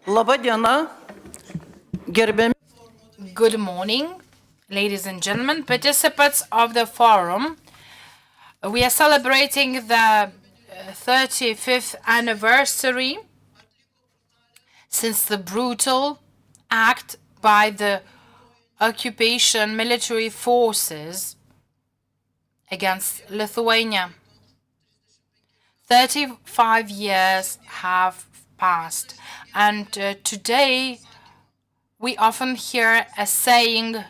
Labą dieną, gerbiami. Good morning, ladies and gentlemen, participants of the forum. We are celebrating the 35th anniversary since the brutal act by the occupation military forces against Lithuania. 35 years have passed, and today we often hear a saying,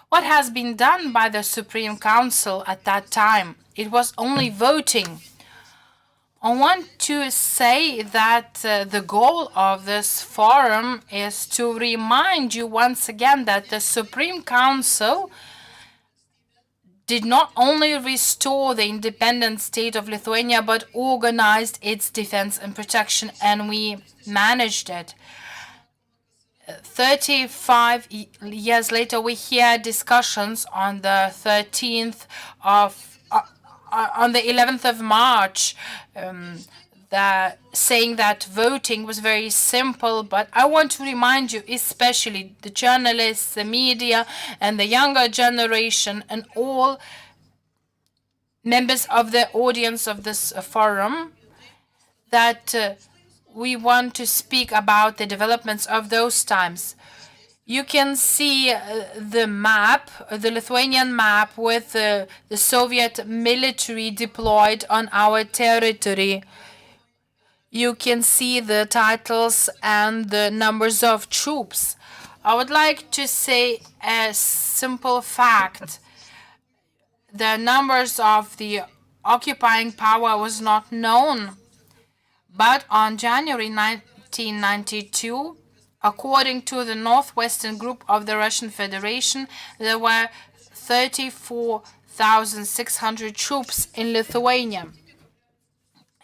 what has been done by the Supreme Council at that time? It was only voting. I want to say that the goal of this forum is to remind you once again that the Supreme Council did not only restore the independent state of Lithuania, but organized its defense and protection, and we managed it. 35 years later, we hear discussions on the 11th of March, saying that voting was very simple. But I want to remind you, especially the journalists, the media, and the younger generation, and all members of the audience of this forum, that we want to speak about the developments of those times. You can see the map, the Lithuanian map, with the Soviet military deployed on our territory. You can see the titles and the numbers of troops. I would like to say a simple fact. The numbers of the occupying power was not known. But on January 1992, according to the Northwestern Group of the Russian Federation, there were 34,600 troops in Lithuania.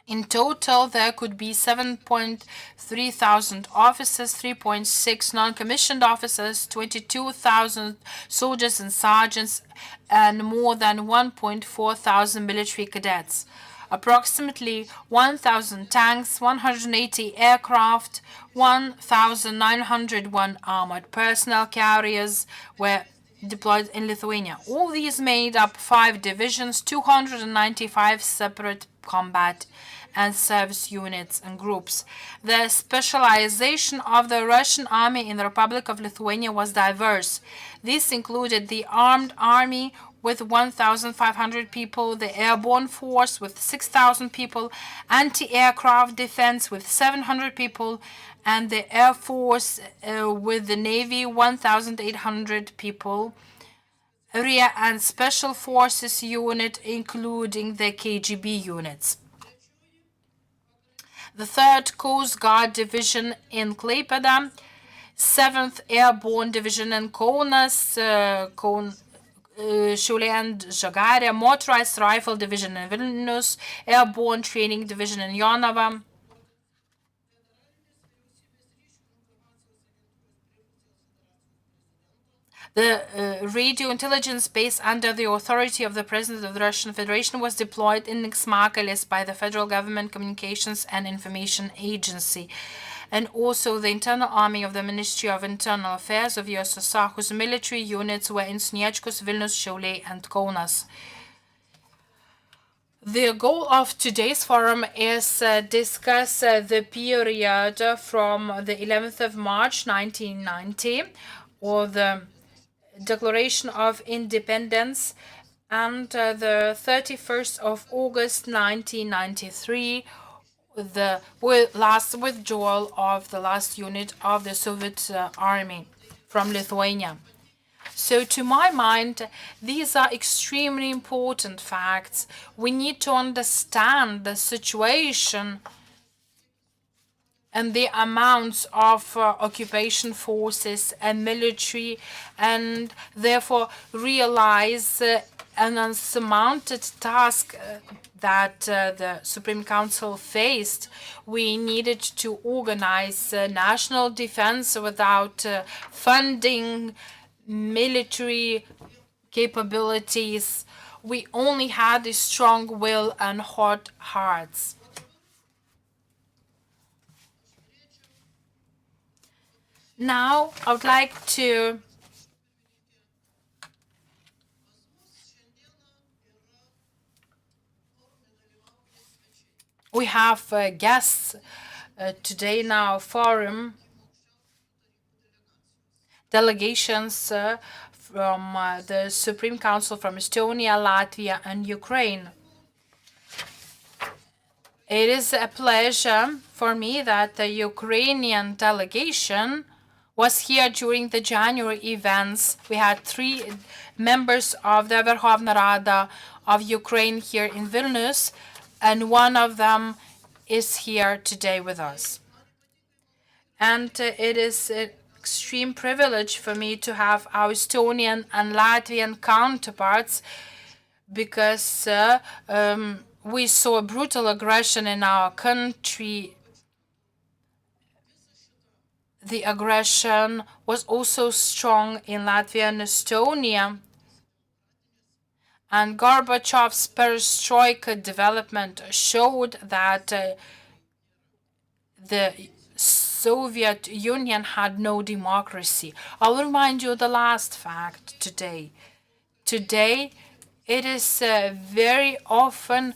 In total, there could be 7.3 thousand officers, 3.6 non-commissioned officers, 22,000 soldiers and sergeants, and more than 1.4 thousand military cadets. Approximately 1,000 tanks, 180 aircraft, 1,901 armored personnel carriers were deployed in Lithuania. All these made up 5 divisions, 295 separate combat and service units and groups. The specialization of the Russian army in the Republic of Lithuania was diverse. This included the armed army with 1,500 people, the airborne force with 6,000 people, anti-aircraft defense with 700 people, and the air force with the navy 1,800 people, area and special forces unit including the KGB units. The 3rd Coast Guard Division in Klaipėda, 7th Airborne Division in Kaunas, Šiauliai and Žagarė, Motorized Rifle Division in Vilnius, Airborne Training Division in Jonava. The radio intelligence base under the authority of the President of the Russian Federation was deployed in Nixmakalis by the Federal Government Communications and Information Agency, and also the internal army of the Ministry of Internal Affairs of USSR, whose military units were in Sniečkus, Vilnius, Šiauliai, and Kaunas. The goal of today's forum is discuss the period from the 11th of March 1990, or the Declaration of Independence, and the 31st of August 1993, the last withdrawal of the last unit of the Soviet army from Lithuania. So to my mind, these are extremely important facts. We need to understand the situation and the amounts of occupation forces and military, and therefore realize an unsurmounted task that the Supreme Council faced. We needed to organize national defense without funding military capabilities. we only had a strong will and hot hearts. Now, I would like to we have guests today in our forum, delegations from the Supreme Council from Estonia, Latvia, and Ukraine. It is a pleasure for me that the Ukrainian delegation was here during the January events. We had 3 members of the Verkhovna Rada of Ukraine here in Vilnius, and one of them is here today with us. And it is an extreme privilege for me to have our Estonian and Latvian counterparts, because we saw brutal aggression in our country. The aggression was also strong in Latvia and Estonia. And Gorbachev's perestroika development showed that the Soviet Union had no democracy. I'll remind you the last fact today. Today, it is very often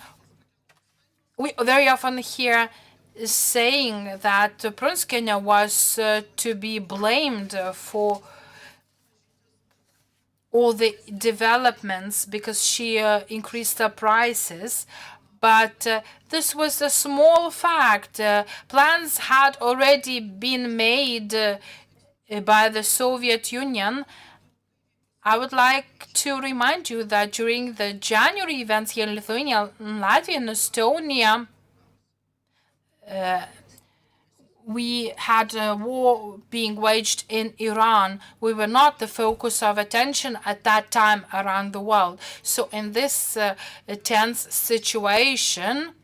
hear saying that Prunskiene was to be blamed for all the developments because she increased the prices. But this was a small fact. Plans had already been made by the Soviet Union. I would like to remind you that during the January events here in Lithuania, Latvia, and Estonia, we had a war being waged in Iran. We were not the focus of attention at that time around the world. So in this tense situation,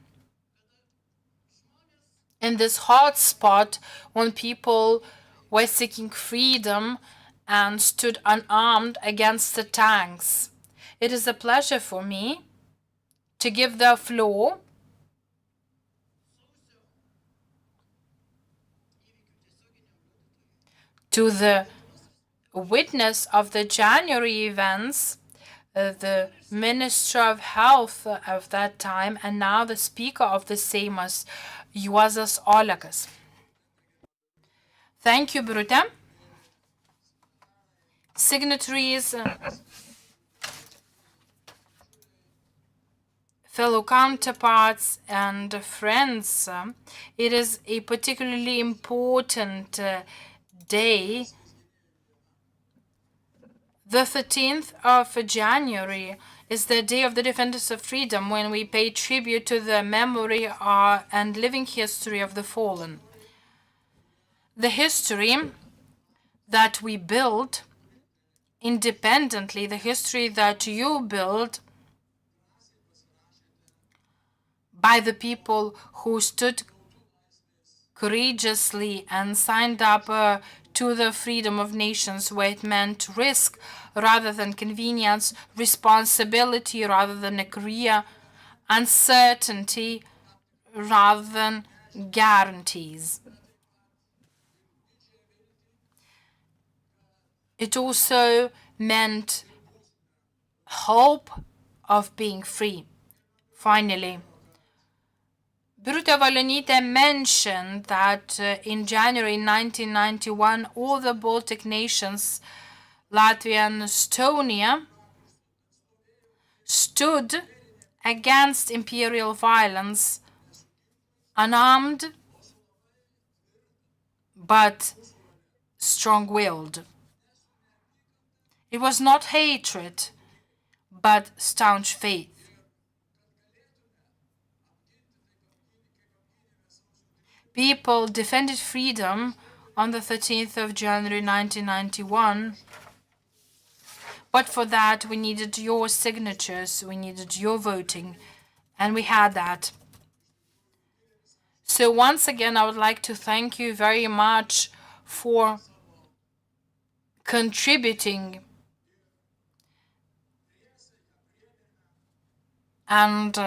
in this hot spot, when people were seeking freedom and stood unarmed against the tanks, it is a pleasure for me to give the floor to the witness of the January events, the Minister of Health of that time, and now the Speaker of the Seimas, Juozas Olekas. Thank you, Birute. Signatories, fellow counterparts, and friends, it is a particularly important day. The 13th of January is the Day of the Defenders of Freedom, when we pay tribute to the memory and living history of the fallen. The history that we build independently, the history that you build by the people who stood courageously and signed up to the freedom of nations, where it meant risk rather than convenience, responsibility rather than a career, uncertainty rather than guarantees. It also meant hope of being free. Finally, Birute Valionytė mentioned that in January 1991, all the Baltic nations, Latvia and Estonia, stood against imperial violence, unarmed but strong-willed. It was not hatred, but staunch faith. People defended freedom on the 13th of January 1991, but for that we needed your signatures, we needed your voting, and we had that. So once again, I would like to thank you very much for contributing and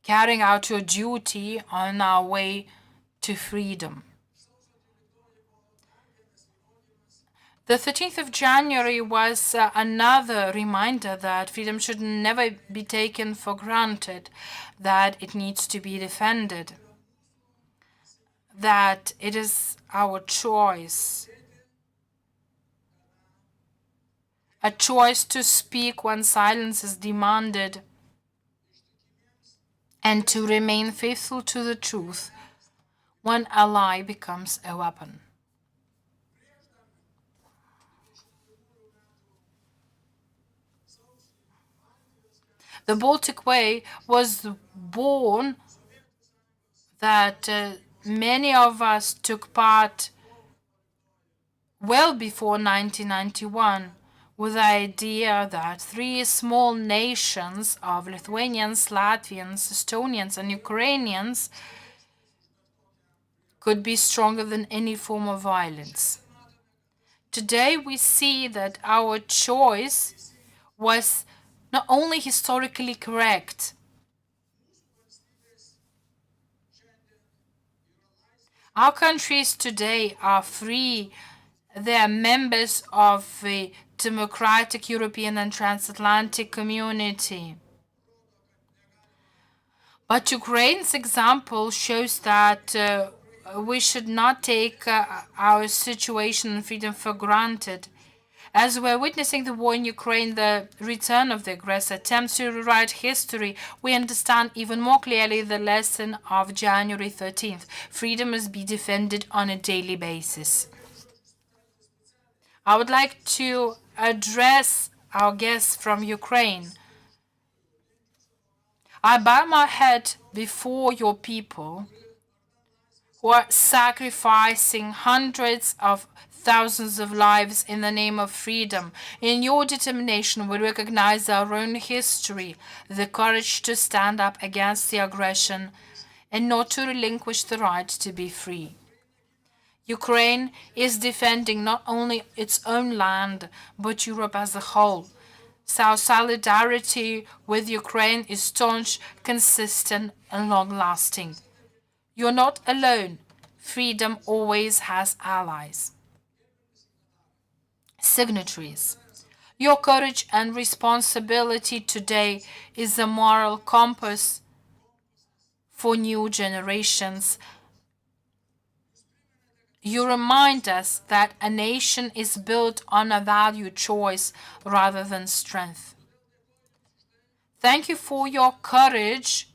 carrying out your duty on our way to freedom. The 13th of January was another reminder that freedom should never be taken for granted, that it needs to be defended, that it is our choice, a choice to speak when silence is demanded, and to remain faithful to the truth when a lie becomes a weapon. The Baltic Way was born that many of us took part well before 1991 with the idea that three small nations of Lithuanians, Latvians, Estonians, and Ukrainians could be stronger than any form of violence. Today we see that our choice was not only historically correct, our countries today are free. They are members of the democratic European and transatlantic community. But Ukraine's example shows that we should not take our situation and freedom for granted. As we're witnessing the war in Ukraine, the return of the aggressor, attempts to rewrite history, we understand even more clearly the lesson of January 13th. Freedom must be defended on a daily basis. I would like to address our guests from Ukraine. I bow my head before your people who are sacrificing hundreds of thousands of lives in the name of freedom. In your determination, we recognize our own history, the courage to stand up against the aggression and not to relinquish the right to be free. Ukraine is defending not only its own land, but Europe as a whole. So our solidarity with Ukraine is staunch, consistent, and long-lasting. You're not alone. Freedom always has allies. Signatories. Your courage and responsibility today is a moral compass for new generations. You remind us that a nation is built on a value choice rather than strength. Thank you for your courage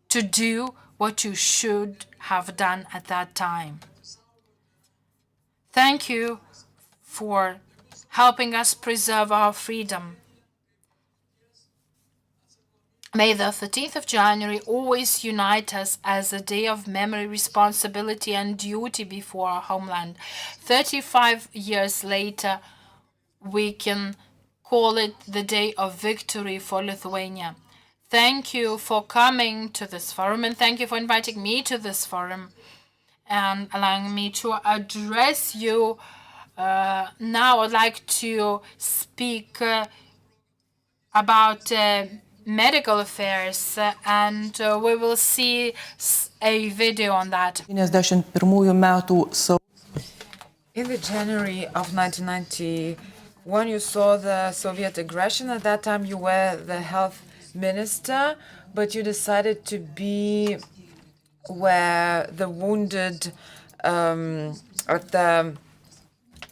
to do what you should have done at that time. Thank you for helping us preserve our freedom. May the 13th of January always unite us as a day of memory, responsibility, and duty before our homeland. 35 years later, we can call it the day of victory for Lithuania. Thank you for coming to this forum, and thank you for inviting me to this forum and allowing me to address you. Now I'd like to speak about medical affairs, and we will see a video on that. In the January of 1991, you saw the Soviet aggression. At that time, you were the health minister, but you decided to be where the wounded at the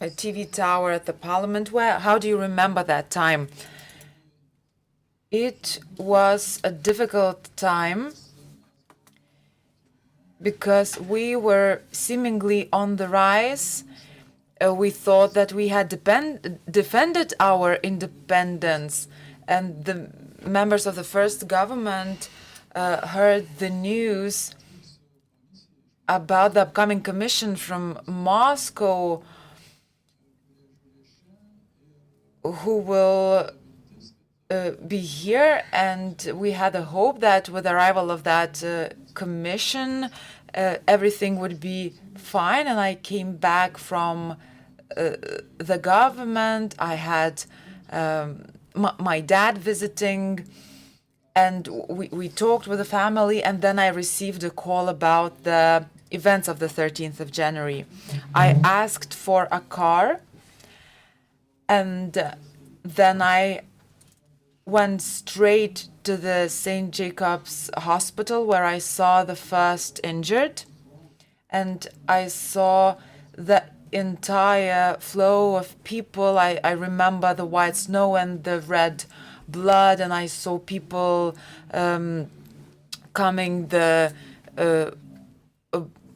TV tower at the parliament were. How do you remember that time? It was a difficult time because we were seemingly on the rise. We thought that we had defended our independence, and the members of the first government heard the news about the upcoming commission from Moscow who will be here, and we had a hope that with the arrival of that commission, everything would be fine. And I came back from the government. I had my dad visiting, and we talked with the family, and then I received a call about the events of the 13th of January. I asked for a car, and then I went straight to the St. Jacob's Hospital where I saw the first injured, and I saw the entire flow of people. I remember the white snow and the red blood, and I saw people coming, the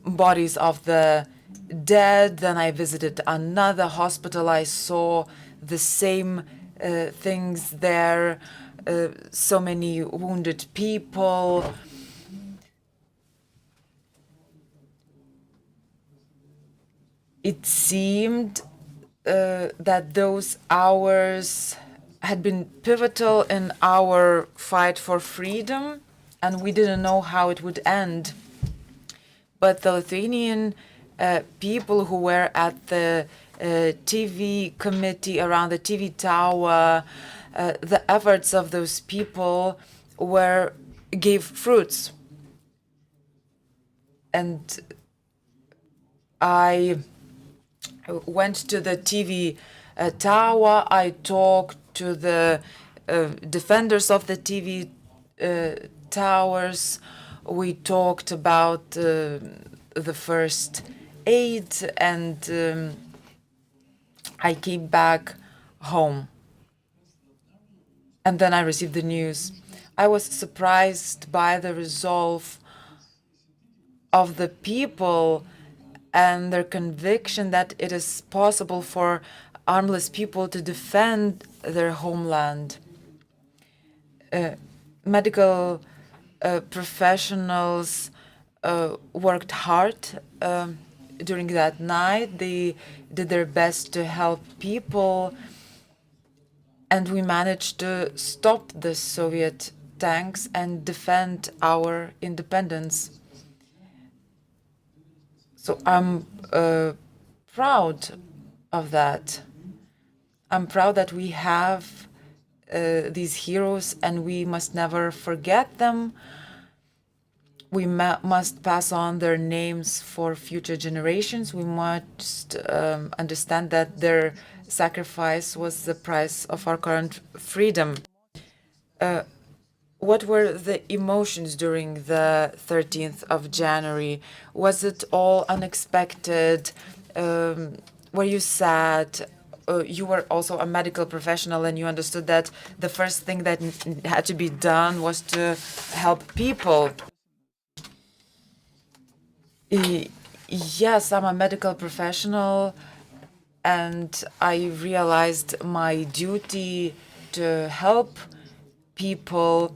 bodies of the dead. Then I visited another hospital. I saw the same things there, so many wounded people. It seemed that those hours had been pivotal in our fight for freedom, and we didn't know how it would end. But the Lithuanian people who were at the TV committee around the TV tower, the efforts of those people gave fruits. And I went to the TV tower. I talked to the defenders of the TV towers. We talked about the first aid, and I came back home. And then I received the news. I was surprised by the resolve of the people and their conviction that it is possible for armless people to defend their homeland. Medical professionals worked hard during that night. They did their best to help people, and we managed to stop the Soviet tanks and defend our independence. So I'm proud of that. I'm proud that we have these heroes, and we must never forget them. We must pass on their names for future generations. We must understand that their sacrifice was the price of our current freedom. What were the emotions during the 13th of January? Was it all unexpected? Were you sad? You were also a medical professional, and you understood that the first thing that had to be done was to help people. Yes, I'm a medical professional, and I realized my duty to help people.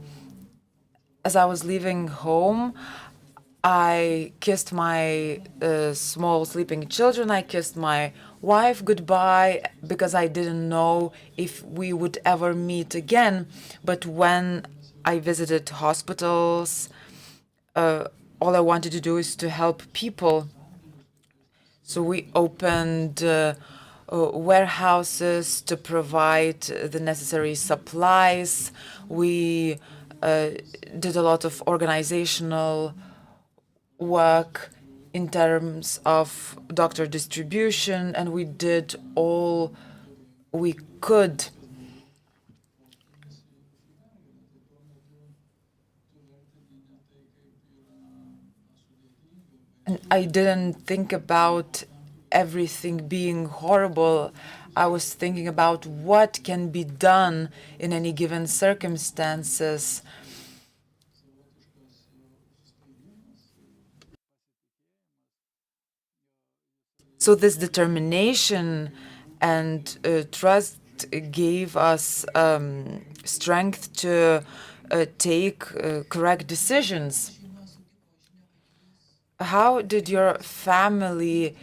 As I was leaving home, I kissed my small sleeping children. I kissed my wife goodbye because I didn't know if we would ever meet again. But when I visited hospitals, all I wanted to do is to help people. So we opened warehouses to provide the necessary supplies. We did a lot of organizational work in terms of doctor distribution, and we did all we could. And I didn't think about everything being horrible. I was thinking about what can be done in any given circumstances. So this determination and trust gave us strength to take correct decisions. How did your family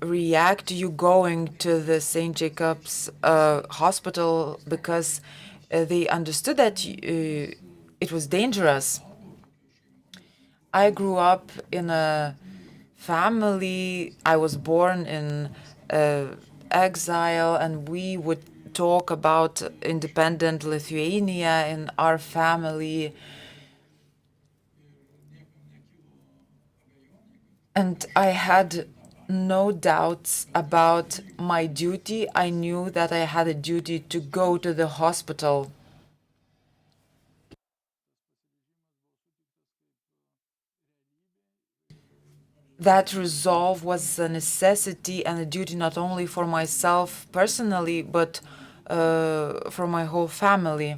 react to you going to the St. Jacob's Hospital, because they understood that it was dangerous? I grew up in a family. I was born in exile, and we would talk about independent Lithuania in our family. And I had no doubts about my duty. I knew that I had a duty to go to the hospital. That resolve was a necessity and a duty not only for myself personally, but for my whole family.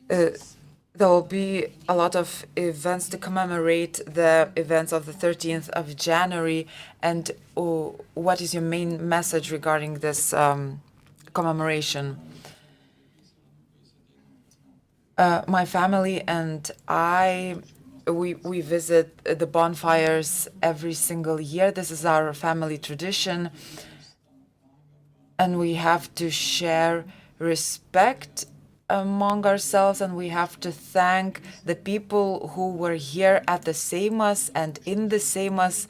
There will be a lot of events to commemorate the events of the 13th of January. And what is your main message regarding this commemoration? My family and we visit the bonfires every single year. This is our family tradition. And we have to share respect among ourselves, and we have to thank the people who were here at the Seimas and in the Seimas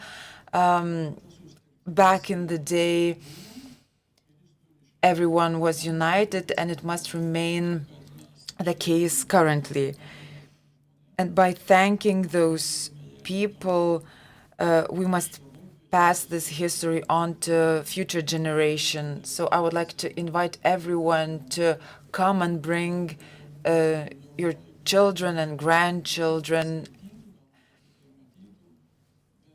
back in the day. Everyone was united, and it must remain the case currently. And by thanking those people, we must pass this history on to future generations. So I would like to invite everyone to come and bring your children and grandchildren,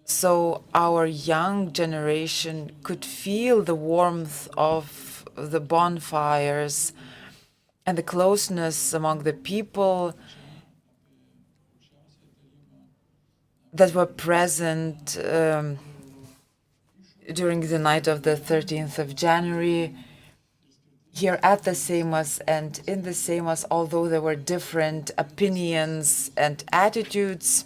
so our young generation could feel the warmth of the bonfires and the closeness among the people that were present during the night of the 13th of January here at the Seimas and in the Seimas, although there were different opinions and attitudes,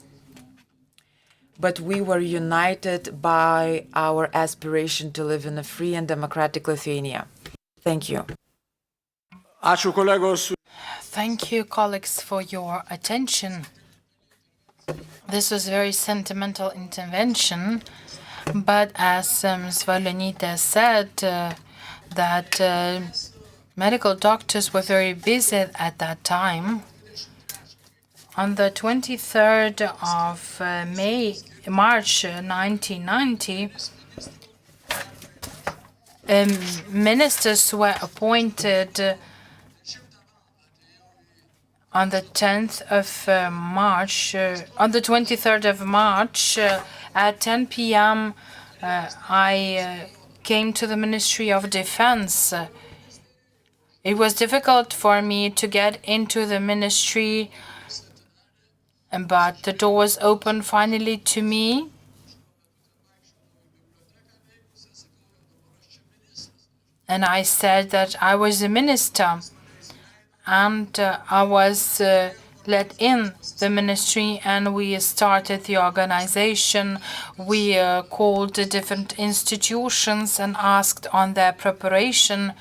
but we were united by our aspiration to live in a free and democratic Lithuania. Thank you. Thank you, colleagues, for your attention. This was a very sentimental intervention, but as Ms. Valonytė said, that medical doctors were very busy at that time. On the 23rd of March 1990, ministers were appointed on the 10th of March, on the 23rd of March at 10 p.m. I came to the Ministry of Defense. It was difficult for me to get into the ministry, but the door was opened finally to me. And I said that I was a minister, and I was let in the ministry, and we started the organization. We called the different institutions and asked on their preparation.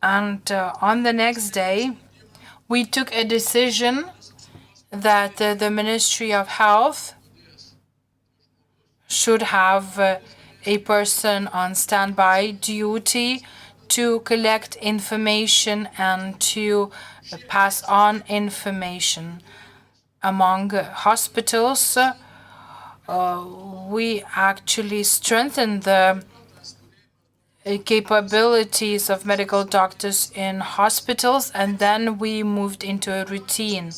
And on the next day, we took a decision that the Ministry of Health should have a person on standby duty to collect information and to pass on information. Among hospitals, we actually strengthened the capabilities of medical doctors in hospitals, and then we moved into a routine.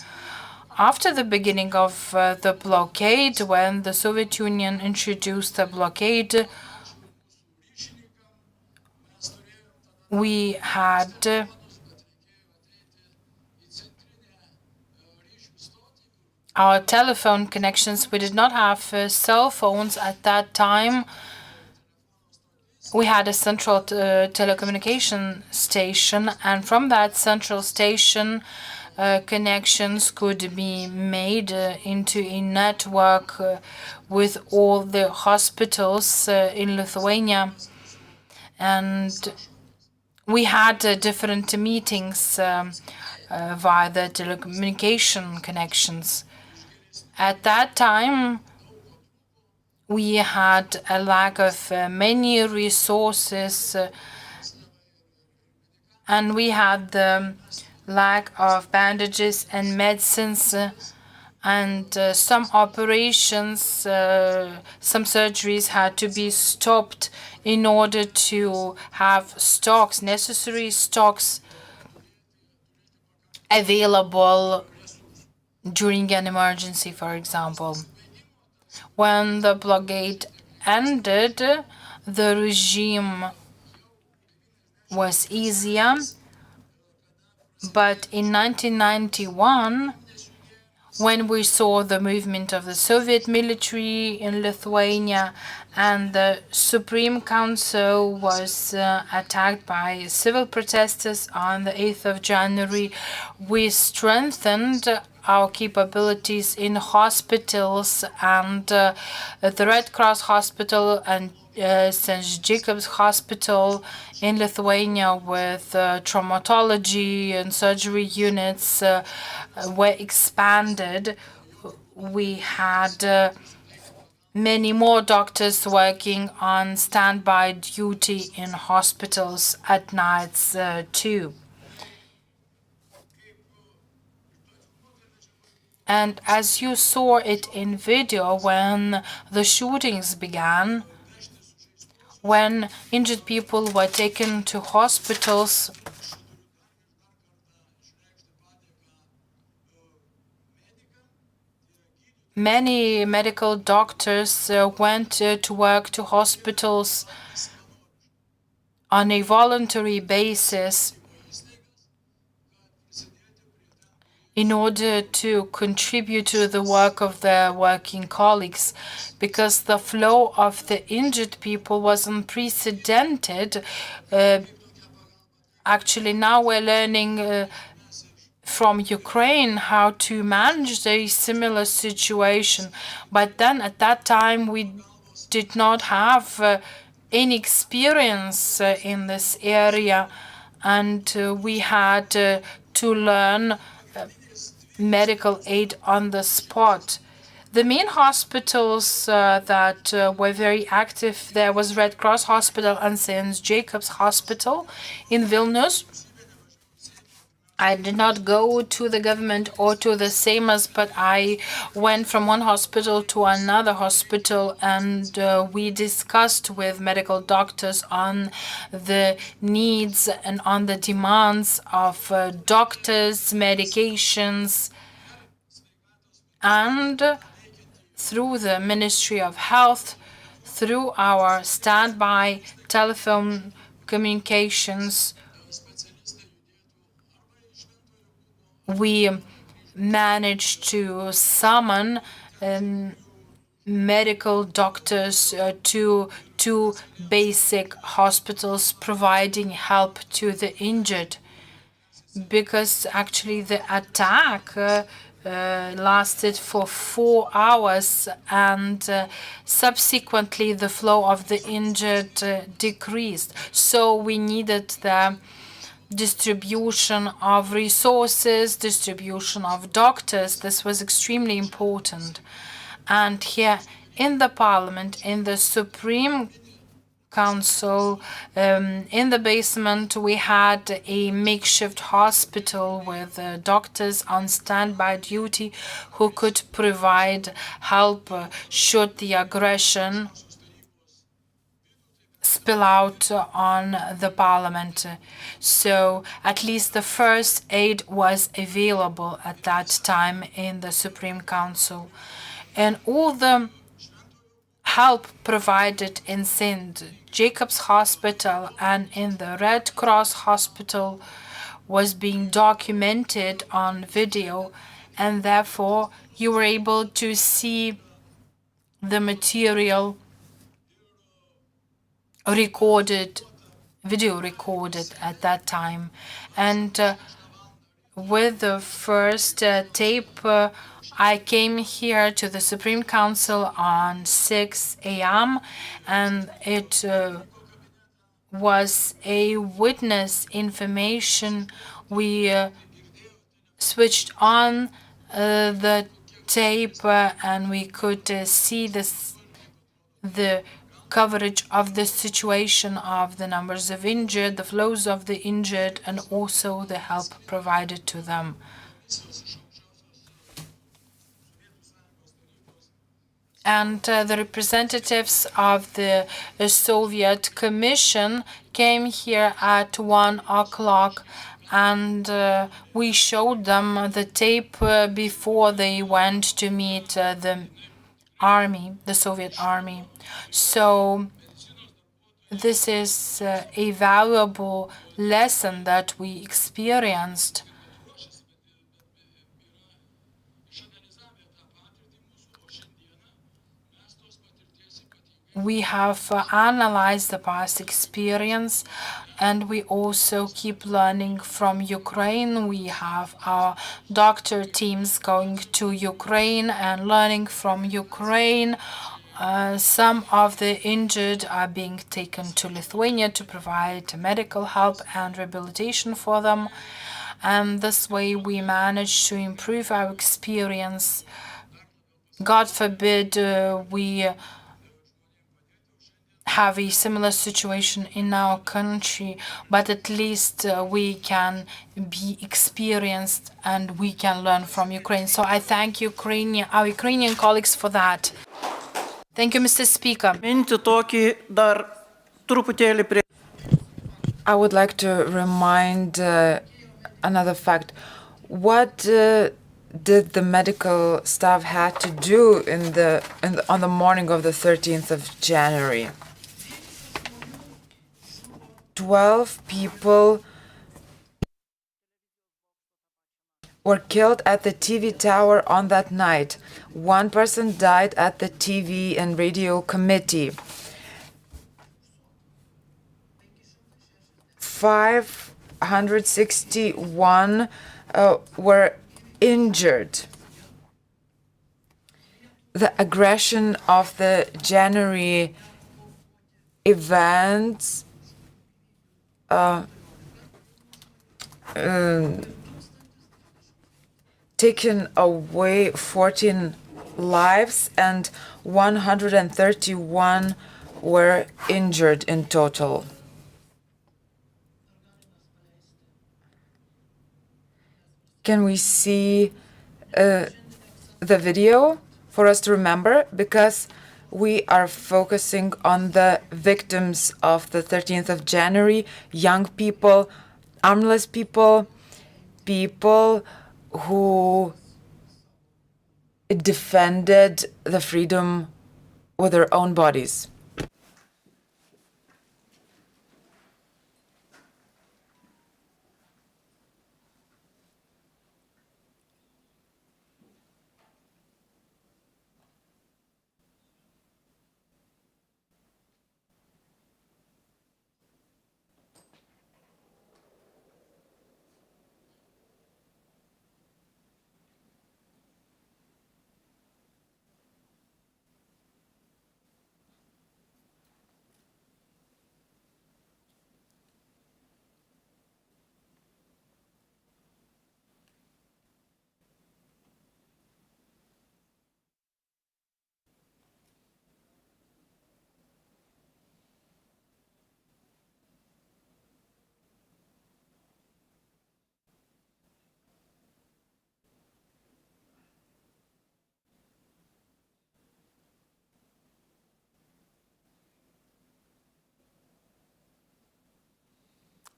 After the beginning of the blockade, when the Soviet Union introduced the blockade, we had our telephone connections. We did not have cell phones at that time. We had a central telecommunication station, and from that central station, connections could be made into a network with all the hospitals in Lithuania. And we had different meetings via the telecommunication connections. At that time, we had a lack of many resources, and we had the lack of bandages and medicines, and some operations, some surgeries had to be stopped in order to have stocks, necessary stocks available during an emergency, for example. When the blockade ended, the regime was easier, but in 1991, when we saw the movement of the Soviet military in Lithuania and the Supreme Council was attacked by civil protesters on the 8th of January, we strengthened our capabilities in hospitals, and the Red Cross Hospital and St. Jacob's Hospital in Lithuania with traumatology and surgery units were expanded. We had many more doctors working on standby duty in hospitals at nights too. And as you saw it in video, when the shootings began, when injured people were taken to hospitals, many medical doctors went to work to hospitals on a voluntary basis in order to contribute to the work of their working colleagues, because the flow of the injured people was unprecedented. Actually, now we're learning from Ukraine how to manage a similar situation. But then at that time, we did not have any experience in this area, and we had to learn medical aid on the spot. The main hospitals that were very active, there was Red Cross Hospital and St. Jacob's Hospital in Vilnius. I did not go to the government or to the Seimas, but I went from one hospital to another hospital, and we discussed with medical doctors on the needs and on the demands of doctors, medications, and through the Ministry of Health, through our standby telephone communications, we managed to summon medical doctors to two basic hospitals providing help to the injured, because actually the attack lasted for 4 hours, and subsequently the flow of the injured decreased. So we needed the distribution of resources, distribution of doctors. This was extremely important. And here in the Parliament, in the Supreme Council, in the basement, we had a makeshift hospital with doctors on standby duty who could provide help should the aggression spill out on the Parliament. So at least the first aid was available at that time in the Supreme Council. And all the help provided in St. Jacob's Hospital and in the Red Cross Hospital was being documented on video, and therefore you were able to see the material recorded, video recorded at that time. And with the first tape, I came here to the Supreme Council on 6 a.m. and it was a witness information. We switched on the tape and we could see the coverage of the situation of the numbers of injured, the flows of the injured, and also the help provided to them. And the representatives of the Soviet Commission came here at 1 o'clock, and we showed them the tape before they went to meet the army, the Soviet army. So this is a valuable lesson that we experienced. We have analyzed the past experience, and we also keep learning from Ukraine. We have our doctor teams going to Ukraine and learning from Ukraine. Some of the injured are being taken to Lithuania to provide medical help and rehabilitation for them. And this way we manage to improve our experience. God forbid we have a similar situation in our country, but at least we can be experienced and we can learn from Ukraine. So I thank our Ukrainian colleagues for that. Thank you, Mr. Speaker. Minti tokį dar truputėlį prie. I would like to remind another fact. What did the medical staff had to do on the morning of the 13th of January? 12 people were killed at the TV tower on that night. One person died at the TV and radio committee. 561 were injured. The aggression of the January events taken away 14 lives and 131 were injured in total. Can we see the video for us to remember? Because we are focusing on the victims of the 13th of January, young people, armless people, people who defended the freedom with their own bodies.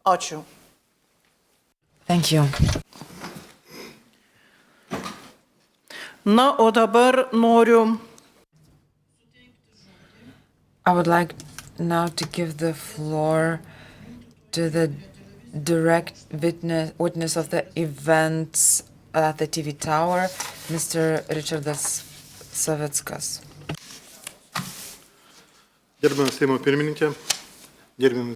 Ačiū. Thank you. Na, o dabar noriu. I would like now to give the floor to the direct witness of the events at the TV tower, Mr. Richardas Savickas. Gerbiamas Seimo pirmininkė, gerbiamas.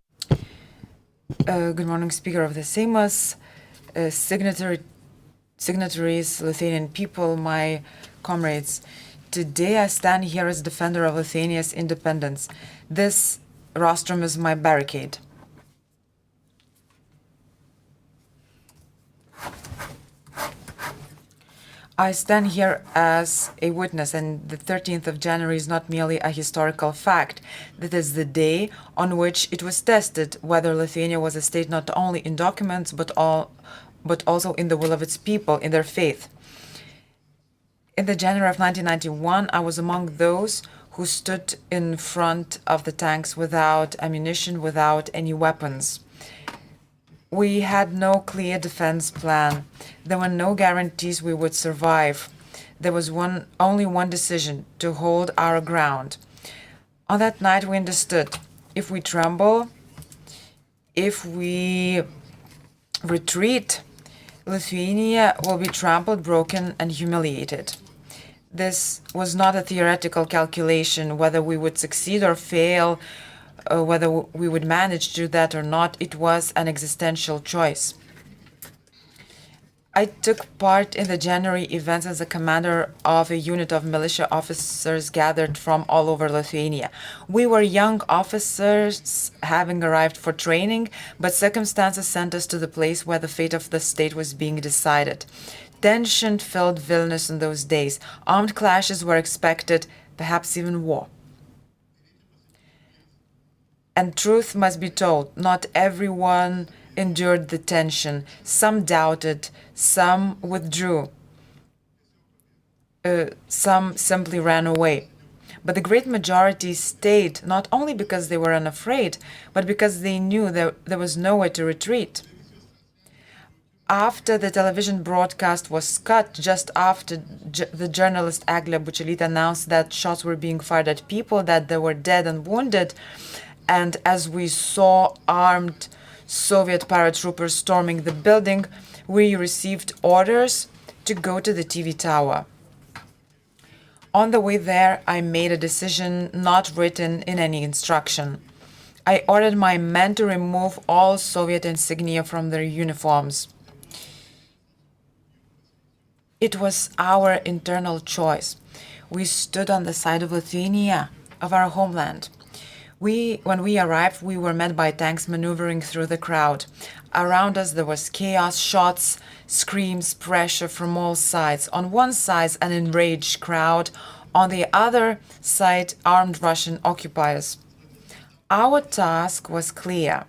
Good morning, Speaker of the Seimas, signatories, Lithuanian people, my comrades. Today I stand here as defender of Lithuania's independence. This rostrum is my barricade. I stand here as a witness, and the 13th of January is not merely a historical fact. That is the day on which it was tested whether Lithuania was a state not only in documents but also in the will of its people, in their faith. In the January of 1991, I was among those who stood in front of the tanks without ammunition, without any weapons. We had no clear defense plan. There were no guarantees we would survive. There was only one decision: to hold our ground. On that night, we understood: if we tremble, if we retreat, Lithuania will be trampled, broken, and humiliated. This was not a theoretical calculation, whether we would succeed or fail, whether we would manage to do that or not. It was an existential choice. I took part in the January events as a commander of a unit of militia officers gathered from all over Lithuania. We were young officers having arrived for training, but circumstances sent us to the place where the fate of the state was being decided. Tension filled Vilnius in those days. Armed clashes were expected, perhaps even war. And truth must be told, not everyone endured the tension. Some doubted, some withdrew, some simply ran away. But the great majority stayed, not only because they were unafraid, but because they knew there was nowhere to retreat. After the television broadcast was cut, just after the journalist Eglė Bučelytė announced that shots were being fired at people, that there were dead and wounded, and as we saw armed Soviet paratroopers storming the building, we received orders to go to the TV tower. On the way there, I made a decision not written in any instruction. I ordered my men to remove all Soviet insignia from their uniforms. It was our internal choice. We stood on the side of Lithuania, of our homeland. When we arrived, we were met by tanks maneuvering through the crowd. Around us there was chaos, shots, screams, pressure from all sides. On one side, an enraged crowd. On the other side, armed Russian occupiers. Our task was clear: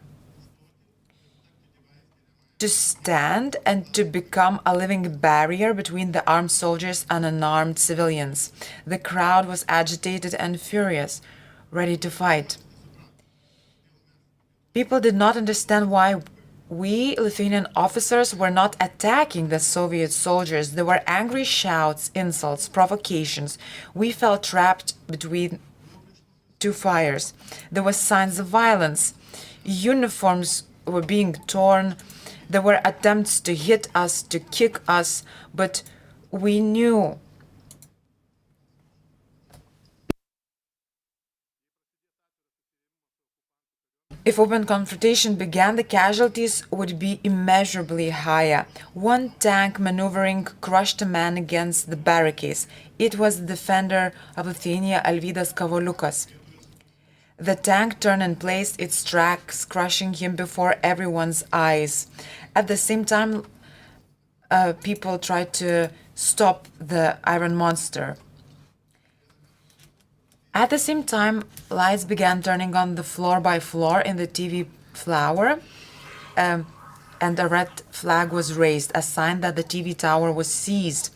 to stand and to become a living barrier between the armed soldiers and unarmed civilians. The crowd was agitated and furious, ready to fight. People did not understand why we, Lithuanian officers, were not attacking the Soviet soldiers. There were angry shouts, insults, provocations. We felt trapped between two fires. There were signs of violence. Uniforms were being torn. There were attempts to hit us, to kick us, but we knew if open confrontation began, the casualties would be immeasurably higher. One tank maneuvering crushed a man against the barricades. It was the defender of Lithuania, Alvydas Kavoliukas. The tank turned and placed its tracks, crushing him before everyone's eyes. At the same time, people tried to stop the Iron Monster. At the same time, lights began turning on the floor by floor in the TV tower, and a red flag was raised, a sign that the TV tower was seized.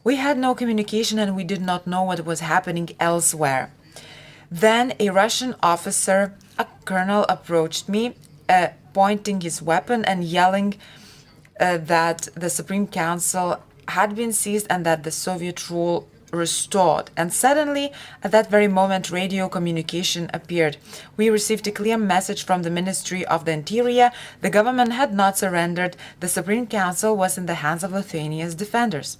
We had no communication and we did not know what was happening elsewhere. Then a Russian officer, a colonel, approached me, pointing his weapon and yelling that the Supreme Council had been seized and that the Soviet rule restored. And suddenly, at that very moment, radio communication appeared. We received a clear message from the Ministry of the Interior. The government had not surrendered. The Supreme Council was in the hands of Lithuania's defenders.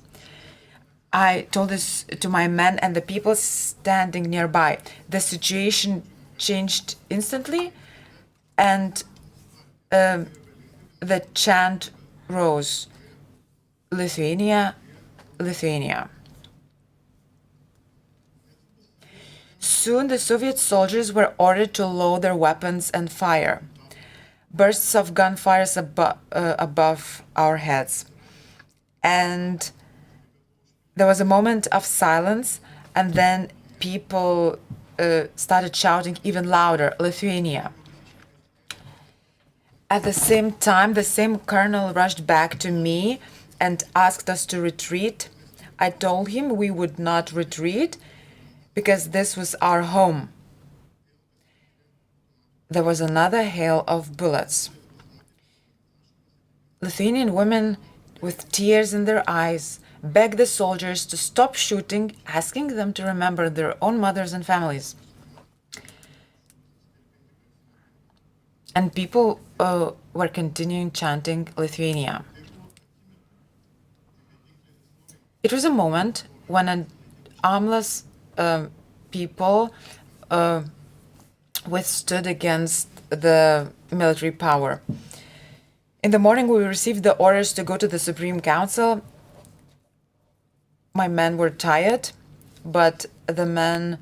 I told this to my men and the people standing nearby. The situation changed instantly, and the chant rose: Lithuania, Lithuania. Soon the Soviet soldiers were ordered to load their weapons and fire. Bursts of gunfire above our heads. And There was a moment of silence, and then people started shouting even louder, Lithuania. At the same time, the same colonel rushed back to me and asked us to retreat. I told him we would not retreat because this was our home. There was another hail of bullets. Lithuanian women, with tears in their eyes, begged the soldiers to stop shooting, asking them to remember their own mothers and families. And people were continuing chanting Lithuania. It was a moment when an armless people withstood against the military power. In the morning, we received the orders to go to the Supreme Council. My men were tired, but the men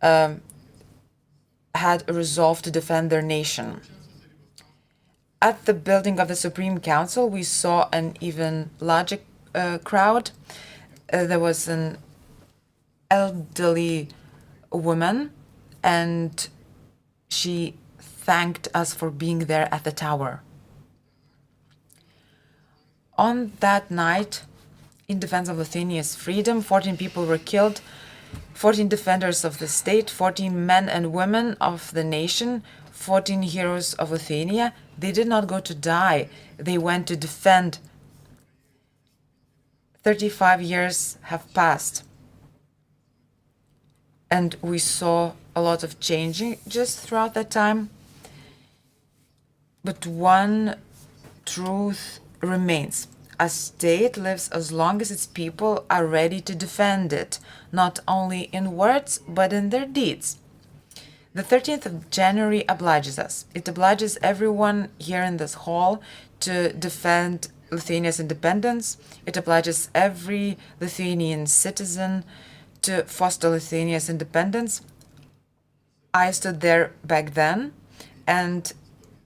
had a resolve to defend their nation. At the building of the Supreme Council, we saw an even larger crowd. There was an elderly woman, and she thanked us for being there at the tower. On that night, in defense of Lithuania's freedom, 14 people were killed, 14 defenders of the state, 14 men and women of the nation, 14 heroes of Lithuania. They did not go to die. They went to defend. 35 years have passed. And we saw a lot of changes throughout that time. But one truth remains. A state lives as long as its people are ready to defend it, not only in words, but in their deeds. The 13th of January obliges us. It obliges everyone here in this hall to defend Lithuania's independence. It obliges every Lithuanian citizen to foster Lithuania's independence. I stood there back then, and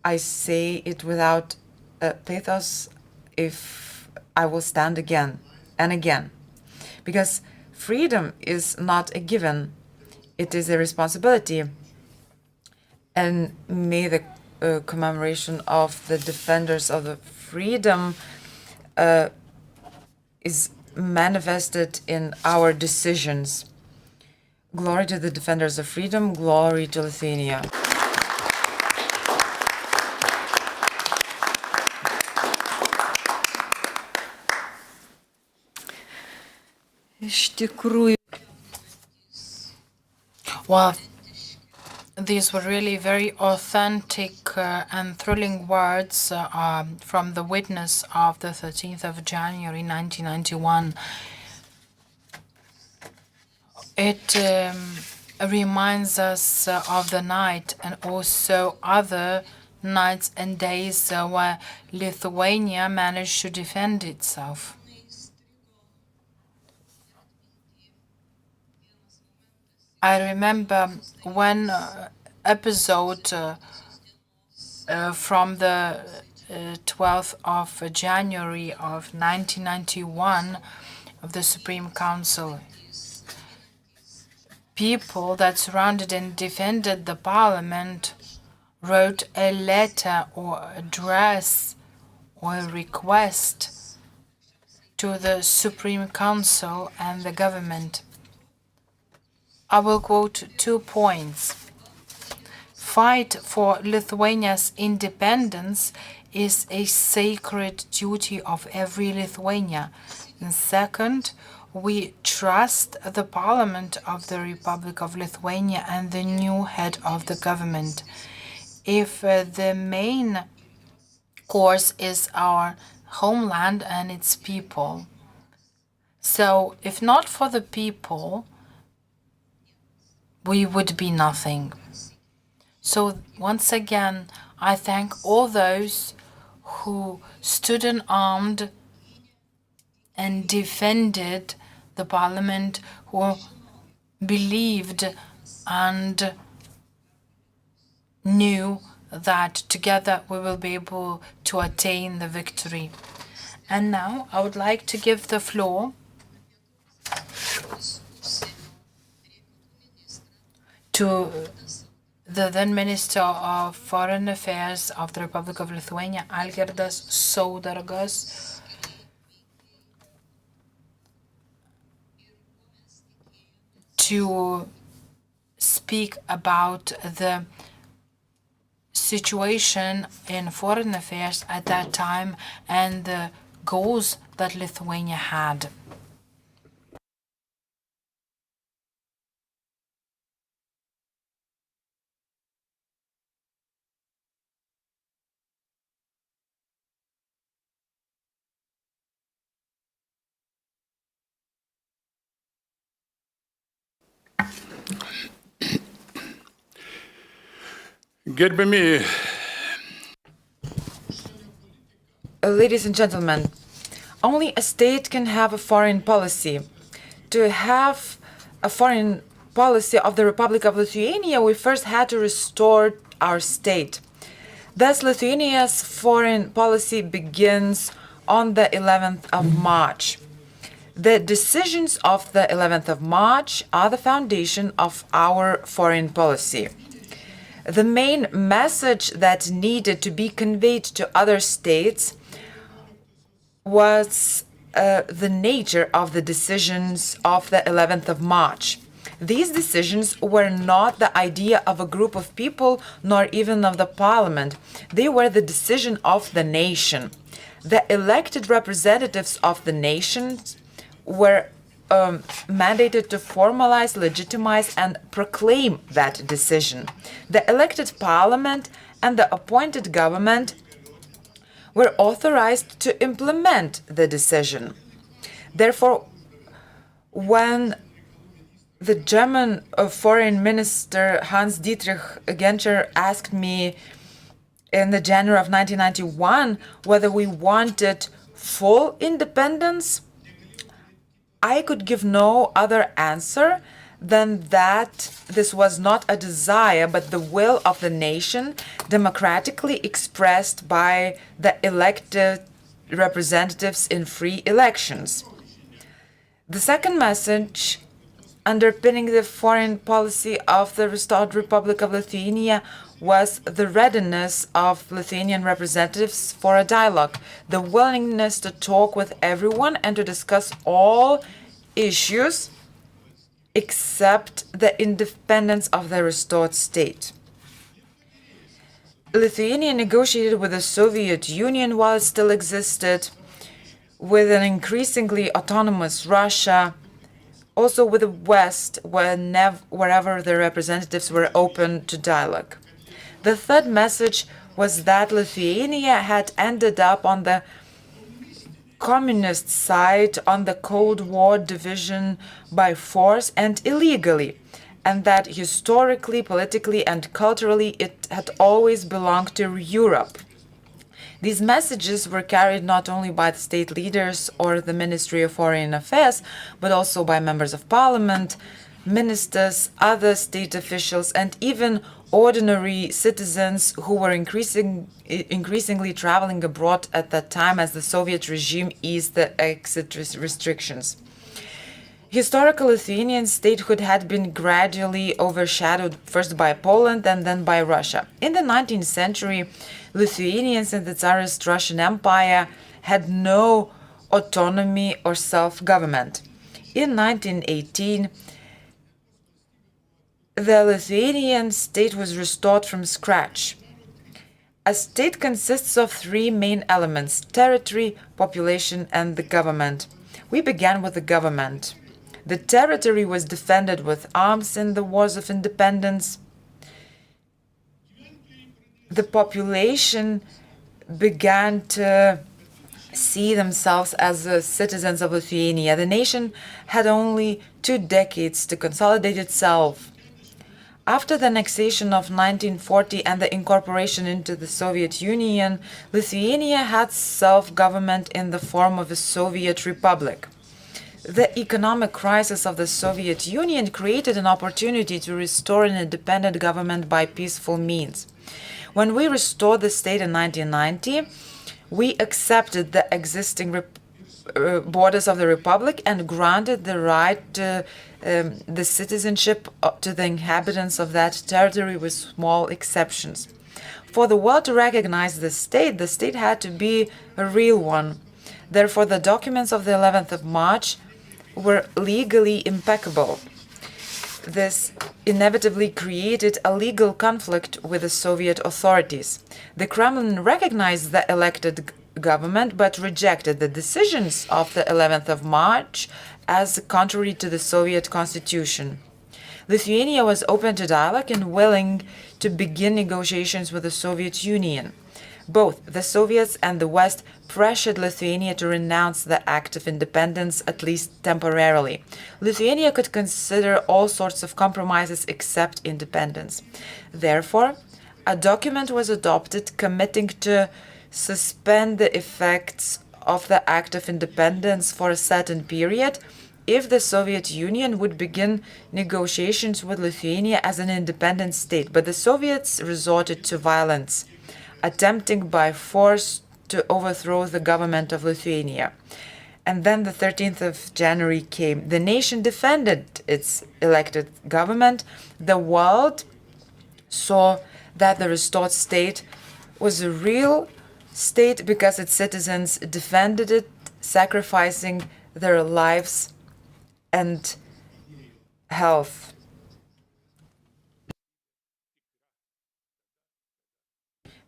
I say it without pathos if I will stand again and again. Because freedom is not a given, it is a responsibility. And may the commemoration of the defenders of the freedom is manifested in our decisions. Glory to the defenders of freedom, glory to Lithuania. Well, these were really very authentic and thrilling words from the witness of the 13th of January 1991. It reminds us of the night and also other nights and days where Lithuania managed to defend itself. I remember one episode from the 12th of January of 1991 of the Supreme Council. People that surrounded and defended the parliament wrote a letter or address or a request to the Supreme Council and the government. I will quote 2 points. Fight for Lithuania's independence is a sacred duty of every Lithuania. And second, we trust the Parliament of the Republic of Lithuania and the new head of the government. If the main course is our homeland and its people. So if not for the people, we would be nothing. So once again, I thank all those who stood unarmed and defended the parliament, who believed and knew that together we will be able to attain the victory. And now I would like to give the floor to the then Minister of Foreign Affairs of the Republic of Lithuania, Algirdas Saudargas, to speak about the situation in foreign affairs at that time and the goals that Lithuania had. Gerbiami Ladies and gentlemen, only a state can have a foreign policy. To have a foreign policy of the Republic of Lithuania, we first had to restore our state. Thus, Lithuania's foreign policy begins on the 11th of March. The decisions of the 11th of March are the foundation of our foreign policy. The main message that needed to be conveyed to other states was the nature of the decisions of the 11th of March. These decisions were not the idea of a group of people, nor even of the parliament. They were the decision of the nation. The elected representatives of the nation were mandated to formalize, legitimize, and proclaim that decision. The elected parliament and the appointed government were authorized to implement the decision. Therefore, when the German Foreign Minister Hans-Dietrich Genscher asked me in the January of 1991 whether we wanted full independence, I could give no other answer than that this was not a desire but the will of the nation democratically expressed by the elected representatives in free elections. The second message underpinning the foreign policy of the restored Republic of Lithuania was the readiness of Lithuanian representatives for a dialogue, the willingness to talk with everyone and to discuss all issues except the independence of the restored state. Lithuania negotiated with the Soviet Union while it still existed, with an increasingly autonomous Russia, also with the West, wherever the representatives were open to dialogue. The third message was that Lithuania had ended up on the communist side on the Cold War division by force and illegally, and that historically, politically, and culturally it had always belonged to Europe. These messages were carried not only by the state leaders or the Ministry of Foreign Affairs, but also by members of parliament, ministers, other state officials, and even ordinary citizens who were increasingly traveling abroad at that time as the Soviet regime eased the exit restrictions. Historical Lithuanian statehood had been gradually overshadowed first by Poland and then by Russia. In the 19th century, Lithuanians in the Tsarist Russian Empire had no autonomy or self-government. In 1918, the Lithuanian state was restored from scratch. A state consists of three main elements: territory, population, and the government. We began with the government. The territory was defended with arms in the wars of independence. The population began to see themselves as citizens of Lithuania. The nation had only 2 decades to consolidate itself. After the annexation of 1940 and the incorporation into the Soviet Union, Lithuania had self-government in the form of a Soviet republic. The economic crisis of the Soviet Union created an opportunity to restore an independent government by peaceful means. When we restored the state in 1990, we accepted the existing borders of the Republic and granted the right to the citizenship to the inhabitants of that territory with small exceptions. For the world to recognize the state had to be a real one. Therefore, the documents of the 11th of March were legally impeccable. This inevitably created a legal conflict with the Soviet authorities. The Kremlin recognized the elected government but rejected the decisions of the 11th of March as contrary to the Soviet constitution. Lithuania was open to dialogue and willing to begin negotiations with the Soviet Union. Both the Soviets and the West pressured Lithuania to renounce the act of independence, at least temporarily. Lithuania could consider all sorts of compromises except independence. Therefore, a document was adopted committing to suspend the effects of the act of independence for a certain period if the Soviet Union would begin negotiations with Lithuania as an independent state. But the Soviets resorted to violence, attempting by force to overthrow the government of Lithuania. And then the 13th of January came. The nation defended its elected government. The world saw that the restored state was a real state because its citizens defended it, sacrificing their lives and health.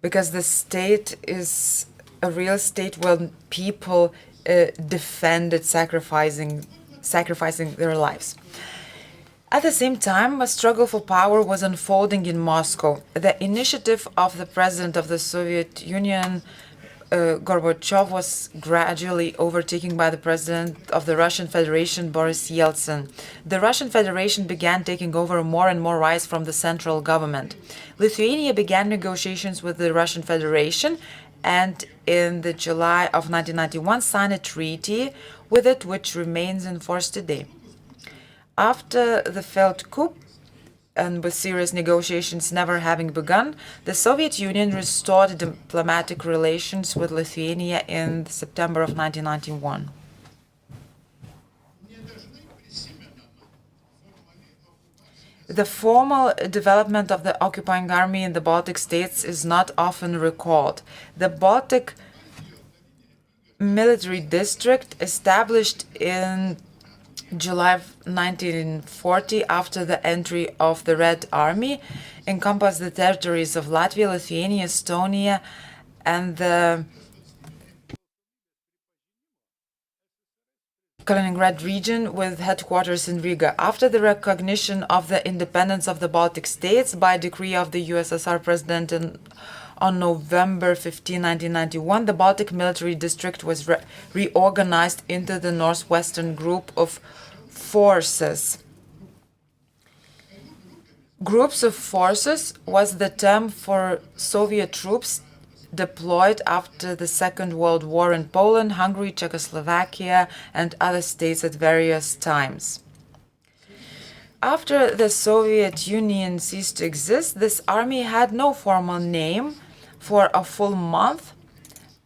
Because the state is a real state where people defended sacrificing their lives. At the same time, a struggle for power was unfolding in Moscow. The initiative of the president of the Soviet Union, Gorbachev, was gradually overtaken by the president of the Russian Federation, Boris Yeltsin. The Russian Federation began taking over more and more rights from the central government. Lithuania began negotiations with the Russian Federation and in the July of 1991 signed a treaty with it, which remains in force today. After the failed coup, and with serious negotiations never having begun, the Soviet Union restored diplomatic relations with Lithuania in September of 1991. The formal development of the occupying army in the Baltic states is not often recalled. The Baltic military district, established in July 1940 after the entry of the Red Army, encompassed the territories of Latvia, Lithuania, Estonia, and the Kaliningrad region with headquarters in Riga. After the recognition of the independence of the Baltic states by decree of the USSR President on November 15, 1991, the Baltic military district was reorganized into the Northwestern Group of Forces. Groups of forces was the term for Soviet troops deployed after the Second World War in Poland, Hungary, Czechoslovakia, and other states at various times. After the Soviet Union ceased to exist, this army had no formal name for a full month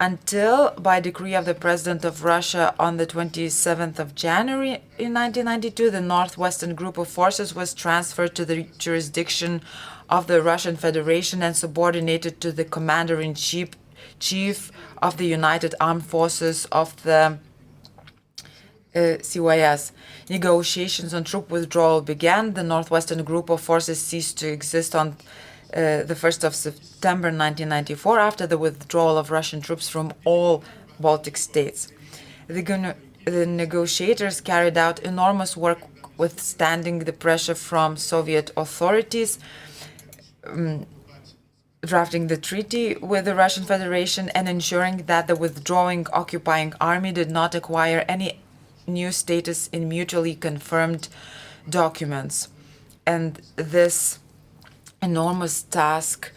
until, by decree of the President of Russia on the 27th of January in 1992, the Northwestern Group of Forces was transferred to the jurisdiction of the Russian Federation and subordinated to the Commander-in-Chief of the United Armed Forces of the CYS. Negotiations on troop withdrawal began. The Northwestern Group of Forces ceased to exist on the 1st of September 1994 after the withdrawal of Russian troops from all Baltic states. The negotiators carried out enormous work withstanding the pressure from Soviet authorities, drafting the treaty with the Russian Federation and ensuring that the withdrawing occupying army did not acquire any new status in mutually confirmed documents. And this enormous task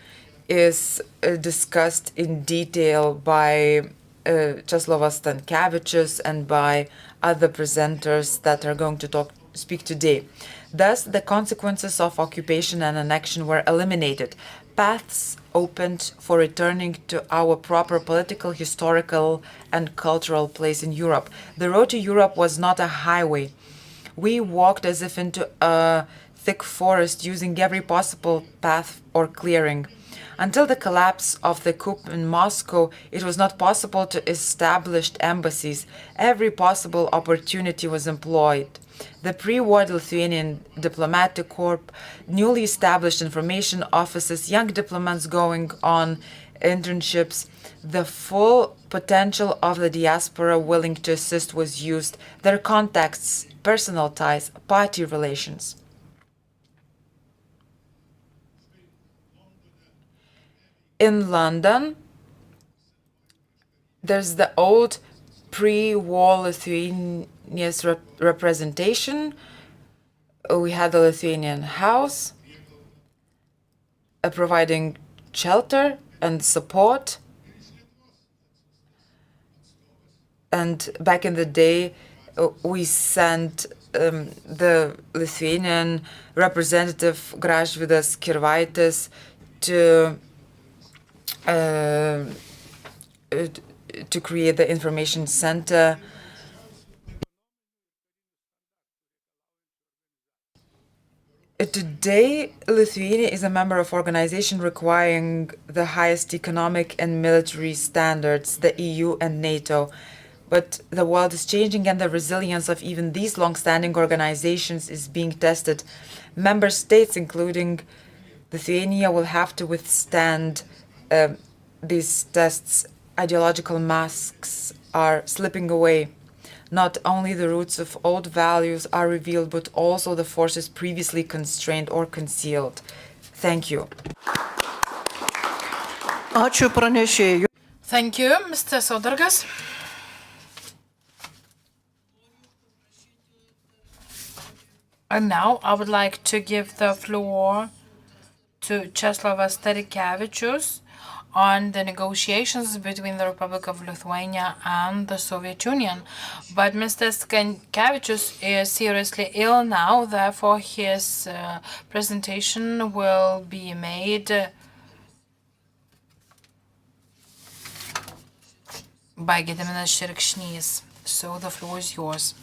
is discussed in detail by Czeslavas Stankevičius and by other presenters that are going to talk speak today. Thus, the consequences of occupation and annexion were eliminated. Paths opened for returning to our proper political, historical, and cultural place in Europe. The road to Europe was not a highway. We walked as if into a thick forest, using every possible path or clearing. Until the collapse of the coup in Moscow, it was not possible to establish embassies. Every possible opportunity was employed. The pre-war Lithuanian diplomatic corps, newly established information offices, young diplomats going on internships, the full potential of the diaspora willing to assist was used, their contacts, personal ties, party relations. In London, there's the old pre-war Lithuania's representation. We had the Lithuanian House, providing shelter and support. And back in the day, we sent the Lithuanian representative Gražvydas Kirvaitis to create the information center. Today, Lithuania is a member of organization requiring the highest economic and military standards, the EU and NATO. But the world is changing and the resilience of even these long-standing organizations is being tested. Member states, including Lithuania, will have to withstand these tests. Ideological masks are slipping away. Not only the roots of old values are revealed, but also the forces previously constrained or concealed. Thank you. Ačiū pranešėjui. Thank you, Mr. Saudargas. And now I would like to give the floor to Česlavas Starikevičius on the negotiations between the Republic of Lithuania and the Soviet Union. But Mr. Starikevičius is seriously ill now, therefore his presentation will be made by Gediminas Šerkšnys. So the floor is yours.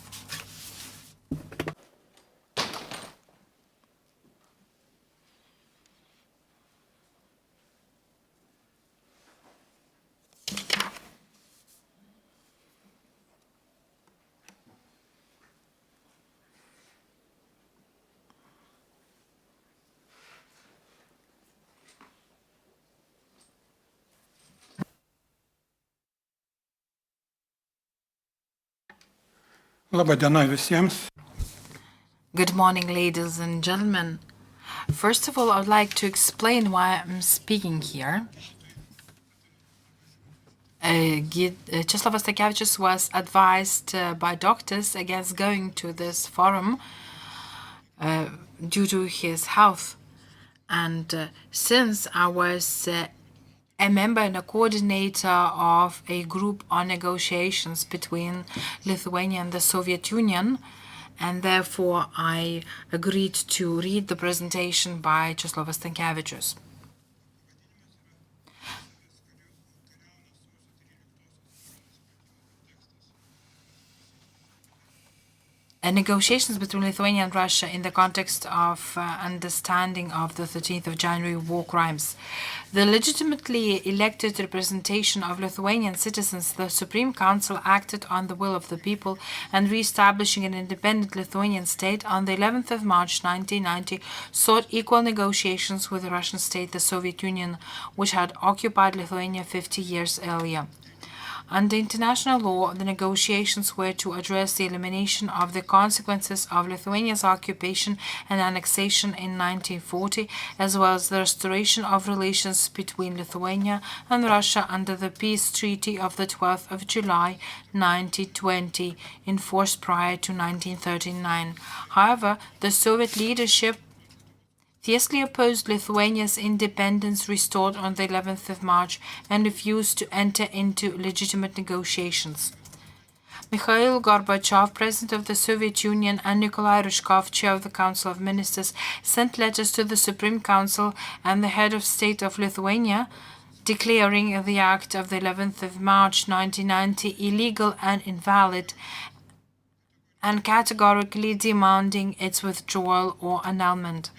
Labą dieną visiems. Good morning, ladies and gentlemen. First of all, I would like to explain why I'm speaking here. Česlavas Starikevičius was advised by doctors against going to this forum due to his health. And since I was a member and a coordinator of a group on negotiations between Lithuania and the Soviet Union, and therefore I agreed to read the presentation by Česlavas Starikevičius. Negotiations between Lithuania and Russia in the context of understanding of the 13th of January war crimes. The legitimately elected representation of Lithuanian citizens, the Supreme Council acted on the will of the people and re-establishing an independent Lithuanian state on the 11th of March 1990 sought equal negotiations with the Russian state, the Soviet Union, which had occupied Lithuania 50 years earlier. Under international law, the negotiations were to address the elimination of the consequences of Lithuania's occupation and annexation in 1940, as well as the restoration of relations between Lithuania and Russia under the peace treaty of the 12th of July 1920, in force prior to 1939. However, the Soviet leadership fiercely opposed Lithuania's independence restored on the 11th of March and refused to enter into legitimate negotiations. Mikhail Gorbachev, President of the Soviet Union, and Nikolai Ryzhkov, Chair of the Council of Ministers, sent letters to the Supreme Council and the Head of State of Lithuania declaring the act of the 11th of March 1990 illegal and invalid, and categorically demanding its withdrawal or annulment.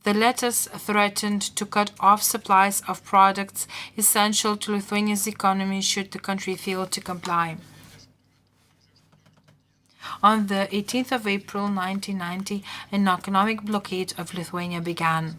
The letters threatened to cut off supplies of products essential to Lithuania's economy should the country fail to comply. On the 18th of April 1990, an economic blockade of Lithuania began.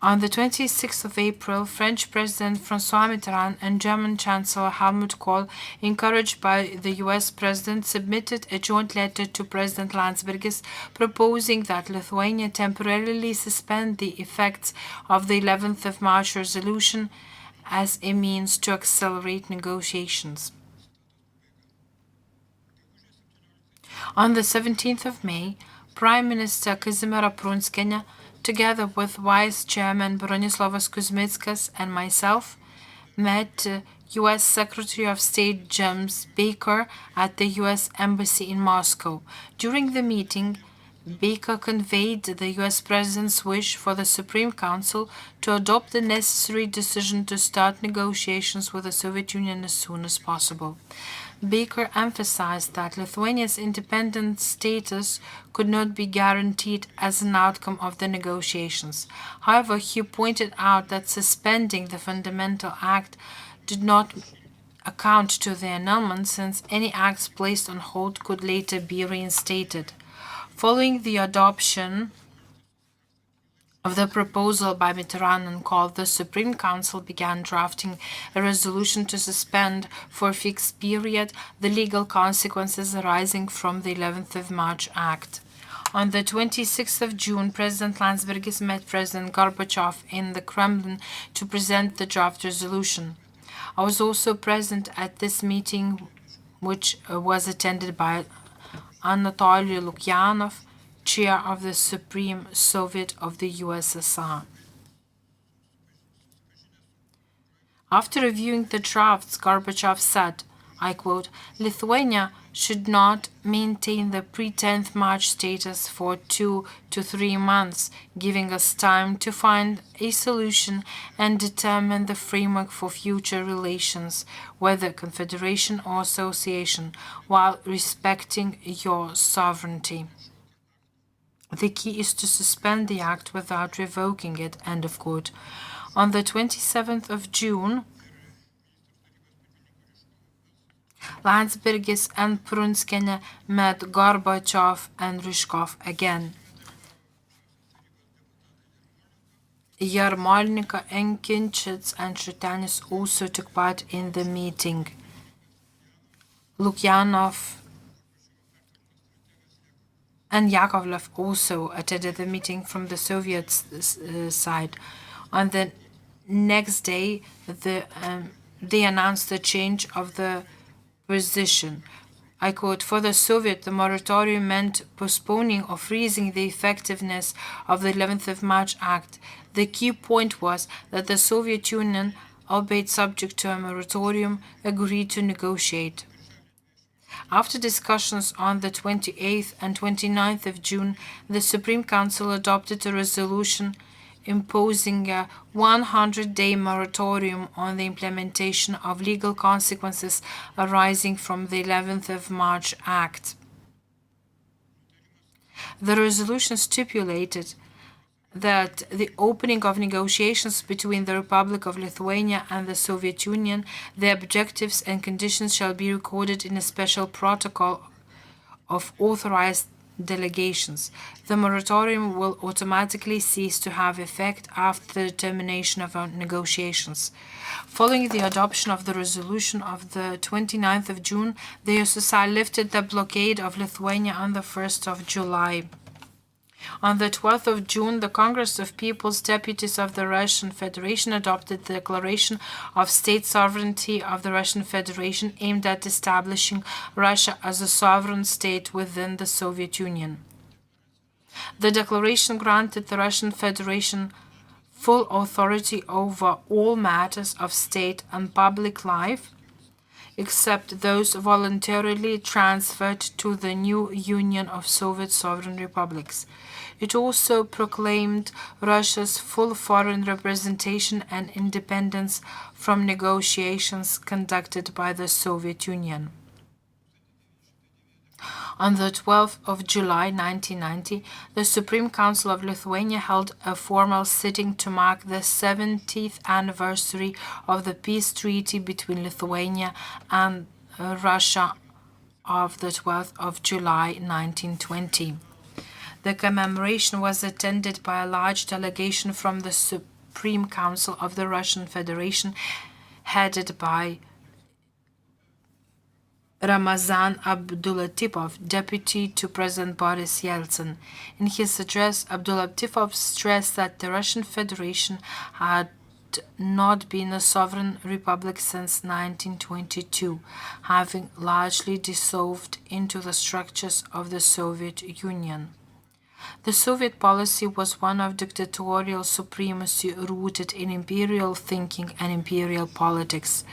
On the 26th of April, French President François Mitterrand and German Chancellor Helmut Kohl, encouraged by the US President, submitted a joint letter to President Landsbergis proposing that Lithuania temporarily suspend the effects of the 11th of March resolution as a means to accelerate negotiations. On the 17th of May, Prime Minister Kazimiera Prunskienė, together with Vice Chairman Bronislavas Kuzmickas and myself, met U.S. Secretary of State James Baker at the U.S. Embassy in Moscow. During the meeting, Baker conveyed the U.S. President's wish for the Supreme Council to adopt the necessary decision to start negotiations with the Soviet Union as soon as possible. Baker emphasized that Lithuania's independent status could not be guaranteed as an outcome of the negotiations. However, he pointed out that suspending the Fundamental Act did not account to the annulment, since any acts placed on hold could later be reinstated. Following the adoption of the proposal by Mitterrand and Kohl, the Supreme Council began drafting a resolution to suspend for a fixed period the legal consequences arising from the 11th of March Act. On the 26th of June, President Landsbergis met President Gorbachev in the Kremlin to present the draft resolution. I was also present at this meeting, which was attended by Anatoly Lukyanov, Chair of the Supreme Soviet of the USSR. After reviewing the drafts, Gorbachev said, I quote, "Lithuania should not maintain the pre-10th March status for 2 to 3 months, giving us time to find a solution and determine the framework for future relations, whether confederation or association, while respecting your sovereignty. The key is to suspend the act without revoking it," end of quote. On the 27th of June, Landsbergis and Prunskienė met Gorbachev and Ryzhkov again. Yarmolenko, Enkinchits, and Shutanis also took part in the meeting. Lukyanov and Yakovlev also attended the meeting from the Soviet side. On the next day, they announced the change of the position. I quote, "For the Soviet, the moratorium meant postponing or freezing the effectiveness of the 11th of March Act. The key point was that the Soviet Union, albeit subject to a moratorium, agreed to negotiate." After discussions on the 28th and 29th of June, the Supreme Council adopted a resolution imposing a 100-day moratorium on the implementation of legal consequences arising from the 11th of March Act. The resolution stipulated that the opening of negotiations between the Republic of Lithuania and the Soviet Union, the objectives and conditions shall be recorded in a special protocol of authorized delegations. The moratorium will automatically cease to have effect after the termination of negotiations. Following the adoption of the resolution of the 29th of June, the USSR lifted the blockade of Lithuania on the 1st of July. On the 12th of June, the Congress of People's Deputies of the Russian Federation adopted the Declaration of State Sovereignty of the Russian Federation aimed at establishing Russia as a sovereign state within the Soviet Union. The declaration granted the Russian Federation full authority over all matters of state and public life. except those voluntarily transferred to the new Union of Soviet Sovereign Republics. It also proclaimed Russia's full foreign representation and independence from negotiations conducted by the Soviet Union. On the 12th of July 1990, the Supreme Council of Lithuania held a formal sitting to mark the 70th anniversary of the peace treaty between Lithuania and Russia of the 12th of July 1920. The commemoration was attended by a large delegation from the Supreme Council of the Russian Federation, headed by Ramazan Abdulatifov, deputy to President Boris Yeltsin. In his address, Abdulatifov stressed that the Russian Federation had not been a sovereign republic since 1922, having largely dissolved into the structures of the Soviet Union. The Soviet policy was one of dictatorial supremacy rooted in imperial thinking and imperial politics.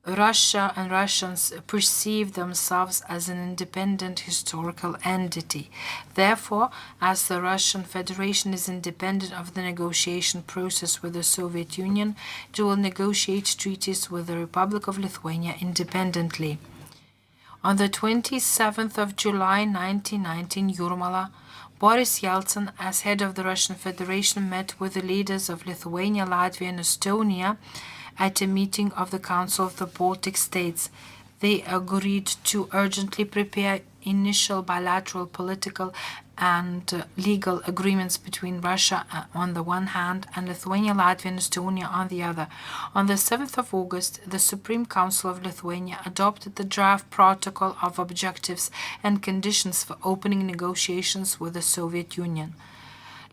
Russia and Russians perceive themselves as an independent historical entity. Therefore, as the Russian Federation is independent of the negotiation process with the Soviet Union, it will negotiate treaties with the Republic of Lithuania independently. On the 27th of July 1990 in Jūrmala, Boris Yeltsin, as head of the Russian Federation, met with the leaders of Lithuania, Latvia, and Estonia at a meeting of the Council of the Baltic States. They agreed to urgently prepare initial bilateral political and legal agreements between Russia on the one hand and Lithuania, Latvia, and Estonia on the other. On the 7th of August, the Supreme Council of Lithuania adopted the draft protocol of objectives and conditions for opening negotiations with the Soviet Union.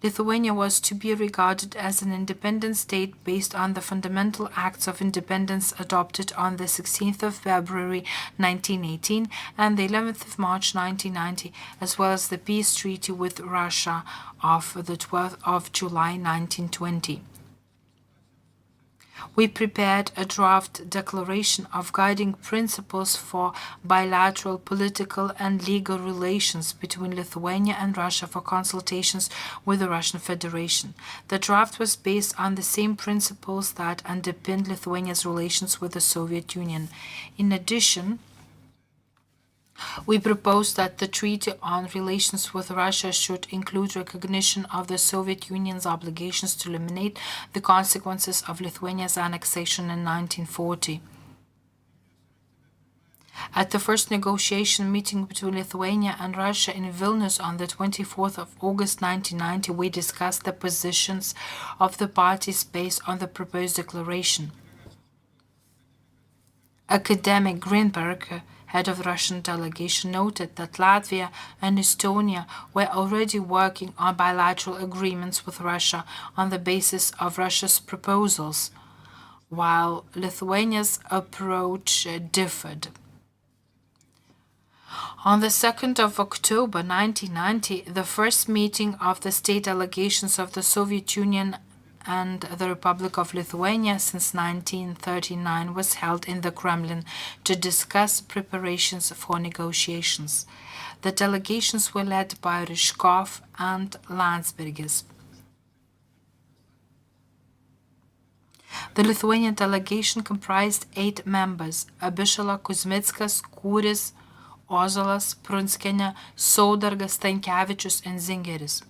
Lithuania was to be regarded as an independent state based on the fundamental acts of independence adopted on the 16th of February 1918 and the 11th of March 1990, as well as the peace treaty with Russia of the 12th of July 1920. We prepared a draft declaration of guiding principles for bilateral political and legal relations between Lithuania and Russia for consultations with the Russian Federation. The draft was based on the same principles that underpinned Lithuania's relations with the Soviet Union. In addition, we proposed that the Treaty on Relations with Russia should include recognition of the Soviet Union's obligations to eliminate the consequences of Lithuania's annexation in 1940. At the first negotiation meeting between Lithuania and Russia in Vilnius on the 24th of August 1990, we discussed the positions of the parties based on the proposed declaration. Academic Greenberg, head of the Russian delegation, noted that Latvia and Estonia were already working on bilateral agreements with Russia on the basis of Russia's proposals, while Lithuania's approach differed. On the 2nd of October 1990, the first meeting of the state delegations of the Soviet Union and the Republic of Lithuania since 1939 was held in the Kremlin to discuss preparations for negotiations. The delegations were led by Ryzhkov and Landsbergis. The Lithuanian delegation comprised 8 members: Abišala, Kuzmickas, Kūris, Ozolas, Prunskienė, Saudargas, Stankevičius, and Zingeris.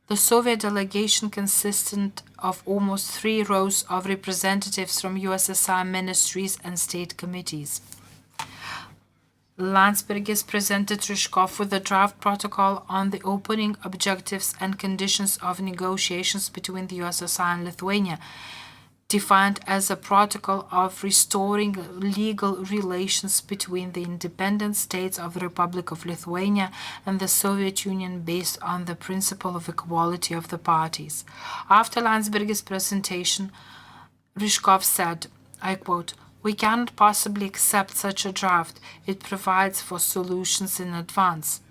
The Soviet delegation consisted of almost 3 rows of representatives from USSR ministries and state committees. Landsbergis presented Ryzhkov with a draft protocol on the opening objectives and conditions of negotiations between the USSR and Lithuania, defined as a protocol of restoring legal relations between the independent states of the Republic of Lithuania and the Soviet Union based on the principle of equality of the parties. After Landsbergis' presentation, Ryzhkov said, I quote, "We cannot possibly accept such a draft. It provides for solutions in advance."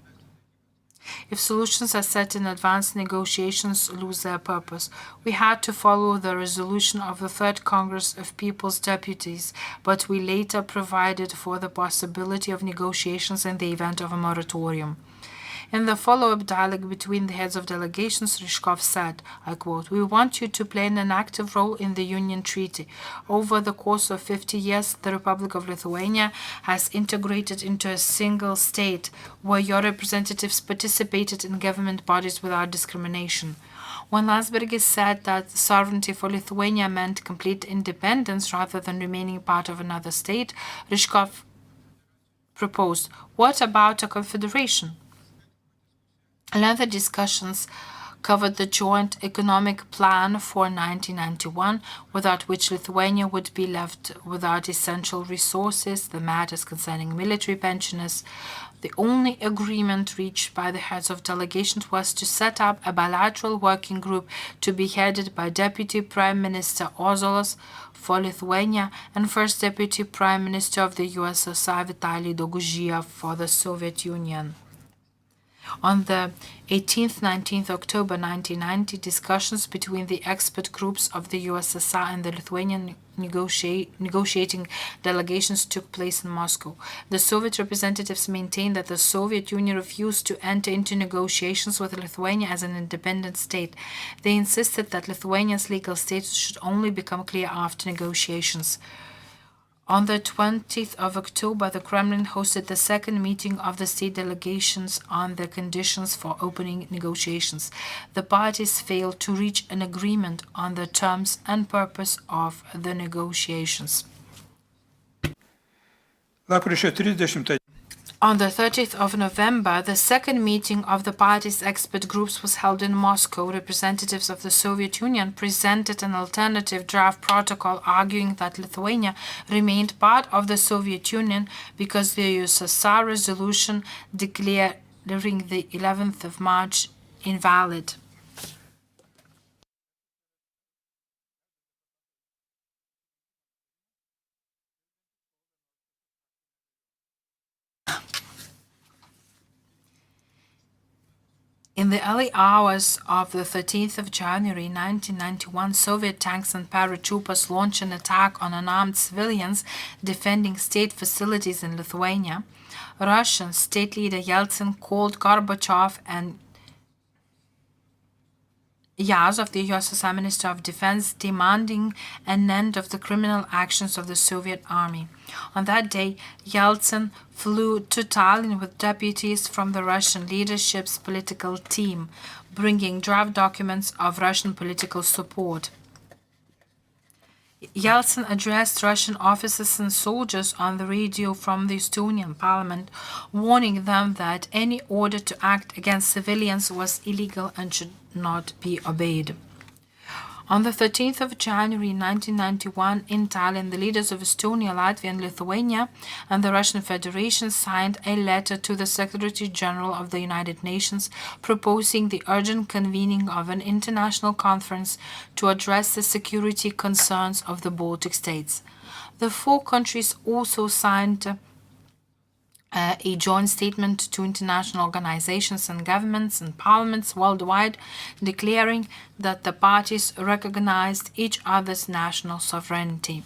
If solutions are set in advance, negotiations lose their purpose. We had to follow the resolution of the Third Congress of People's Deputies, but we later provided for the possibility of negotiations in the event of a moratorium. In the follow-up dialogue between the heads of delegations, Ryzhkov said, I quote, "We want you to play an active role in the Union Treaty. Over the course of 50 years, the Republic of Lithuania has integrated into a single state where your representatives participated in government bodies without discrimination." When Landsbergis said that sovereignty for Lithuania meant complete independence rather than remaining part of another state, Ryzhkov proposed, "What about a confederation?" Lengthy discussions covered the joint economic plan for 1991, without which Lithuania would be left without essential resources, the matters concerning military pensioners. The only agreement reached by the heads of delegations was to set up a bilateral working group to be headed by Deputy Prime Minister Ozolas for Lithuania and First Deputy Prime Minister of the USSR Vitaly Doguzhiev for the Soviet Union. On the 18th-19th October 1990, discussions between the expert groups of the USSR and the Lithuanian negotiating delegations took place in Moscow. The Soviet representatives maintained that the Soviet Union refused to enter into negotiations with Lithuania as an independent state. They insisted that Lithuania's legal status should only become clear after negotiations. On the 20th of October, the Kremlin hosted the second meeting of the state delegations on the conditions for opening negotiations. The parties failed to reach an agreement on the terms and purpose of the negotiations. Lapkričio 30 On the 30th of November, the second meeting of the parties' expert groups was held in Moscow. Representatives of the Soviet Union presented an alternative draft protocol arguing that Lithuania remained part of the Soviet Union because the USSR resolution declaring the 11th of March invalid. In the early hours of the 13th of January 1991, Soviet tanks and paratroopers launched an attack on unarmed civilians defending state facilities in Lithuania. Russian state leader Yeltsin called Gorbachev and Yazov, the USSR Minister of Defense, demanding an end of the criminal actions of the Soviet army. On that day, Yeltsin flew to Tallinn with deputies from the Russian leadership's political team, bringing draft documents of Russian political support. Yeltsin addressed Russian officers and soldiers on the radio from the Estonian parliament, warning them that any order to act against civilians was illegal and should not be obeyed. On the 13th of January 1991, in Tallinn, the leaders of Estonia, Latvia, and Lithuania and the Russian Federation signed a letter to the Secretary General of the United Nations proposing the urgent convening of an international conference to address the security concerns of the Baltic states. The four countries also signed a joint statement to international organizations and governments and parliaments worldwide declaring that the parties recognized each other's national sovereignty.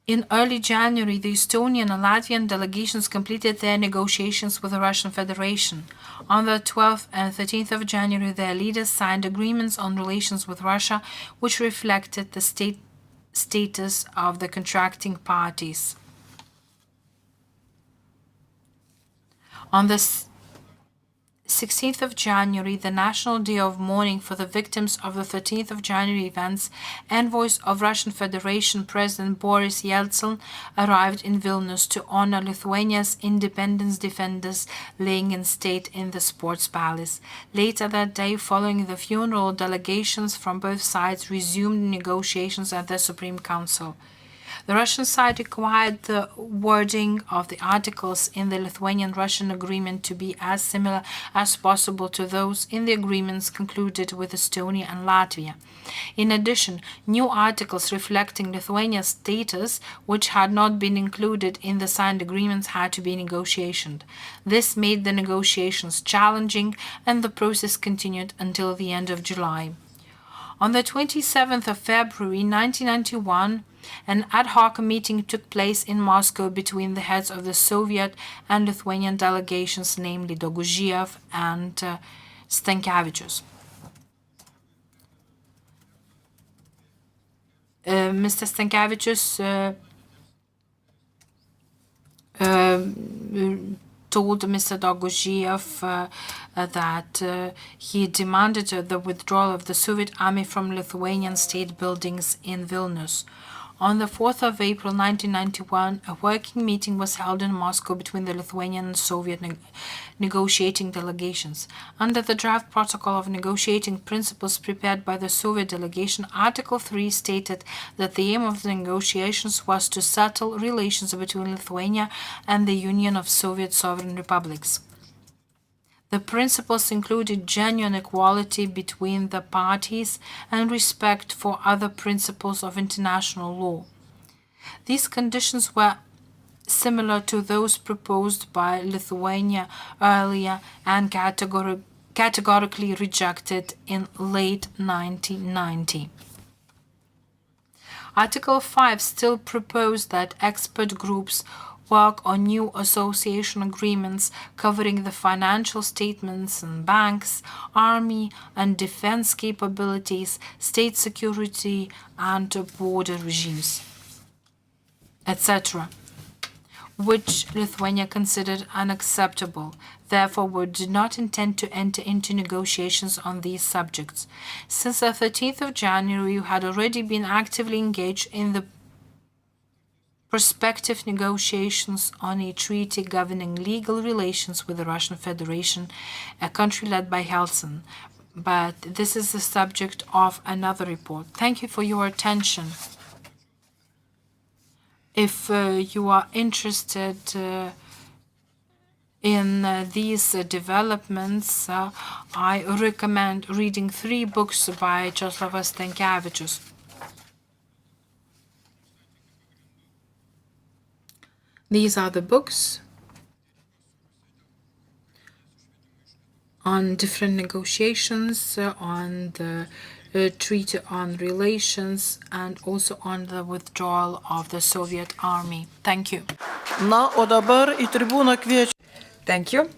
In early January, the Estonian and Latvian delegations completed their negotiations with the Russian Federation. On the 12th and 13th of January, their leaders signed agreements on relations with Russia, which reflected the status of the contracting parties. On the 16th of January, the National Day of Mourning for the victims of the 13th of January events, envoys of Russian Federation President Boris Yeltsin arrived in Vilnius to honor Lithuania's independence defenders laying in state in the Sports Palace. Later that day, following the funeral, delegations from both sides resumed negotiations at the Supreme Council. The Russian side required the wording of the articles in the Lithuanian-Russian agreement to be as similar as possible to those in the agreements concluded with Estonia and Latvia. In addition, new articles reflecting Lithuania's status, which had not been included in the signed agreements, had to be negotiated. This made the negotiations challenging, and the process continued until the end of July. On the 27th of February 1991, an ad hoc meeting took place in Moscow between the heads of the Soviet and Lithuanian delegations, namely Doguzhiev and Stankevičius. Mr. Stankevičius told Mr. Doguzhiev that he demanded the withdrawal of the Soviet army from Lithuanian state buildings in Vilnius. On the 4th of April 1991, a working meeting was held in Moscow between the Lithuanian and Soviet negotiating delegations. Under the draft protocol of negotiating principles prepared by the Soviet delegation, Article 3 stated that the aim of the negotiations was to settle relations between Lithuania and the Union of Soviet Sovereign Republics. The principles included genuine equality between the parties and respect for other principles of international law. These conditions were similar to those proposed by Lithuania earlier and categorically rejected in late 1990. Article 5 still proposed that expert groups work on new association agreements covering the financial statements and banks, army and defense capabilities, state security and border regimes, etc., which Lithuania considered unacceptable. Therefore, we did not intend to enter into negotiations on these subjects. Since the 13th of January, we had already been actively engaged in the prospective negotiations on a treaty governing legal relations with the Russian Federation, a country led by Helsinki. But this is the subject of another report. Thank you for your attention. If you are interested in these developments, I recommend reading 3 books by Czeslavas Stankevičius. These are the books on different negotiations, on the Treaty on Relations, and also on the withdrawal of the Soviet Army. Thank you. Na, o dabar į tribūną kviečiu. Thank you.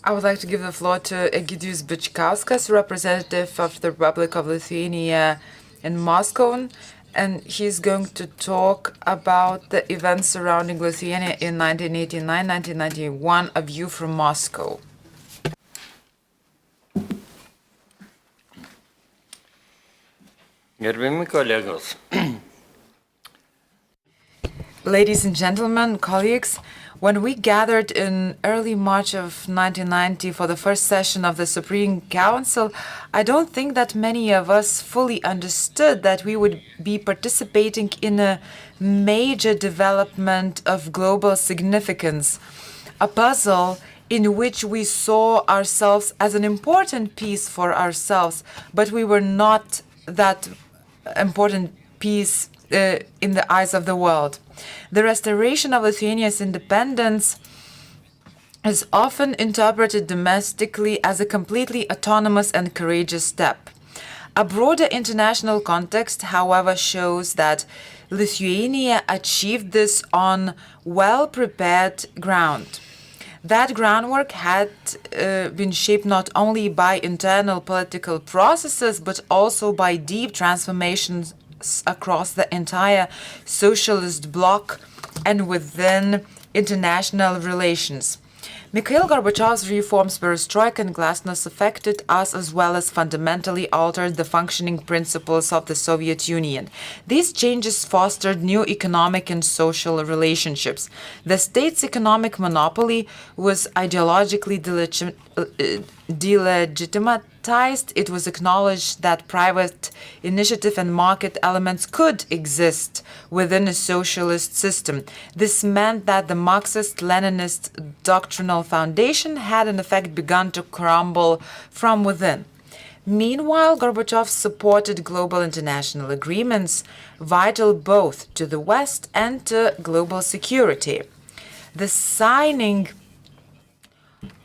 I would like to give the floor to Egidijus Bičkauskas, representative of the Republic of Lithuania in Moscow, and he's going to talk about the events surrounding Lithuania in 1989-1991, a view from Moscow. Gerbiami kolegos. Ladies and gentlemen, colleagues, when we gathered in early March of 1990 for the first session of the Supreme Council, I don't think that many of us fully understood that we would be participating in a major development of global significance, a puzzle in which we saw ourselves as an important piece for ourselves, but we were not that important piece in the eyes of the world. The restoration of Lithuania's independence is often interpreted domestically as a completely autonomous and courageous step. A broader international context, however, shows that Lithuania achieved this on well-prepared ground. That groundwork had been shaped not only by internal political processes, but also by deep transformations across the entire socialist bloc and within international relations. Mikhail Gorbachev's reforms, perestroika and glasnost affected us as well as fundamentally altered the functioning principles of the Soviet Union. These changes fostered new economic and social relationships. The state's economic monopoly was ideologically delegitimatized, it was acknowledged that private initiative and market elements could exist within a socialist system. This meant that the Marxist-Leninist doctrinal foundation had in effect begun to crumble from within. Meanwhile, Gorbachev supported global international agreements, vital both to the West and to global security. The signing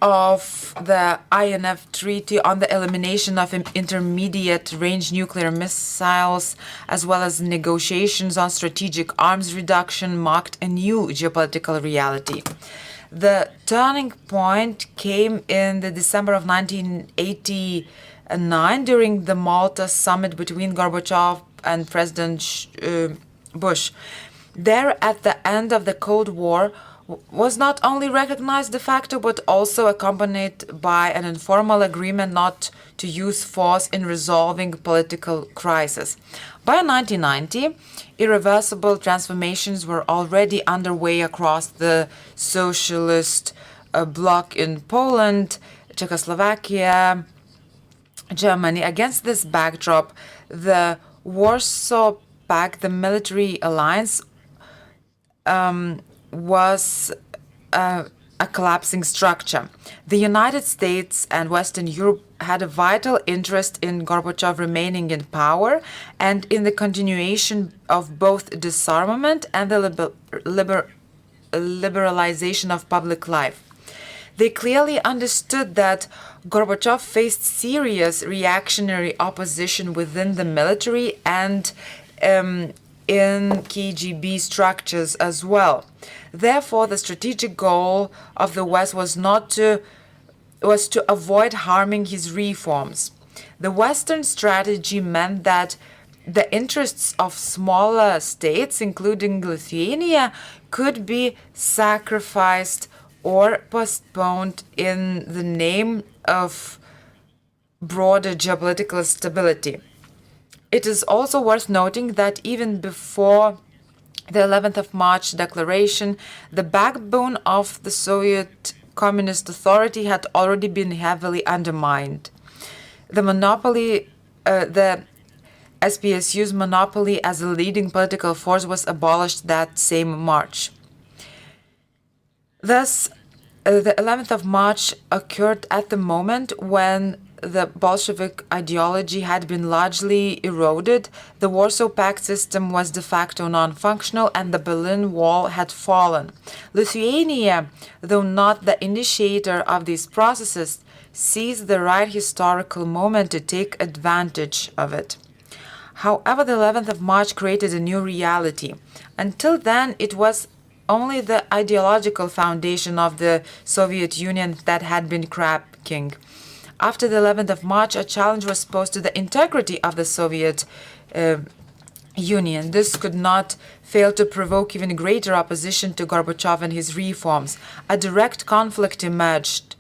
of the INF Treaty on the elimination of intermediate-range nuclear missiles, as well as negotiations on strategic arms reduction, marked a new geopolitical reality. The turning point came in the December of 1989 during the Malta summit between Gorbachev and President Bush. There, at the end of the Cold War, was not only recognized de facto, but also accompanied by an informal agreement not to use force in resolving political crisis. By 1990, irreversible transformations were already underway across the socialist bloc in Poland, Czechoslovakia, Germany. Against this backdrop, the Warsaw Pact, the military alliance, was a collapsing structure. The United States and Western Europe had a vital interest in Gorbachev remaining in power and in the continuation of both disarmament and the liberalization of public life. They clearly understood that Gorbachev faced serious reactionary opposition within the military and in KGB structures as well. Therefore, the strategic goal of the West was to avoid harming his reforms. The Western strategy meant that the interests of smaller states, including Lithuania, could be sacrificed or postponed in the name of broader geopolitical stability. It is also worth noting that even before the 11th of March declaration, the backbone of the Soviet Communist Authority had already been heavily undermined. The SPSU's monopoly as a leading political force was abolished that same March. Thus, the 11th of March occurred at the moment when the Bolshevik ideology had been largely eroded, the Warsaw Pact system was de facto non-functional, and the Berlin Wall had fallen. Lithuania, though not the initiator of these processes, seized the right historical moment to take advantage of it. However, the 11th of March created a new reality. Until then, it was only the ideological foundation of the Soviet Union that had been cracking. After the 11th of March, a challenge was posed to the integrity of the Soviet Union. This could not fail to provoke even greater opposition to Gorbachev and his reforms. A direct conflict emerged,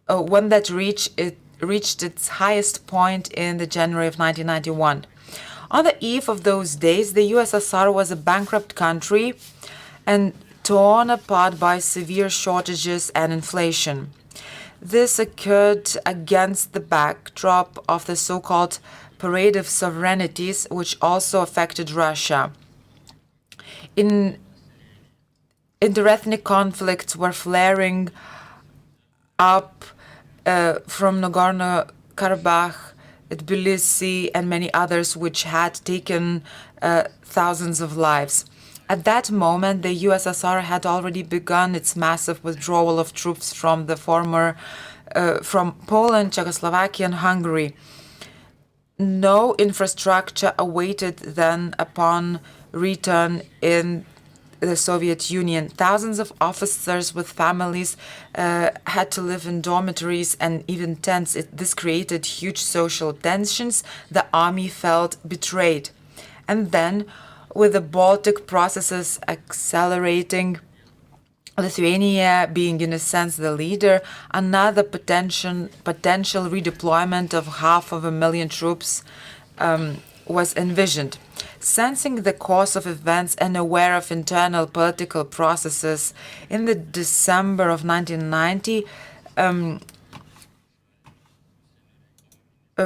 one that reached its highest point in the January of 1991. On the eve of those days, the USSR was a bankrupt country and torn apart by severe shortages and inflation. This occurred against the backdrop of the so-called Parade of Sovereignties, which also affected Russia. Interethnic conflicts were flaring up from Nagorno-Karabakh, Tbilisi, and many others, which had taken thousands of lives. At that moment, the USSR had already begun its massive withdrawal of troops from from Poland, Czechoslovakia, and Hungary. No infrastructure awaited then upon return in the Soviet Union. Thousands of officers with families had to live in dormitories and even tents. This created huge social tensions. The army felt betrayed. And then, with the Baltic processes accelerating, Lithuania being in a sense the leader, another potential redeployment of 500,000 troops was envisioned. Sensing the course of events and aware of internal political processes, in the December of 1990,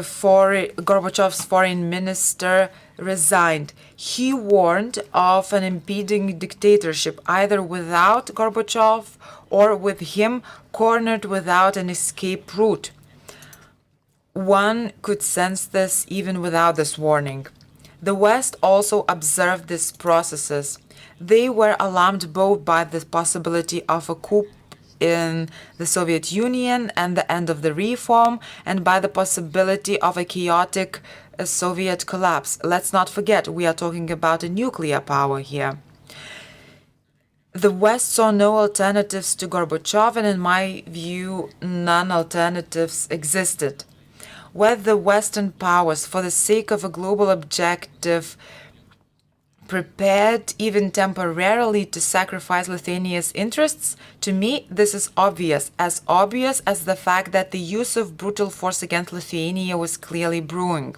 Gorbachev's foreign minister resigned. He warned of an impending dictatorship, either without Gorbachev or with him cornered without an escape route. One could sense this even without this warning. The West also observed these processes. They were alarmed both by the possibility of a coup in the Soviet Union and the end of the reform, and by the possibility of a chaotic Soviet collapse. Let's not forget, we are talking about a nuclear power here. The West saw no alternatives to Gorbachev, and in my view, none alternatives existed. Whether the Western powers, for the sake of a global objective, prepared even temporarily to sacrifice Lithuania's interests, to me this is obvious as the fact that the use of brutal force against Lithuania was clearly brewing.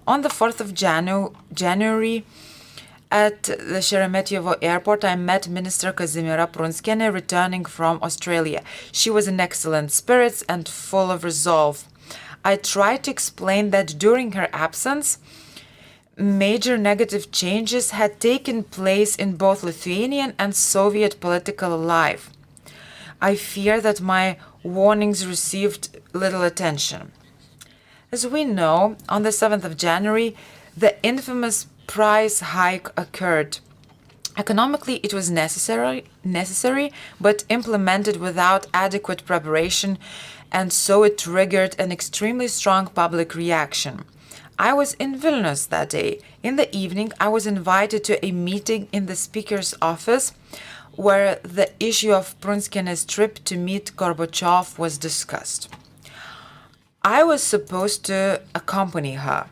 On the 4th of January, at the Sheremetyevo airport, I met Minister Kazimiera Prunskienė returning from Australia. She was in excellent spirits and full of resolve. I tried to explain that during her absence, major negative changes had taken place in both Lithuanian and Soviet political life. I fear that my warnings received little attention. As we know, on the 7th of January, the infamous price hike occurred. Economically, it was necessary, but implemented without adequate preparation, and so it triggered an extremely strong public reaction. I was in Vilnius that day. In the evening, I was invited to a meeting in the Speaker's office where the issue of Prunskienė's trip to meet Gorbachev was discussed. I was supposed to accompany her.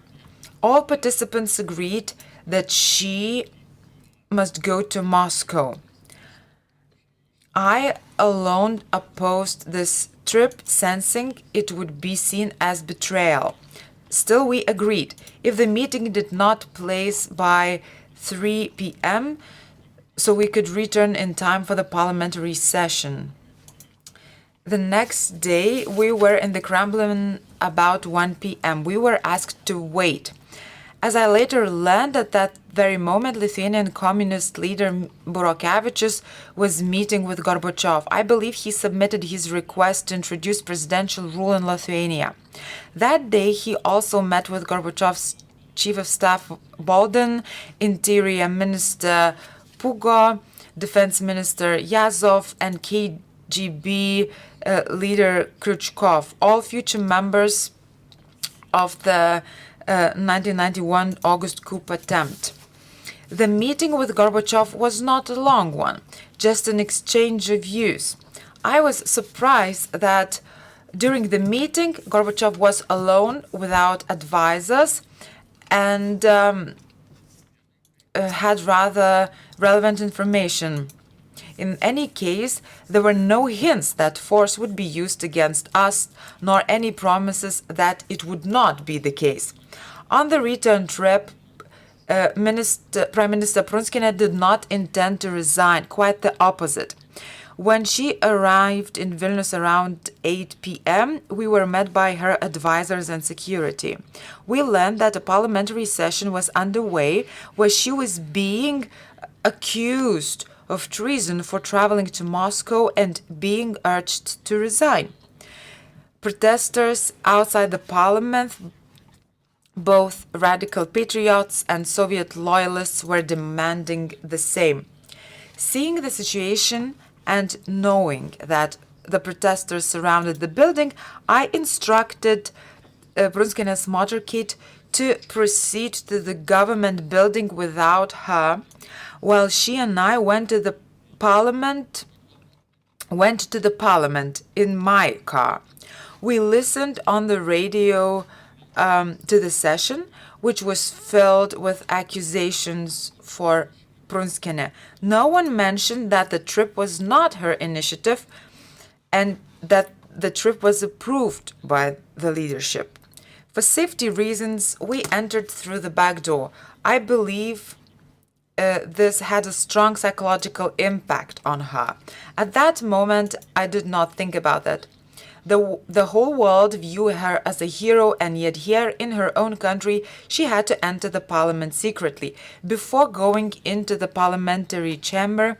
All participants agreed that she must go to Moscow. I alone opposed this trip, sensing it would be seen as betrayal. Still, we agreed. If the meeting did not place by 3 p.m., so we could return in time for the parliamentary session. The next day, we were in the Kremlin about 1 p.m. We were asked to wait. As I later learned, at that very moment, Lithuanian communist leader Burokevičius was meeting with Gorbachev. I believe he submitted his request to introduce presidential rule in Lithuania. That day, he also met with Gorbachev's Chief of Staff Boldin, Interior Minister Pugo, Defense Minister Yazov, and KGB leader Khrushchev, all future members of the 1991 August coup attempt. The meeting with Gorbachev was not a long one, just an exchange of views. I was surprised that during the meeting, Gorbachev was alone without advisors and had rather relevant information. In any case, there were no hints that force would be used against us, nor any promises that it would not be the case. On the return trip, Prime Minister Prunskienė did not intend to resign, quite the opposite. When she arrived in Vilnius around 8 p.m., we were met by her advisors and security. We learned that a parliamentary session was underway where she was being accused of treason for traveling to Moscow and being urged to resign. Protesters outside the parliament, both radical patriots and Soviet loyalists, were demanding the same. Seeing the situation and knowing that the protesters surrounded the building, I instructed Prunskienė's motorcade to proceed to the government building without her, while she and I went to the parliament in my car. We listened on the radio to the session, which was filled with accusations for Prunskienė. No one mentioned that the trip was not her initiative and that the trip was approved by the leadership. For safety reasons, we entered through the back door. I believe this had a strong psychological impact on her. At that moment, I did not think about that. The whole world viewed her as a hero, and yet here in her own country, she had to enter the parliament secretly. Before going into the parliamentary chamber,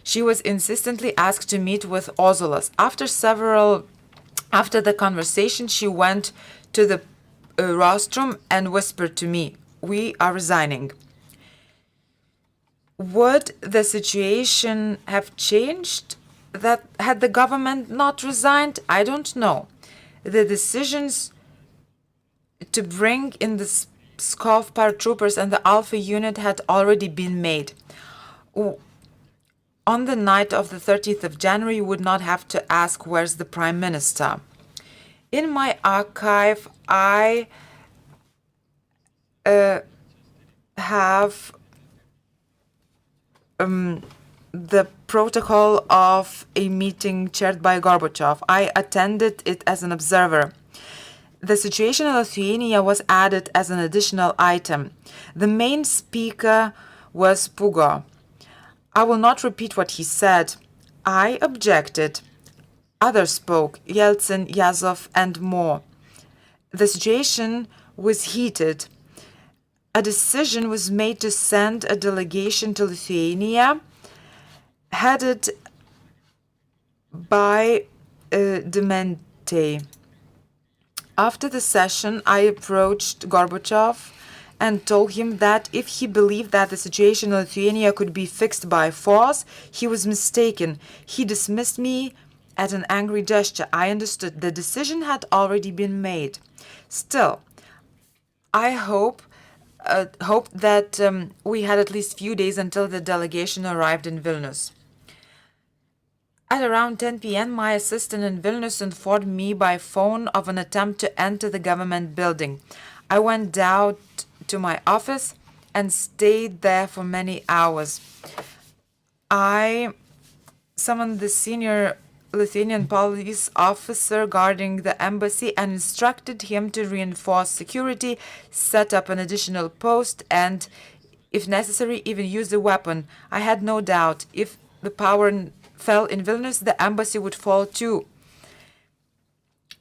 she was insistently asked to meet with Ozolas. After the conversation, she went to the rostrum and whispered to me, "We are resigning." Would the situation have changed that had the government not resigned? I don't know. The decisions to bring in the Pskov paratroopers and the Alpha unit had already been made. On the night of the 30th of January, you would not have to ask, where's the Prime Minister? In my archive, I have the protocol of a meeting chaired by Gorbachev. I attended it as an observer. The situation in Lithuania was added as an additional item. The main speaker was Pugo. I will not repeat what he said. I objected. Others spoke, Yeltsin, Yazov, and more. The situation was heated. A decision was made to send a delegation to Lithuania, headed by Demente. After the session, I approached Gorbachev and told him that if he believed that the situation in Lithuania could be fixed by force, he was mistaken. He dismissed me at an angry gesture. I understood the decision had already been made. Still, I hoped that we had at least few days until the delegation arrived in Vilnius. At around 10 p.m., my assistant in Vilnius informed me by phone of an attempt to enter the government building. I went down to my office and stayed there for many hours. I summoned the senior Lithuanian police officer guarding the embassy and instructed him to reinforce security, set up an additional post, and, if necessary, even use a weapon. I had no doubt if the power fell in Vilnius, the embassy would fall too.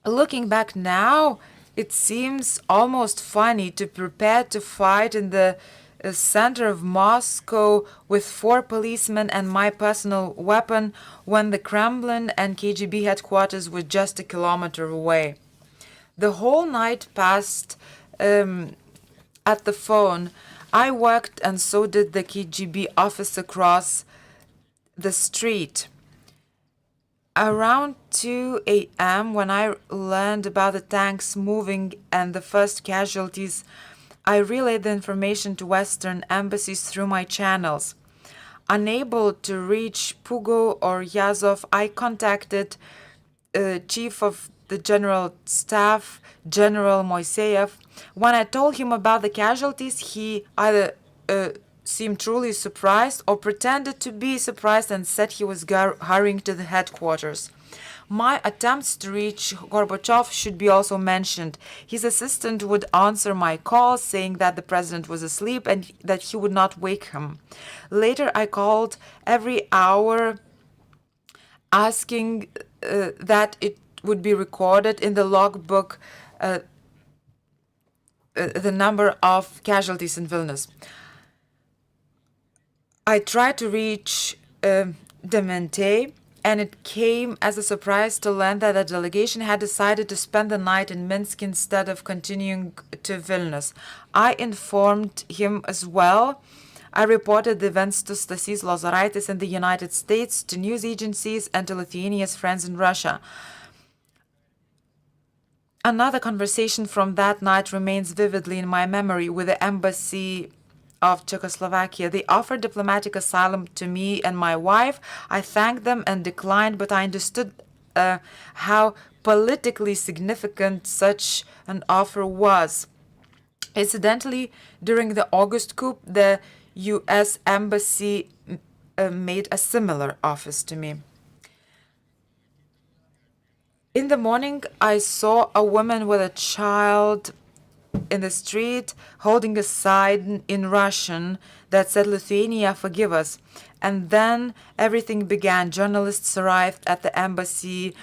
Looking back now, it seems almost funny to prepare to fight in the center of Moscow with 4 policemen and my personal weapon when the Kremlin and KGB headquarters were just a kilometer away. The whole night passed at the phone. I worked, and so did the KGB office across the street. Around 2 a.m., when I learned about the tanks moving and the first casualties, I relayed the information to Western embassies through my channels. Unable to reach Pugo or Yazov, I contacted Chief of the General Staff, General Moiseyev. When I told him about the casualties, he either seemed truly surprised or pretended to be surprised and said he was hurrying to the headquarters. My attempts to reach Gorbachev should be also mentioned. His assistant would answer my calls, saying that the president was asleep and that he would not wake him. Later, I called every hour, asking that it would be recorded in the logbook the number of casualties in Vilnius. I tried to reach Demente, and it came as a surprise to learn that the delegation had decided to spend the night in Minsk instead of continuing to Vilnius. I informed him as well. I reported the events to Stasys Lozoraitis in the United States, to news agencies, and to Lithuania's friends in Russia. Another conversation from that night remains vividly in my memory with the embassy of Czechoslovakia. They offered diplomatic asylum to me and my wife. I thanked them and declined, but I understood how politically significant such an offer was. Incidentally, during the August coup, the U.S. Embassy made a similar offer to me. In the morning, I saw a woman with a child in the street holding a sign in Russian that said, "Lithuania, forgive us." And then everything began. Journalists arrived at the embassy.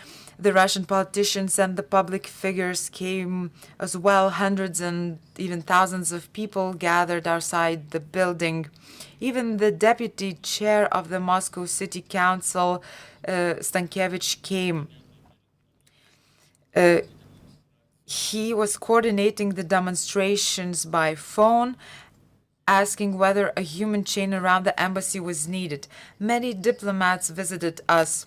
The Russian politicians and the public figures came as well. Hundreds and even thousands of people gathered outside the building. Even the deputy chair of the Moscow City Council, Stankiewicz, came. He was coordinating the demonstrations by phone, asking whether a human chain around the embassy was needed. Many diplomats visited us.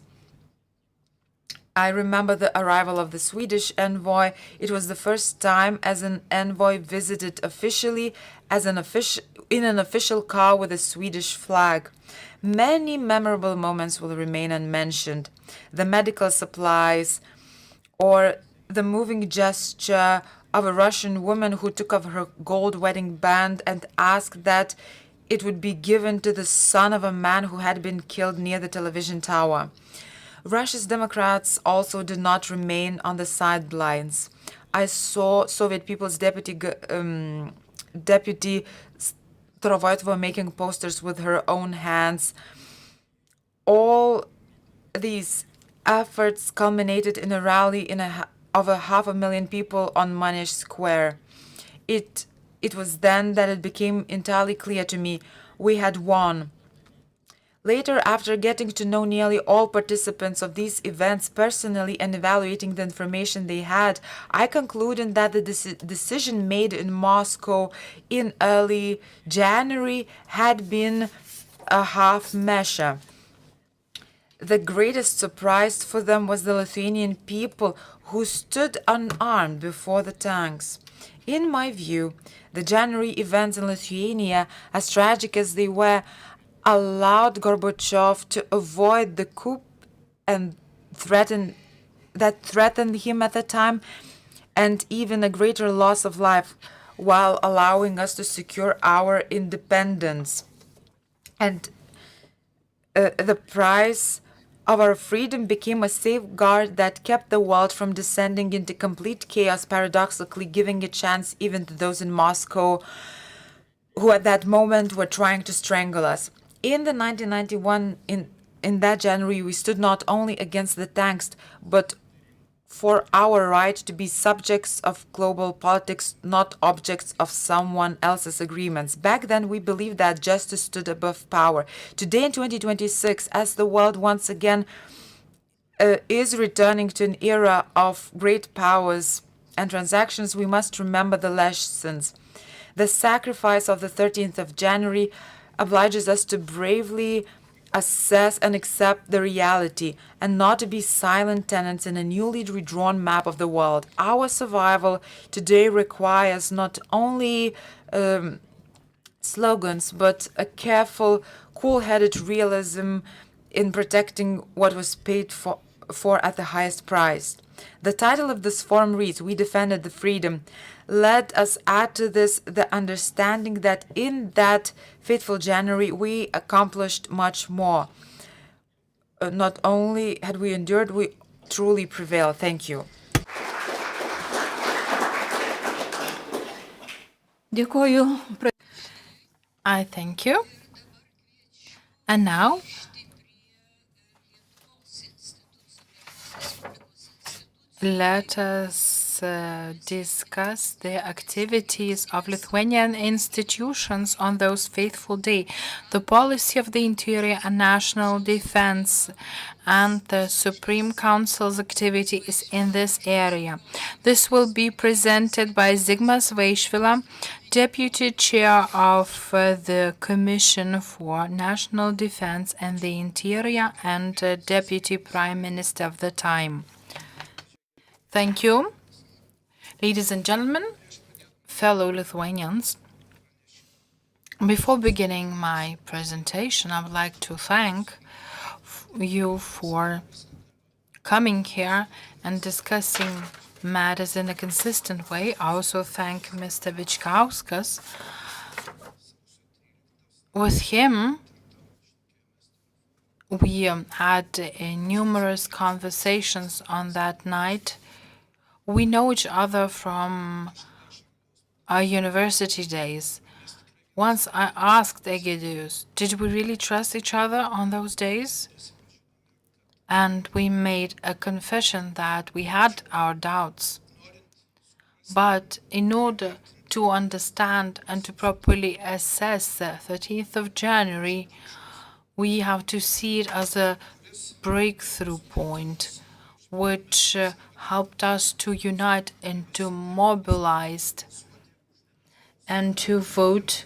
I remember the arrival of the Swedish envoy. It was the first time as an envoy visited officially in an official car with a Swedish flag. Many memorable moments will remain unmentioned. The medical supplies, or the moving gesture of a Russian woman who took off her gold wedding band and asked that it would be given to the son of a man who had been killed near the television tower. Russia's Democrats also did not remain on the sidelines. I saw Soviet People's Deputy Starovoitova making posters with her own hands. All these efforts culminated in a rally of 500,000 people on Manege Square. It was then that it became entirely clear to me we had won. Later, after getting to know nearly all participants of these events personally and evaluating the information they had, I concluded that the decision made in Moscow in early January had been a half measure. The greatest surprise for them was the Lithuanian people who stood unarmed before the tanks. In my view, the January events in Lithuania, as tragic as they were, allowed Gorbachev to avoid the coup and threatened him at the time, and even a greater loss of life, while allowing us to secure our independence. And the price of our freedom became a safeguard that kept the world from descending into complete chaos, paradoxically giving a chance even to those in Moscow who at that moment were trying to strangle us. In the 1991, in that January, we stood not only against the tanks, but for our right to be subjects of global politics, not objects of someone else's agreements. Back then, we believed that justice stood above power. Today, in 2026, as the world once again is returning to an era of great powers and transactions, we must remember the lessons. The sacrifice of the 13th of January obliges us to bravely assess and accept the reality and not to be silent tenants in a newly redrawn map of the world. Our survival today requires not only slogans, but a careful, cool-headed realism in protecting what was paid for at the highest price. The title of this forum reads, "We defended the freedom." Let us add to this the understanding that in that fateful January we accomplished much more. Not only had we endured, we truly prevailed. Thank you. Dėkoju. I thank you. And now, let us discuss the activities of Lithuanian institutions on those faithful day, the policy of the interior and national defense, and the Supreme Council's activities in this area. This will be presented by Zigmas Vaišvila, Deputy Chair of the Commission for National Defense and the Interior and Deputy Prime Minister of the time. Thank you. Ladies and gentlemen, fellow Lithuanians, before beginning my presentation, I would like to thank you for coming here and discussing matters in a consistent way. I also thank Mr. Vichkauskas. With him, we had numerous conversations on that night. We know each other from our university days. Once I asked Egidijus, did we really trust each other on those days? and we made a confession that we had our doubts. But in order to understand and to properly assess the 13th of January, we have to see it as a breakthrough point, which helped us to unite and to mobilize and to vote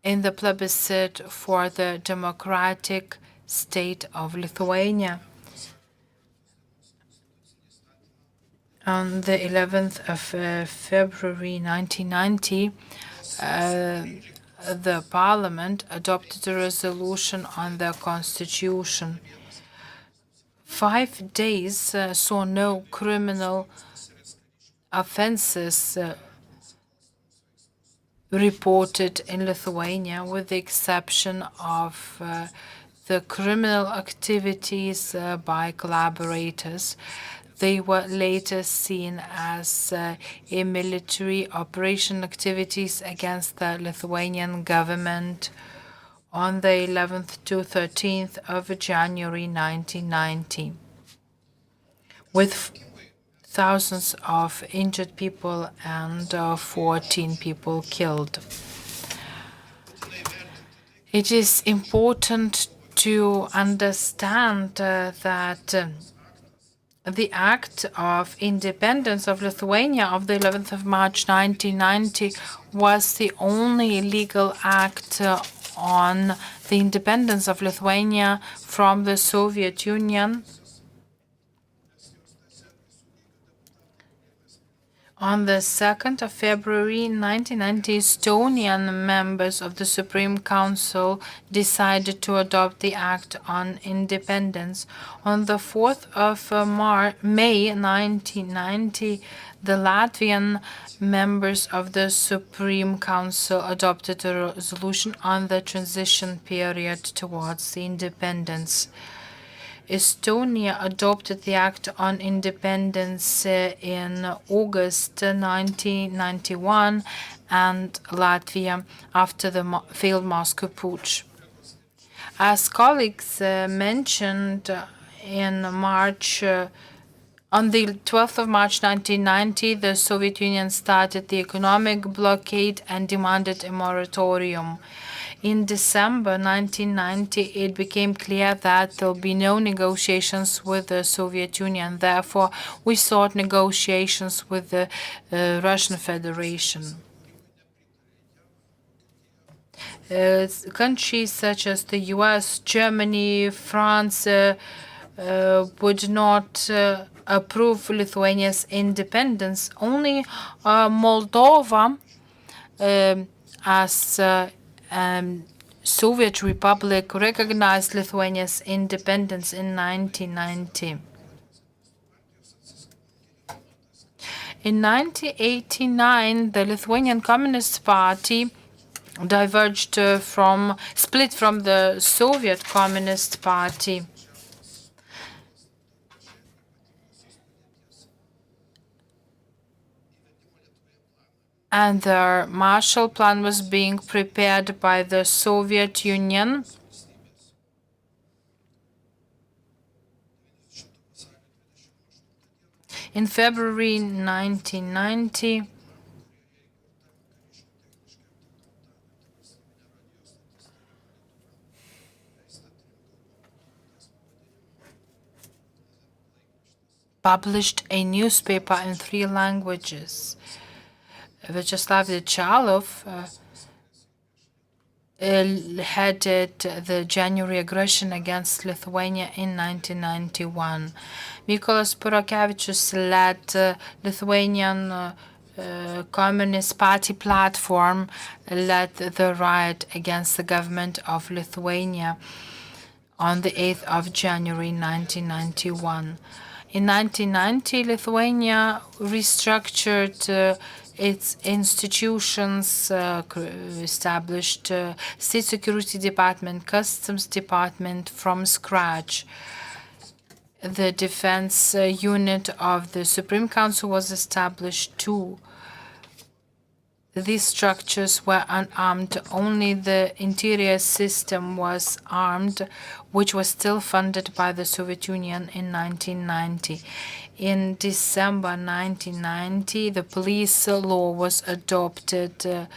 in the plebiscite for the democratic state of Lithuania. On the 11th of February 1990, the Parliament adopted a resolution on the Constitution. 5 days saw no criminal offenses reported in Lithuania, with the exception of the criminal activities by collaborators. They were later seen as a military operation activities against the Lithuanian government on the 11th to 13th of January 1990, with thousands of injured people and 14 people killed. It is important to understand that the Act of Independence of Lithuania of the 11th of March 1990 was the only legal act on the independence of Lithuania from the Soviet Union. On the 2nd of February 1990, Estonian members of the Supreme Council decided to adopt the Act on Independence. On the 4th of May 1990, the Latvian members of the Supreme Council adopted a resolution on the transition period towards the independence. Estonia adopted the Act on Independence in August 1991, and Latvia after the failed Moscow Putsch. As colleagues mentioned, in March, on the 12th of March 1990, the Soviet Union started the economic blockade and demanded a moratorium. In December 1990, it became clear that there will be no negotiations with the Soviet Union. Therefore, we sought negotiations with the Russian Federation. Countries such as the US, Germany, France would not approve Lithuania's independence. Only Moldova, as Soviet Republic, recognized Lithuania's independence in 1990. In 1989, the Lithuanian Communist Party split from the Soviet Communist Party. And their Marshall Plan was being prepared by the Soviet Union. In February 1990, published a newspaper in 3 languages. Vyacheslav Dechalov headed the January aggression against Lithuania in 1991. Mykolas Purokevičius led Lithuanian Communist Party platform, led the riot against the government of Lithuania on the 8th of January 1991. In 1990, Lithuania restructured its institutions, established State Security Department, Customs Department from scratch. The defense unit of the Supreme Council was established too. these structures were unarmed. Only the interior system was armed, which was still funded by the Soviet Union in 1990. In December 1990, the police law was adopted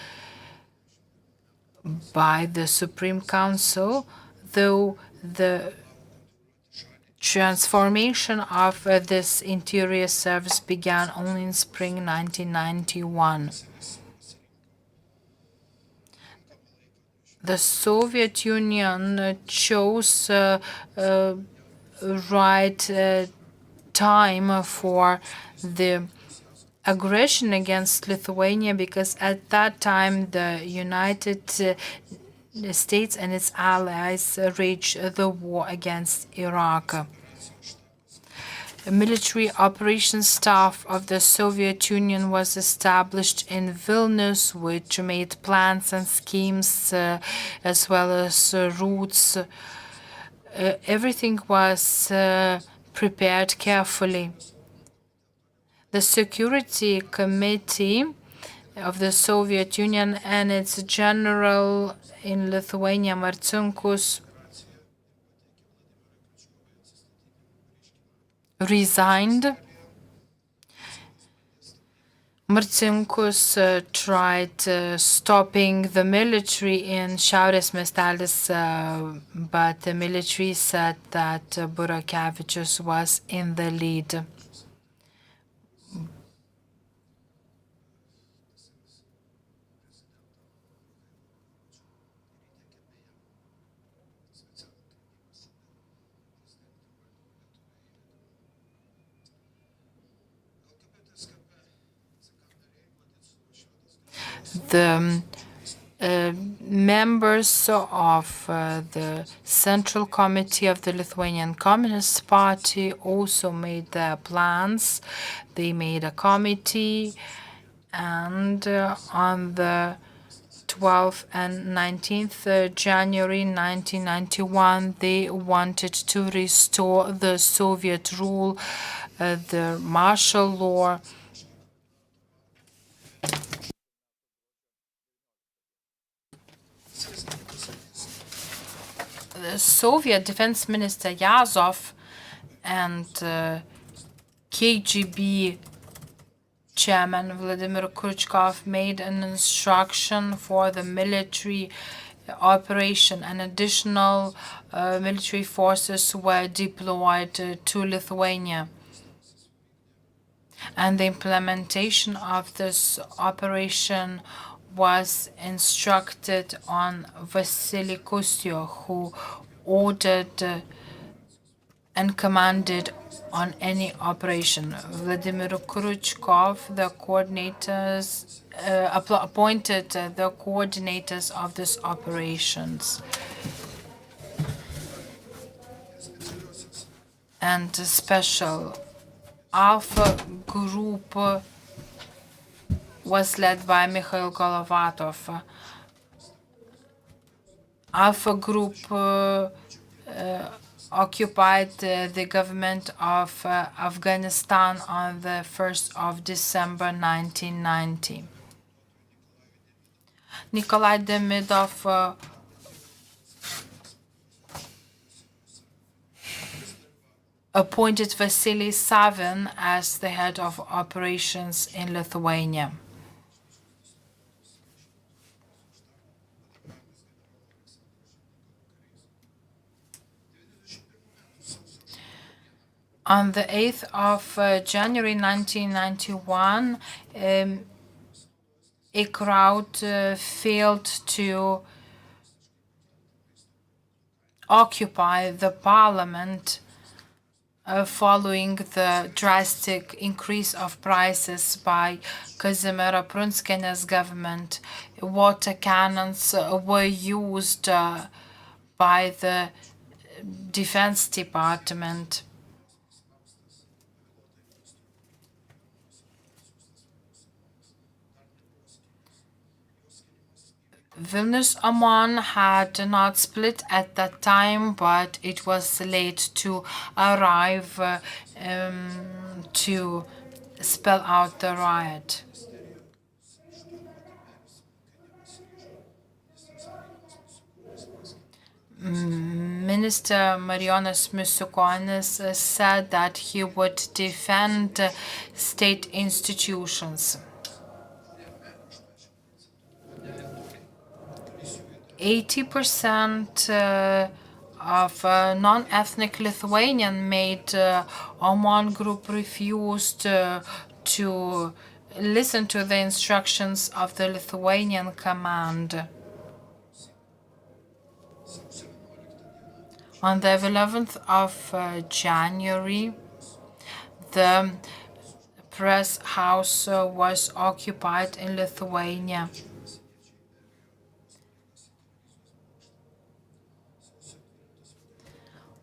by the Supreme Council, though the transformation of this interior service began only in spring 1991. The Soviet Union chose right time for the aggression against Lithuania, because at that time the United States and its allies waged the war against Iraq. A military operations staff of the Soviet Union was established in Vilnius, which made plans and schemes as well as routes. Everything was prepared carefully. The Security Committee of the Soviet Union and its general in Lithuania, Marcinkus, resigned. Marcinkus tried stopping the military in Šiaurės miestelis, but the military said that Burakevičius was in the lead. The members of the Central Committee of the Lithuanian Communist Party also made their plans. They made a committee, and on the 12th and 19th January 1991, they wanted to restore the Soviet rule, the martial law. The Soviet Defense Minister Yazov and KGB Chairman Vladimir Khrushchev made an instruction for the military operation, and additional military forces were deployed to Lithuania. And the implementation of this operation was instructed on Vasily Kostyo, who ordered and commanded on any operation. Vladimir Khrushchev, the coordinators, appointed the coordinators of these operations. And a special Alpha group was led by Mikhail Golovatov. Alpha group occupied the government of Afghanistan on the 1st of December 1990. Nikolai Demidov appointed Vasily Savin as the head of operations in Lithuania. On the 8th of January 1991, a crowd failed to occupy the parliament following the drastic increase of prices by Kazimiero Prunskienės government. Water cannons were used by the Defense Department. Vilnius Amon had not split at that time, but it was late to arrive to spell out the riot. Minister Marijonas Misiukonis said that he would defend state institutions. 80% of non-ethnic Lithuanian made Oman group refused to listen to the instructions of the Lithuanian command. On the 11th of January, the press house was occupied in Lithuania.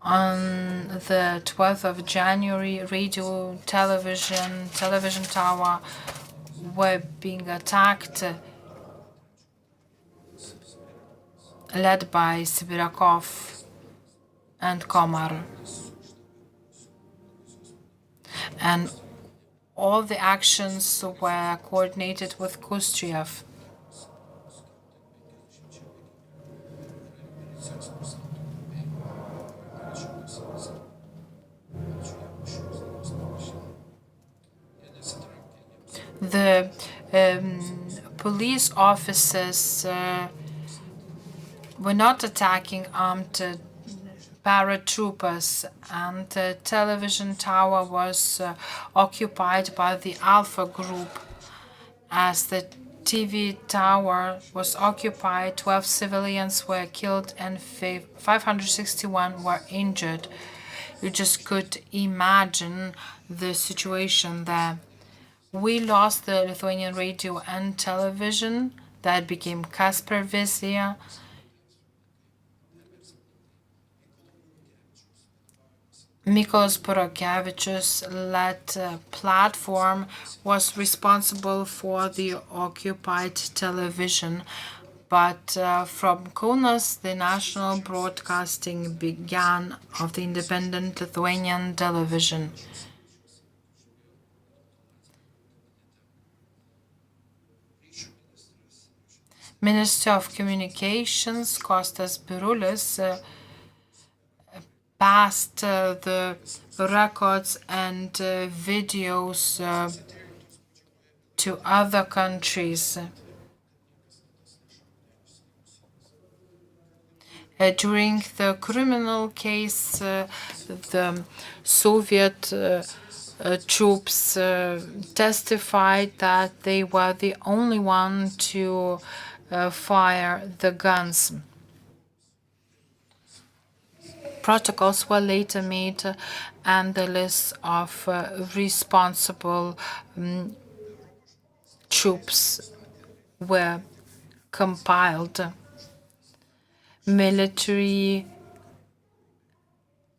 On the 12th of January, radio, television tower were being attacked, led by Sibirakov and Komar. And all the actions were coordinated with Kustriev. The police officers were not attacking armed paratroopers, and the television tower was occupied by the Alpha group. As the TV tower was occupied, 12 civilians were killed and 561 were injured. You just could imagine the situation there. We lost the Lithuanian radio and television. That became Kasper Vizija. Mykolas Burokevičius led platform was responsible for the occupied television. But from Kaunas, the national broadcasting began of the independent Lithuanian television. Minister of Communications, Kostas Birulis, passed the records and videos to other countries. During the criminal case, the Soviet troops testified that they were the only one to fire the guns. Protocols were later made and the list of responsible troops were compiled. Military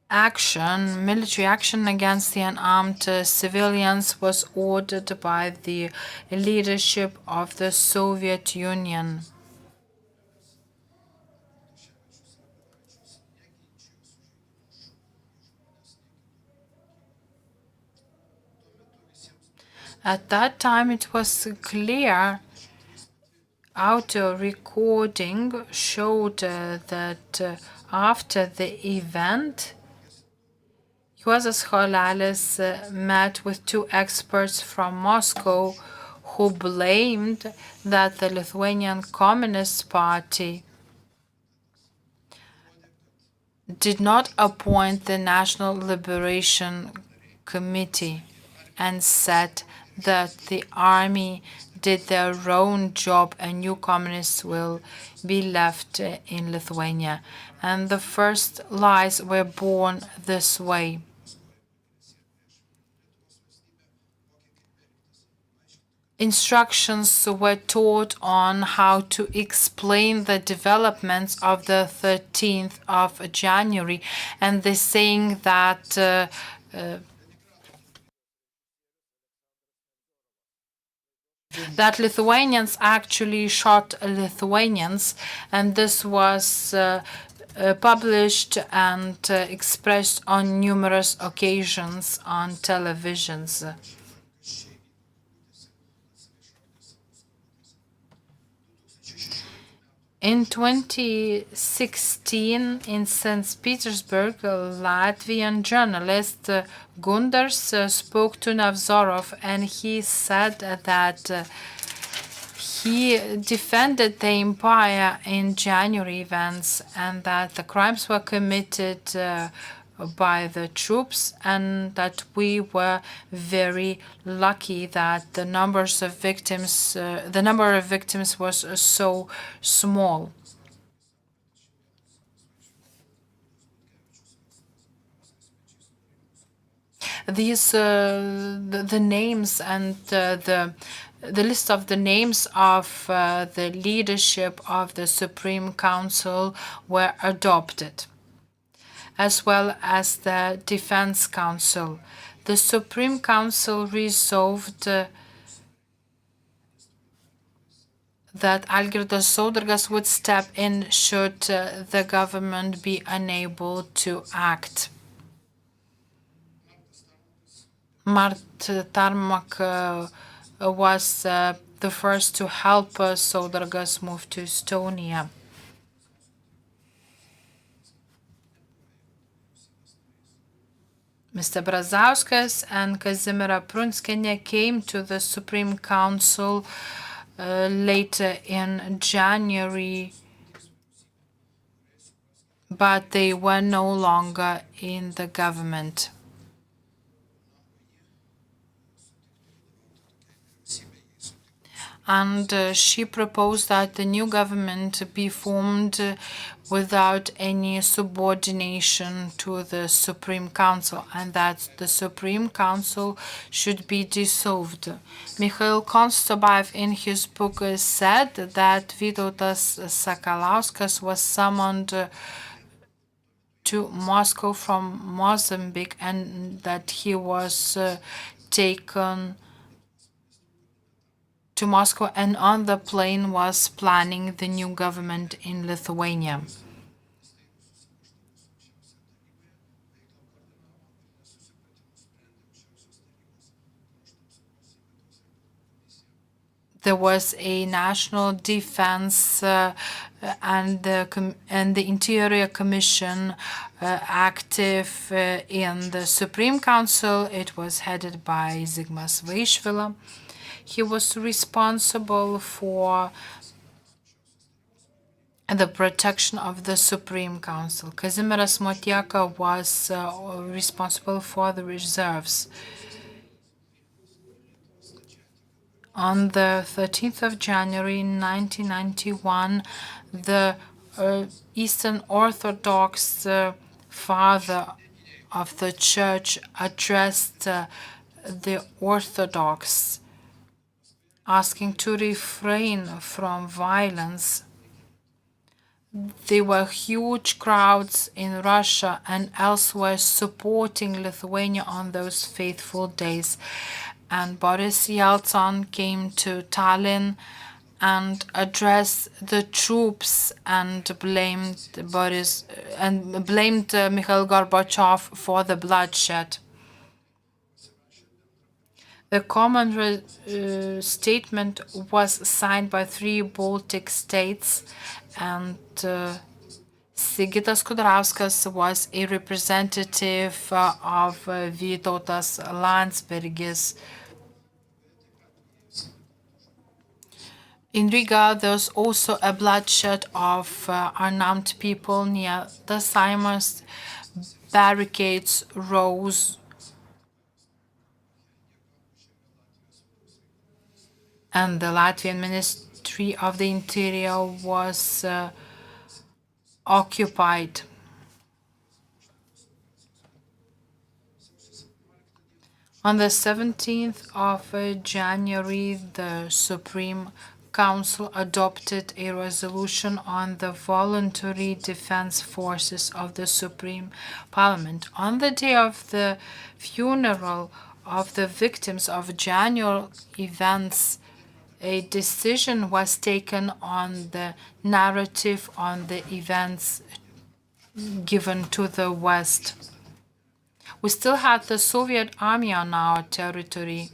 action against the unarmed civilians was ordered by the leadership of the Soviet Union. At that time, it was clear. Audio recording showed that after the event, Juozas Cholelis met with two experts from Moscow who blamed that the Lithuanian Communist Party did not appoint the National Liberation Committee and said that the army did their own job and new communists will be left in Lithuania. And the first lies were born this way. Instructions were taught on how to explain the developments of the 13th of January, and they're saying that that Lithuanians actually shot Lithuanians, and this was published and expressed on numerous occasions on televisions. In 2016, in St. Petersburg, a Latvian journalist Gundars spoke to Nevzorov, and he said that he defended the empire in January events and that the crimes were committed by the troops, and that we were very lucky that the number of victims was so small. These the names and the list of the names of the leadership of the Supreme Council were adopted, as well as the Defense Council. The Supreme Council resolved that Algirdas Saudargas would step in should the government be unable to act. Mart Tarmak was the first to help Saudargas move to Estonia. Mr. Brazauskas and Kazimiera Prunskienė came to the Supreme Council later in January, but they were no longer in the government. And she proposed that the new government be formed without any subordination to the Supreme Council, and that the Supreme Council should be dissolved. Mikhail Konstobaev in his book said that Vytautas Sakalauskas was summoned to Moscow from Mozambique, and that he was taken to Moscow, and on the plane was planning the new government in Lithuania. There was a national defense and the Interior Commission active in the Supreme Council. It was headed by Zigmas Vaišvila. He was responsible for the protection of the Supreme Council. Kazimieras Motieka was responsible for the reserves. On the 13th of January 1991, the Eastern Orthodox father of the Church addressed the Orthodox, asking to refrain from violence. There were huge crowds in Russia and elsewhere supporting Lithuania on those faithful days. And Boris Yeltsin came to Tallinn and addressed the troops and blamed Mikhail Gorbachev for the bloodshed. The common statement was signed by 3 Baltic states, and Sigitas Kudrauskas was a representative of Vytautas Landsbergis. In Riga, there was also a bloodshed of unarmed people near the Seimas. Barricades rose, and the Latvian Ministry of the Interior was occupied. On the 17th of January, the Supreme Council adopted a resolution on the voluntary defense forces of the Supreme Parliament. On the day of the funeral of the victims of January events, a decision was taken on the narrative on the events given to the West. We still had the Soviet army on our territory.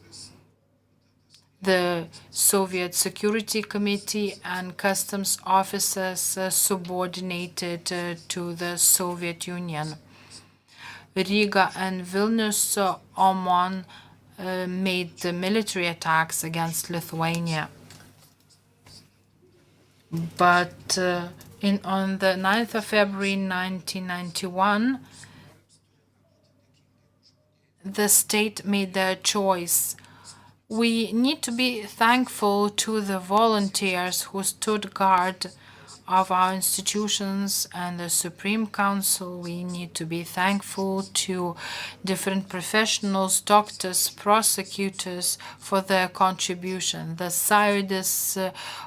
the Soviet Security Committee and customs officers subordinated to the Soviet Union. Riga and Vilnius, OMON made the military attacks against Lithuania. But on the 9th of February 1991, the state made their choice. We need to be thankful to the volunteers who stood guard of our institutions and the Supreme Council. We need to be thankful to different professionals, doctors, prosecutors for their contribution. The scientists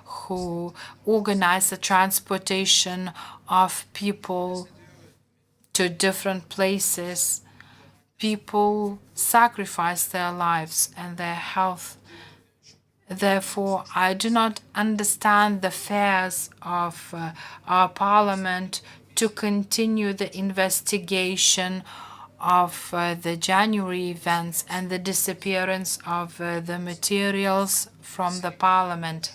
who organized the transportation of people to different places. People sacrifice their lives and their health. Therefore, I do not understand the fears of our parliament to continue the investigation of the January events and the disappearance of the materials from the parliament.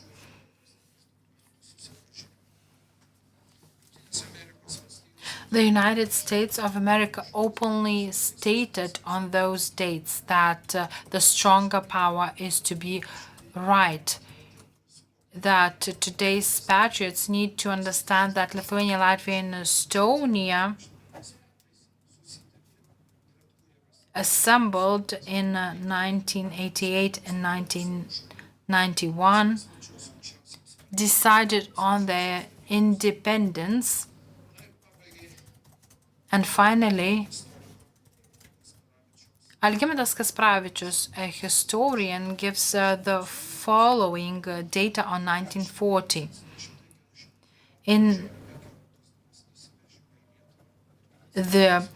The United States of America openly stated on those dates that the stronger power is to be right, that today's patriots need to understand that Lithuania, Latvia, and Estonia assembled in 1988 and 1991, decided on their independence. And finally, Algimantas Kaspravičius, a historian, gives the following data on 1940. In the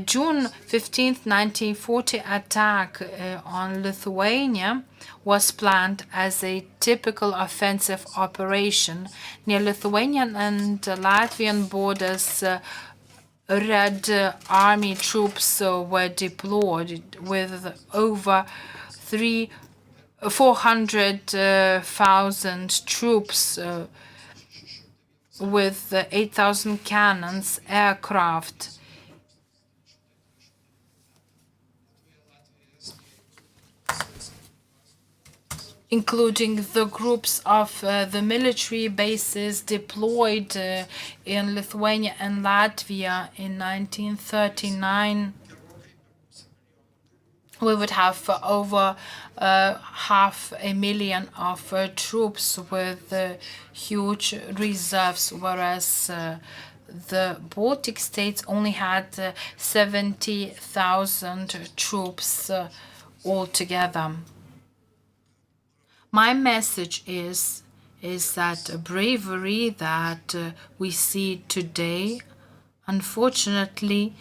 June 15, 1940 attack on Lithuania was planned as a typical offensive operation. Near Lithuanian and Latvian borders, Red Army troops were deployed with over 400,000 troops with 8,000 cannons, aircraft. Including the groups of the military bases deployed in Lithuania and Latvia in 1939. We would have over 500,000 of troops with huge reserves, whereas the Baltic states only had 70,000 troops altogether. My message is that bravery that we see today, unfortunately,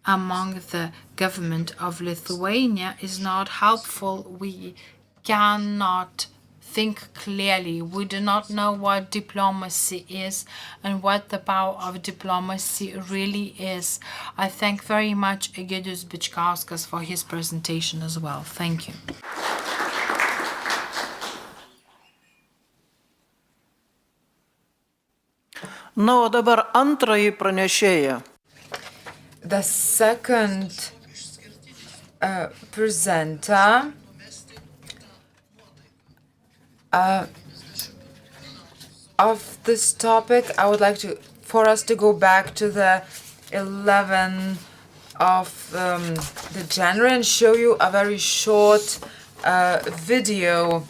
among the government of Lithuania is not helpful. We cannot think clearly. We do not know what diplomacy is and what the power of diplomacy really is. I thank very much Egidijus Bičkauskas for his presentation as well. Thank you. Na, o dabar antrąjį pranešėją. The second presenter of this topic, I would like for us to go back to the 11th of the January and show you a very short video.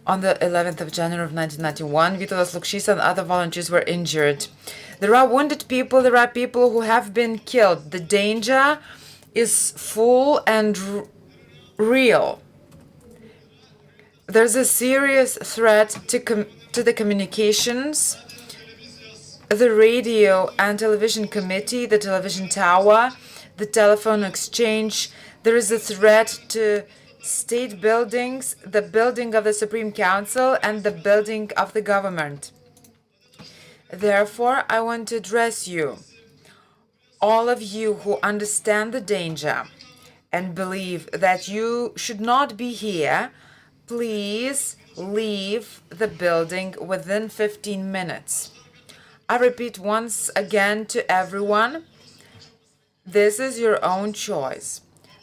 On the 11th of January of 1991, Vytautas Lukšys and other volunteers were injured. There are wounded people, there are people who have been killed. The danger is full and real. There's a serious threat to the communications, the radio and television committee, the television tower, the telephone exchange. There is a threat to state buildings, the building of the Supreme Council, and the building of the government. Therefore, I want to address you, all of you who understand the danger and believe that you should not be here, please leave the building within 15 minutes. I repeat once again to everyone, this is your own choice.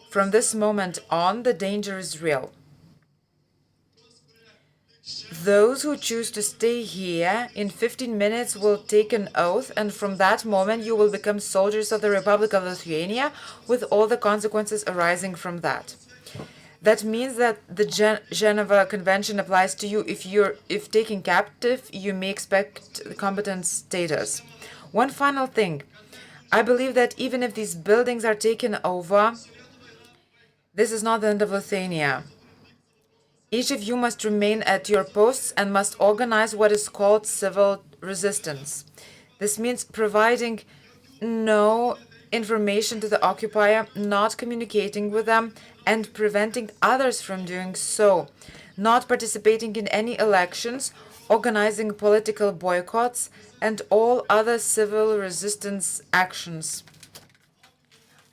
From this moment on, the danger is real. Those who choose to stay here in 15 minutes will take an oath, and from that moment you will become soldiers of the Republic of Lithuania with all the consequences arising from that. That means that the Geneva Convention applies to you if taken captive, you may expect the combatant status. One final thing. I believe that even if these buildings are taken over, this is not the end of Lithuania. Each of you must remain at your posts and must organize what is called civil resistance. This means providing no information to the occupier, not communicating with them, and preventing others from doing so, not participating in any elections, organizing political boycotts, and all other civil resistance actions.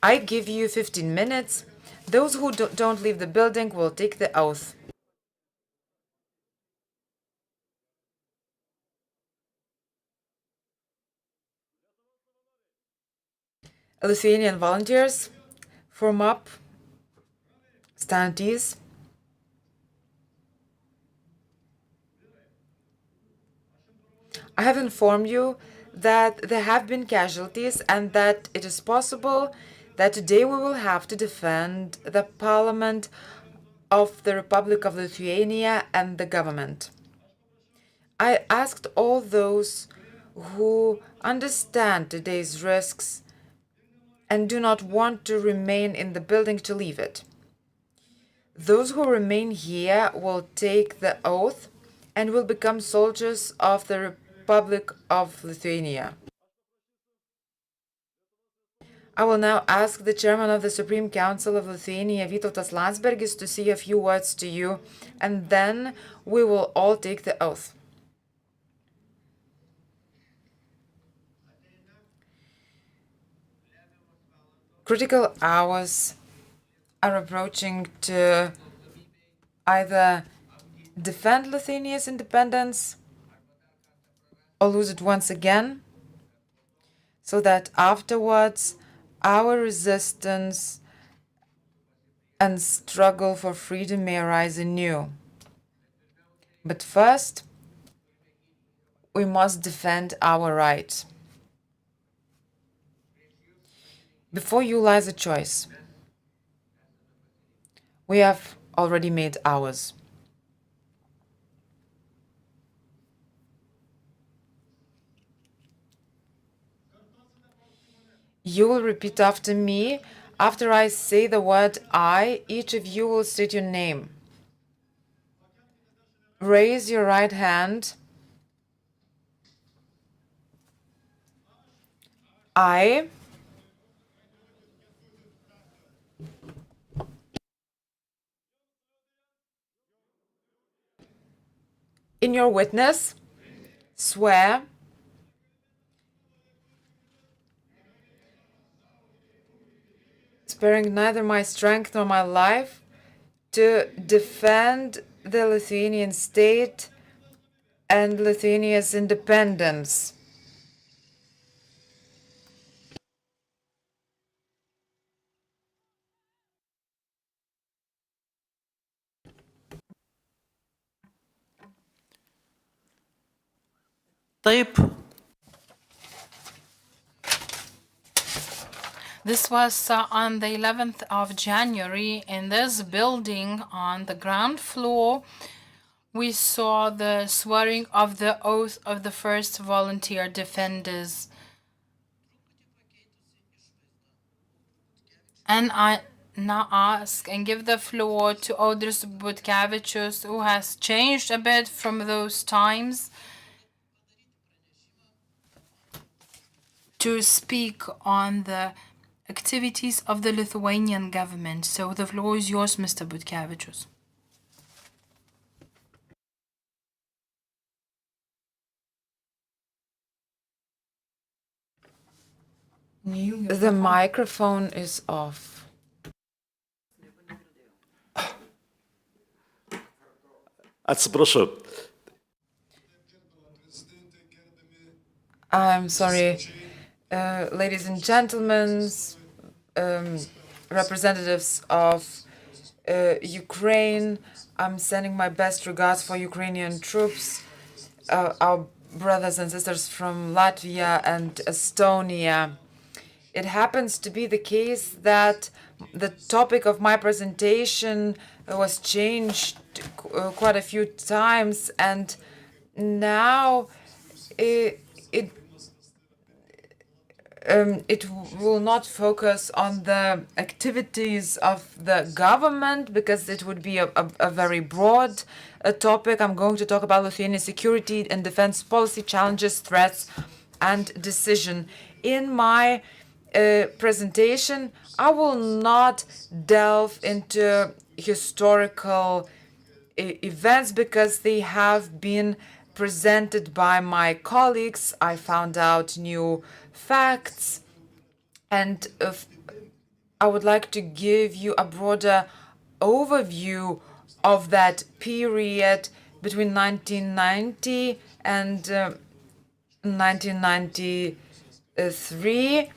I give you 15 minutes. Those who don't leave the building will take the oath. Lithuanian volunteers, form up, stand at ease. I have informed you that there have been casualties and that it is possible that today we will have to defend the Parliament of the Republic of Lithuania and the government. I asked all those who understand today's risks and do not want to remain in the building to leave it. Those who remain here will take the oath and will become soldiers of the Republic of Lithuania. I will now ask the chairman of the Supreme Council of Lithuania, Vytautas Landsbergis, to say a few words to you, and then we will all take the oath. Critical hours are approaching to either defend Lithuania's independence or lose it once again, so that afterwards our resistance and struggle for freedom may arise anew. But first, we must defend our rights. Before you lies a choice. We have already made ours. You will repeat after me. After I say the word I, each of you will state your name. Raise your right hand. I in your witness swear sparing neither my strength nor my life to defend the Lithuanian state and Lithuania's independence. Taip, This was on the 11th of January in this building on the ground floor. We saw the swearing of the oath of the first volunteer defenders. And I now ask and give the floor to Audrius Butkevičius, who has changed a bit from those times, to speak on the activities of the Lithuanian government. So the floor is yours, Mr. Butkevičius. The microphone is off. Atsiprašau. I'm sorry, ladies and gentlemen, representatives of Ukraine. I'm sending my best regards for Ukrainian troops, our brothers and sisters from Latvia and Estonia. It happens to be the case that the topic of my presentation was changed quite a few times, and now it will not focus on the activities of the government because it would be a very broad topic. I'm going to talk about Lithuania's security and defense policy challenges, threats, and decision. In my presentation, I will not delve into historical events because they have been presented by my colleagues. I found out new facts, and I would like to give you a broader overview of that period between 1990 and 1993.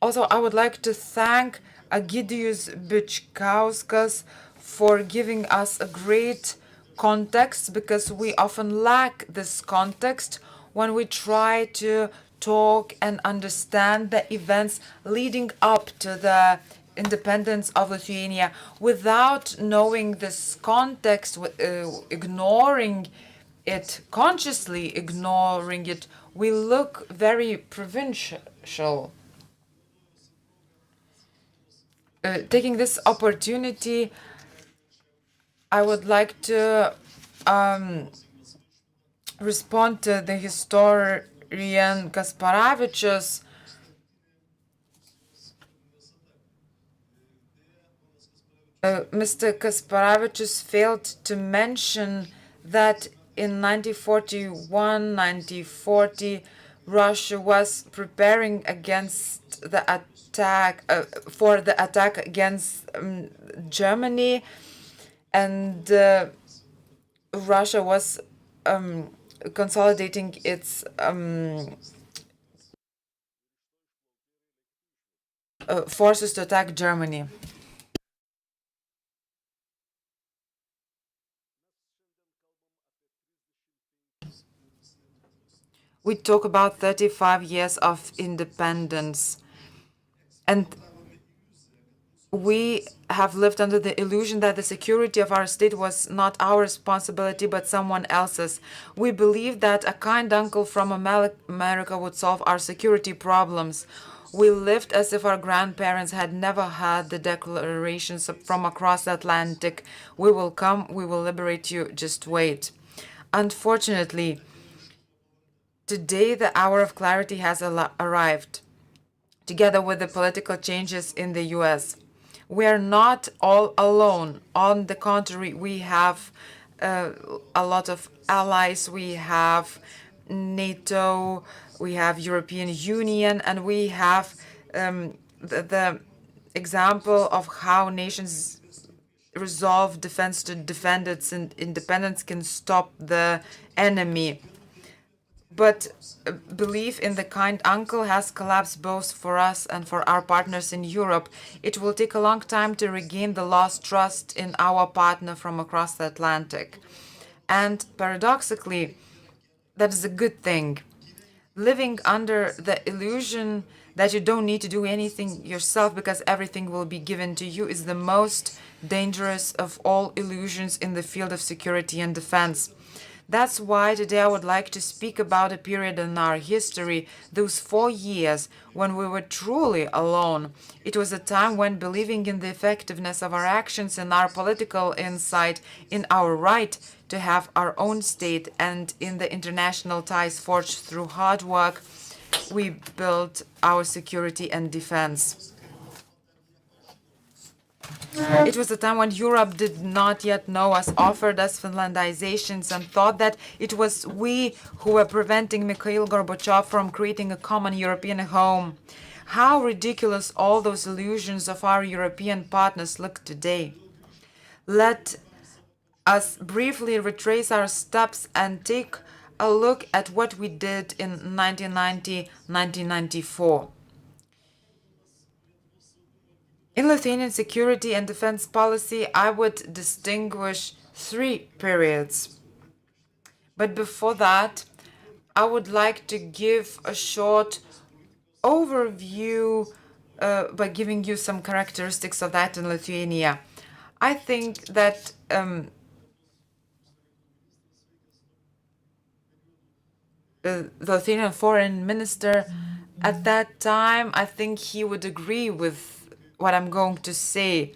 Also, I would like to thank Egidijus Bičkauskas for giving us a great context, because we often lack this context when we try to talk and understand the events leading up to the independence of Lithuania. Without knowing this context, ignoring it, consciously ignoring it, we look very provincial. Taking this opportunity, I would like to respond to the historian Kasparavičius. Mr. Kasparavičius failed to mention that in 1941-1940, Russia was preparing against the attack for the attack against Germany, and Russia was consolidating its forces to attack Germany. We talk about 35 years of independence, and we have lived under the illusion that the security of our state was not our responsibility but someone else's. We believed that a kind uncle from America would solve our security problems. We lived as if our grandparents had never heard the declarations from across the Atlantic. We will come, we will liberate you, just wait. Unfortunately, today the hour of clarity has arrived, together with the political changes in the US. We are not all alone. On the contrary, we have a lot of allies. We have NATO, we have European Union, and we have the example of how nations resolve defense to defend its independence can stop the enemy. But belief in the kind uncle has collapsed both for us and for our partners in Europe. It will take a long time to regain the lost trust in our partner from across the Atlantic. And paradoxically, that is a good thing. Living under the illusion that you don't need to do anything yourself because everything will be given to you is the most dangerous of all illusions in the field of security and defense. That's why today I would like to speak about a period in our history, those 4 years when we were truly alone. It was a time when, believing in the effectiveness of our actions, in our political insight, in our right to have our own state, and in the international ties forged through hard work, we built our security and defense. It was a time when Europe did not yet know us, offered us Finlandizations, and thought that it was we who were preventing Mikhail Gorbachev from creating a common European home. how ridiculous all those illusions of our European partners look today. Let us briefly retrace our steps and take a look at what we did in 1990-1994. In Lithuanian security and defense policy, I would distinguish 3 periods. But before that, I would like to give a short overview by giving you some characteristics of that in Lithuania. I think that the Lithuanian foreign minister at that time, I think he would agree with what I'm going to say.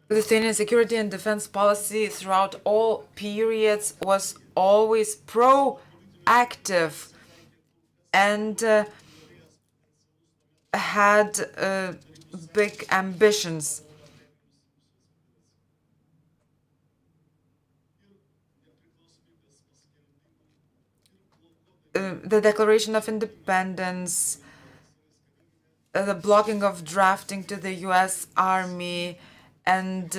Lithuanian security and defense policy throughout all periods was always proactive and had big ambitions. The Declaration of Independence, the blocking of drafting to the US Army, and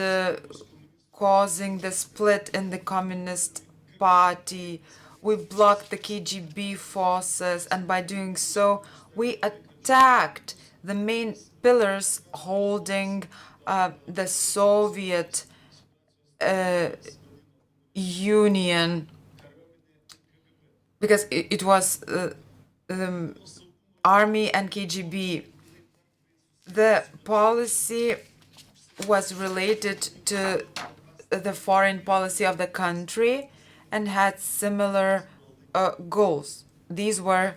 causing the split in the Communist Party. We blocked the KGB forces, and by doing so, we attacked the main pillars holding the Soviet Union, because it was the army and KGB. The policy was related to the foreign policy of the country and had similar goals. These were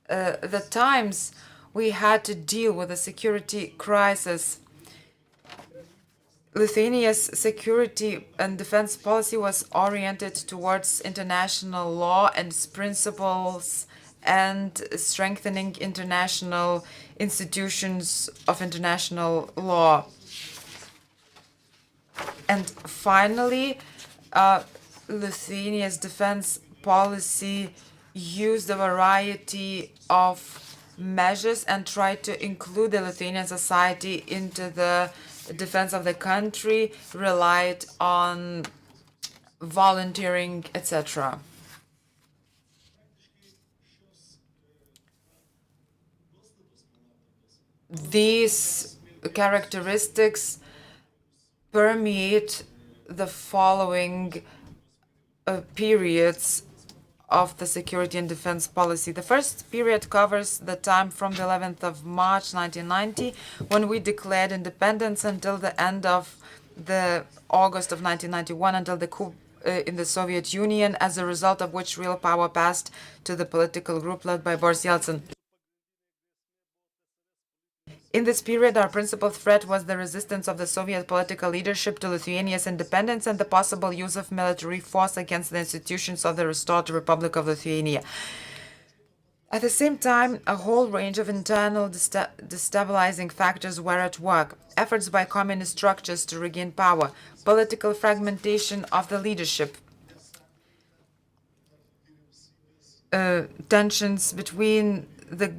the times we had to deal with a security crisis. Lithuania's security and defense policy was oriented towards international law and its principles and strengthening international institutions of international law. And finally, Lithuania's defense policy used a variety of measures and tried to include the Lithuanian society into the defense of the country, relied on volunteering, etc. These characteristics permeate the following periods of the security and defense policy. The first period covers the time from the 11th of March 1990, when we declared independence, until the end of the August of 1991, until the coup in the Soviet Union, as a result of which real power passed to the political group led by Boris Yeltsin. In this period, our principal threat was the resistance of the Soviet political leadership to Lithuania's independence and the possible use of military force against the institutions of the restored Republic of Lithuania. At the same time, a whole range of internal destabilizing factors were at work. Efforts by communist structures to regain power, political fragmentation of the leadership, tensions between the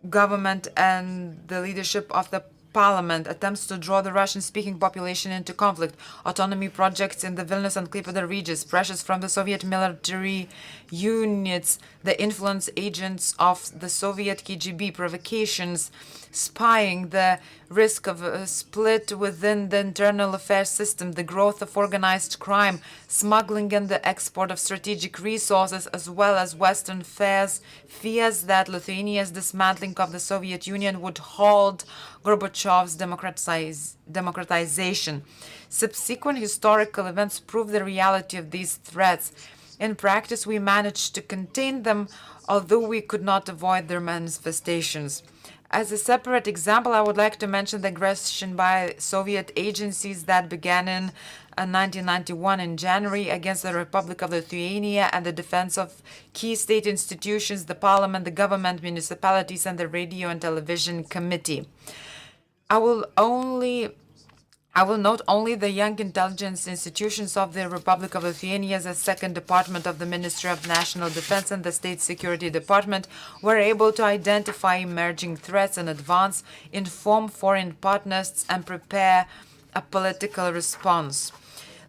government and the leadership of the parliament, attempts to draw the Russian-speaking population into conflict, autonomy projects in the Vilnius and Klaipėda regions, pressures from the Soviet military units, the influence agents of the Soviet KGB, provocations, spying, the risk of a split within the internal affairs system, the growth of organized crime, smuggling and the export of strategic resources, as well as Western fears that Lithuania's dismantling of the Soviet Union would halt Gorbachev's democratization. Subsequent historical events prove the reality of these threats. In practice, we managed to contain them, although we could not avoid their manifestations. As a separate example, I would like to mention the aggression by Soviet agencies that began in 1991 in January against the Republic of Lithuania and the defense of key state institutions, the parliament, the government, municipalities, and the Radio and Television Committee. I will only I will note only the young intelligence institutions of the Republic of Lithuania, the second department of the Ministry of National Defense and the State Security Department were able to identify emerging threats in advance, inform foreign partners, and prepare a political response.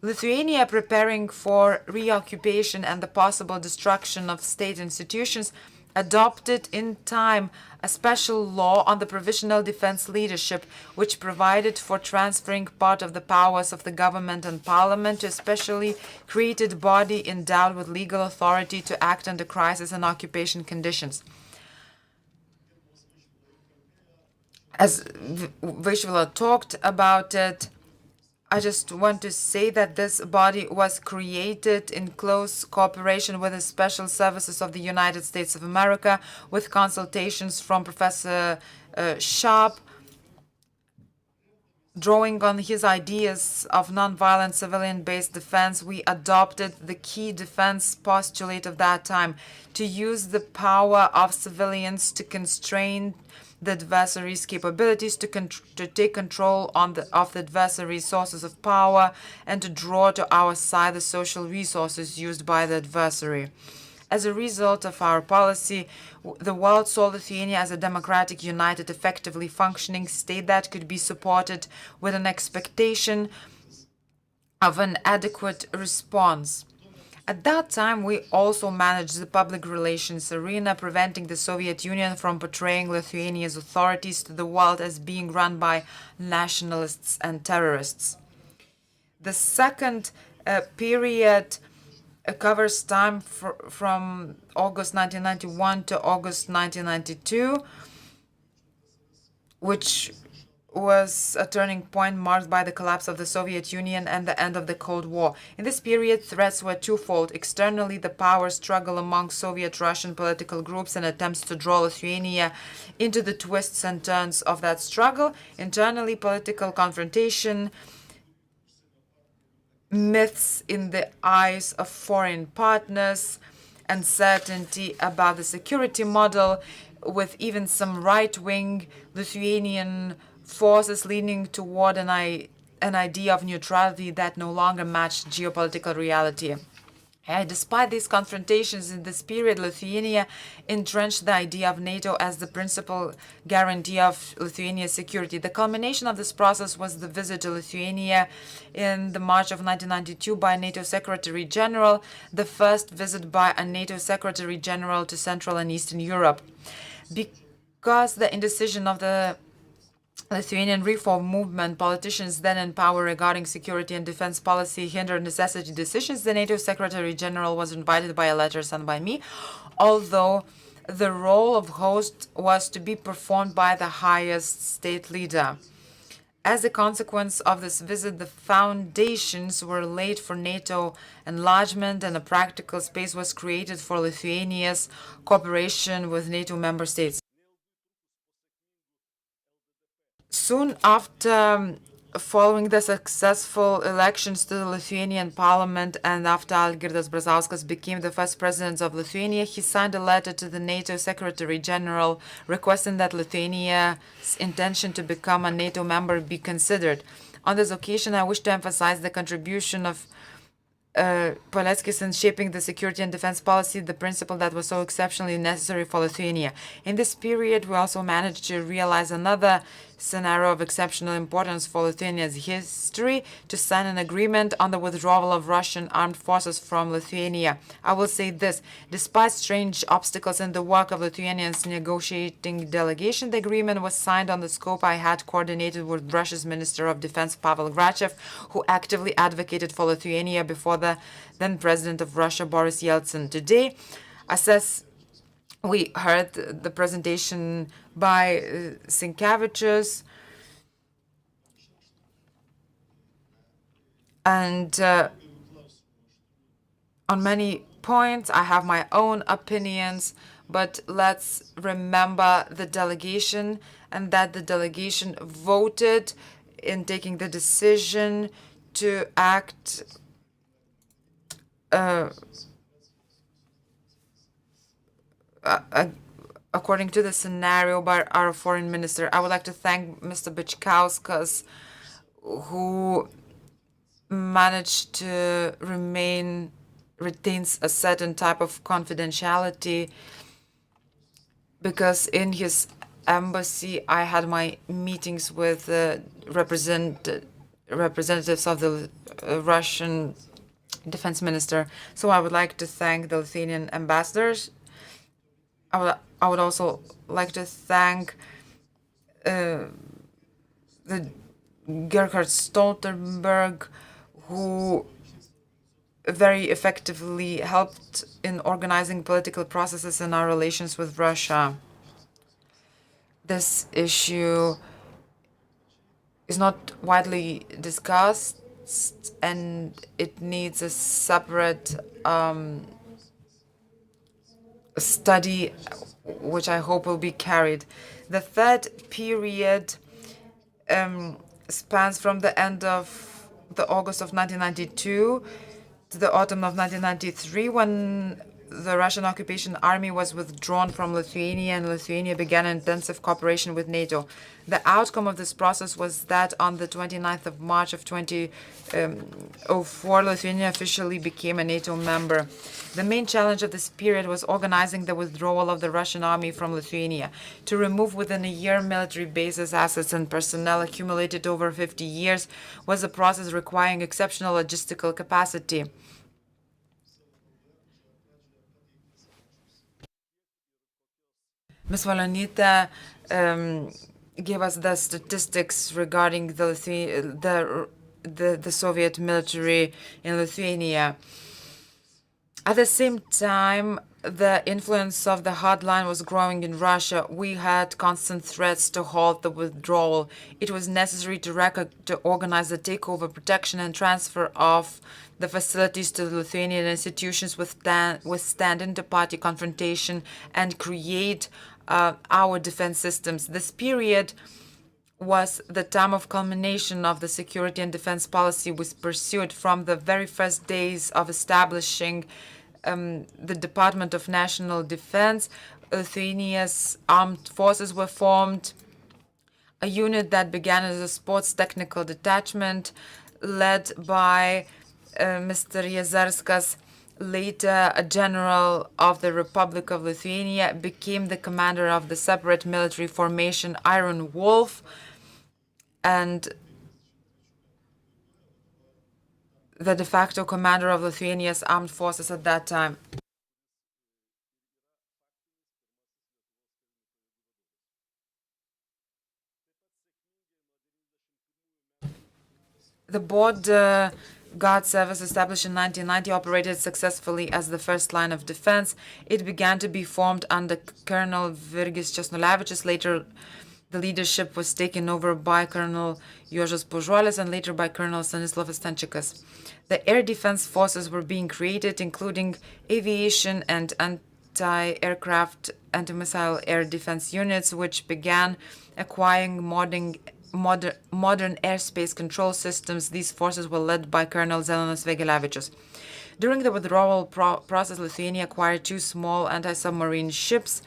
Lithuania, preparing for reoccupation and the possible destruction of state institutions, adopted in time a special law on the provisional defense leadership, which provided for transferring part of the powers of the government and parliament to a specially created body endowed with legal authority to act under crisis and occupation conditions. As Vaishvila talked about it, I just want to say that this body was created in close cooperation with the special services of the United States of America, with consultations from Professor Sharp, drawing on his ideas of nonviolent civilian-based defense. We adopted the key defense postulate of that time: to use the power of civilians to constrain the adversary's capabilities, to take control of the adversary's sources of power, and to draw to our side the social resources used by the adversary. As a result of our policy, the world saw Lithuania as a democratic, united, effectively functioning state that could be supported with an expectation of an adequate response. At that time, we also managed the public relations arena, preventing the Soviet Union from portraying Lithuania's authorities to the world as being run by nationalists and terrorists. The second period covers time from August 1991 to August 1992, which was a turning point marked by the collapse of the Soviet Union and the end of the Cold War. In this period, threats were twofold. Externally, the power struggle among Soviet Russian political groups and attempts to draw Lithuania into the twists and turns of that struggle. Internally, political confrontation, myths in the eyes of foreign partners, uncertainty about the security model, with even some right-wing Lithuanian forces leaning toward an idea of neutrality that no longer matched geopolitical reality. Despite these confrontations in this period, Lithuania entrenched the idea of NATO as the principal guarantee of Lithuania's security. The culmination of this process was the visit to Lithuania in the March of 1992 by NATO Secretary General, the first visit by a NATO Secretary General to Central and Eastern Europe. Because the indecision of the Lithuanian reform movement, politicians then in power regarding security and defense policy hindered necessity decisions, the NATO Secretary General was invited by a letter sent by me, although the role of host was to be performed by the highest state leader. As a consequence of this visit, the foundations were laid for NATO enlargement and a practical space was created for Lithuania's cooperation with NATO member states. Soon after, following the successful elections to the Lithuanian parliament and after Algirdas Brazauskas became the first president of Lithuania, he signed a letter to the NATO Secretary General requesting that Lithuania's intention to become a NATO member be considered. On this occasion, I wish to emphasize the contribution of Paleckis in shaping the security and defense policy, the principle that was so exceptionally necessary for Lithuania. In this period, we also managed to realize another scenario of exceptional importance for Lithuania's history, to sign an agreement on the withdrawal of Russian armed forces from Lithuania. I will say this: despite strange obstacles in the work of Lithuania's negotiating delegation, the agreement was signed on the scope I had coordinated with Russia's Minister of Defense Pavel Grachev, who actively advocated for Lithuania before the then President of Russia Boris Yeltsin. Today, we heard the presentation by Sinkevičius, and on many points I have my own opinions, but let's remember the delegation and that the delegation voted in taking the decision to act according to the scenario by our foreign minister. I would like to thank Mr. Bičkauskas, who managed to retains a certain type of confidentiality, because in his embassy I had my meetings with representatives of the Russian defense minister. So I would like to thank the Lithuanian ambassadors. I would also like to thank the Gerhard Stoltenberg, who very effectively helped in organizing political processes in our relations with Russia. This issue is not widely discussed, and it needs a separate study, which I hope will be carried. The third period spans from the end of the August of 1992 to the autumn of 1993, when the Russian occupation army was withdrawn from Lithuania and Lithuania began intensive cooperation with NATO. The outcome of this process was that on the 29th of March of 2004, Lithuania officially became a NATO member. The main challenge of this period was organizing the withdrawal of the Russian army from Lithuania. To remove within a year military bases, assets, and personnel accumulated over 50 years was a process requiring exceptional logistical capacity. Ms. Valonytė gave us the statistics regarding the Soviet military in Lithuania. At the same time, the influence of the hardline was growing in Russia. We had constant threats to halt the withdrawal. It was necessary to organize the takeover, protection, and transfer of the facilities to the Lithuanian institutions, withstand inter-party confrontation, and create our defense systems. This period was the time of culmination of the security and defense policy was pursued from the very first days of establishing the Department of National Defense. Lithuania's armed forces were formed, a unit that began as a sports technical detachment led by Mr. Jezerskas, later a general of the Republic of Lithuania, became the commander of the separate military formation Iron Wolf, and the de facto commander of Lithuania's armed forces at that time. The Border Guard Service, established in 1990, operated successfully as the first line of defense. It began to be formed under Colonel Virgis Česnulevičius. Later, the leadership was taken over by Colonel Juozas Pužuolis and later by Colonel Stanislavas Stančikas. The air defense forces were being created, including aviation and anti-aircraft, anti-missile air defense units, which began acquiring modern airspace control systems. These forces were led by Colonel Zenonas Vegelevičius. During the withdrawal process, Lithuania acquired 2 small anti-submarine ships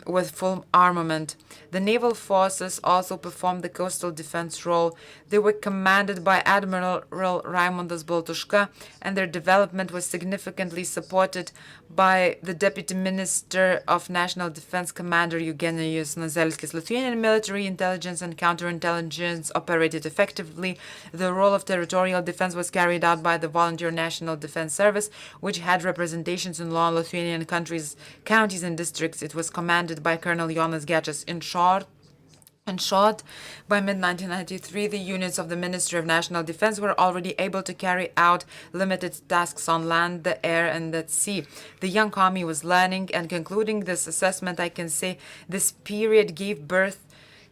with full armament. The naval forces also performed the coastal defense role. They were commanded by Admiral Raimondas Baltuška, and their development was significantly supported by the Deputy Minister of National Defense Commander Eugenijus Nazelskis. Lithuanian military intelligence and counterintelligence operated effectively. The role of territorial defense was carried out by the Volunteer National Defense Service, which had representations in all Lithuanian counties and districts. It was commanded by Colonel Jonas Gečas. In short, by mid-1993, the units of the Ministry of National Defense were already able to carry out limited tasks on land, the air, and at sea. The young army was learning, and concluding this assessment, I can say this period gave birth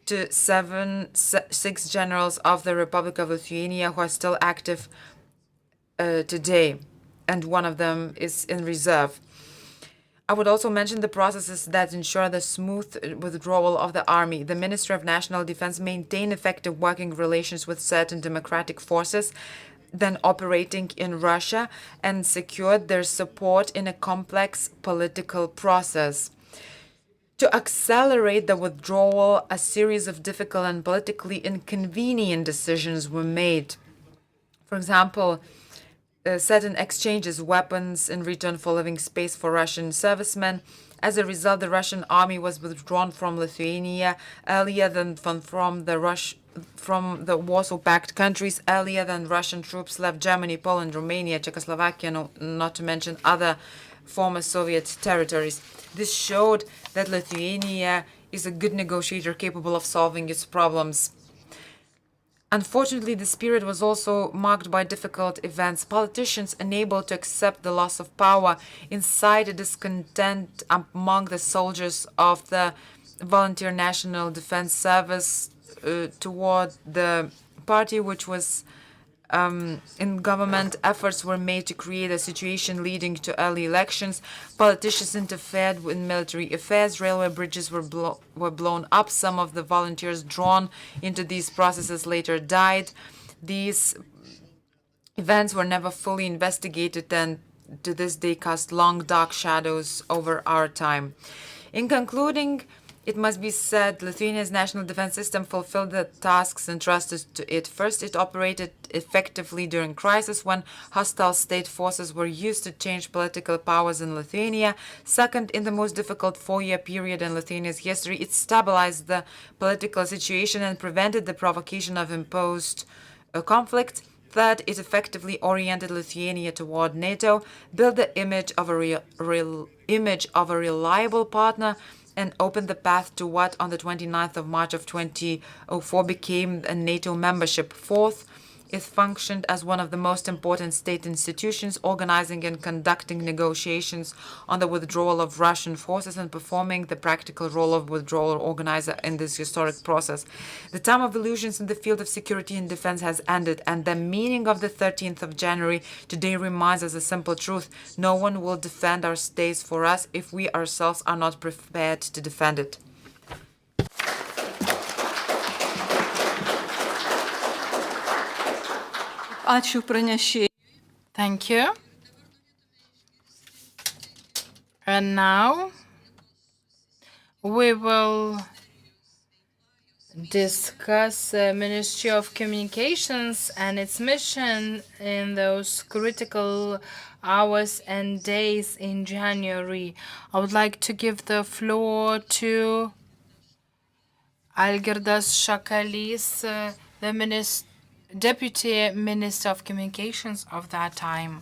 to 6 generals of the Republic of Lithuania who are still active today, and one of them is in reserve. I would also mention the processes that ensure the smooth withdrawal of the army. The Ministry of National Defense maintained effective working relations with certain democratic forces then operating in Russia and secured their support in a complex political process. To accelerate the withdrawal, a series of difficult and politically inconvenient decisions were made. For example, certain exchanges weapons in return for living space for Russian servicemen. As a result, the Russian army was withdrawn from Lithuania earlier than from the Warsaw Pact countries, earlier than Russian troops left Germany, Poland, Romania, Czechoslovakia, not to mention other former Soviet territories. This showed that Lithuania is a good negotiator capable of solving its problems. Unfortunately, this period was also marked by difficult events. Politicians, unable to accept the loss of power, incited discontent among the soldiers of the Volunteer National Defense Service toward the party which was in government. Efforts were made to create a situation leading to early elections. Politicians interfered in military affairs. Railway bridges were blown up. Some of the volunteers drawn into these processes later died. These events were never fully investigated and to this day cast long dark shadows over our time. In concluding, it must be said Lithuania's national defense system fulfilled the tasks entrusted to it. First, it operated effectively during crisis when hostile state forces were used to change political powers in Lithuania. Second, in the most difficult 4-year period in Lithuania's history, it stabilized the political situation and prevented the provocation of imposed conflict. Third, it effectively oriented Lithuania toward NATO, built the image of a reliable partner, and opened the path to what on the 29th of March of 2004 became a NATO membership. Fourth, it functioned as one of the most important state institutions, organizing and conducting negotiations on the withdrawal of Russian forces and performing the practical role of withdrawal organizer in this historic process. The time of illusions in the field of security and defense has ended, and the meaning of the 13th of January today reminds us a simple truth. No one will defend our states for us if we ourselves are not prepared to defend it. Ačiū pranešėjai. Thank you. And now we will discuss Ministry of Communications and its mission in those critical hours and days in January. I would like to give the floor to Algirdas Šakalys, the Deputy Minister of Communications of that time.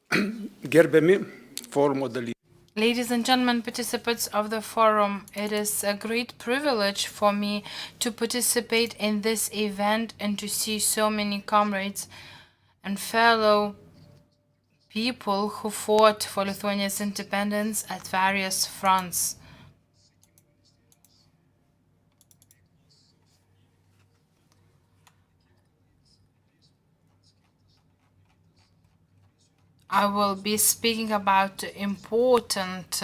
Gerbiami forumo dalyviai. Ladies and gentlemen, participants of the forum, it is a great privilege for me to participate in this event and to see so many comrades and fellow people who fought for Lithuania's independence at various fronts. I will be speaking about important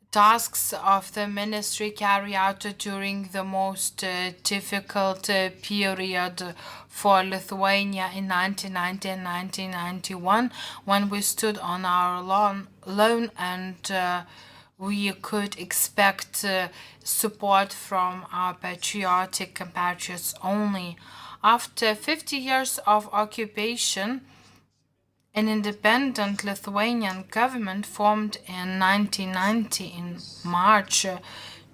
tasks of the ministry carried out during the most difficult period for Lithuania in 1990 and 1991, when we stood on our alone and we could expect support from our patriotic compatriots only. After 50 years of occupation, an independent Lithuanian government formed in 1990 in March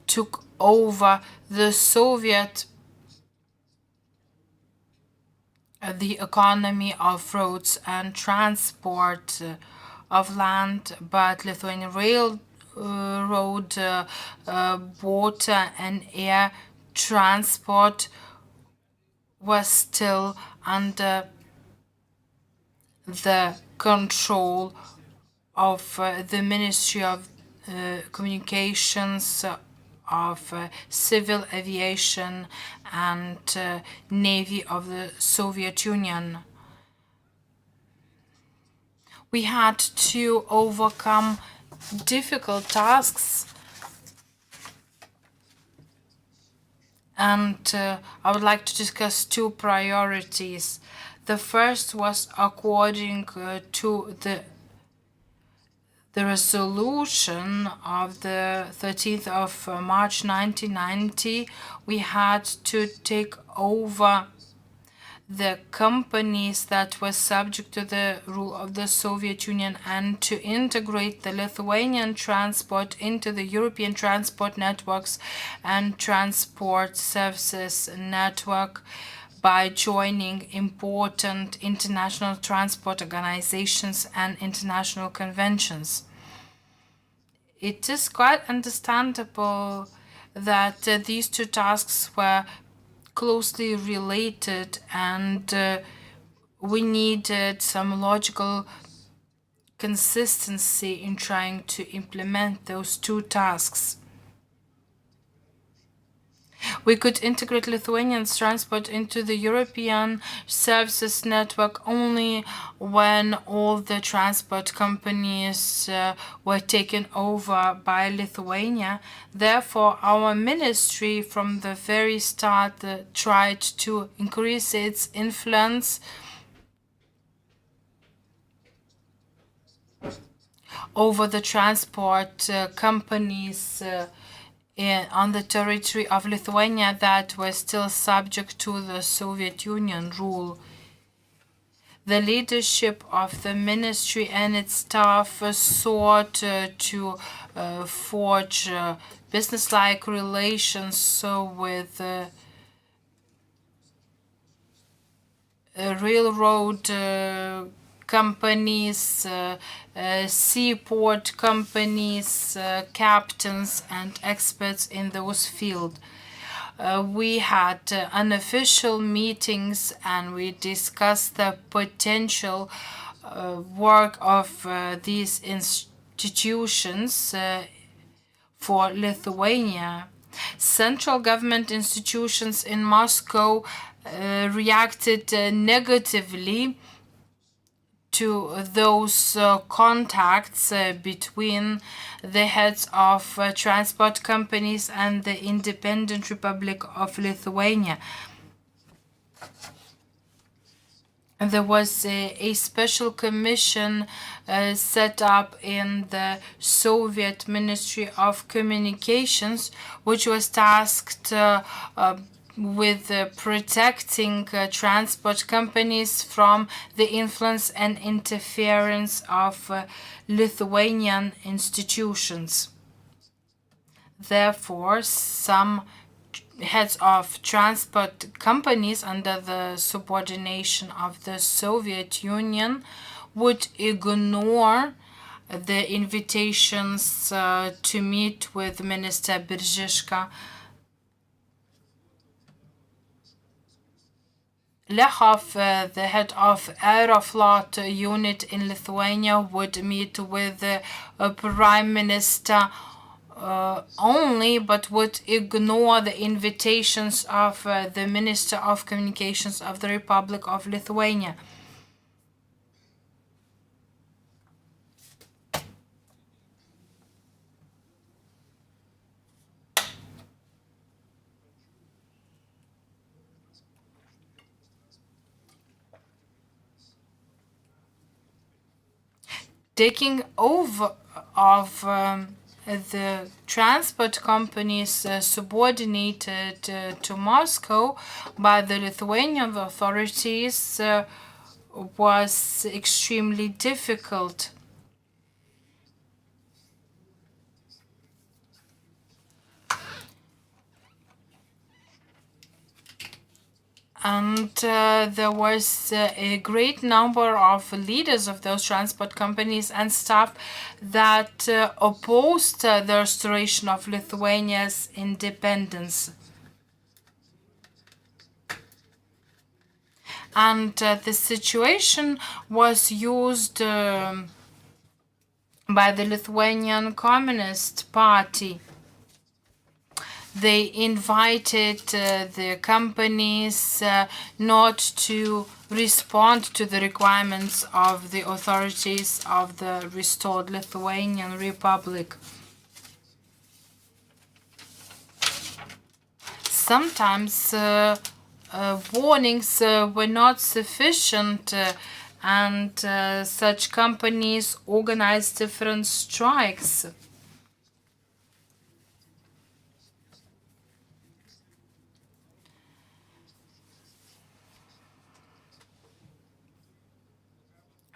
took over the economy of roads and transport of land, but Lithuanian railroad, water and air transport was still under the control of the Ministry of Communications, of Civil Aviation and Navy of the Soviet Union. We had to overcome difficult tasks, and I would like to discuss two priorities. The first was according to the resolution of the 13th of March 1990. We had to take over the companies that were subject to the rule of the Soviet Union and to integrate the Lithuanian transport into the European transport networks and transport services network by joining important international transport organizations and international conventions. It is quite understandable that these two tasks were closely related, and we needed some logical consistency in trying to implement those two tasks. We could integrate Lithuanian transport into the European services network only when all the transport companies were taken over by Lithuania. Therefore, our ministry from the very start tried to increase its influence over the transport companies on the territory of Lithuania that were still subject to the Soviet Union rule. The leadership of the ministry and its staff sought to forge business-like relations with railroad companies, seaport companies, captains, and experts in those fields. We had unofficial meetings and we discussed the potential work of these institutions for Lithuania. Central government institutions in Moscow reacted negatively to those contacts between the heads of transport companies and the Independent Republic of Lithuania. There was a special commission set up in the Soviet Ministry of Communications, which was tasked with protecting transport companies from the influence and interference of Lithuanian institutions. Therefore, some heads of transport companies under the subordination of the Soviet Union would ignore the invitations to meet with Minister Biržiška. Lechov, the head of Aeroflot unit in Lithuania, would meet with the Prime Minister only, but would ignore the invitations of the Minister of Communications of the Republic of Lithuania. Taking over of the transport companies subordinated to Moscow by the Lithuanian authorities was extremely difficult. And there was a great number of leaders of those transport companies and staff that opposed the restoration of Lithuania's independence. And the situation was used by the Lithuanian Communist Party. They invited the companies not to respond to the requirements of the authorities of the restored Lithuanian Republic. Sometimes warnings were not sufficient, and such companies organized different strikes.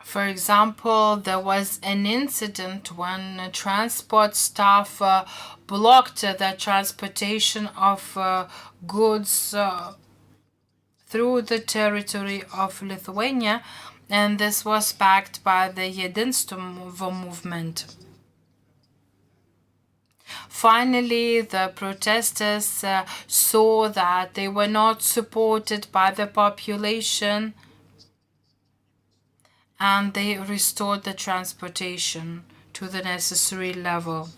For example, there was an incident when transport staff blocked the transportation of goods through the territory of Lithuania, and this was backed by the Jedinstvo movement. Finally, the protesters saw that they were not supported by the population, and they restored the transportation to the necessary level.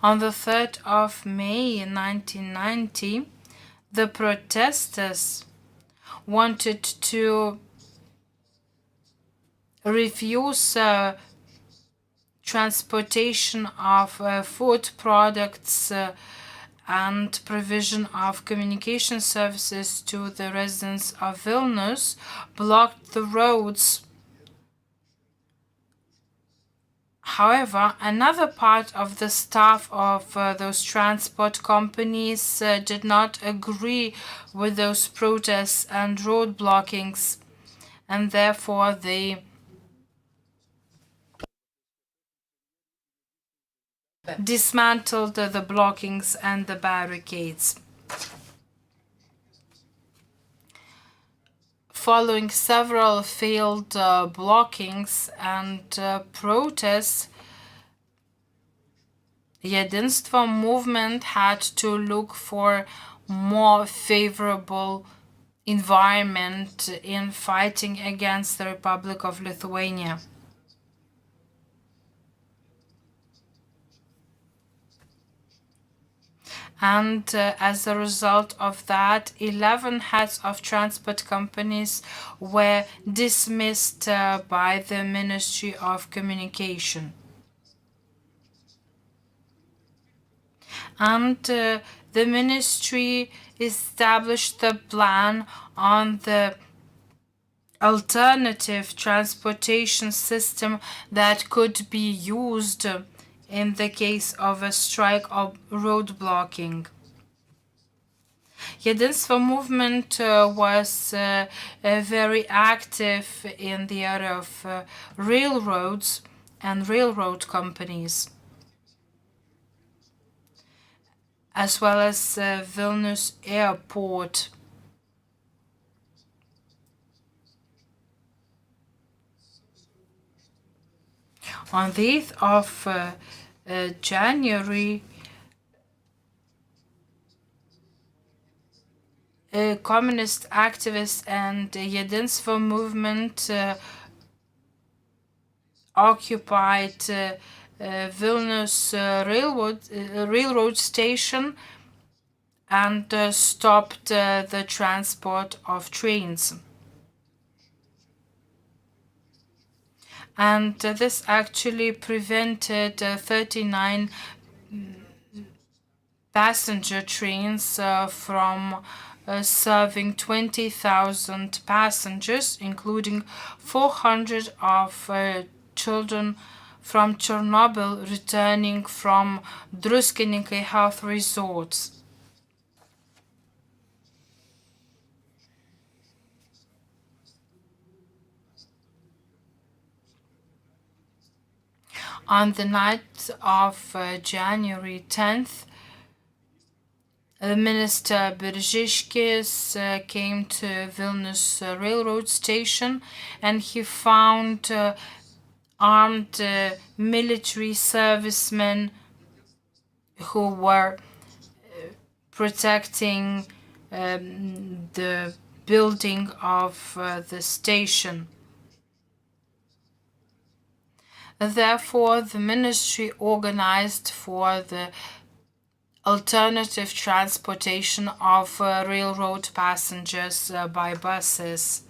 On the 3rd of May in 1990, the protesters wanted to refuse transportation of food products and provision of communication services to the residents of Vilnius, blocked the roads. However, another part of the staff of those transport companies did not agree with those protests and road blockings, and therefore they dismantled the blockings and the barricades. Following several failed blockings and protests, Jedinstvo movement had to look for more favorable environment in fighting against the Republic of Lithuania. And as a result of that, 11 heads of transport companies were dismissed by the Ministry of Communication. And the ministry established the plan on the alternative transportation system that could be used in the case of a strike or road blocking. Jedinstvo movement was very active in the area of railroads and railroad companies, as well as Vilnius Airport. On the 8th of January, communist activists and Jedinstvo movement occupied Vilnius railroad station and stopped the transport of trains. And this actually prevented 39 passenger trains from serving 20,000 passengers, including 400 of children from Chernobyl returning from Druskininkai health resorts. On the night of January 10th, Minister Biržiškis came to Vilnius railroad station, and he found armed military servicemen who were protecting the building of the station. Therefore, the ministry organized for the alternative transportation of railroad passengers by buses.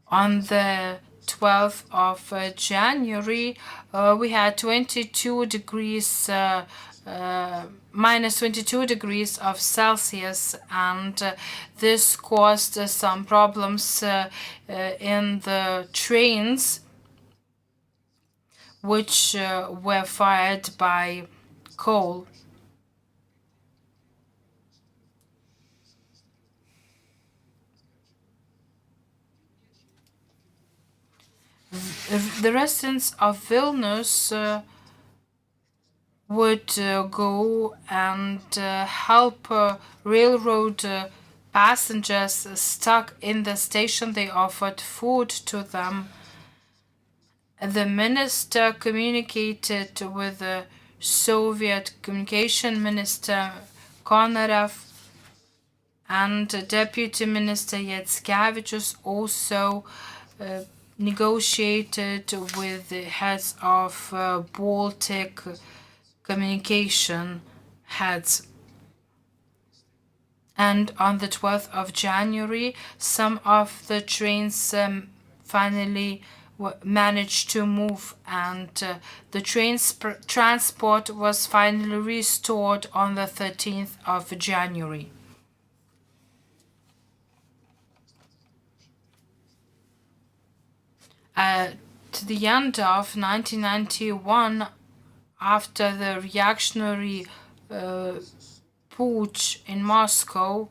On the 12th of January, we had 22 degrees, minus 22 degrees of Celsius, and this caused some problems in the trains, which were fired by coal. The residents of Vilnius would go and help railroad passengers stuck in the station. They offered food to them. The minister communicated with the Soviet communication minister Konarev, and Deputy Minister Yatskevičius also negotiated with the heads of Baltic communication heads. And on the 12th of January, some of the trains finally managed to move, and the transport was finally restored on the 13th of January. To the end of 1991, after the reactionary putsch in Moscow,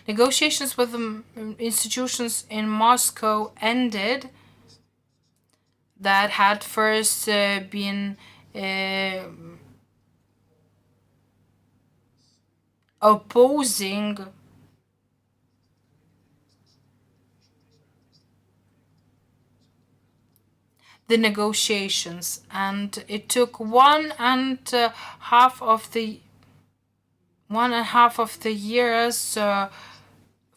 negotiations with the institutions in Moscow ended that had first been opposing the negotiations, and it took 1.5 of the years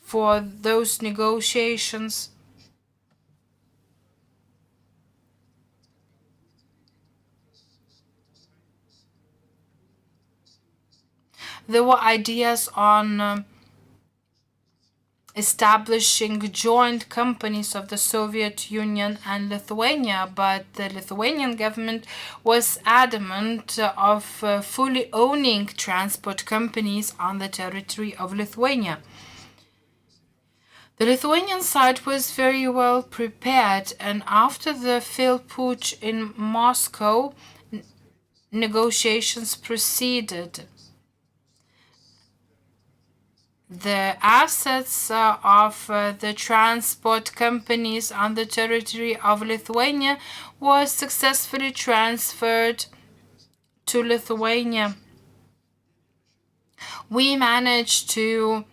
for those negotiations. There were ideas on establishing joint companies of the Soviet Union and Lithuania, but the Lithuanian government was adamant of fully owning transport companies on the territory of Lithuania. The Lithuanian side was very well prepared, and after the failed putsch in Moscow, negotiations proceeded. The assets of the transport companies on the territory of Lithuania was successfully transferred to Lithuania. We managed to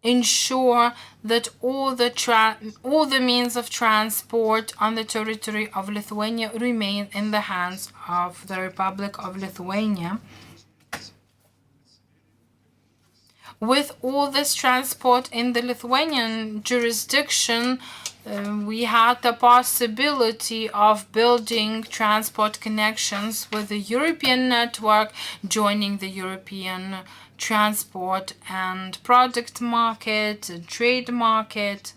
ensure that all the means of transport on the territory of Lithuania remain in the hands of the Republic of Lithuania. With all this transport in the Lithuanian jurisdiction, we had the possibility of building transport connections with the European network, joining the European transport and product market, trade market.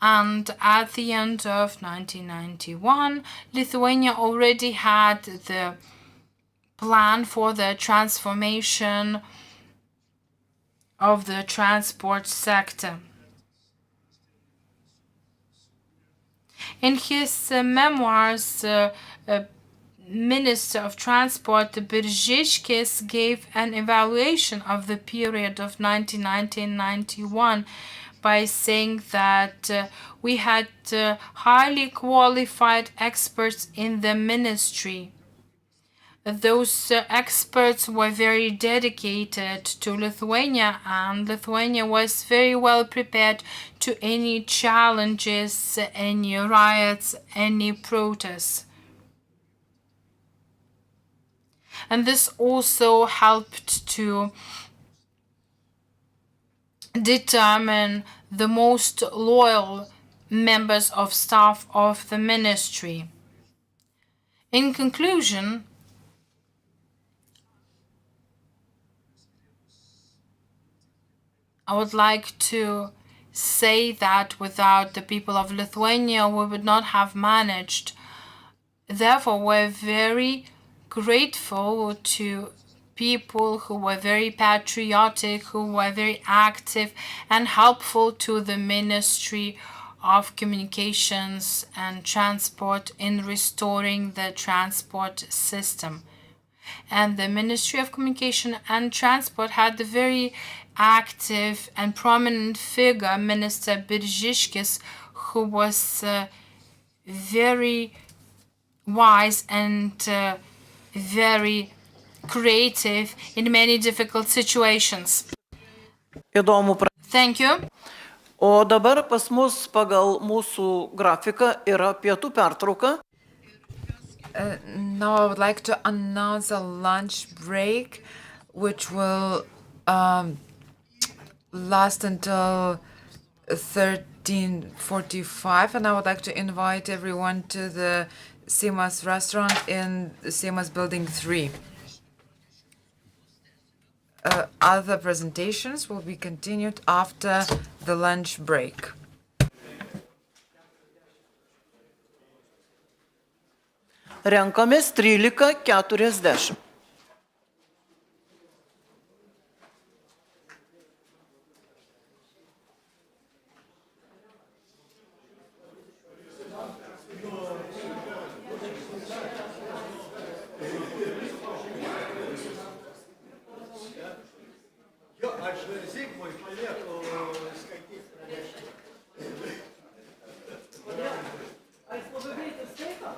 And at the end of 1991, Lithuania already had the plan for the transformation of the transport sector. In his memoirs, Minister of Transport Biržiškis gave an evaluation of the period of 1990-91 by saying that we had highly qualified experts in the ministry. Those experts were very dedicated to Lithuania, and Lithuania was very well prepared to any challenges, any riots, any protests. And this also helped to determine the most loyal members of staff of the ministry. In conclusion, I would like to say that without the people of Lithuania, we would not have managed. Therefore, we're very grateful to people who were very patriotic, who were very active and helpful to the Ministry of Communications and Transport in restoring the transport system. And the Ministry of Communication and Transport had the very active and prominent figure, Minister Biržiškis, who was very wise and very creative in many difficult situations. Įdomu. Thank you. O dabar pas mus pagal mūsų grafiką yra pietų pertrauka. Now I would like to announce a lunch break, which will last until 13:45, and I would like to invite everyone to the Seimas restaurant in the Seimas Building 3. Other presentations will be continued after the lunch break. Renkamės 13:40. Aš labai greitai skaitau.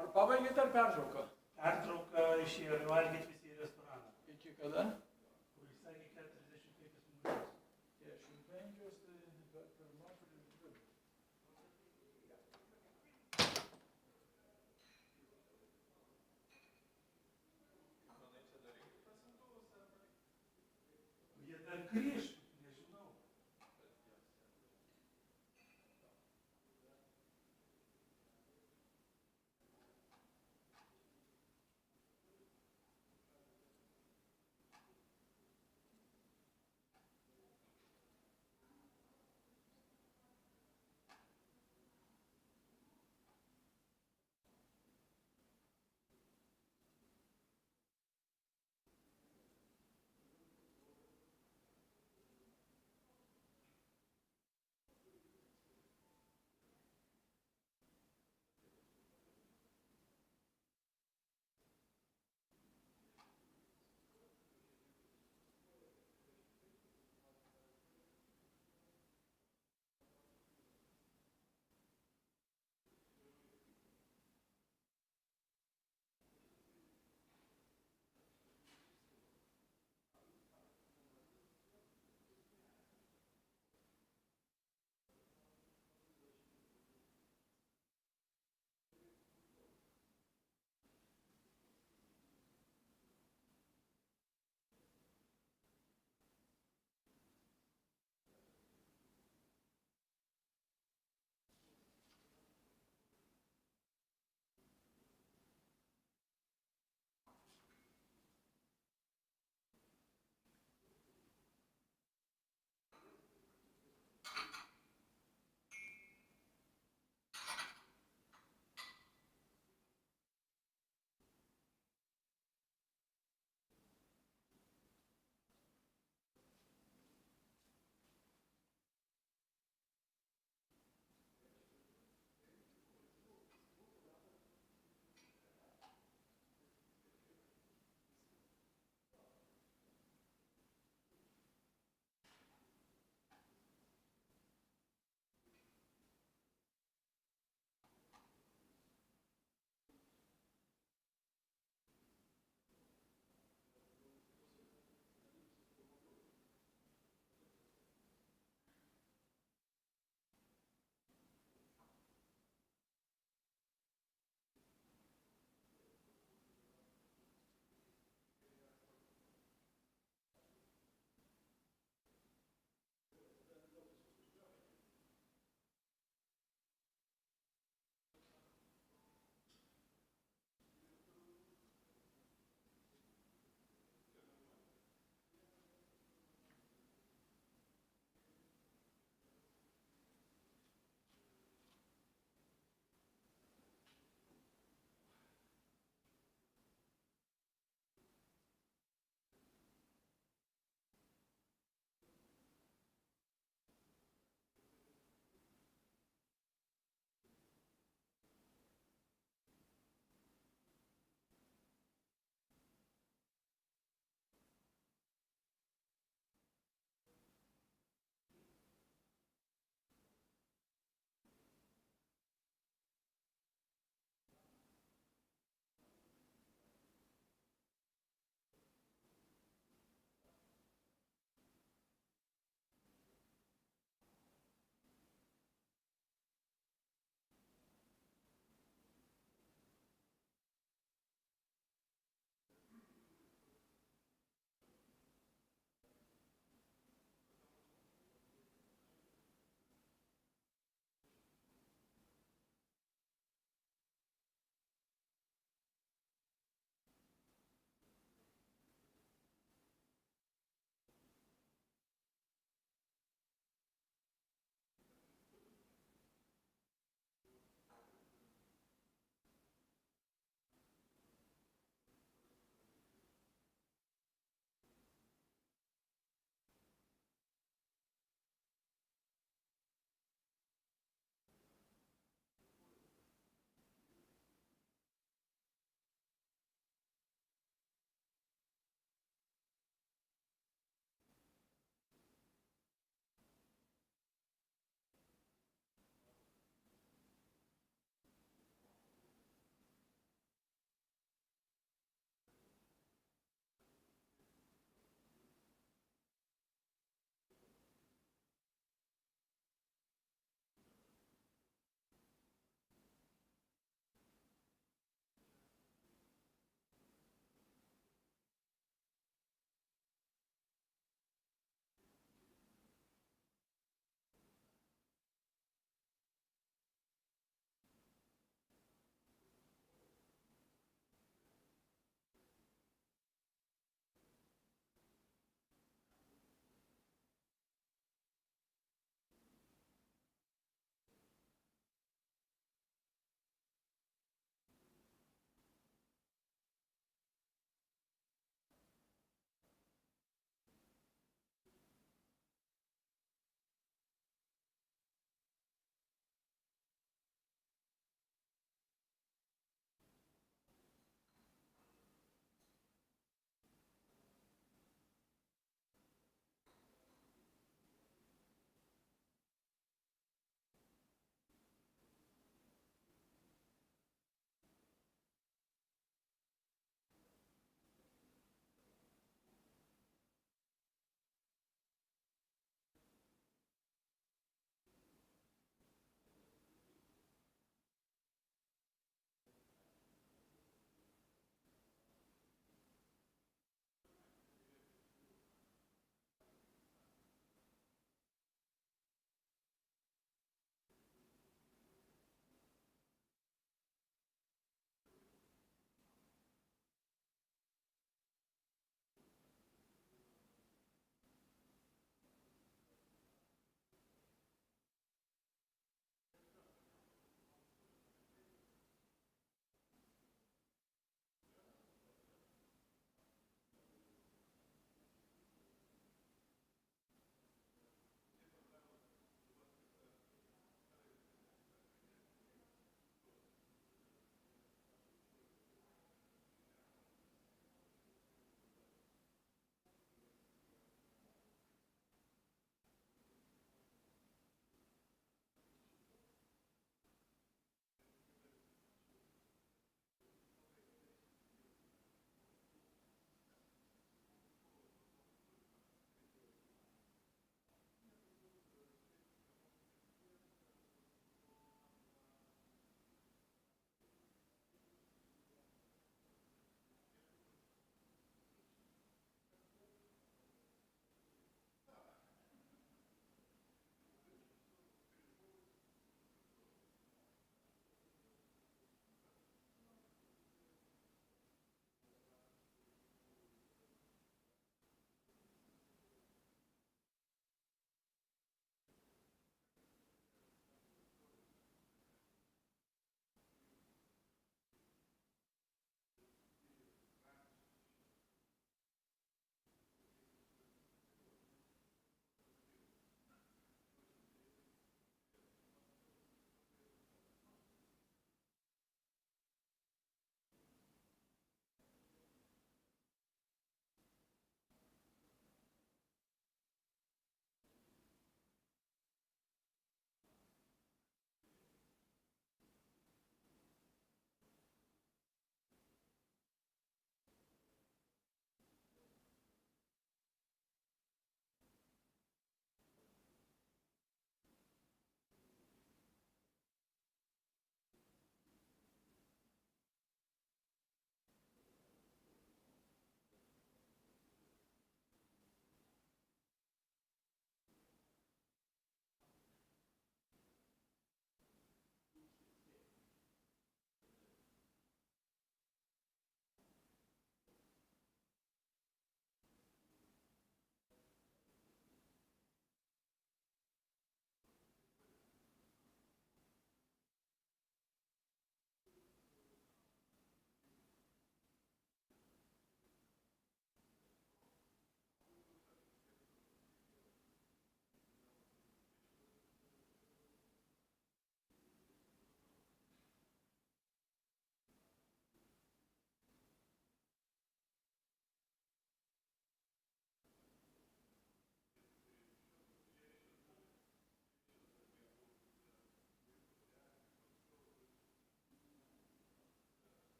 Ar pabaigėte ar pertrauką? Pertrauka išėjo ir valgyti visi į restoraną. Iki kada? Kuris sakė 45 minutės. 45, tai pirma, dvi. Jie dar grįž, nežinau.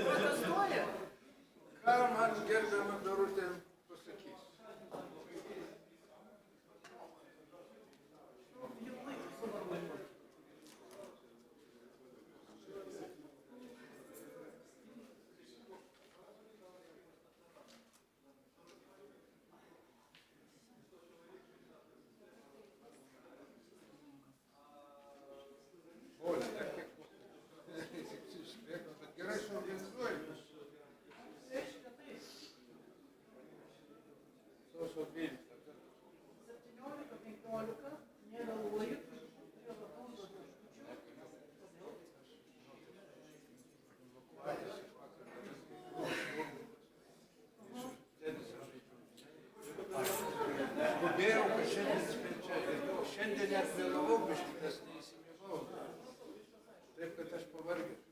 Protestuoja? Ką man gerbiama Birutė pasakys? Oля, kiek bet gerai suorganizuoji. Sausio 12. 17-15, nevėluoju. Skubėjau, kad šiandien sprendžia. Šiandien net vėlavau, biškį, nes neįsimėgau. Taip, kad aš pavargęs.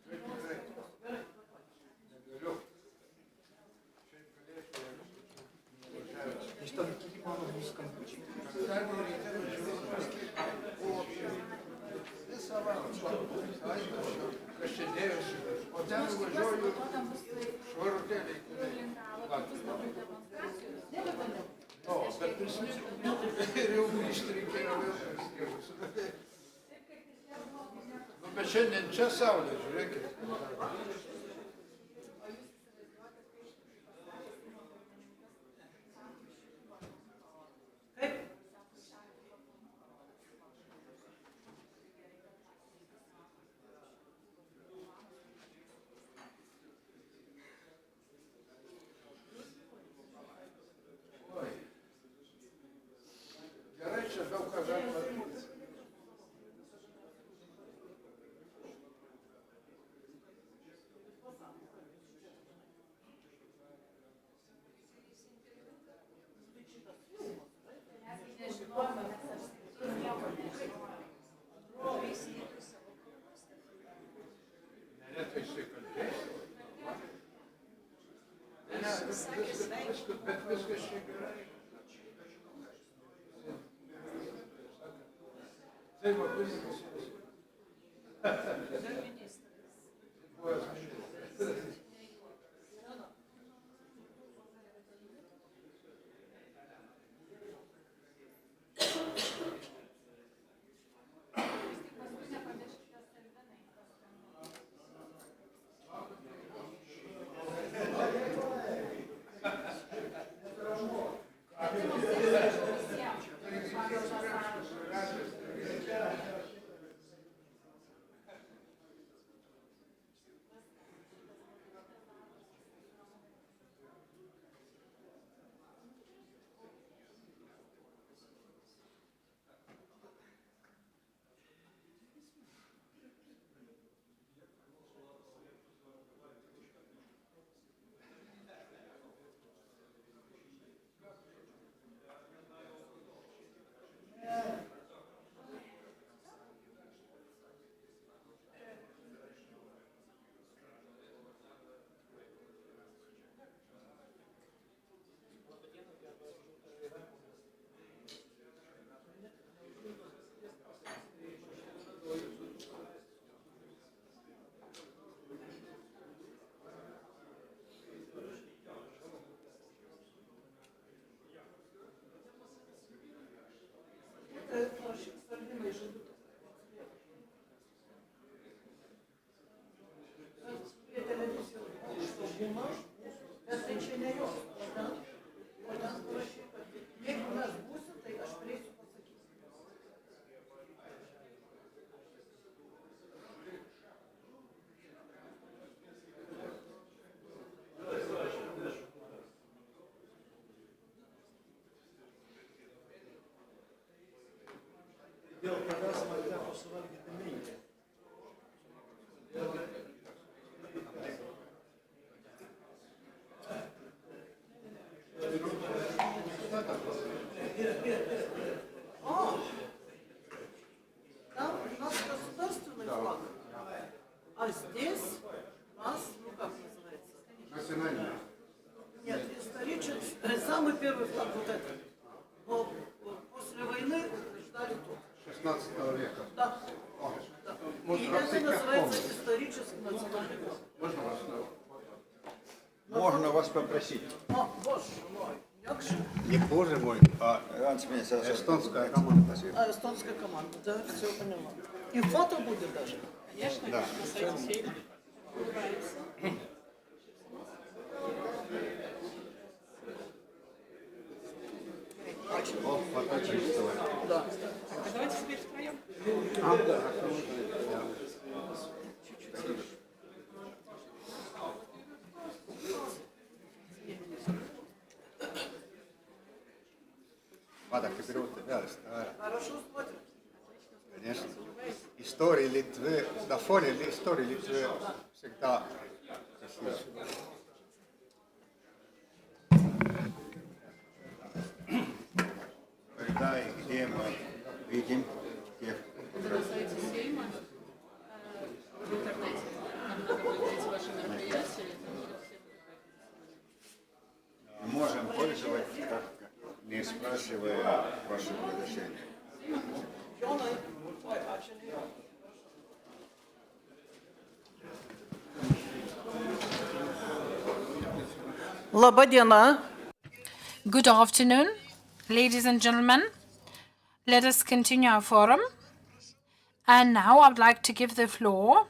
Tikrai. Negaliu. Šiaip galėčiau, jeigu nuvažiavęs. Iš to kiti mano bus skambučiai. Penktadienį ryte važiuoju. Buvo visą valandą. Kas čia dėjosi. O ten važiuoju švarutėliai. O, bet prisimenu. Ir jau grįžti reikėjo vėl prasiekus. Nu, bet šiandien čia saulė, žiūrėkit. Gerai, čia daug ką galima daryti. Neretai jisai kalbės. Bet viskas čia gerai. Seimo pirmininkas. Buvęs ministras. Dėl tavęs man teko suvalgyti mintį. Там нас государственный флаг, а здесь нас, ну как называется? Национальный. Нет, исторический, самый первый флаг вот этот. Но после войны ждали тут. 16 века. Да. О, Да. может, И во это всех называется помню. можно вас попросить? Не боже мой, а эстонская команда. А эстонская команда, да, все поняла. И фото будет даже. Да. О, фоточистого. Да. Vaadake piruuti peale seda ära. Конечно. История Литвы, на фоне истории Литвы всегда красиво. Когда и где мы видим тех, На сайте Сейма, в интернете, там надо будет ваши мероприятия. мы можем пользоваться, так, не спрашивая ваше разрешение. Laba diena. Good afternoon, ladies and gentlemen. Let us continue our forum. And now I would like to give the floor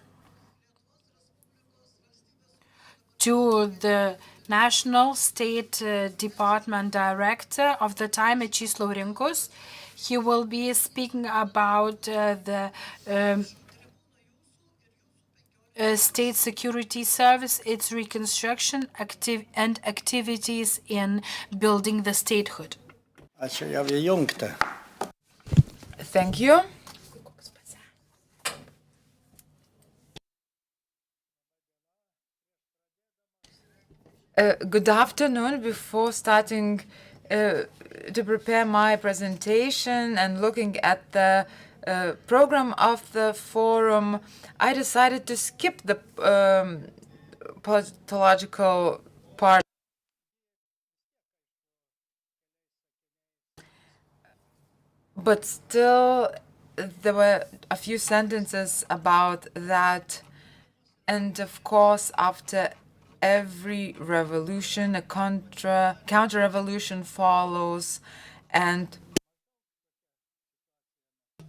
to the National State Department Director of the time, Mečys Rinkus. He will be speaking about the State Security Service, its reconstruction and activities in building the statehood. Ačiū, jau įjungta. Thank you. Good afternoon. Before starting to prepare my presentation and looking at the program of the forum, I decided to skip the politological part. But still, there were a few sentences about that. And of course, after every revolution, a counter-revolution follows. And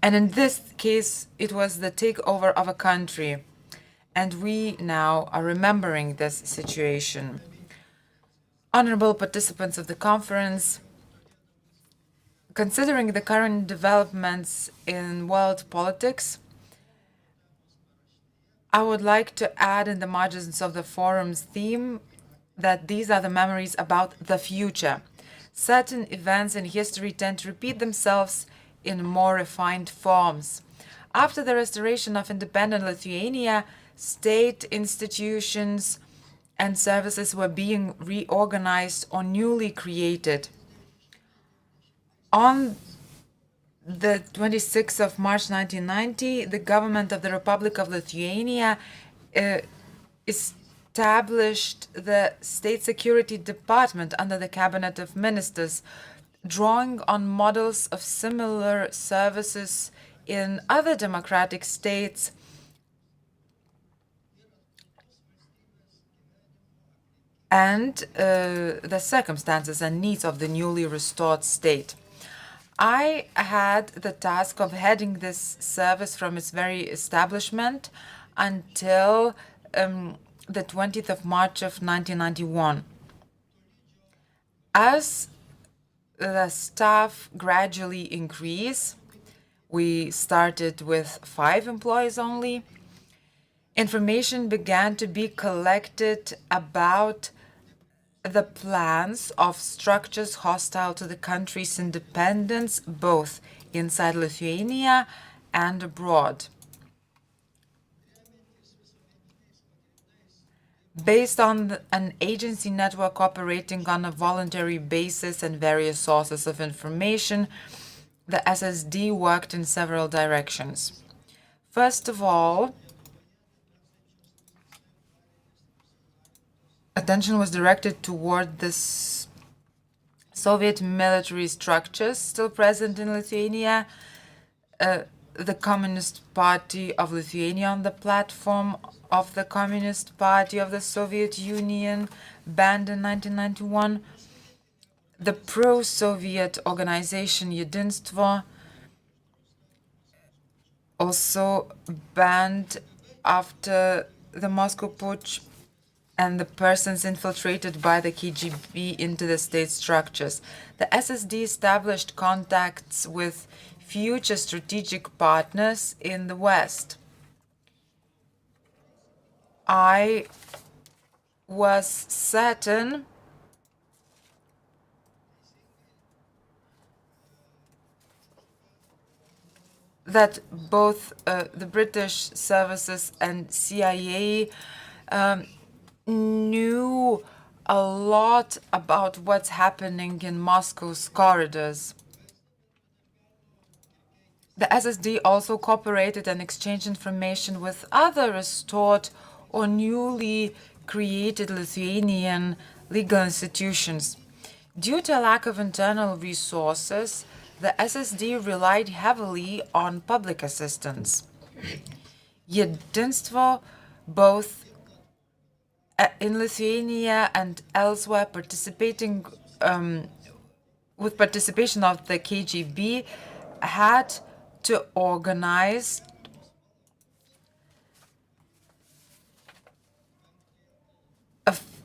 in this case, it was the takeover of a country. And we now are remembering this situation. Honorable participants of the conference, considering the current developments in world politics, I would like to add in the margins of the forum's theme that these are the memories about the future. Certain events in history tend to repeat themselves in more refined forms. After the restoration of independent Lithuania, state institutions and services were being reorganized or newly created. On the 26th of March 1990, the government of the Republic of Lithuania established the State Security Department under the Cabinet of Ministers, drawing on models of similar services in other democratic states and the circumstances and needs of the newly restored state. I had the task of heading this service from its very establishment until the 20th of March of 1991. As the staff gradually increased, we started with 5 employees only. Information began to be collected about the plans of structures hostile to the country's independence, both inside Lithuania and abroad. Based on an agency network operating on a voluntary basis and various sources of information, the SSD worked in several directions. First of all, attention was directed toward the Soviet military structures still present in Lithuania, the Communist Party of Lithuania on the platform of the Communist Party of the Soviet Union, banned in 1991. The pro-Soviet organization Jedinstvo, also banned after the Moscow Putsch, and the persons infiltrated by the KGB into the state structures. The SSD established contacts with future strategic partners in the West. I was certain that both the British services and CIA knew a lot about what's happening in Moscow's corridors. The SSD also cooperated and exchanged information with other restored or newly created Lithuanian legal institutions. Due to a lack of internal resources, the SSD relied heavily on public assistance. Jedinstvo, both in Lithuania and elsewhere, with participation of the KGB, had to organize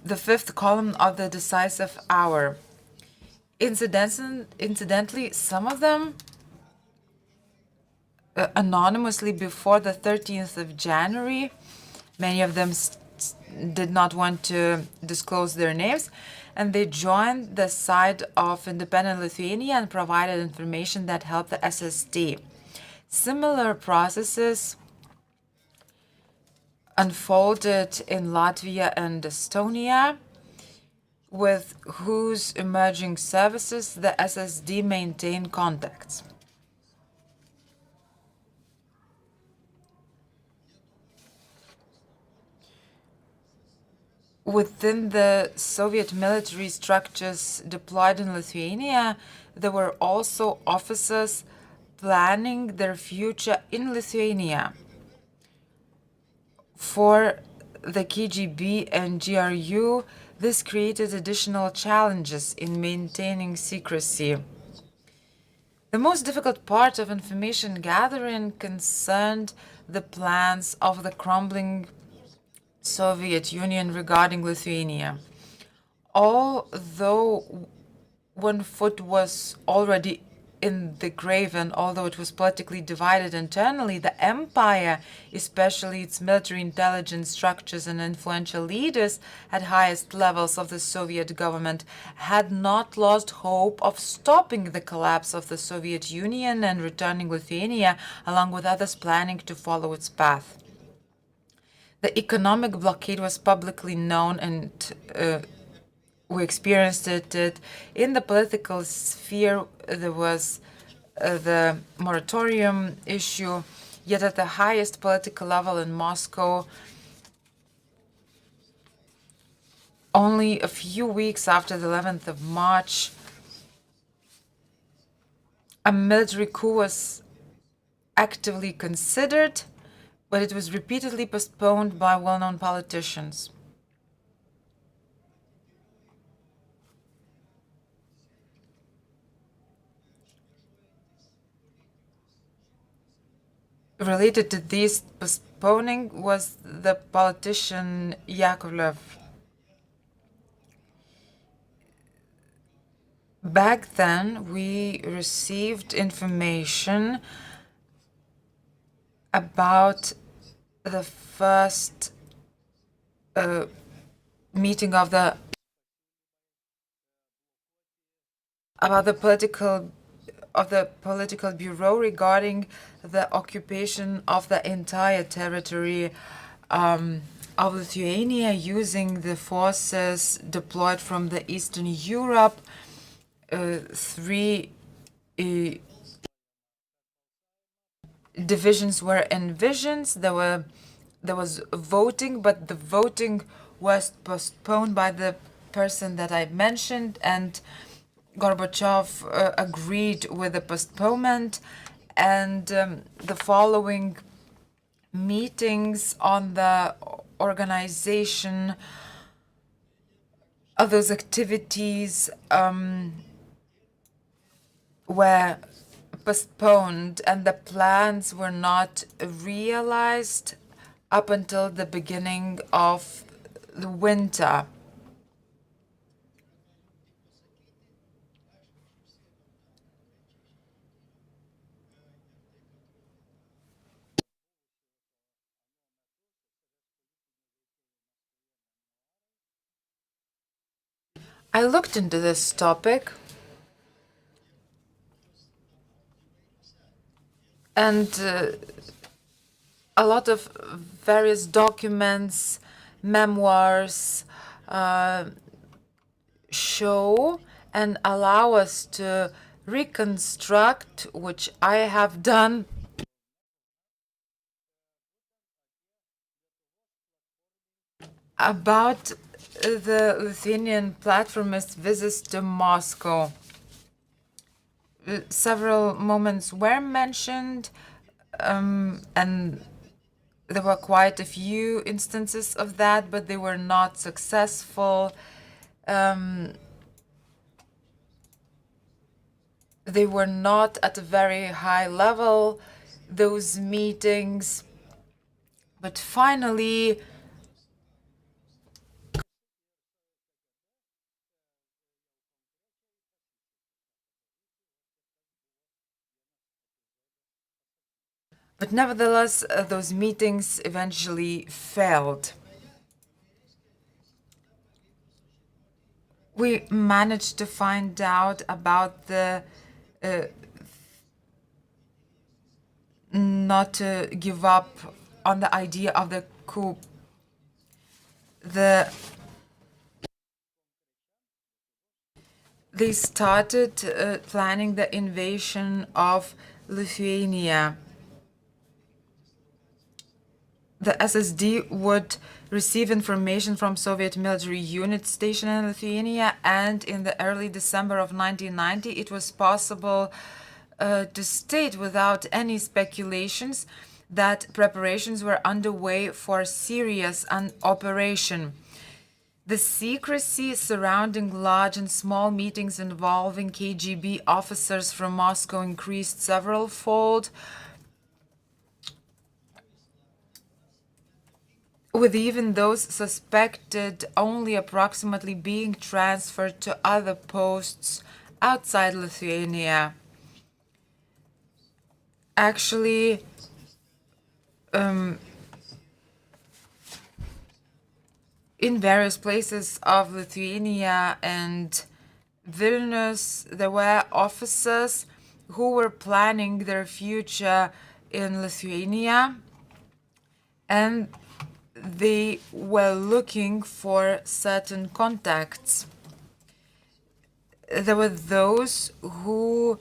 the fifth column of the decisive hour. Incidentally, some of them anonymously before the 13th of January, many of them did not want to disclose their names, and they joined the side of independent Lithuania and provided information that helped the SSD. Similar processes unfolded in Latvia and Estonia, with whose emerging services the SSD maintained contacts. Within the Soviet military structures deployed in Lithuania, there were also officers planning their future in Lithuania. For the KGB and GRU, this created additional challenges in maintaining secrecy. The most difficult part of information gathering concerned the plans of the crumbling Soviet Union regarding Lithuania. Although one foot was already in the grave, and although it was politically divided internally, the empire, especially its military intelligence structures and influential leaders at highest levels of the Soviet government, had not lost hope of stopping the collapse of the Soviet Union and returning Lithuania, along with others planning to follow its path. The economic blockade was publicly known, and we experienced it. In the political sphere, there was the moratorium issue, yet at the highest political level in Moscow, only a few weeks after the 11th of March, a military coup was actively considered, but it was repeatedly postponed by well-known politicians. Related to this postponing was the politician Yakovlev. Back then, we received information about the first meeting of the political bureau regarding the occupation of the entire territory of Lithuania using the forces deployed from the Eastern Europe. Three divisions were envisioned. There was voting, but the voting was postponed by the person that I mentioned, and Gorbachev agreed with the postponement, and the following meetings on the organization of those activities were postponed, and the plans were not realized up until the beginning of the winter. I looked into this topic, and a lot of various documents, memoirs show and allow us to reconstruct, which I have done, about the Lithuanian platformist visits to Moscow. Several moments were mentioned, and there were quite a few instances of that, but they were not successful. They were not at a very high level, those meetings. But finally, nevertheless, those meetings eventually failed. We managed to find out about the not to give up on the idea of the coup. They started planning the invasion of Lithuania. The SSD would receive information from Soviet military units stationed in Lithuania, and in the early December of 1990, it was possible to state without any speculations that preparations were underway for a serious operation. The secrecy surrounding large and small meetings involving KGB officers from Moscow increased several-fold, with even those suspected only approximately being transferred to other posts outside Lithuania. Actually, in various places of Lithuania and Vilnius, there were officers who were planning their future in Lithuania, and they were looking for certain contacts. There were those who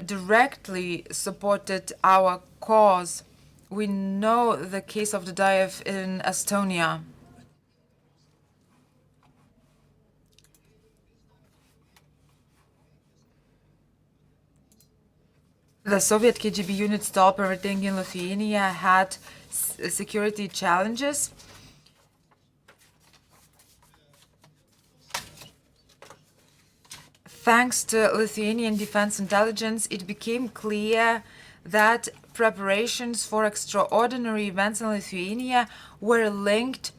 directly supported our cause. We know the case of Dudayev in Estonia. The Soviet KGB units still operating in Lithuania had security challenges. Thanks to Lithuanian defense intelligence, it became clear that preparations for extraordinary events in Lithuania were linked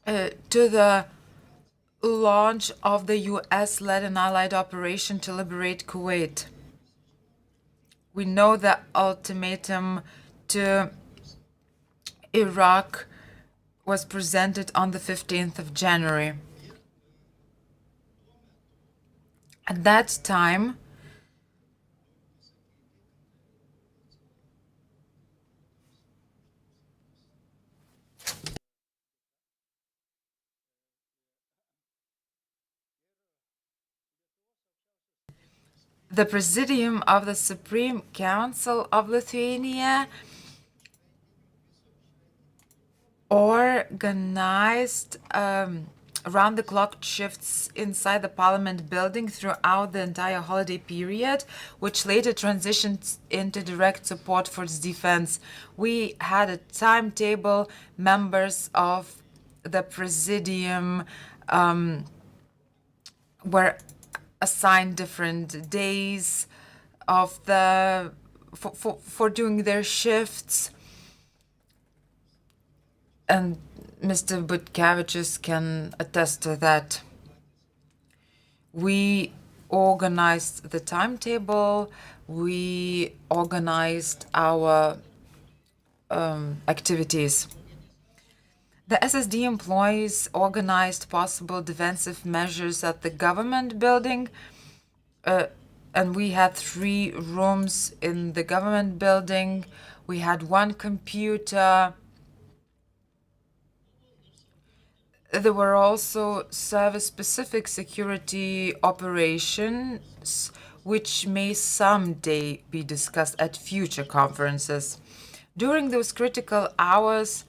to the launch of the US-led and Allied operation to liberate Kuwait. We know the ultimatum to Iraq was presented on the 15th of January. At that time, the Presidium of the Supreme Council of Lithuania organized round-the-clock shifts inside the Parliament building throughout the entire holiday period, which later transitioned into direct support for its defense. We had a timetable, members of the Presidium were assigned different days of for doing their shifts, and Mr. Butkevičius can attest to that. We organized the timetable, we organized our activities. The SSD employees organized possible defensive measures at the government building, and we had 3 rooms in the government building. We had 1 computer. There were also service-specific security operations, which may someday be discussed at future conferences. During those critical hours,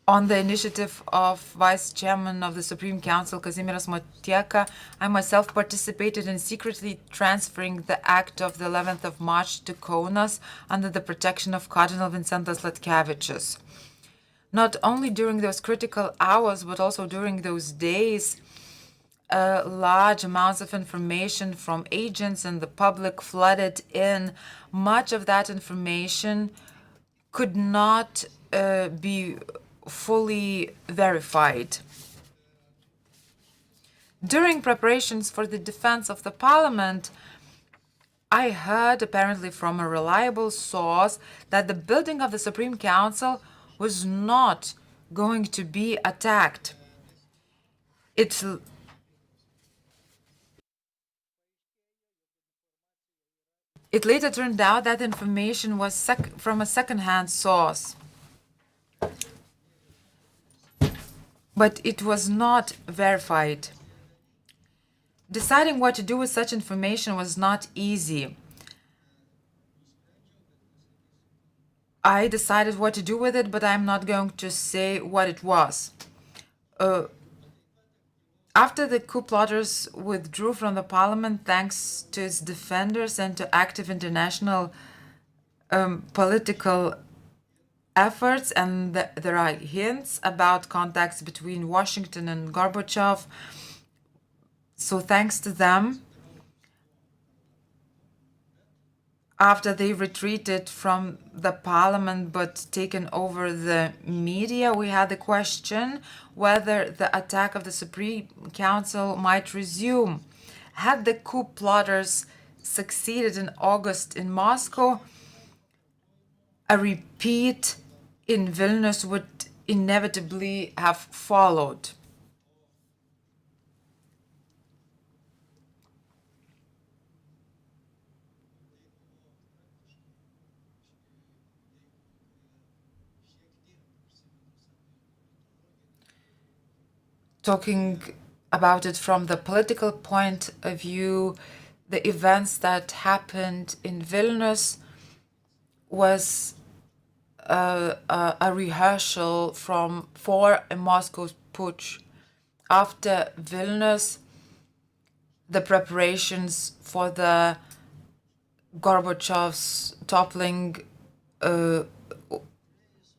on the initiative of Vice Chairman of the Supreme Council, Kazimieras Motieka, I myself participated in secretly transferring the act of the 11th of March to Kaunas under the protection of Cardinal Vincentas Latkevičius. Not only during those critical hours, but also during those days, large amounts of information from agents and the public flooded in. Much of that information could not be fully verified. During preparations for the defense of the Parliament, I heard, apparently from a reliable source, that the building of the Supreme Council was not going to be attacked. It later turned out that information was from a second-hand source. But it was not verified. Deciding what to do with such information was not easy. I decided what to do with it, but I'm not going to say what it was. After the coup plotters withdrew from the Parliament thanks to its defenders and to active international political efforts, and there are hints about contacts between Washington and Gorbachev. So thanks to them, after they retreated from the Parliament but taken over the media, we had the question whether the attack of the Supreme Council might resume. Had the coup plotters succeeded in August in Moscow, a repeat in Vilnius would inevitably have followed. Talking about it from the political point of view, the events that happened in Vilnius was a rehearsal for a Moscow putsch. After Vilnius, the preparations for the Gorbachev's toppling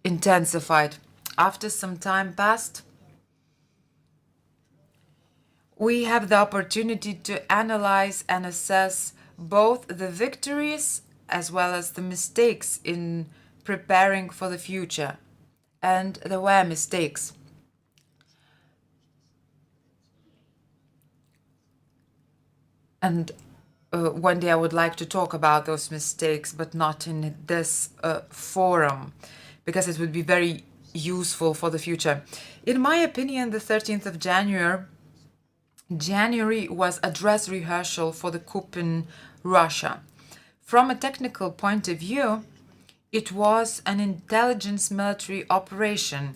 intensified. After some time passed, we have the opportunity to analyze and assess both the victories as well as the mistakes in preparing for the future. And there were mistakes. And one day I would like to talk about those mistakes, but not in this forum, because it would be very useful for the future. In my opinion, the 13th of January was a dress rehearsal for the coup in Russia. From a technical point of view, it was an intelligence military operation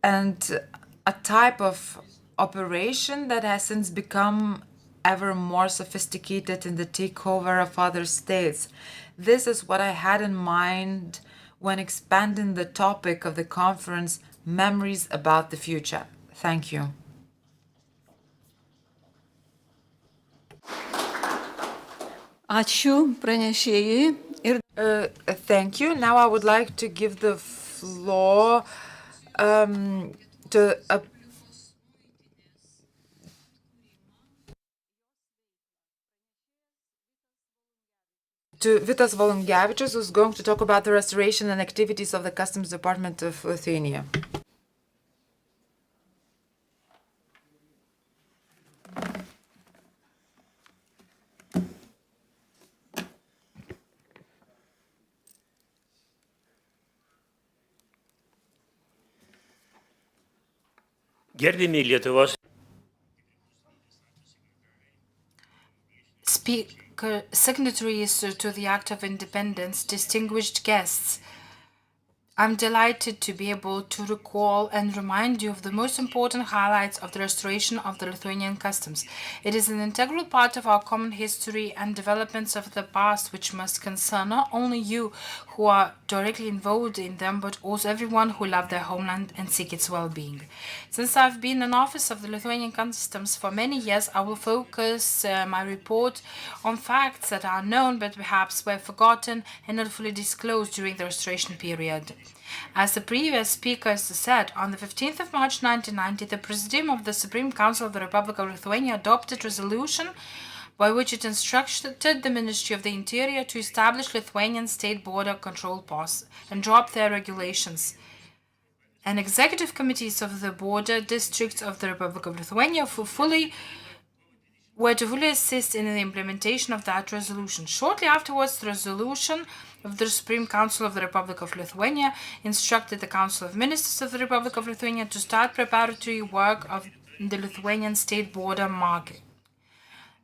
and a type of operation that has since become ever more sophisticated in the takeover of other states. This is what I had in mind when expanding the topic of the conference, Memories about the Future. Thank you. Ačiū pranešėjai. Thank you. Now I would like to give the floor to Vitas Volungevičius, who's going to talk about the restoration and activities of the Customs Department of Lithuania. Gerbiami Lietuvos signatories to the Act of Independence, distinguished guests, I'm delighted to be able to recall and remind you of the most important highlights of the restoration of the Lithuanian customs. It is an integral part of our common history and developments of the past, which must concern not only you who are directly involved in them, but also everyone who loves their homeland and seek its well-being. Since I've been in office of the Lithuanian customs for many years, I will focus my report on facts that are known but perhaps were forgotten and not fully disclosed during the restoration period. As the previous speakers said, on the 15th of March 1990, the Presidium of the Supreme Council of the Republic of Lithuania adopted resolution by which it instructed the Ministry of the Interior to establish Lithuanian state border control posts and drop their regulations. And executive committees of the border districts of the Republic of Lithuania were to fully assist in the implementation of that resolution. Shortly afterwards, the resolution of the Supreme Council of the Republic of Lithuania instructed the Council of Ministers of the Republic of Lithuania to start preparatory work of the Lithuanian state border market.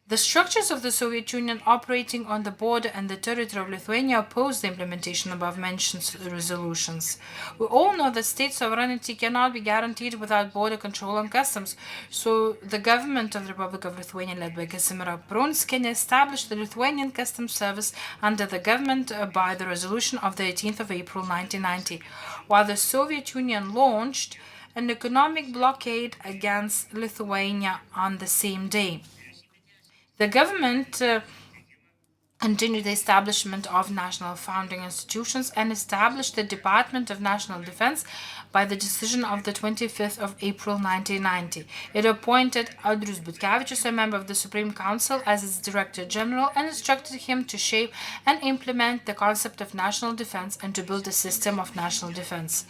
The structures of the Soviet Union operating on the border and the territory of Lithuania opposed the implementation of above-mentioned resolutions. We all know that state sovereignty cannot be guaranteed without border control and customs, so the government of the Republic of Lithuania, led by Kazimiera Prunskienė, established the Lithuanian Customs Service under the government by the resolution of the 18th of April 1990, while the Soviet Union launched an economic blockade against Lithuania on the same day. The government continued the establishment of national founding institutions and established the Department of National Defense by the decision of the 25th of April 1990. It appointed Audrius Butkevičius, a member of the Supreme Council, as its Director General and instructed him to shape and implement the concept of national defense and to build a system of national defense.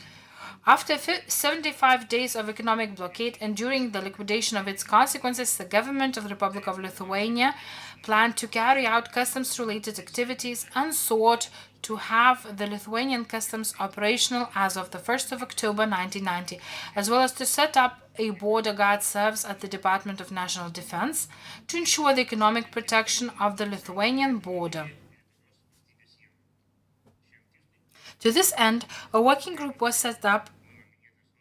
After 75 days of economic blockade and during the liquidation of its consequences, the government of the Republic of Lithuania planned to carry out customs-related activities and sought to have the Lithuanian customs operational as of the 1st of October 1990, as well as to set up a border guard service at the Department of National Defense to ensure the economic protection of the Lithuanian border. To this end, a working group was set up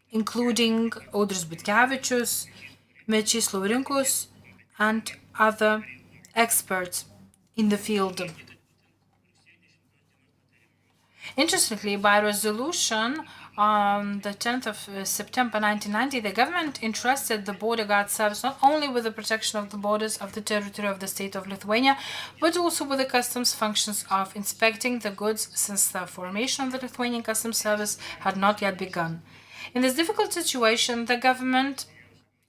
including Audrius Butkevičius, Mečys Laurinkus, and other experts in the field. Interestingly, by resolution on the 10th of September 1990, the government entrusted the border guard service not only with the protection of the borders of the territory of the state of Lithuania, but also with the customs functions of inspecting the goods, since the formation of the Lithuanian Customs Service had not yet begun. In this difficult situation, the government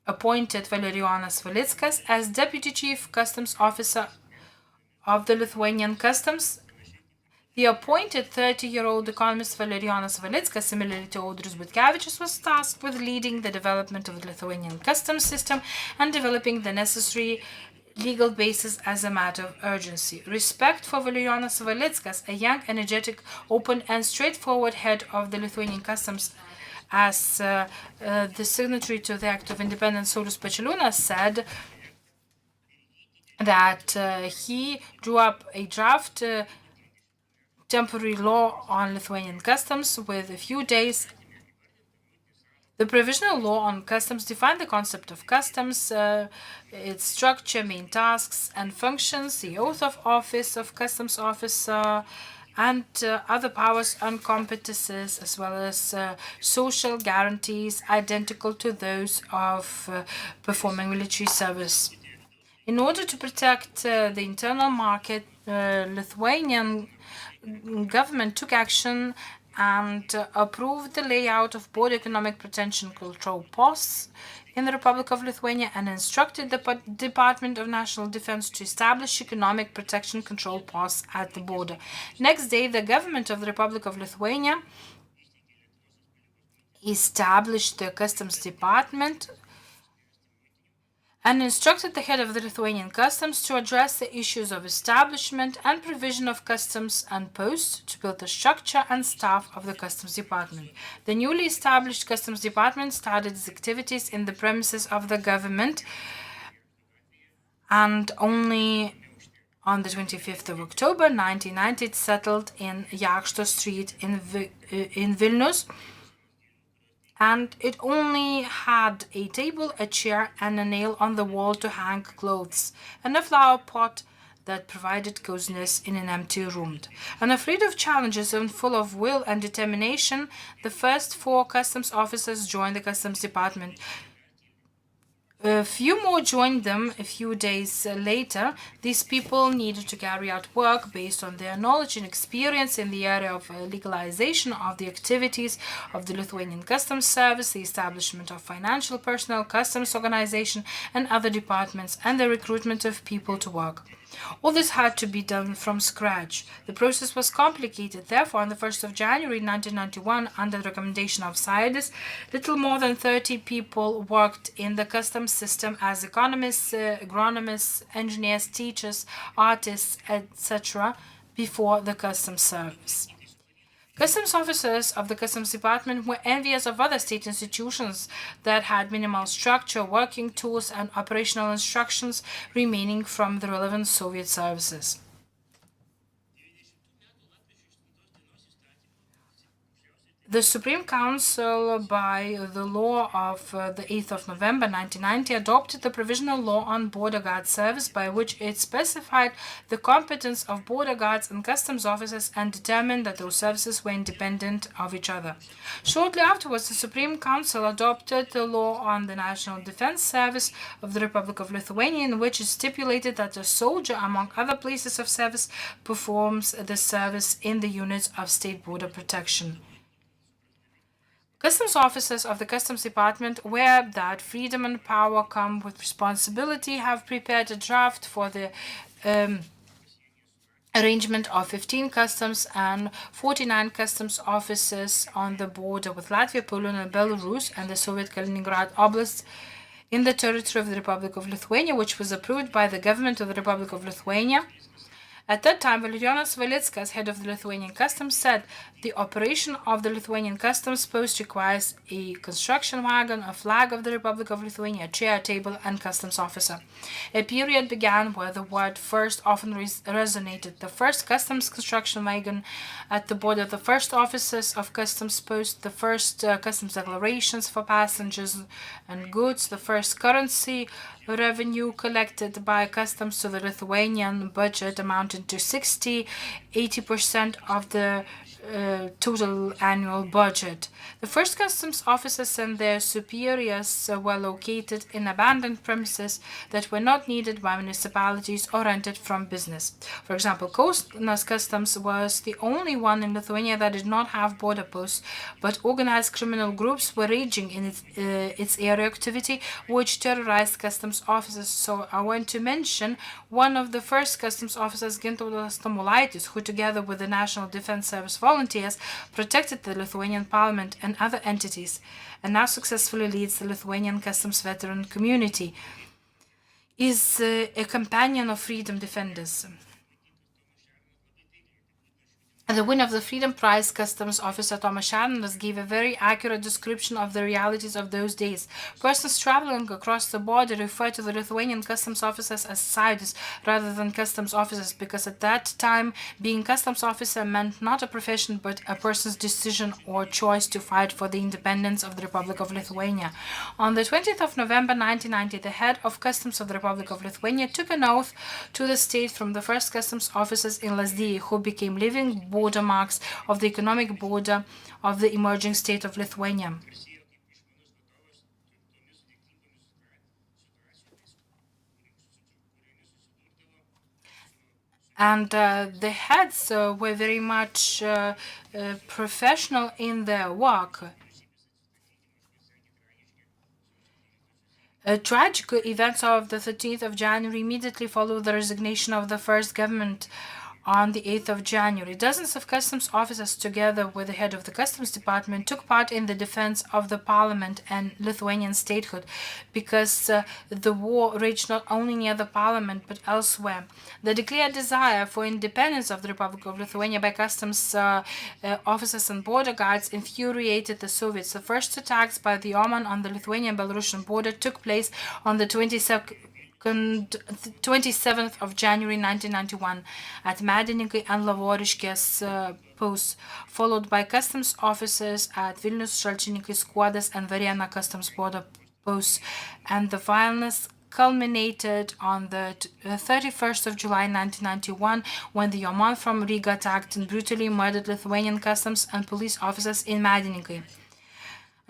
appointed Valerijonas Valickas as Deputy Chief Customs Officer of the Lithuanian Customs. The appointed 30-year-old economist Valerijonas Valickas, similarly to Audrius Butkevičius, was tasked with leading the development of the Lithuanian customs system and developing the necessary legal basis as a matter of urgency. Respect for Valerijonas Valickas, a young, energetic, open, and straightforward head of the Lithuanian customs, as the signatory to the Act of Independence, Saulius Pečeliūnas, said that he drew up a draft temporary law on Lithuanian customs with a few days The provisional law on customs defined the concept of customs, its structure, main tasks and functions, the oath of office of customs officer, and other powers and competences, as well as social guarantees identical to those of performing military service. In order to protect the internal market, Lithuanian government took action and approved the layout of border economic protection control posts in the Republic of Lithuania and instructed the Department of National Defense to establish economic protection control posts at the border. Next day, the government of the Republic of Lithuania established the Customs Department and instructed the head of the Lithuanian Customs to address the issues of establishment and provision of customs and posts, to build the structure and staff of the Customs Department. The newly established Customs Department started its activities in the premises of the government, and only on the 25th of October 1990 it settled in Jakšto Street in Vilnius, and it only had a table, a chair, and a nail on the wall to hang clothes, and a flower pot that provided coziness in an empty room. Unafraid of challenges and full of will and determination, the first 4 customs officers joined the Customs Department. A few more joined them a few days later. These people needed to carry out work based on their knowledge and experience in the area of legalization of the activities of the Lithuanian Customs Service, the establishment of financial personnel, customs organization, and other departments, and the recruitment of people to work. All this had to be done from scratch. The process was complicated. Therefore, on the 1st of January 1991, under the recommendation of Seimas, little more than 30 people worked in the customs system as economists, agronomists, engineers, teachers, artists, etc., before the customs service. Customs officers of the Customs Department were envious of other state institutions that had minimal structure, working tools, and operational instructions remaining from the relevant Soviet services. The Supreme Council, by the law of the 8th of November 1990, adopted the provisional law on border guard service, by which it specified the competence of border guards and customs officers and determined that those services were independent of each other. Shortly afterwards, the Supreme Council adopted the law on the National Defense Service of the Republic of Lithuania, in which it stipulated that a soldier, among other places of service, performs the service in the units of state border protection. Customs officers of the Customs Department, aware that freedom and power come with responsibility, have prepared a draft for the arrangement of 15 customs and 49 customs officers on the border with Latvia, Poland, and Belarus and the Soviet Kaliningrad Oblast in the territory of the Republic of Lithuania, which was approved by the government of the Republic of Lithuania. At that time, Valerijonas Valickas, head of the Lithuanian Customs, said the operation of the Lithuanian Customs post requires a construction wagon, a flag of the Republic of Lithuania, a chair, table, and customs officer. A period began where the word first often resonated. The first customs construction wagon at the border, the first officers of customs post, the first customs declarations for passengers and goods, the first currency revenue collected by customs to the Lithuanian budget amounted to 80% of the total annual budget. The first customs officers and their superiors were located in abandoned premises that were not needed by municipalities or rented from business. For example, Kaunas Customs was the only one in Lithuania that did not have border posts, but organized criminal groups were raging in its area activity, which terrorized customs officers. So I want to mention one of the first customs officers, Gintautas Tamulaitis, who together with the National Defense Service volunteers protected the Lithuanian Parliament and other entities, and now successfully leads the Lithuanian customs veteran community, is a companion of freedom defenders. The winner of the Freedom Prize, Customs Officer Thomas Shandas, gave a very accurate description of the realities of those days. Persons traveling across the border referred to the Lithuanian customs officers as Sąjūdis rather than customs officers, because at that time, being customs officer meant not a profession but a person's decision or choice to fight for the independence of the Republic of Lithuania. On the 20th of November 1990, the head of customs of the Republic of Lithuania took an oath to the state from the first customs officers in Lazdijai, who became living border marks of the economic border of the emerging state of Lithuania. And the heads were very much professional in their work. Tragic events of the 13th of January immediately followed the resignation of the first government on the 8th of January. Dozens of customs officers, together with the head of the customs department, took part in the defense of the parliament and Lithuanian statehood, because the war raged not only near the parliament but elsewhere. The declared desire for independence of the Republic of Lithuania by customs officers and border guards infuriated the Soviets. The first attacks by the Oman on the Lithuanian-Belarusian border took place on the 27th of January 1991 at Medininkai and Lavoriškės posts, followed by customs officers at Vilnius, Šalčininkai, Skuodas, and Varėna customs border posts, and the violence culminated on the 31st of July 1991 when the Oman from Riga attacked and brutally murdered Lithuanian customs and police officers in Medininkai.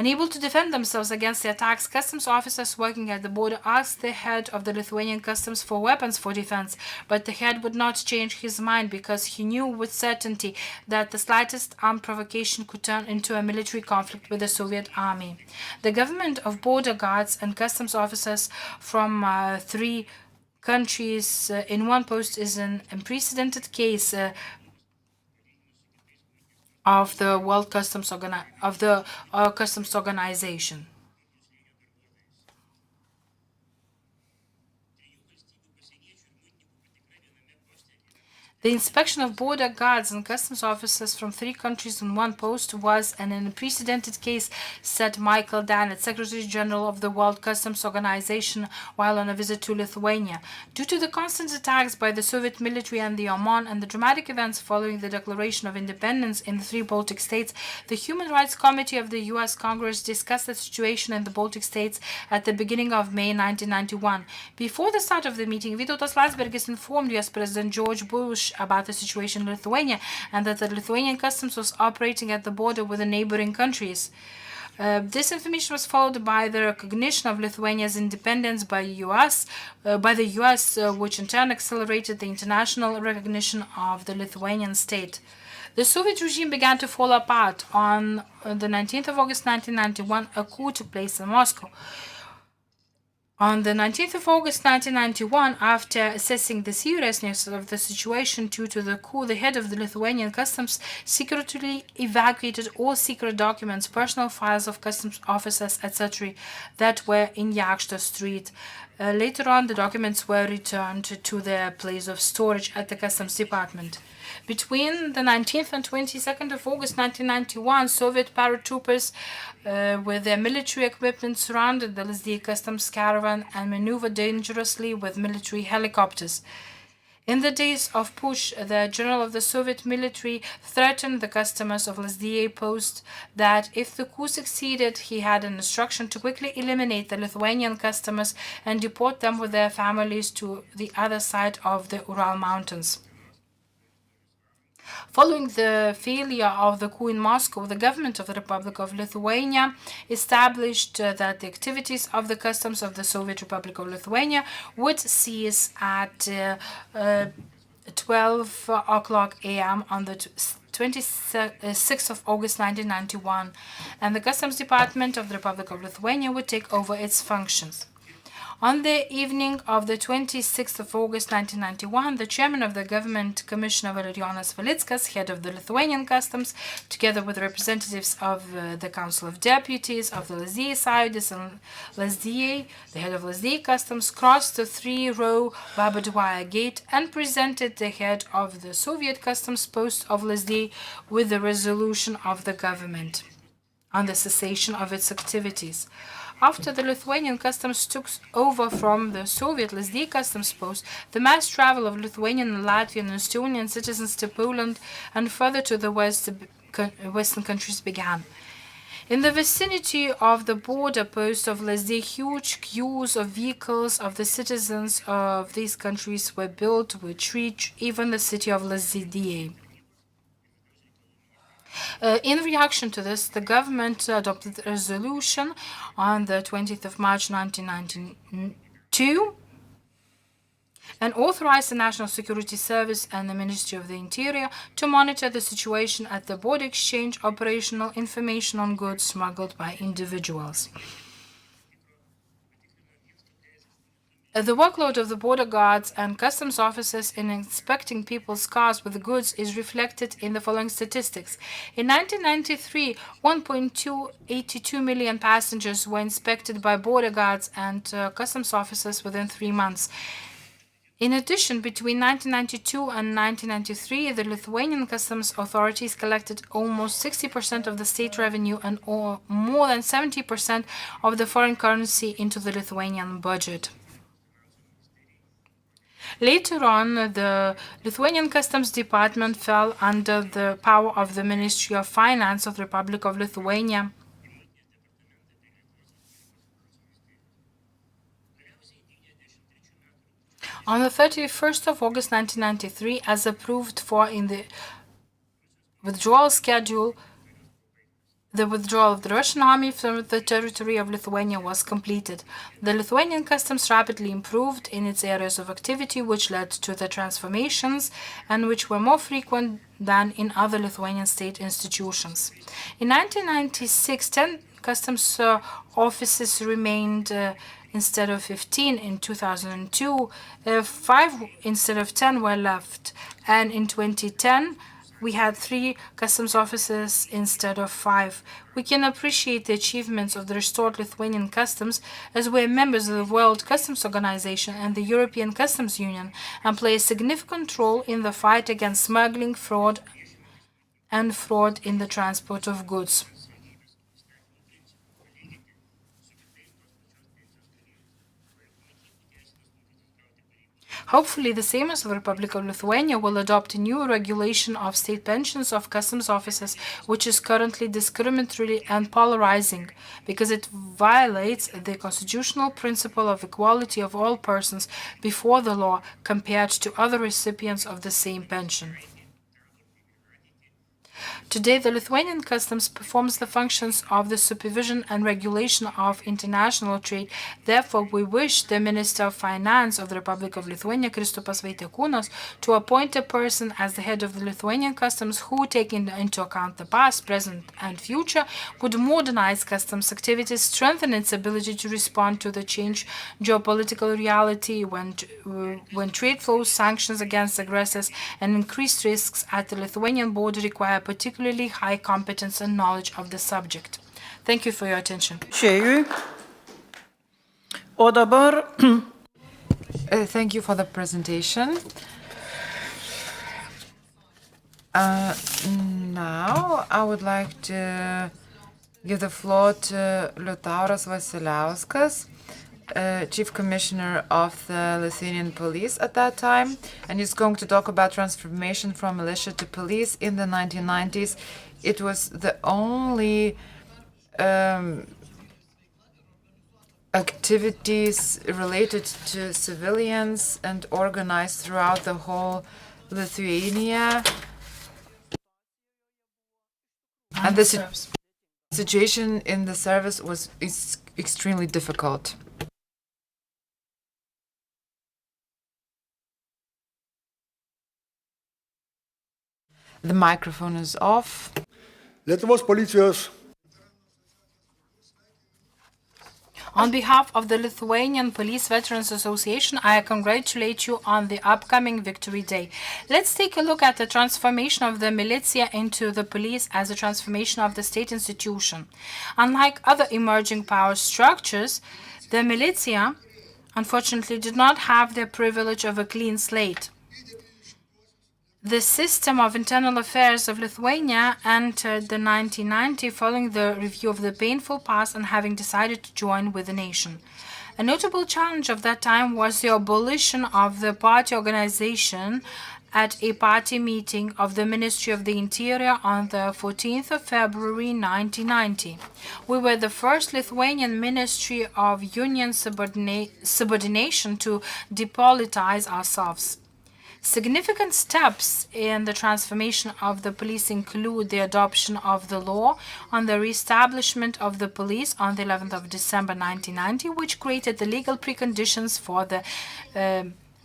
Unable to defend themselves against the attacks, customs officers working at the border asked the head of the Lithuanian customs for weapons for defense, but the head would not change his mind because he knew with certainty that the slightest armed provocation could turn into a military conflict with the Soviet army. The government of border guards and customs officers from three countries in one post is an unprecedented case of the World Customs Customs Organization. The inspection of border guards and customs officers from three countries in one post was an unprecedented case, said Michael Dannett, Secretary General of the World Customs Organization, while on a visit to Lithuania. Due to the constant attacks by the Soviet military and the Oman and the dramatic events following the declaration of independence in the three Baltic states, the Human Rights Committee of the U.S. Congress discussed the situation in the Baltic states at the beginning of May 1991. Before the start of the meeting, Vytautas Landsbergis informed U.S. President George Bush about the situation in Lithuania and that the Lithuanian customs was operating at the border with the neighboring countries. This information was followed by the recognition of Lithuania's independence by the U.S., which in turn accelerated the international recognition of the Lithuanian state. The Soviet regime began to fall apart. On the 19th of August 1991, a coup took place in Moscow. On the 19th of August 1991, after assessing the seriousness of the situation due to the coup, the head of the Lithuanian customs secretly evacuated all secret documents, personal files of customs officers, etc., that were in Yakshta Street. Later on, the documents were returned to their place of storage at the customs department. Between the 19th and 22nd of August 1991, Soviet paratroopers with their military equipment surrounded the Lazdijai customs caravan and maneuvered dangerously with military helicopters. In the days of Push, the general of the Soviet military threatened the customers of Lazdijai post that if the coup succeeded, he had an instruction to quickly eliminate the Lithuanian customers and deport them with their families to the other side of the Ural Mountains. Following the failure of the coup in Moscow, the government of the Republic of Lithuania established that the activities of the customs of the Soviet Republic of Lithuania would cease at 12 o'clock a.m. on the 26th of August 1991, and the Customs Department of the Republic of Lithuania would take over its functions. On the evening of the 26th of August 1991, the chairman of the government, Commissioner Valerijonas Valickas, head of the Lithuanian customs, together with representatives of the Council of Deputies of the Lazdijai Sąjūdis and Lazdijai, the head of Lazdijai Customs, crossed the three-row barbed wire gate and presented the head of the Soviet customs post of Lazdijai with the resolution of the government on the cessation of its activities. After the Lithuanian customs took over from the Soviet Lazdijai customs post, the mass travel of Lithuanian, Latvian, and Estonian citizens to Poland and further to the Western countries began. In the vicinity of the border post of Lazdijai, huge queues of vehicles of the citizens of these countries were built which reached even the city of Lazdijai. In reaction to this, the government adopted a resolution on the 20th of March 1992 and authorized the National Security Service and the Ministry of the Interior to monitor the situation at the border exchange operational information on goods smuggled by individuals. The workload of the border guards and customs officers in inspecting people's cars with goods is reflected in the following statistics. In 1993, 1.282 million passengers were inspected by border guards and customs officers within 3 months. In addition, between 1992 and 1993, the Lithuanian customs authorities collected almost 60% of the state revenue and more than 70% of the foreign currency into the Lithuanian budget. Later on, the Lithuanian Customs Department fell under the power of the Ministry of Finance of the Republic of Lithuania. On the 31st of August 1993, as approved for in the withdrawal schedule, the withdrawal of the Russian army from the territory of Lithuania was completed. The Lithuanian customs rapidly improved in its areas of activity, which led to the transformations and which were more frequent than in other Lithuanian state institutions. In 1996, 10 customs offices remained instead of 15 in 2002. 5 instead of 10 were left, and in 2010, we had 3 customs officers instead of 5. We can appreciate the achievements of the restored Lithuanian customs as we are members of the World Customs Organization and the European Customs Union and play a significant role in the fight against smuggling, fraud in the transport of goods. Hopefully, the Seimas of the Republic of Lithuania will adopt a new regulation of state pensions of customs officers, which is currently discriminatory and polarizing, because it violates the constitutional principle of equality of all persons before the law compared to other recipients of the same pension. Today, the Lithuanian customs performs the functions of the supervision and regulation of international trade. Therefore, we wish the Minister of Finance of the Republic of Lithuania, Kristupas Vaitiekūnas, to appoint a person as the head of the Lithuanian customs who, taking into account the past, present, and future, would modernize customs activities, strengthen its ability to respond to the changed geopolitical reality when trade flows, sanctions against aggressors, and increased risks at the Lithuanian border require particularly high competence and knowledge of the subject. Thank you for your attention. O dabar Thank you for the presentation. Now, I would like to give the floor to Liutauras Vasiliauskas, Chief Commissioner of the Lithuanian Police at that time, and he's going to talk about transformation from militia to police in the 1990s. It was the only activities related to civilians and organized throughout the whole Lithuania. And the situation in the service was extremely difficult. The microphone is off. On behalf of the Lithuanian Police Veterans Association, I congratulate you on the upcoming Victory Day. Let's take a look at the transformation of the militia into the police as a transformation of the state institution. Unlike other emerging power structures, the militia, unfortunately, did not have the privilege of a clean slate. The system of internal affairs of Lithuania entered the 1990 following the review of the painful past and having decided to join with the nation. A notable challenge of that time was the abolition of the party organization at a party meeting of the Ministry of the Interior on the 14th of February 1990. We were the first Lithuanian Ministry of Union subordination to depolitize ourselves. Significant steps in the transformation of the police include the adoption of the law on the reestablishment of the police on the 11th of December 1990, which created the legal preconditions for the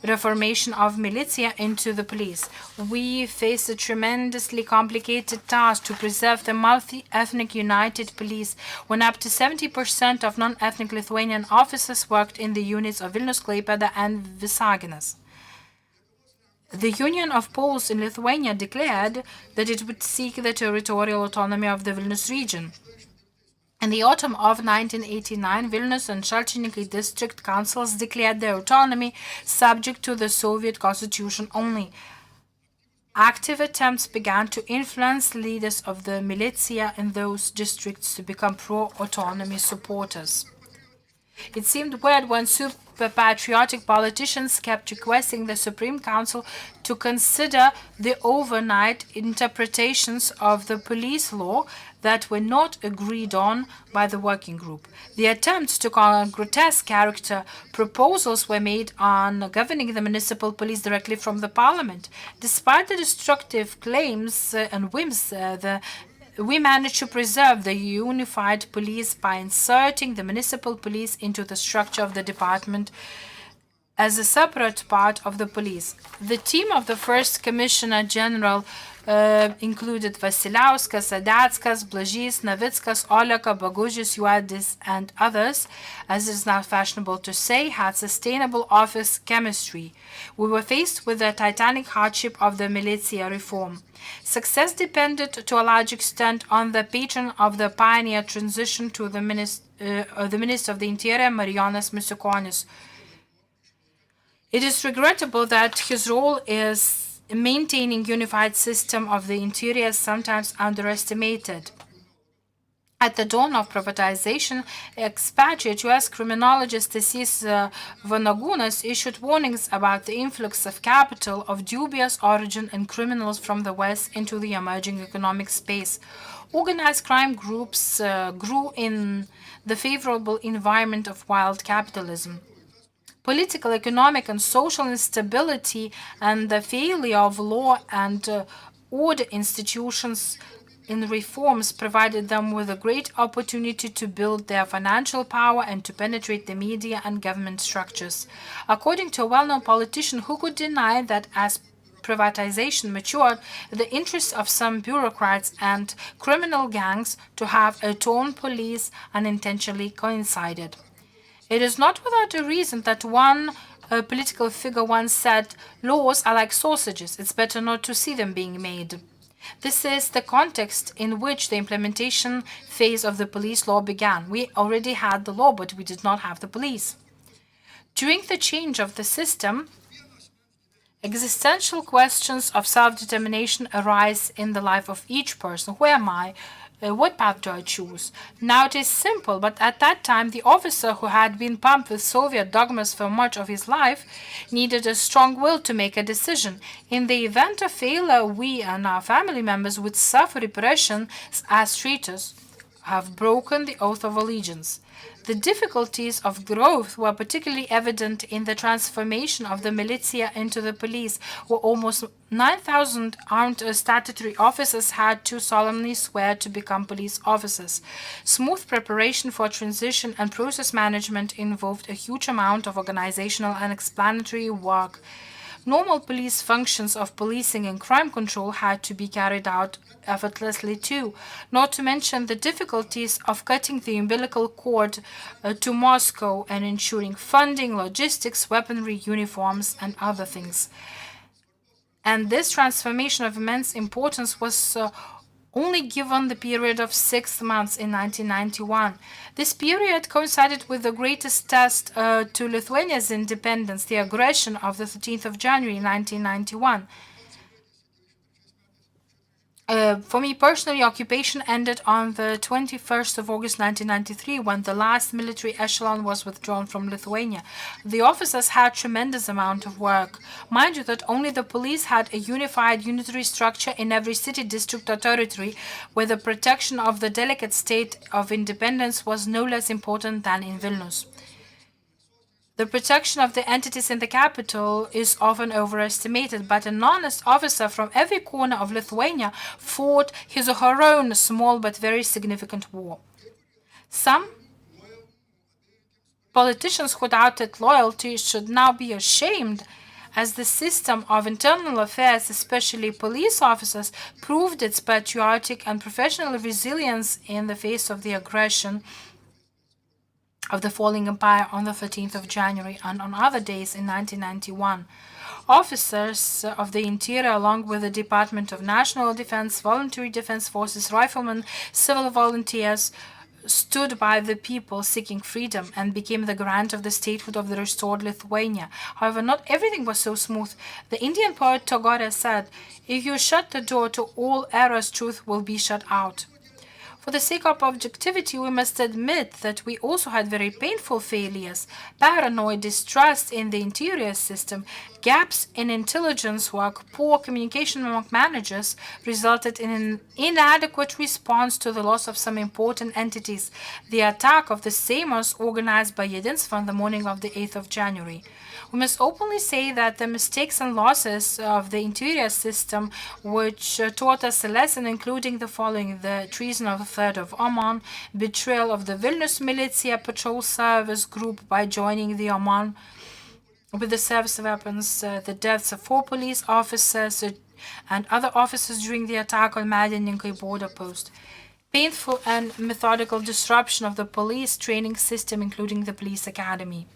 reformation of militia into the police. We faced a tremendously complicated task to preserve the multi-ethnic united police when up to 70% of non-ethnic Lithuanian officers worked in the units of Vilnius, Klaipėda and Visaginas. The Union of Poles in Lithuania declared that it would seek the territorial autonomy of the Vilnius region. In the autumn of 1989, Vilnius and Šalčininkai district councils declared their autonomy subject to the Soviet constitution only. Active attempts began to influence leaders of the militia in those districts to become pro-autonomy supporters. It seemed weird when super-patriotic politicians kept requesting the Supreme Council to consider the overnight interpretations of the police law that were not agreed on by the working group. The attempts to call grotesque character proposals were made on governing the municipal police directly from the parliament. Despite the destructive claims and whims, we managed to preserve the unified police by inserting the municipal police into the structure of the department as a separate part of the police. The team of the first Commissioner General included Vasiliauskas, Adeckas, Blažys, Navickas, Oleka, Bagužis, Juodis, and others, as is now fashionable to say, had sustainable office chemistry. We were faced with the titanic hardship of the militia reform. Success depended to a large extent on the patron of the pioneer transition to the Minister of the Interior, Marijonas Misiukonis. It is regrettable that his role is maintaining unified system of the interior is sometimes underestimated. At the dawn of privatization, expatriate U.S. criminologist Stasys Vanagūnas issued warnings about the influx of capital of dubious origin and criminals from the West into the emerging economic space. Organized crime groups grew in the favorable environment of wild capitalism. Political, economic, and social instability and the failure of law and order institutions in reforms provided them with a great opportunity to build their financial power and to penetrate the media and government structures. According to a well-known politician, who could deny that as privatization matured, the interests of some bureaucrats and criminal gangs to have a torn police unintentionally coincided? It is not without a reason that one political figure once said, "Laws are like sausages, it's better not to see them being made." This is the context in which the implementation phase of the police law began. We already had the law, but we did not have the police. During the change of the system, existential questions of self-determination arise in the life of each person. Who am I? What path do I choose? Now it is simple, but at that time the officer who had been pumped with Soviet dogmas for much of his life needed a strong will to make a decision. In the event of failure, we and our family members would suffer repression as traitors, have broken the oath of allegiance. The difficulties of growth were particularly evident in the transformation of the militia into the police, where almost 9,000 armed statutory officers had to solemnly swear to become police officers. Smooth preparation for transition and process management involved a huge amount of organizational and explanatory work. Normal police functions of policing and crime control had to be carried out effortlessly too, not to mention the difficulties of cutting the umbilical cord to Moscow and ensuring funding, logistics, weaponry, uniforms, and other things. And this transformation of immense importance was only given the period of 6 months in 1991. This period coincided with the greatest test to Lithuania's independence, the aggression of the 13th of January 1991. For me personally, occupation ended on the 21st of August 1993 when the last military echelon was withdrawn from Lithuania. The officers had tremendous amount of work. Mind you that only the police had a unified unitary structure in every city, district or territory, where the protection of the delicate state of independence was no less important than in Vilnius. The protection of the entities in the capital is often overestimated, but an honest officer from every corner of Lithuania fought his or her own small but very significant war. Some politicians who doubted loyalty should now be ashamed, as the system of internal affairs, especially police officers, proved its patriotic and professional resilience in the face of the aggression of the falling empire on the 13th of January and on other days in 1991. Officers of the Interior, along with the Department of National Defense, Voluntary Defense Forces, riflemen, civil volunteers, stood by the people seeking freedom and became the garant of the statehood of the restored Lithuania. However, not everything was so smooth. The Indian poet Tagore said, "If you shut the door to all errors, truth will be shut out." For the sake of objectivity, we must admit that we also had very painful failures. Paranoid distrust in the interior system, gaps in intelligence work, poor communication among managers resulted in an inadequate response to the loss of some important entities. The attack of the Seimas organized by Jedinstvo on the morning of the 8th of January. We must openly say that the mistakes and losses of the interior system, which taught us a lesson, including the following: the treason of the 3rd of Oman, betrayal of the Vilnius Militia Patrol Service Group by joining the Oman with the service of weapons, the deaths of 4 police officers and other officers during the attack on Medininkai border post, painful and methodical disruption of the police training system, including the police academy.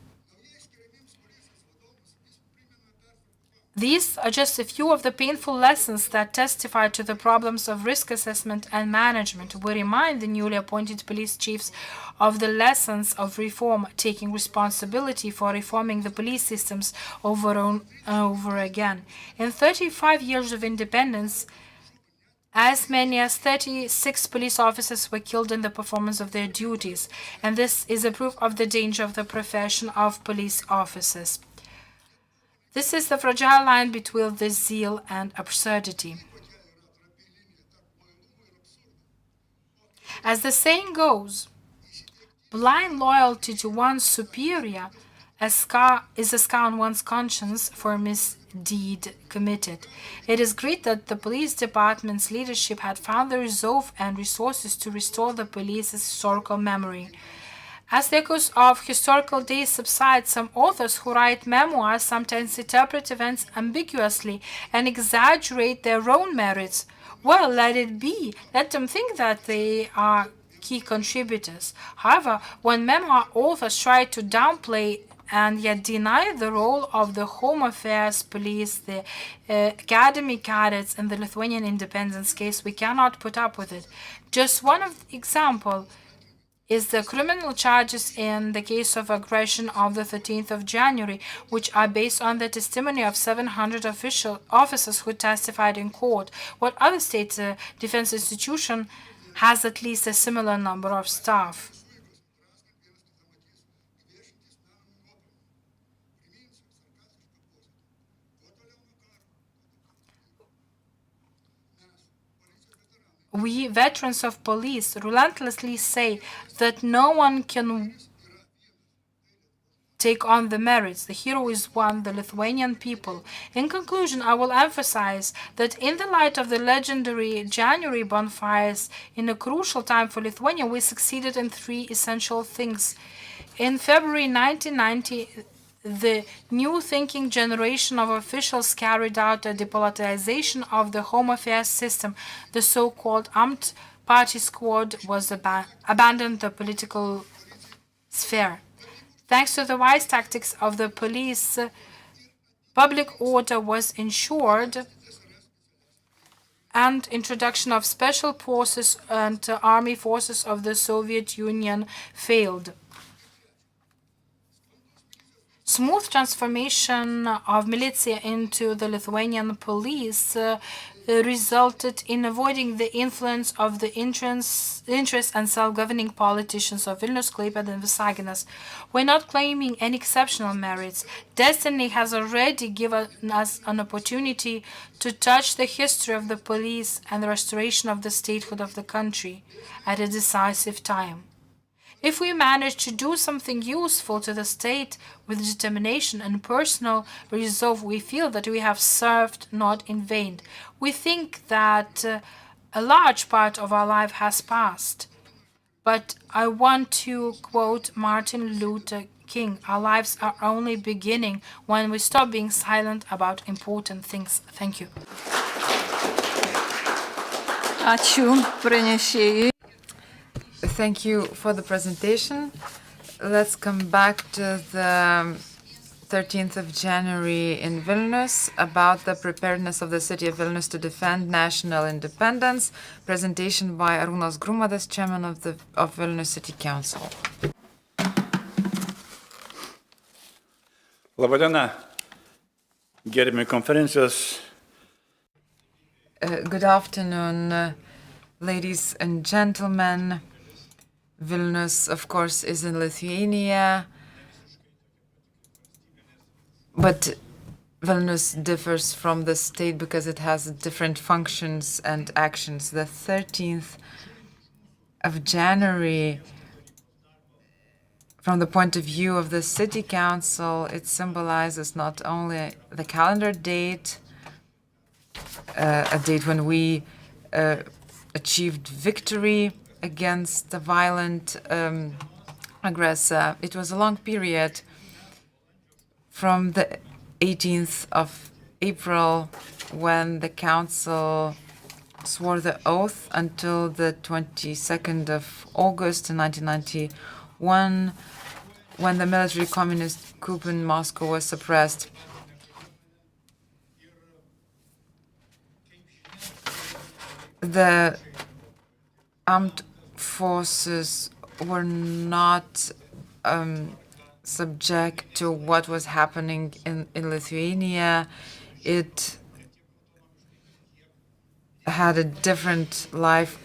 These are just a few of the painful lessons that testify to the problems of risk assessment and management. We remind the newly appointed police chiefs of the lessons of reform, taking responsibility for reforming the police systems over and over again. In 35 years of independence, as many as 36 police officers were killed in the performance of their duties, and this is a proof of the danger of the profession of police officers. This is the fragile line between the zeal and absurdity. As the saying goes, blind loyalty to one's superior is a scar on one's conscience for a misdeed committed. It is great that the police department's leadership had found the resolve and resources to restore the police's historical memory. As the echoes of historical days subside, some authors who write memoirs sometimes interpret events ambiguously and exaggerate their own merits. Well, let it be. Let them think that they are key contributors. However, when memoir authors try to downplay and yet deny the role of the Home Affairs Police, the Academy cadets, and the Lithuanian independence case, we cannot put up with it. Just one example is the criminal charges in the case of aggression of the 13th of January, which are based on the testimony of 700 officers who testified in court. What other state defense institution has at least a similar number of staff? We, veterans of police, relentlessly say that no one can take on the merits. The hero is one, the Lithuanian people. In conclusion, I will emphasize that in the light of the legendary January bonfires, in a crucial time for Lithuania, we succeeded in 3 essential things. In February 1990, the new thinking generation of officials carried out a depoliticization of the Home Affairs system. The so-called Amt party squad was abandoned the political sphere. Thanks to the wise tactics of the police, public order was ensured and introduction of special forces and army forces of the Soviet Union failed. Smooth transformation of militia into the Lithuanian police resulted in avoiding the influence of the interest and self-governing politicians of Vilnius, Klaipėda, and Visaginas. We're not claiming any exceptional merits. Destiny has already given us an opportunity to touch the history of the police and the restoration of the statehood of the country at a decisive time. If we manage to do something useful to the state with determination and personal resolve, we feel that we have served not in vain. We think that a large part of our life has passed. But I want to quote Martin Luther King, our lives are only beginning when we stop being silent about important things. Thank you. Ačiū pranešėjai. Thank you for the presentation. Let's come back to the 13th of January in Vilnius about the preparedness of the city of Vilnius to defend national independence. Presentation by Arūnas Grumadas, chairman of Vilnius City Council. Labadiena, gerbiami konferencijos. Good afternoon, ladies and gentlemen. Vilnius, of course, is in Lithuania, but Vilnius differs from the state because it has different functions and actions. The 13th of January, from the point of view of the City Council, it symbolizes not only the calendar date, a date when we achieved victory against the violent aggressor. It was a long period from the 18th of April when the council swore the oath until the 22nd of August 1991 when the military communist coup in Moscow was suppressed. The armed forces were not subject to what was happening in Lithuania. It had a different life.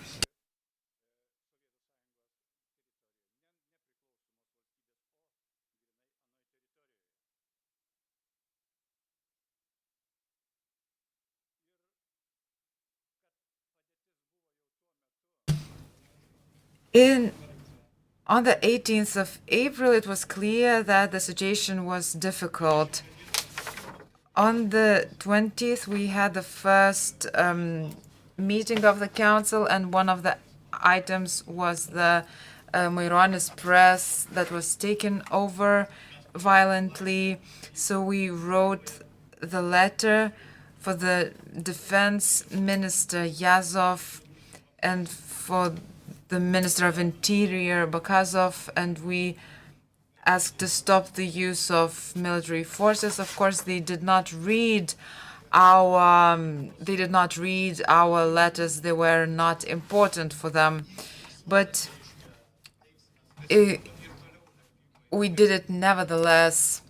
On the 18th of April, it was clear that the situation was difficult. On the 20th, we had the first meeting of the council, and one of the items was the Maironis press that was taken over violently. So we wrote the letter for the defense minister Yazov and for the Minister of Interior, Bakazov, and we asked to stop the use of military forces. Of course, they did not read our letters. They were not important for them, but we did it nevertheless.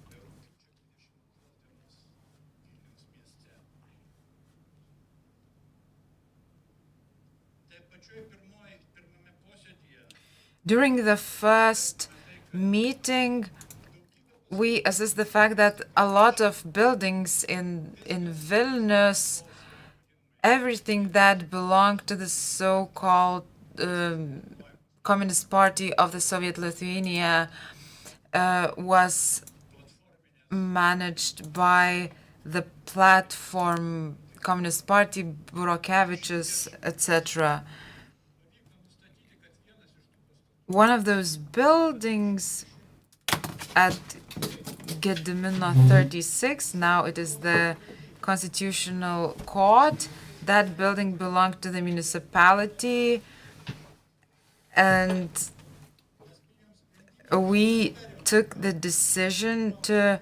During the first meeting, we assessed the fact that a lot of buildings in Vilnius, everything that belonged to the so-called Communist Party of the Soviet Lithuania was managed by the platform Communist Party, Burokevičius, etc. One of those buildings at Gedimino 36. Now it is the Constitutional Court. That building belonged to the municipality, and we took the decision to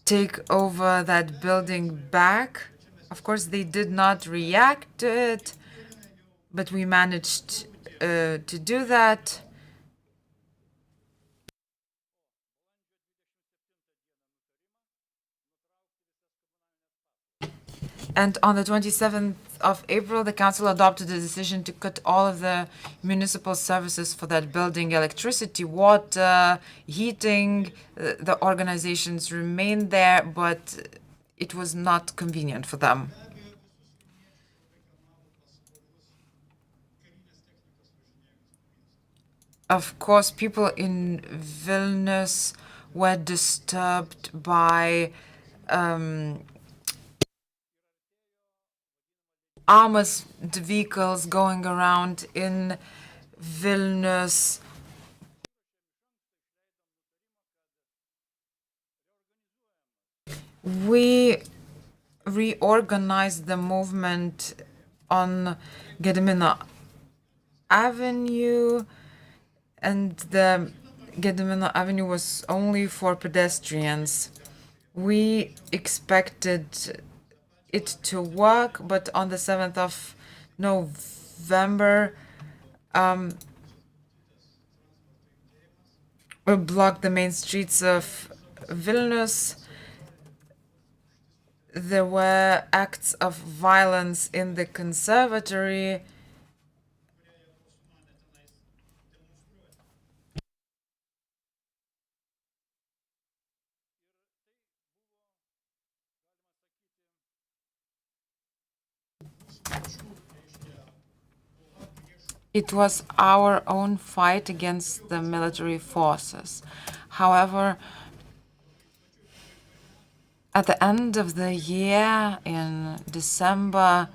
take over that building back. Of course, they did not react to it, but we managed to do that. And on the 27th of April, the council adopted the decision to cut all of the municipal services for that building: electricity, water, heating. The organizations remained there, but it was not convenient for them. Of course, people in Vilnius were disturbed by armored vehicles going around in Vilnius. We reorganized the movement on Gedimino Avenue, and the Gedimino Avenue was only for pedestrians. We expected it to work, but on the 7th of November, we blocked the main streets of Vilnius. There were acts of violence in the conservatory. It was our own fight against the military forces. However, at the end of the year, in December,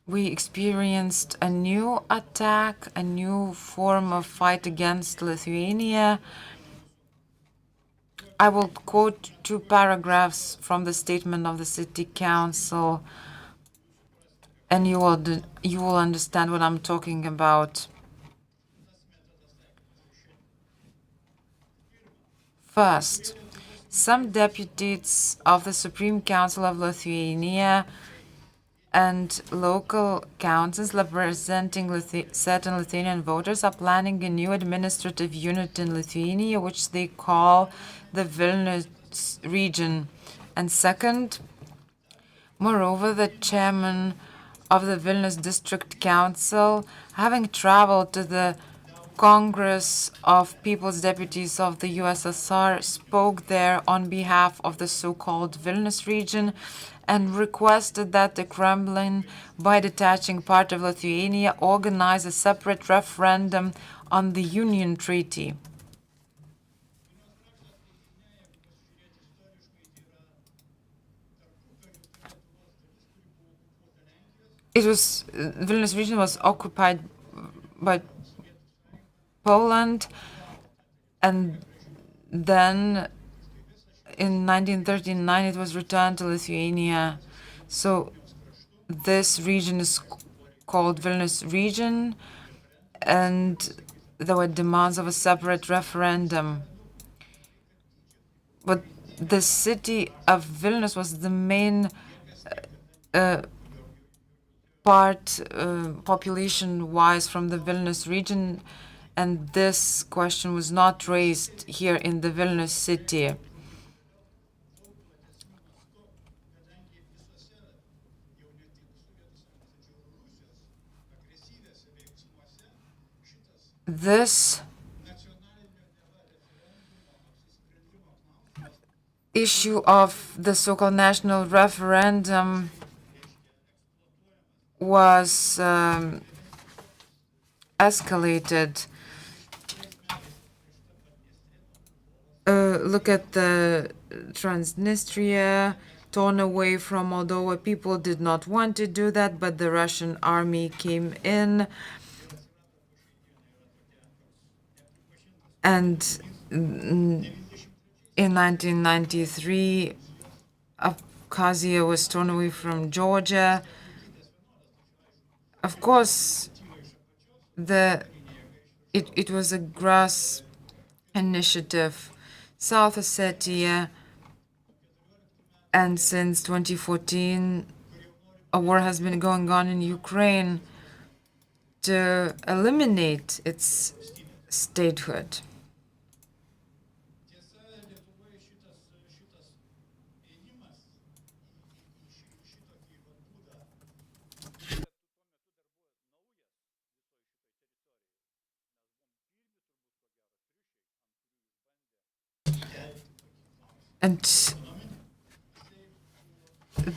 we experienced a new attack, a new form of fight against Lithuania. I will quote 2 paragraphs from the statement of the City Council, and you will understand what I'm talking about. First, some deputies of the Supreme Council of Lithuania and local councils representing certain Lithuanian voters are planning a new administrative unit in Lithuania, which they call the Vilnius region. And second, moreover, the chairman of the Vilnius District Council, having traveled to the Congress of People's Deputies of the USSR, spoke there on behalf of the so-called Vilnius region and requested that the Kremlin, by detaching part of Lithuania, organize a separate referendum on the Union Treaty. Vilnius region was occupied by Poland, and then in 1939 it was returned to Lithuania. So this region is called Vilnius region, and there were demands of a separate referendum. But the city of Vilnius was the main part, population-wise, from the Vilnius region, and this question was not raised here in the Vilnius city. This issue of the so-called national referendum was escalated. Look at the Transnistria, torn away from Moldova. People did not want to do that, but the Russian army came in, and In 1993, Abkhazia was torn away from Georgia. Of course, it was a grass initiative. South Ossetia, and since 2014, a war has been going on in Ukraine to eliminate its statehood. And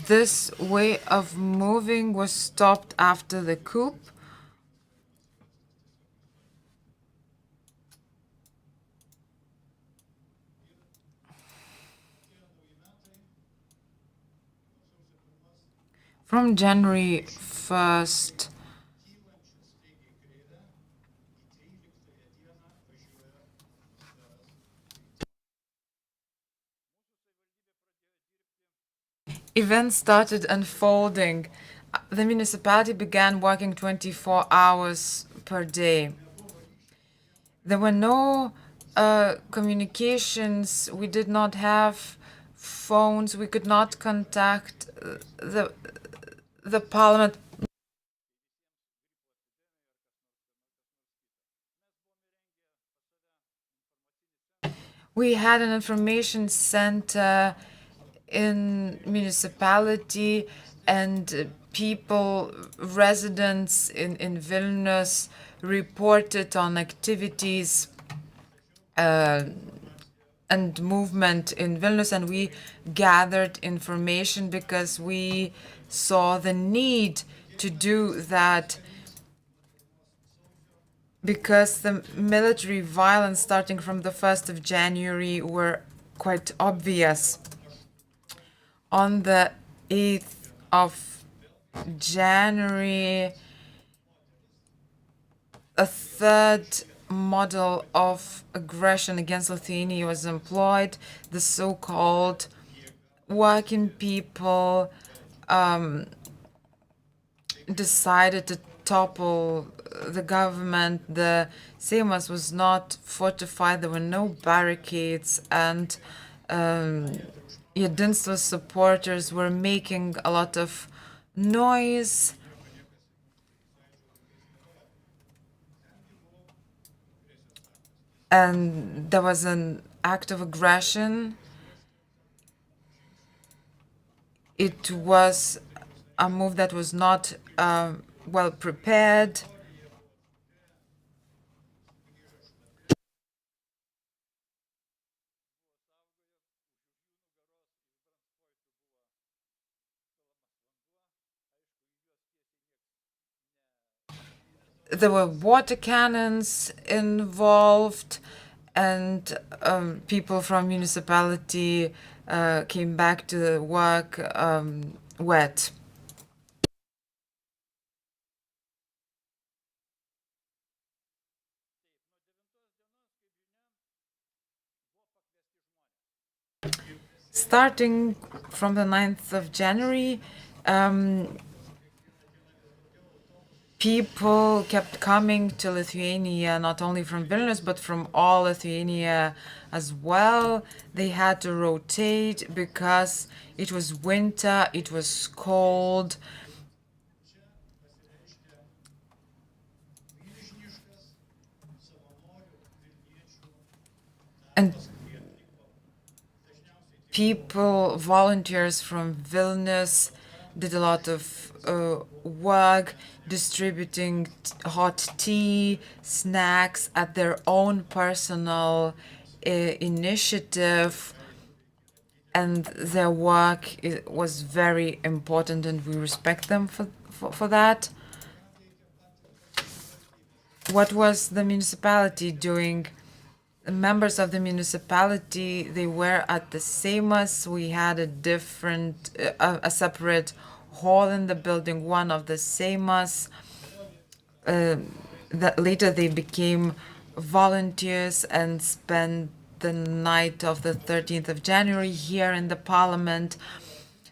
this way of moving was stopped after the coup. From January 1st, events started unfolding. The municipality began working 24 hours per day. There were no communications. We did not have phones. We could not contact the parliament. We had an information center in municipality, and people, residents in Vilnius reported on activities and movement in Vilnius, and we gathered information because we saw the need to do that, because the military violence starting from the 1st of January were quite obvious. On the 8th of January, a third model of aggression against Lithuania was employed. The so-called working people decided to topple the government. The Seimas was not fortified. There were no barricades, and Jedinstvo supporters were making a lot of noise. And there was an act of aggression. It was a move that was not well prepared. There were water cannons involved, and people from municipality came back to work wet. Starting from the 9th of January, people kept coming to Lithuania, not only from Vilnius, but from all Lithuania as well. They had to rotate because it was winter, it was cold. And people, volunteers from Vilnius, did a lot of work distributing hot tea, snacks at their own personal initiative, and their work was very important, and we respect them for that. What was the municipality doing? Members of the municipality, they were at the Seimas. We had a separate hall in the building, one of the Seimas. That later they became volunteers and spent the night of the 13th of January here in the parliament.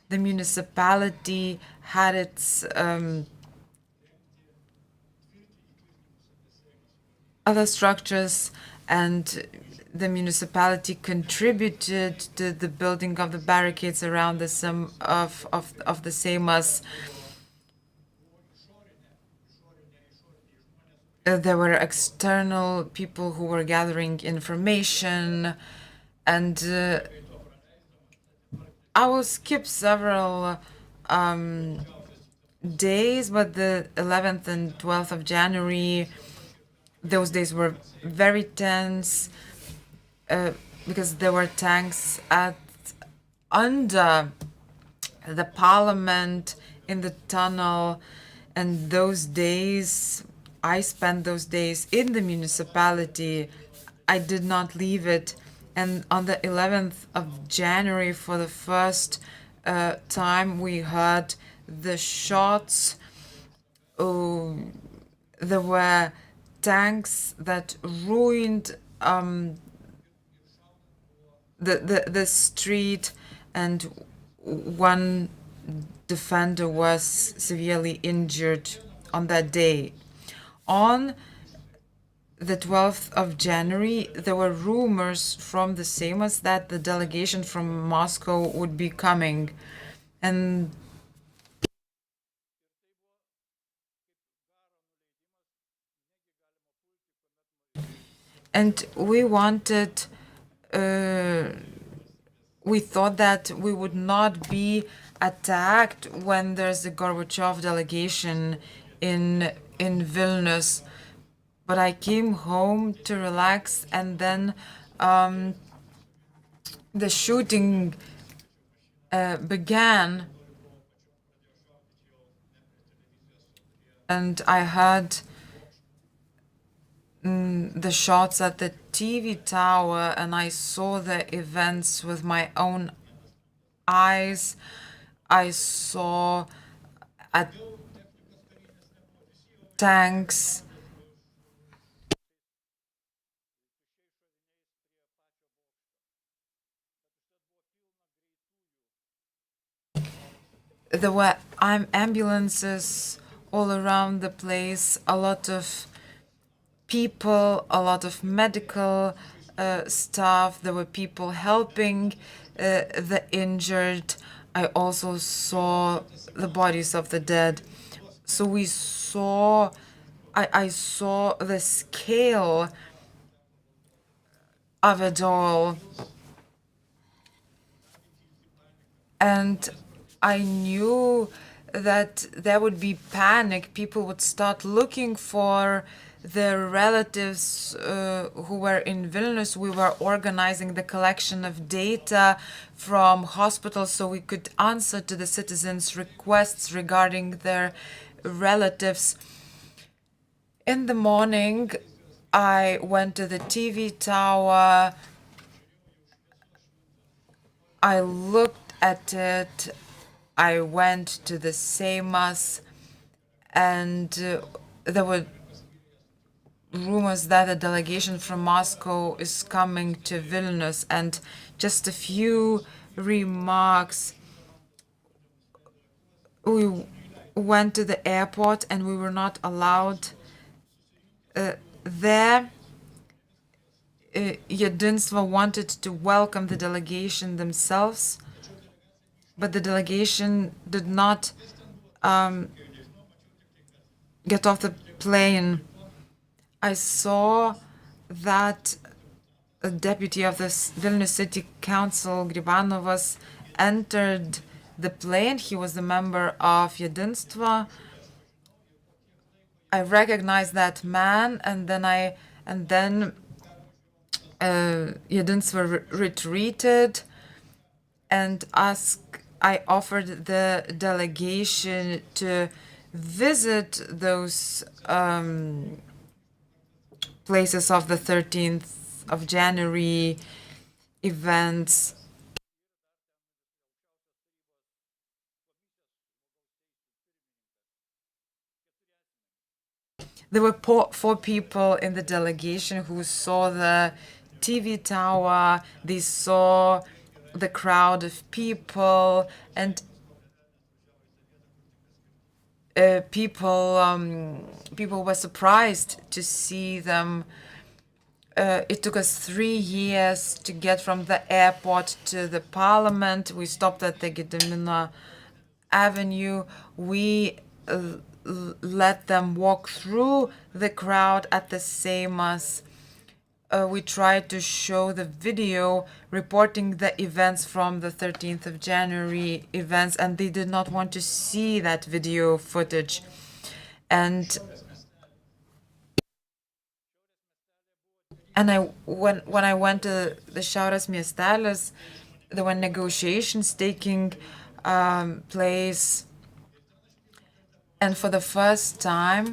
The municipality had its other structures, and the municipality contributed to the building of the barricades around the of the Seimas. There were external people who were gathering information, and I will skip several days, but the 11th and 12th of January, those days were very tense because there were tanks under the parliament in the tunnel, and those days, I spent those days in the municipality. I did not leave it. And on the 11th of January, for the first time, we heard the shots. Oh, there were tanks that ruined the street, and one defender was severely injured on that day. On the 12th of January, there were rumors from the Seimas that the delegation from Moscow would be coming. And we wanted, we thought that we would not be attacked when there's a Gorbachev delegation in Vilnius. But I came home to relax, and then the shooting began, and I heard the shots at the TV tower, and I saw the events with my own eyes. I saw tanks. There were ambulances all around the place, a lot of people, a lot of medical staff. There were people helping the injured. I also saw the bodies of the dead. So we saw, I saw the scale of it all. And I knew that there would be panic. People would start looking for their relatives who were in Vilnius. We were organizing the collection of data from hospitals so we could answer to the citizens' requests regarding their relatives. In the morning, I went to the TV tower. I looked at it. I went to the Seimas, and there were rumors that a delegation from Moscow is coming to Vilnius. And just a few remarks. We went to the airport, and we were not allowed there. Jedinstvo wanted to welcome the delegation themselves, but the delegation did not get off the plane. I saw that a deputy of the Vilnius City Council, Gribanovas, entered the plane. He was a member of Jedinstvo. I recognized that man, and then Jedinstvo retreated, and I offered the delegation to visit those places of the 13th of January events. There were four people in the delegation who saw the TV tower. They saw the crowd of people, and people were surprised to see them. It took us 3 years to get from the airport to the parliament. We stopped at the Gedimino Avenue. We let them walk through the crowd at the Seimas. We tried to show the video reporting the events from the 13th of January events, and they did not want to see that video footage. And when I went to the Šiaurės miestelis, there were negotiations taking place, and for the first time,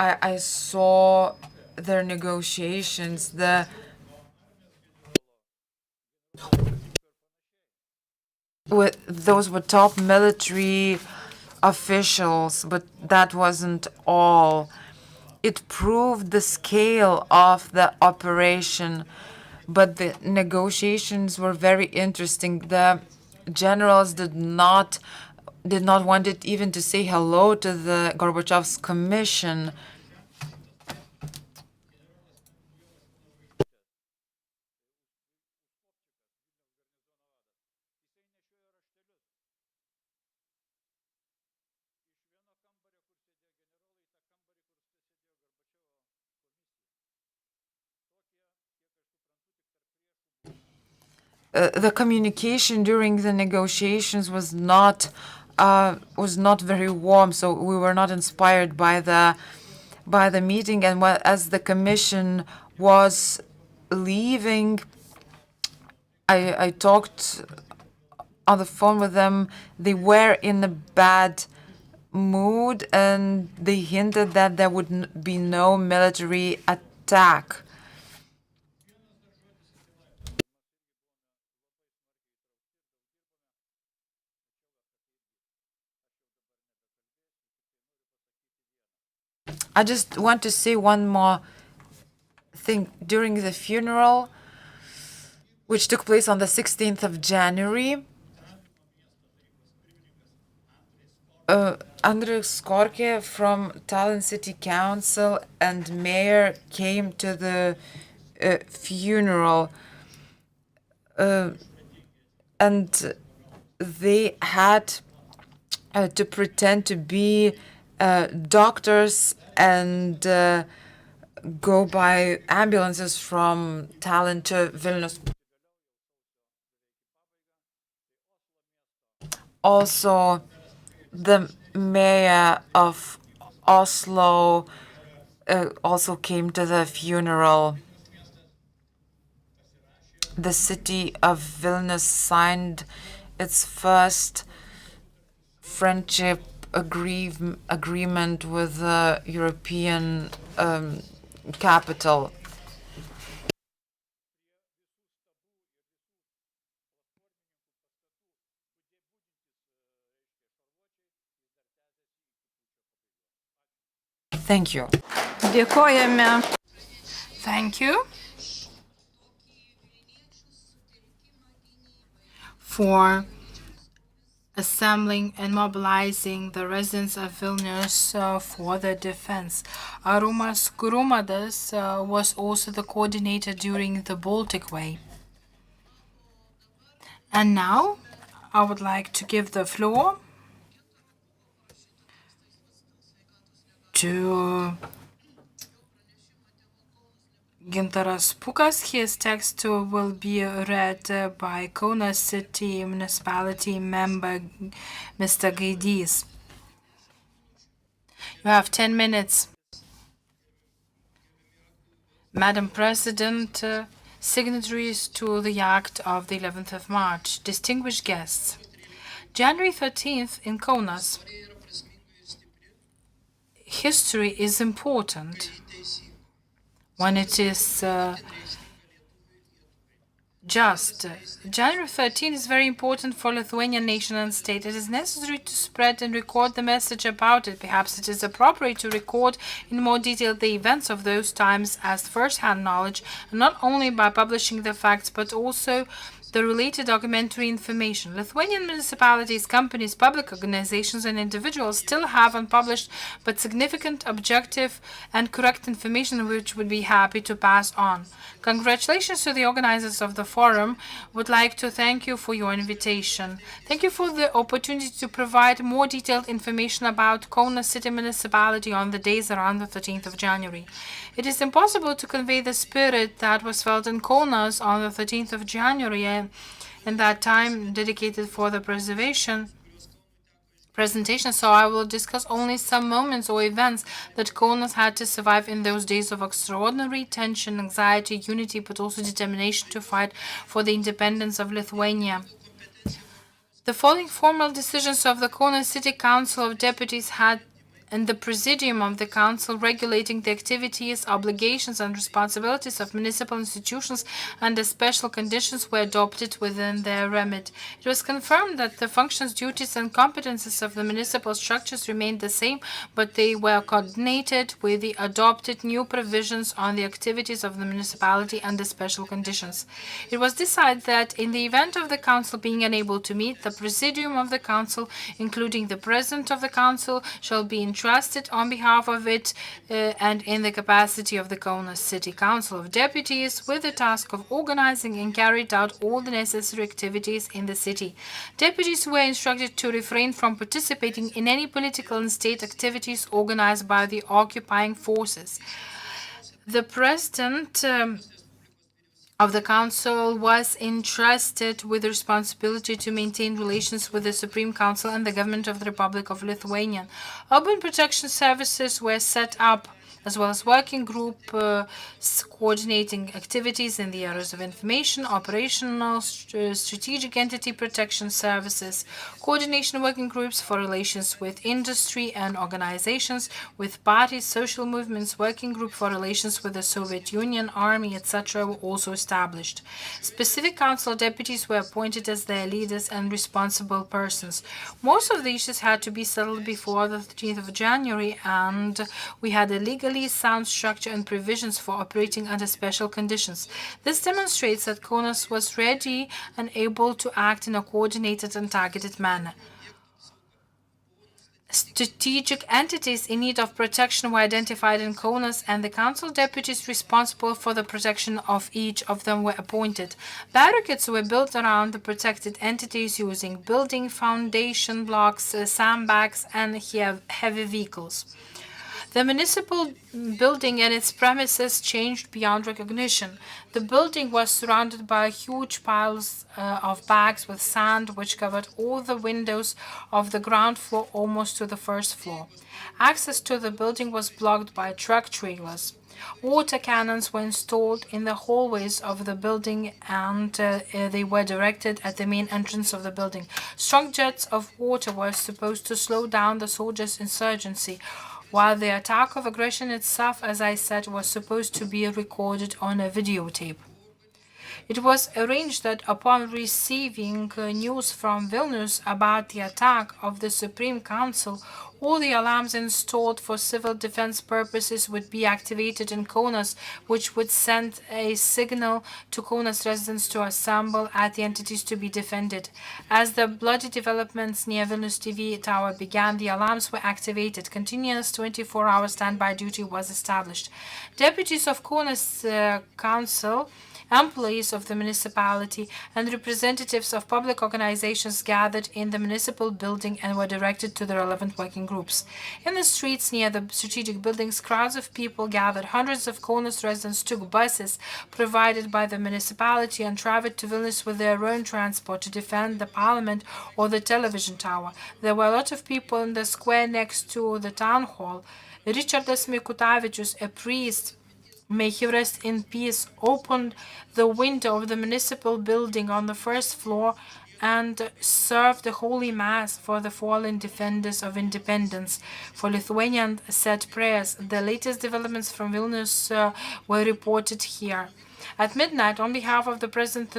I saw their negotiations. Those were top military officials, but that wasn't all. It proved the scale of the operation, but the negotiations were very interesting. The generals did not want it even to say hello to the Gorbachev's commission. The communication during the negotiations was not very warm, so we were not inspired by the meeting. And as the commission was leaving, I talked on the phone with them. They were in a bad mood, and they hinted that there would be no military attack. I just want to say one more thing. During the funeral, which took place on the 16th of January, Andrius Skorke from Tallinn City Council and mayor came to the funeral, and they had to pretend to be doctors and go by ambulances from Tallinn to Vilnius. Also, the mayor of Oslo also came to the funeral. The city of Vilnius signed its first friendship agreement with the European capital. Thank you. Dėkojame. Thank you for assembling and mobilizing the residents of Vilnius for the defense. Arumas Kurumadas was also the coordinator during the Baltic Way. And now I would like to give the floor to Gintaras Pukas. His text will be read by Kaunas City Municipality member Mr. Gaidys. You have 10 minutes. Madam President, signatories to the Act of the 11th of March, distinguished guests. January 13th in Kaunas. History is important when it is just. January 13 is very important for Lithuanian nation and state. It is necessary to spread and record the message about it. Perhaps it is appropriate to record in more detail the events of those times as first-hand knowledge, and not only by publishing the facts, but also the related documentary information. Lithuanian municipalities, companies, public organizations, and individuals still have unpublished but significant, objective, and correct information which would be happy to pass on. Congratulations to the organizers of the forum. Would like to thank you for your invitation. Thank you for the opportunity to provide more detailed information about Kaunas City Municipality on the days around the 13th of January. It is impossible to convey the spirit that was felt in Kaunas on the 13th of January and that time dedicated for the presentation, so I will discuss only some moments or events that Kaunas had to survive in those days of extraordinary tension, anxiety, unity, but also determination to fight for the independence of Lithuania. The following formal decisions of the Kaunas City Council of Deputies and the Presidium of the Council regulating the activities, obligations, and responsibilities of municipal institutions under special conditions were adopted within their remit. It was confirmed that the functions, duties, and competences of the municipal structures remained the same, but they were coordinated with the adopted new provisions on the activities of the municipality under special conditions. It was decided that in the event of the Council being unable to meet, the Presidium of the Council, including the President of the Council, shall be entrusted on behalf of it and in the capacity of the Kaunas City Council of Deputies with the task of organizing and carried out all the necessary activities in the city. Deputies were instructed to refrain from participating in any political and state activities organized by the occupying forces. The President of the Council was entrusted with the responsibility to maintain relations with the Supreme Council and the Government of the Republic of Lithuania. Urban protection services were set up, as well as working group coordinating activities in the areas of information, operational, strategic entity protection services, coordination working groups for relations with industry and organizations, with parties, social movements, working group for relations with the Soviet Union, army, etc. were also established. Specific council deputies were appointed as their leaders and responsible persons. Most of the issues had to be settled before the 13th of January, and we had a legally sound structure and provisions for operating under special conditions. This demonstrates that Kaunas was ready and able to act in a coordinated and targeted manner. Strategic entities in need of protection were identified in Kaunas, and the council deputies responsible for the protection of each of them were appointed. Barricades were built around the protected entities using building foundation blocks, sandbags, and heavy vehicles. The municipal building and its premises changed beyond recognition. The building was surrounded by huge piles of bags with sand, which covered all the windows of the ground floor almost to the first floor. Access to the building was blocked by truck trailers. Water cannons were installed in the hallways of the building, and they were directed at the main entrance of the building. Strong jets of water were supposed to slow down the soldiers' insurgency, while the attack of aggression itself, as I said, was supposed to be recorded on a videotape. It was arranged that upon receiving news from Vilnius about the attack of the Supreme Council, all the alarms installed for civil defense purposes would be activated in Kaunas, which would send a signal to Kaunas residents to assemble at the entities to be defended. As the bloody developments near Vilnius TV tower began, the alarms were activated. Continuous 24-hour standby duty was established. Deputies of Kaunas Council, employees of the municipality, and representatives of public organizations gathered in the municipal building and were directed to the relevant working groups. In the streets near the strategic buildings, crowds of people gathered. Hundreds of Kaunas residents took buses provided by the municipality and traveled to Vilnius with their own transport to defend the parliament or the television tower. There were a lot of people in the square next to the town hall. Richardas Mikutavičius, a priest, may he rest in peace, opened the window of the municipal building on the first floor and served the Holy Mass for the fallen defenders of independence. For Lithuanians, said prayers. The latest developments from Vilnius were reported here. At midnight, on behalf of the President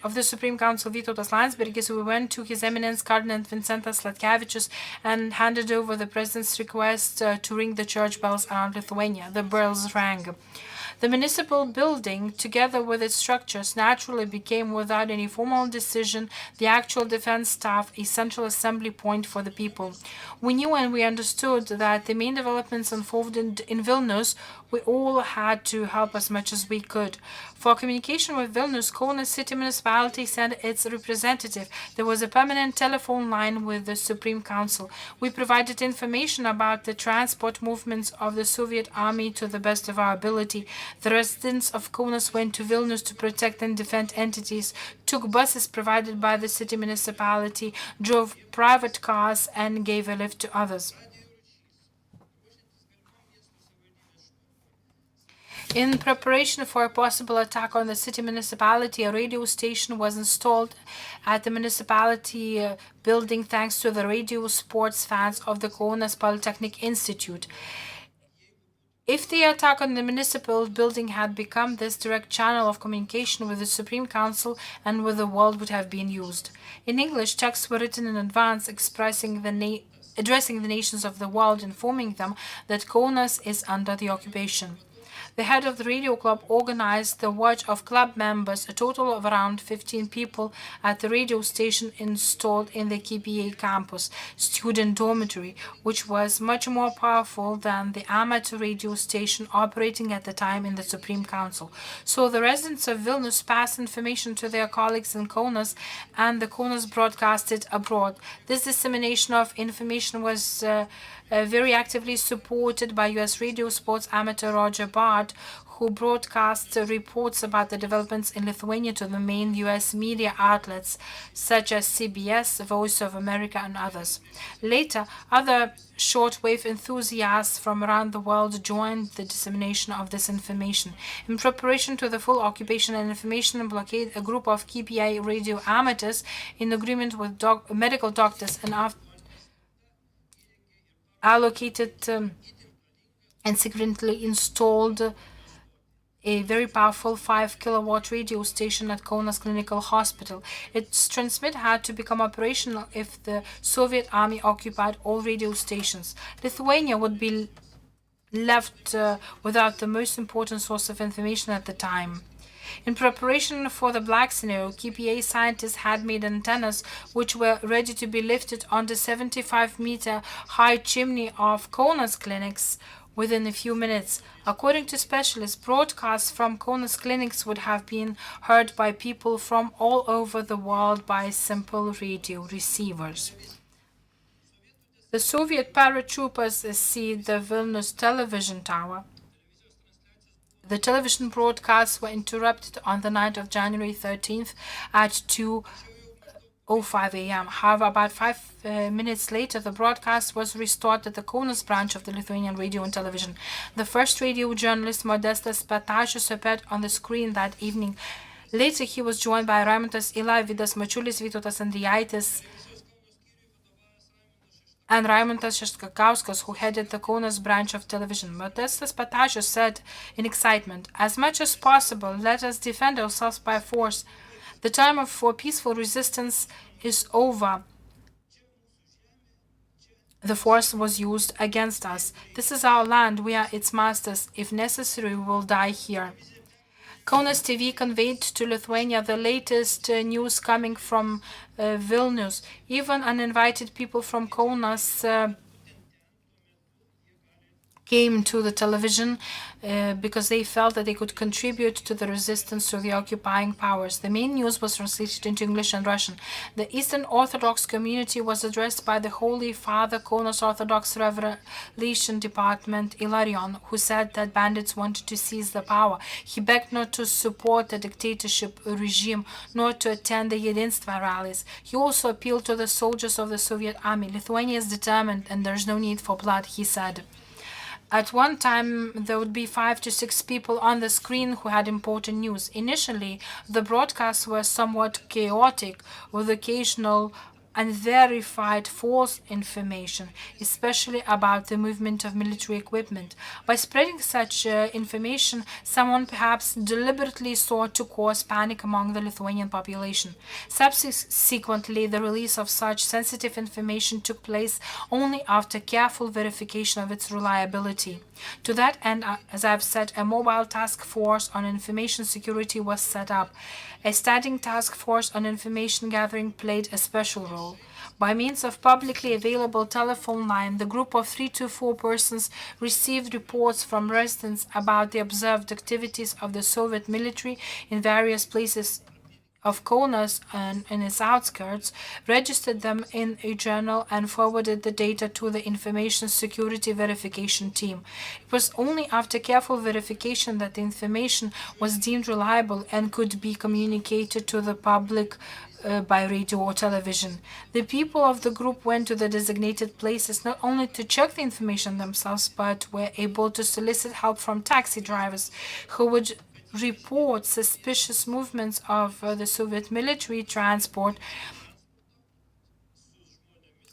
of the Supreme Council, Vytautas Landsbergis, we went to His Eminence Cardinal Vincentas Sladkevičius and handed over the President's request to ring the church bells around Lithuania. The bells rang. The municipal building, together with its structures, naturally became, without any formal decision, the actual defense staff, a central assembly point for the people. We knew and we understood that the main developments unfolded in Vilnius. We all had to help as much as we could. For communication with Vilnius, Kaunas city municipality sent its representative. There was a permanent telephone line with the Supreme Council. We provided information about the transport movements of the Soviet army to the best of our ability. The residents of Kaunas went to Vilnius to protect and defend entities, took buses provided by the city municipality, drove private cars, and gave a lift to others. In preparation for a possible attack on the city municipality, a radio station was installed at the municipality building thanks to the radio sports fans of the Kaunas Polytechnic Institute. If the attack on the municipal building had become this direct channel of communication with the Supreme Council and with the world would have been used. In English, texts were written in advance addressing the nations of the world, informing them that Kaunas is under the occupation. The head of the radio club organized the watch of club members, a total of around 15 people, at the radio station installed in the KPA campus student dormitory, which was much more powerful than the amateur radio station operating at the time in the Supreme Council. So the residents of Vilnius passed information to their colleagues in Kaunas, and the Kaunas broadcasted abroad. This dissemination of information was very actively supported by U.S. radio sports amateur Roger Bard, who broadcast reports about the developments in Lithuania to the main U.S. media outlets such as CBS, Voice of America, and others. Later, other shortwave enthusiasts from around the world joined the dissemination of this information. In preparation to the full occupation and information blockade, a group of KPI radio amateurs, in agreement with medical doctors and allocated and secretly installed a very powerful 5-kilowatt radio station at Kaunas Clinical Hospital. Its transmit had to become operational if the Soviet army occupied all radio stations. Lithuania would be left without the most important source of information at the time. In preparation for the Black scenario, KPA scientists had made antennas which were ready to be lifted on the 75-meter high chimney of Kaunas clinics within a few minutes. According to specialists, broadcasts from Kaunas clinics would have been heard by people from all over the world by simple radio receivers. The Soviet paratroopers seized the Vilnius television tower. The television broadcasts were interrupted on the night of January 13th at 2:05 a.m. However, about 5 minutes later, the broadcast was restored at the Kaunas branch of the Lithuanian Radio and Television. The first radio journalist, Modestas Patašius, appeared on the screen that evening. Later, he was joined by Raimundas Ila, Vidas Mačiulis, Vytautas Andrijaitis, and Raimundas Šeškakauskas, who headed the Kaunas branch of television. Modestas Patašius said in excitement, "As much as possible, let us defend ourselves by force. The time for peaceful resistance is over. The force was used against us. This is our land. We are its masters. If necessary, we will die here." Kaunas TV conveyed to Lithuania the latest news coming from Vilnius. Even uninvited people from Kaunas came to the television because they felt that they could contribute to the resistance to the occupying powers. The main news was translated into English and Russian. The Eastern Orthodox community was addressed by the Holy Father, Kaunas Orthodox Revelation Department, Ilarion, who said that bandits wanted to seize the power. He begged not to support the dictatorship regime, nor to attend the Jedinstva rallies. He also appealed to the soldiers of the Soviet army. Lithuania is determined and there's no need for blood, he said. At one time, there would be 5 to 6 people on the screen who had important news. Initially, the broadcasts were somewhat chaotic, with occasional unverified false information, especially about the movement of military equipment. By spreading such information, someone perhaps deliberately sought to cause panic among the Lithuanian population. Subsequently, the release of such sensitive information took place only after careful verification of its reliability. To that end, as I've said, a mobile task force on information security was set up. A standing task force on information gathering played a special role. By means of publicly available telephone line, the group of 3 to 4 persons received reports from residents about the observed activities of the Soviet military in various places of Kaunas and in its outskirts, registered them in a journal, and forwarded the data to the information security verification team. It was only after careful verification that the information was deemed reliable and could be communicated to the public by radio or television. The people of the group went to the designated places not only to check the information themselves, but were able to solicit help from taxi drivers who would report suspicious movements of the Soviet military transport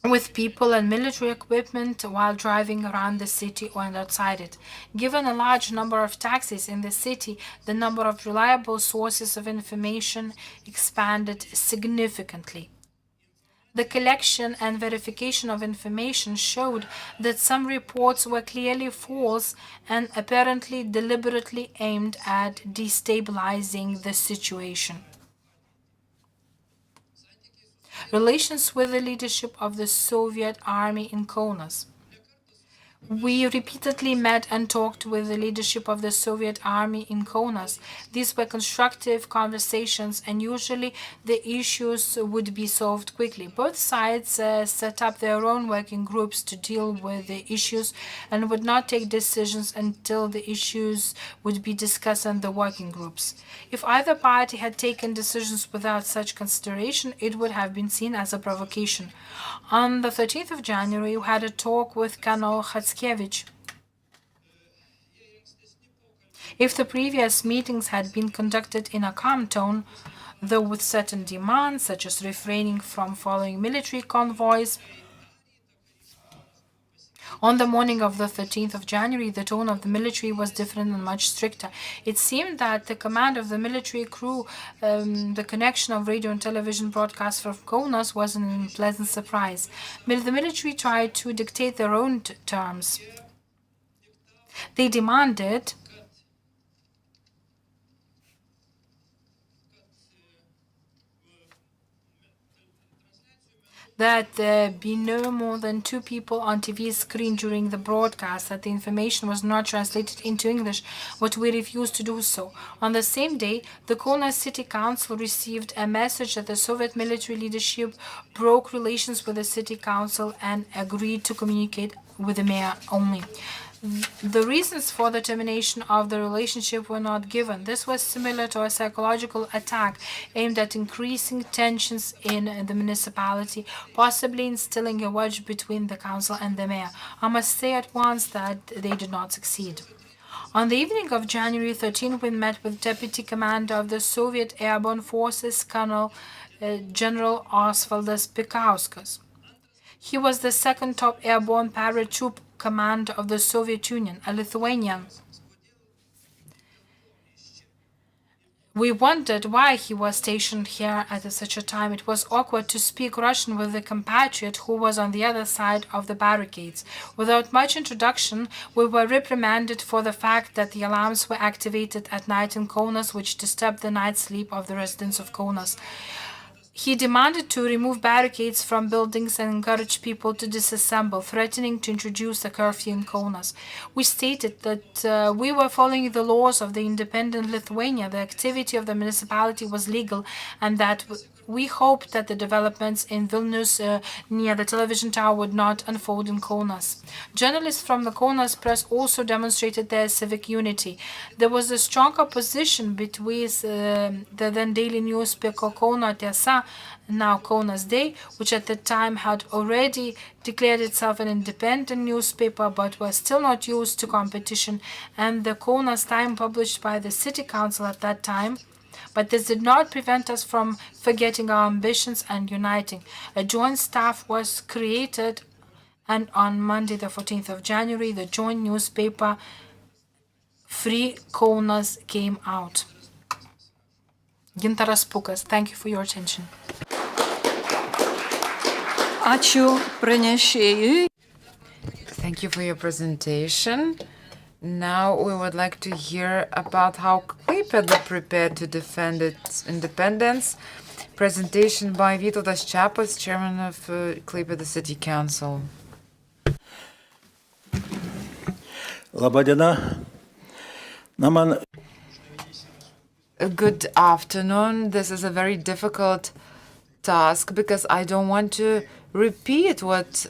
with people and military equipment while driving around the city or outside it. Given a large number of taxis in the city, the number of reliable sources of information expanded significantly. The collection and verification of information showed that some reports were clearly false and apparently deliberately aimed at destabilizing the situation. Relations with the leadership of the Soviet army in Kaunas. We repeatedly met and talked with the leadership of the Soviet army in Kaunas. These were constructive conversations, and usually the issues would be solved quickly. Both sides set up their own working groups to deal with the issues and would not take decisions until the issues would be discussed in the working groups. If either party had taken decisions without such consideration, it would have been seen as a provocation. On the 13th of January, we had a talk with Colonel Hatskevich. If the previous meetings had been conducted in a calm tone, though with certain demands, such as refraining from following military convoys, on the morning of the 13th of January, the tone of the military was different and much stricter. It seemed that the command of the military crew, the connection of radio and television broadcasts from Kaunas, was an unpleasant surprise. The military tried to dictate their own terms. They demanded that there be no more than 2 people on TV screen during the broadcast, that the information was not translated into English, but we refused to do so. On the same day, the Kaunas City Council received a message that the Soviet military leadership broke relations with the City Council and agreed to communicate with the mayor only. The reasons for the termination of the relationship were not given. This was similar to a psychological attack aimed at increasing tensions in the municipality, possibly instilling a wedge between the council and the mayor. I must say at once that they did not succeed. On the evening of January 13, we met with Deputy Commander of the Soviet Airborne Forces, Colonel General Osvaldas Pikauskas. He was the second top airborne paratroop commander of the Soviet Union, a Lithuanian. We wondered why he was stationed here at such a time. It was awkward to speak Russian with a compatriot who was on the other side of the barricades. Without much introduction, we were reprimanded for the fact that the alarms were activated at night in Kaunas, which disturbed the night sleep of the residents of Kaunas. He demanded to remove barricades from buildings and encourage people to disassemble, threatening to introduce a curfew in Kaunas. We stated that we were following the laws of the independent Lithuania, the activity of the municipality was legal, and that we hoped that the developments in Vilnius near the television tower would not unfold in Kaunas. Journalists from the Kaunas press also demonstrated their civic unity. There was a strong opposition between the then daily newspaper Kauno Tiesa, now Kaunas Day, which at the time had already declared itself an independent newspaper but was still not used to competition, and the Kaunas Time, published by the city council at that time, But this did not prevent us from forgetting our ambitions and uniting. A joint staff was created, and on Monday, the 14th of January, the joint newspaper Free Kaunas came out. Gintaras Pukas, thank you for your attention. Ačiū pranešėjui. Thank you for your presentation. Now we would like to hear about how Klaipėda prepared to defend its independence. Presentation by Vytautas Čepas, Chairman of Klaipėda City Council. Labadiena. Na, man Good afternoon. This is a very difficult task because I don't want to repeat what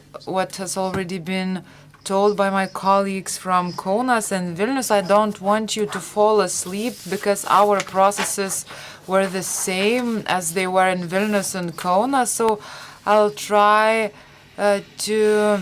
has already been told by my colleagues from Kaunas and Vilnius. I don't want you to fall asleep because our processes were the same as they were in Vilnius and Kaunas. So I'll try to...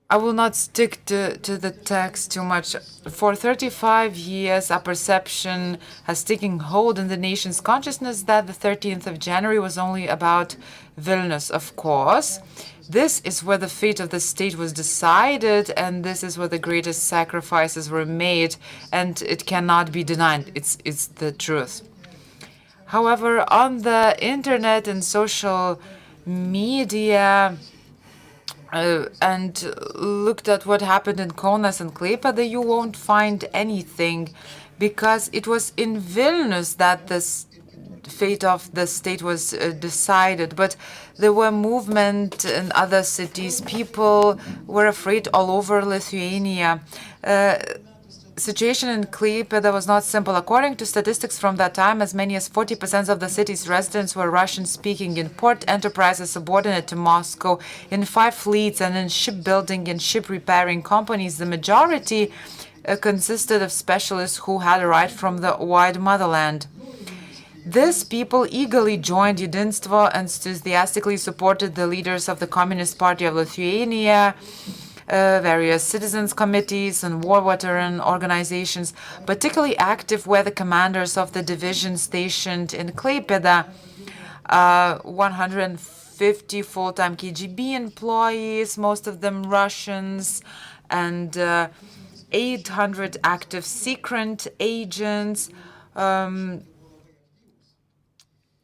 I will not stick to the text too much. For 35 years, a perception has taken hold in the nation's consciousness that the 13th of January was only about Vilnius, of course. This is where the fate of the state was decided, and this is where the greatest sacrifices were made, and it cannot be denied. It's the truth. However, on the internet and social media, and looked at what happened in Kaunas and Klaipėda, you won't find anything, because it was in Vilnius that the fate of the state was decided. But there were movement in other cities. People were afraid all over Lithuania. Situation in Klaipėda was not simple. According to statistics from that time, as many as 40% of the city's residents were Russian-speaking. In port enterprises subordinate to Moscow, in 5 fleets, and in shipbuilding and ship repairing companies, the majority consisted of specialists who had arrived from the wide motherland. These people eagerly joined Jedinstvo and enthusiastically supported the leaders of the Communist Party of Lithuania, various citizens' committees and war veteran organizations. Particularly active were the commanders of the division stationed in Klaipėda, 150 full-time KGB employees, most of them Russians, and 800 active secret agents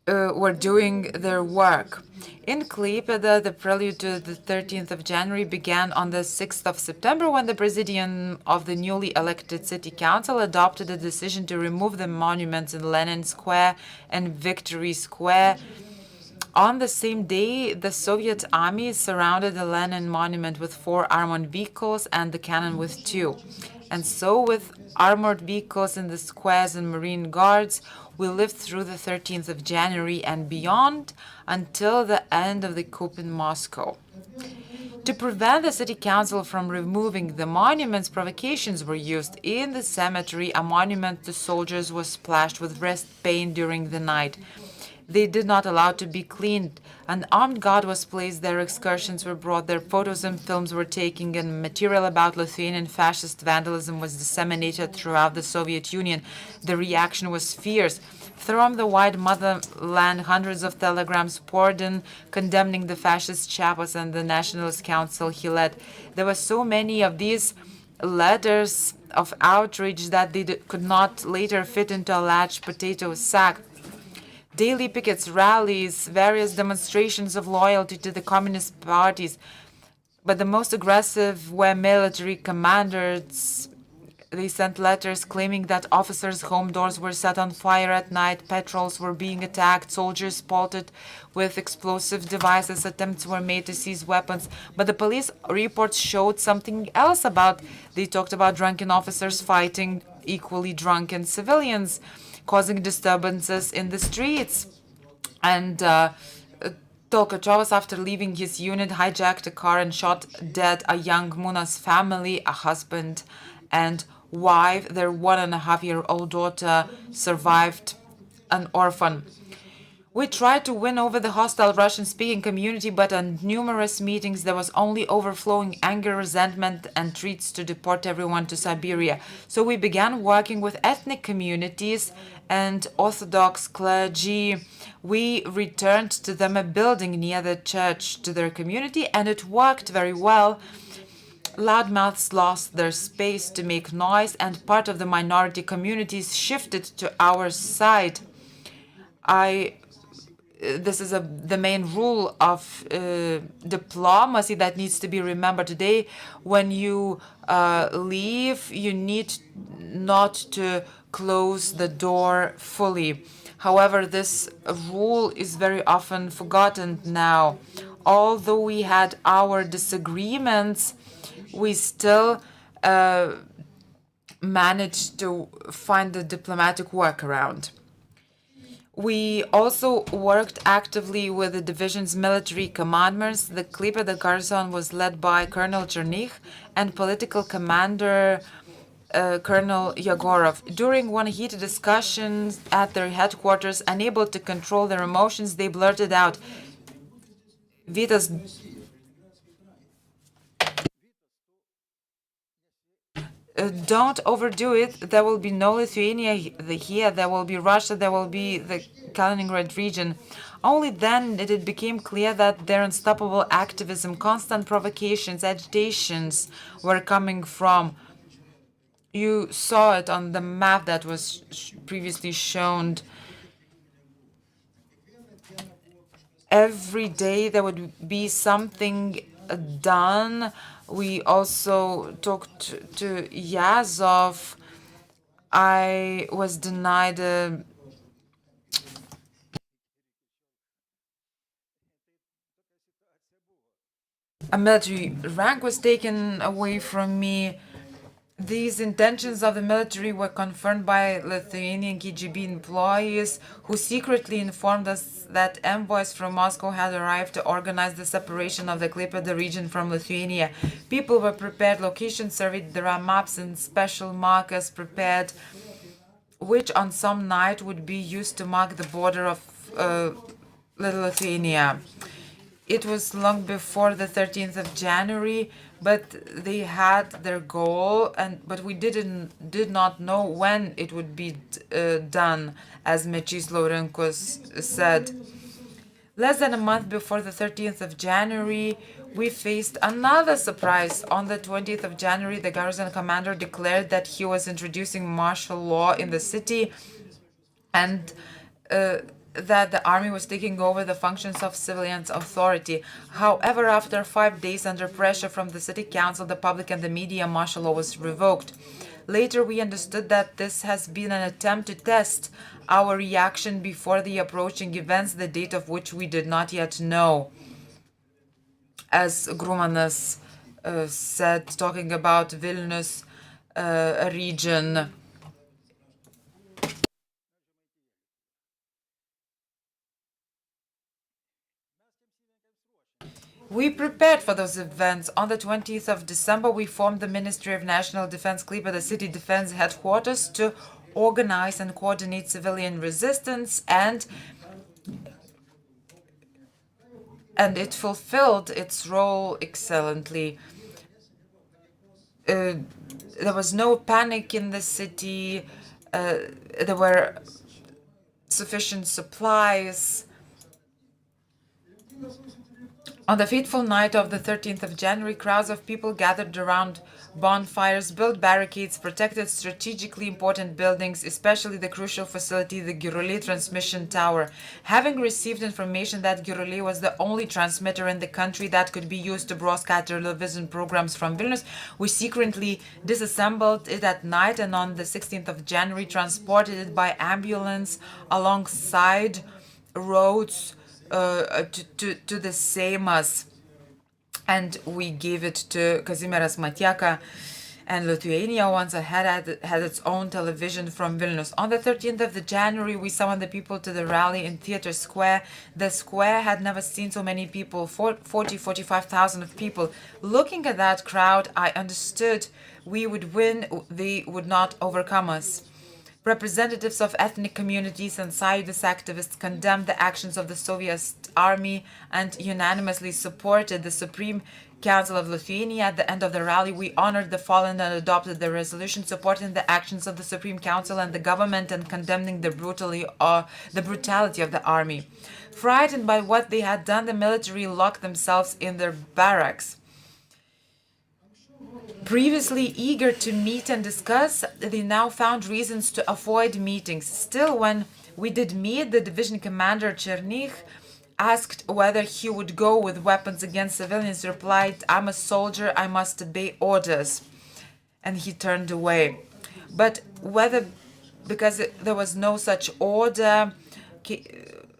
were doing their work. In Klaipėda, the prelude to the 13th of January began on the 6th of September when the Presidium of the newly elected City Council adopted a decision to remove the monuments in Lenin Square and Victory Square. On the same day, the Soviet army surrounded the Lenin monument with 4 armored vehicles and the cannon with 2. And so, with armored vehicles in the squares and Marine Guards, we lived through the 13th of January and beyond until the end of the coup in Moscow. To prevent the city council from removing the monuments, provocations were used. In the cemetery, a monument to soldiers was splashed with red paint during the night. They did not allow it to be cleaned. An armed guard was placed there, excursions were brought there, photos and films were taken, and material about Lithuanian fascist vandalism was disseminated throughout the Soviet Union. The reaction was fierce. From the wide motherland, hundreds of telegrams poured in, condemning the fascist Čepas and the nationalist council he led. There were so many of these letters of outrage that they could not later fit into a large potato sack. Daily pickets, rallies, various demonstrations of loyalty to the communist parties. But the most aggressive were military commanders. They sent letters claiming that officers' home doors were set on fire at night, patrols were being attacked, soldiers spotted with explosive devices, attempts were made to seize weapons. But the police reports showed something else they talked about drunken officers fighting equally drunken civilians, causing disturbances in the streets. And Tolkachovas, after leaving his unit, hijacked a car and shot dead a young Muna's family, a husband and wife. Their 1.5-year-old daughter survived, an orphan. We tried to win over the hostile Russian-speaking community, but on numerous meetings there was only overflowing anger, resentment, and threats to deport everyone to Siberia. So we began working with ethnic communities and Orthodox clergy. We returned to them a building near the church to their community, and it worked very well. Loudmouths lost their space to make noise, and part of the minority communities shifted to our side. This is the main rule of diplomacy that needs to be remembered today. When you leave, you need not to close the door fully. However, this rule is very often forgotten now. Although we had our disagreements, we still managed to find a diplomatic workaround. We also worked actively with the division's military commanders. The Klaipėda garrison was led by Colonel Chernykh and political commander Colonel Yegorov. During one heated discussion at their headquarters, unable to control their emotions, they blurted out, "Vytas, don't overdo it. There will be no Lithuania here. There will be Russia. There will be the Kaliningrad region." Only then it became clear that their unstoppable activism, constant provocations, agitations were coming from. You saw it on the map that was previously shown. Every day there would be something done. We also talked to Yazov. I was denied a military rank was taken away from me. These intentions of the military were confirmed by Lithuanian KGB employees who secretly informed us that envoys from Moscow had arrived to organize the separation of the Klaipėda region from Lithuania. People were prepared, locations surveyed, there are maps and special markers prepared, which on some night would be used to mark the border of Little Lithuania. It was long before the 13th of January, but they had their goal, but we did not know when it would be done, as Mečys Laurinkus said. Less than a month before the 13th of January, we faced another surprise. On the 20th of January, the garrison commander declared that he was introducing martial law in the city and that the army was taking over the functions of civilian authority. However, after 5 days under pressure from the city council, the public and the media, martial law was revoked. Later, we understood that this has been an attempt to test our reaction before the approaching events, the date of which we did not yet know. As Grumanas said, talking about Vilnius region, we prepared for those events. On the 20th of December, we formed the Ministry of National Defense Klaipėda City Defense Headquarters to organize and coordinate civilian resistance, and it fulfilled its role excellently. There was no panic in the city. There were sufficient supplies. On the fateful night of the 13th of January, crowds of people gathered around bonfires, built barricades, protected strategically important buildings, especially the crucial facility, the Giruliai transmission tower. Having received information that Giruliai was the only transmitter in the country that could be used to broadcast television programs from Vilnius, we secretly disassembled it at night and on the 16th of January transported it by ambulance alongside roads to the Seimas, and we gave it to Kazimieras Matieka, and Lithuania once had its own television from Vilnius. On the 13th of January, we summoned the people to the rally in Theatre Square. The square had never seen so many people, 45,000 of people. Looking at that crowd, I understood we would win, they would not overcome us. Representatives of ethnic communities and Sąjūdis activists condemned the actions of the Soviet army and unanimously supported the Supreme Council of Lithuania. At the end of the rally, we honored the fallen and adopted the resolution supporting the actions of the Supreme Council and the government and condemning the brutality of the army. Frightened by what they had done, the military locked themselves in their barracks. Previously eager to meet and discuss, they now found reasons to avoid meetings. Still, when we did meet, the division commander Chernykh asked whether he would go with weapons against civilians. He replied, "I'm a soldier, I must obey orders." And he turned away. But because there was no such order,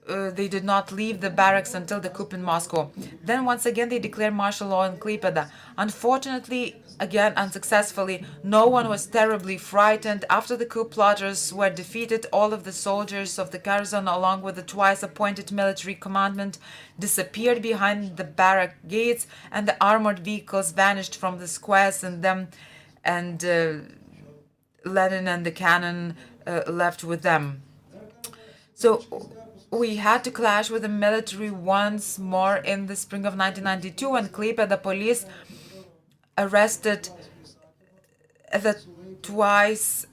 they did not leave the barracks until the coup in Moscow. Then once again they declared martial law in Klaipėda. Unfortunately, again unsuccessfully, no one was terribly frightened. After the coup, plotters were defeated. All of the soldiers of the garrison, along with the twice appointed military commandant, disappeared behind the barrack gates, and the armored vehicles vanished from the squares, and Lenin and the cannon left with them. So we had to clash with the military once more in the spring of 1992, when Klaipėda police arrested the twice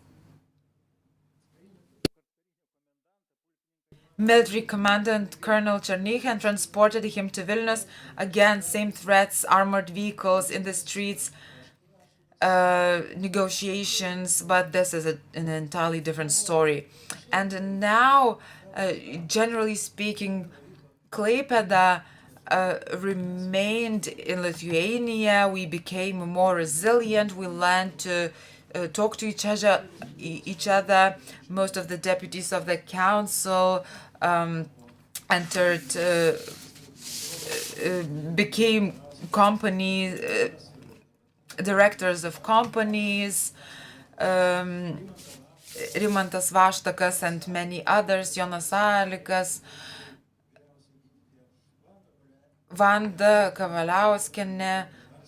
military commandant Colonel Chernykh and transported him to Vilnius. Again, same threats, armored vehicles in the streets, negotiations, but this is an entirely different story. And now, generally speaking, Klaipėda remained in Lithuania. We became more resilient. We learned to talk to each other. Most of the deputies of the council became companies, directors of companies. Rimantas Vaštakas and many others, Jonas Alikas, Vanda Kavaliauskienė,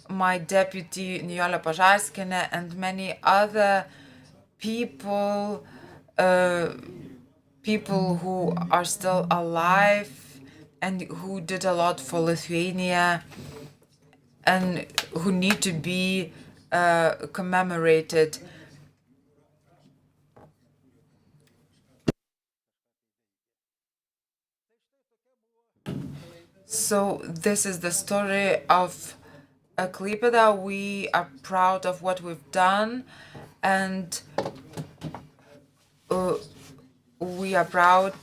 my deputy Nijolė Pažarskienė, and many other people who are still alive and who did a lot for Lithuania and who need to be commemorated. So this is the story of Klaipėda. We are proud of what we've done, and we are proud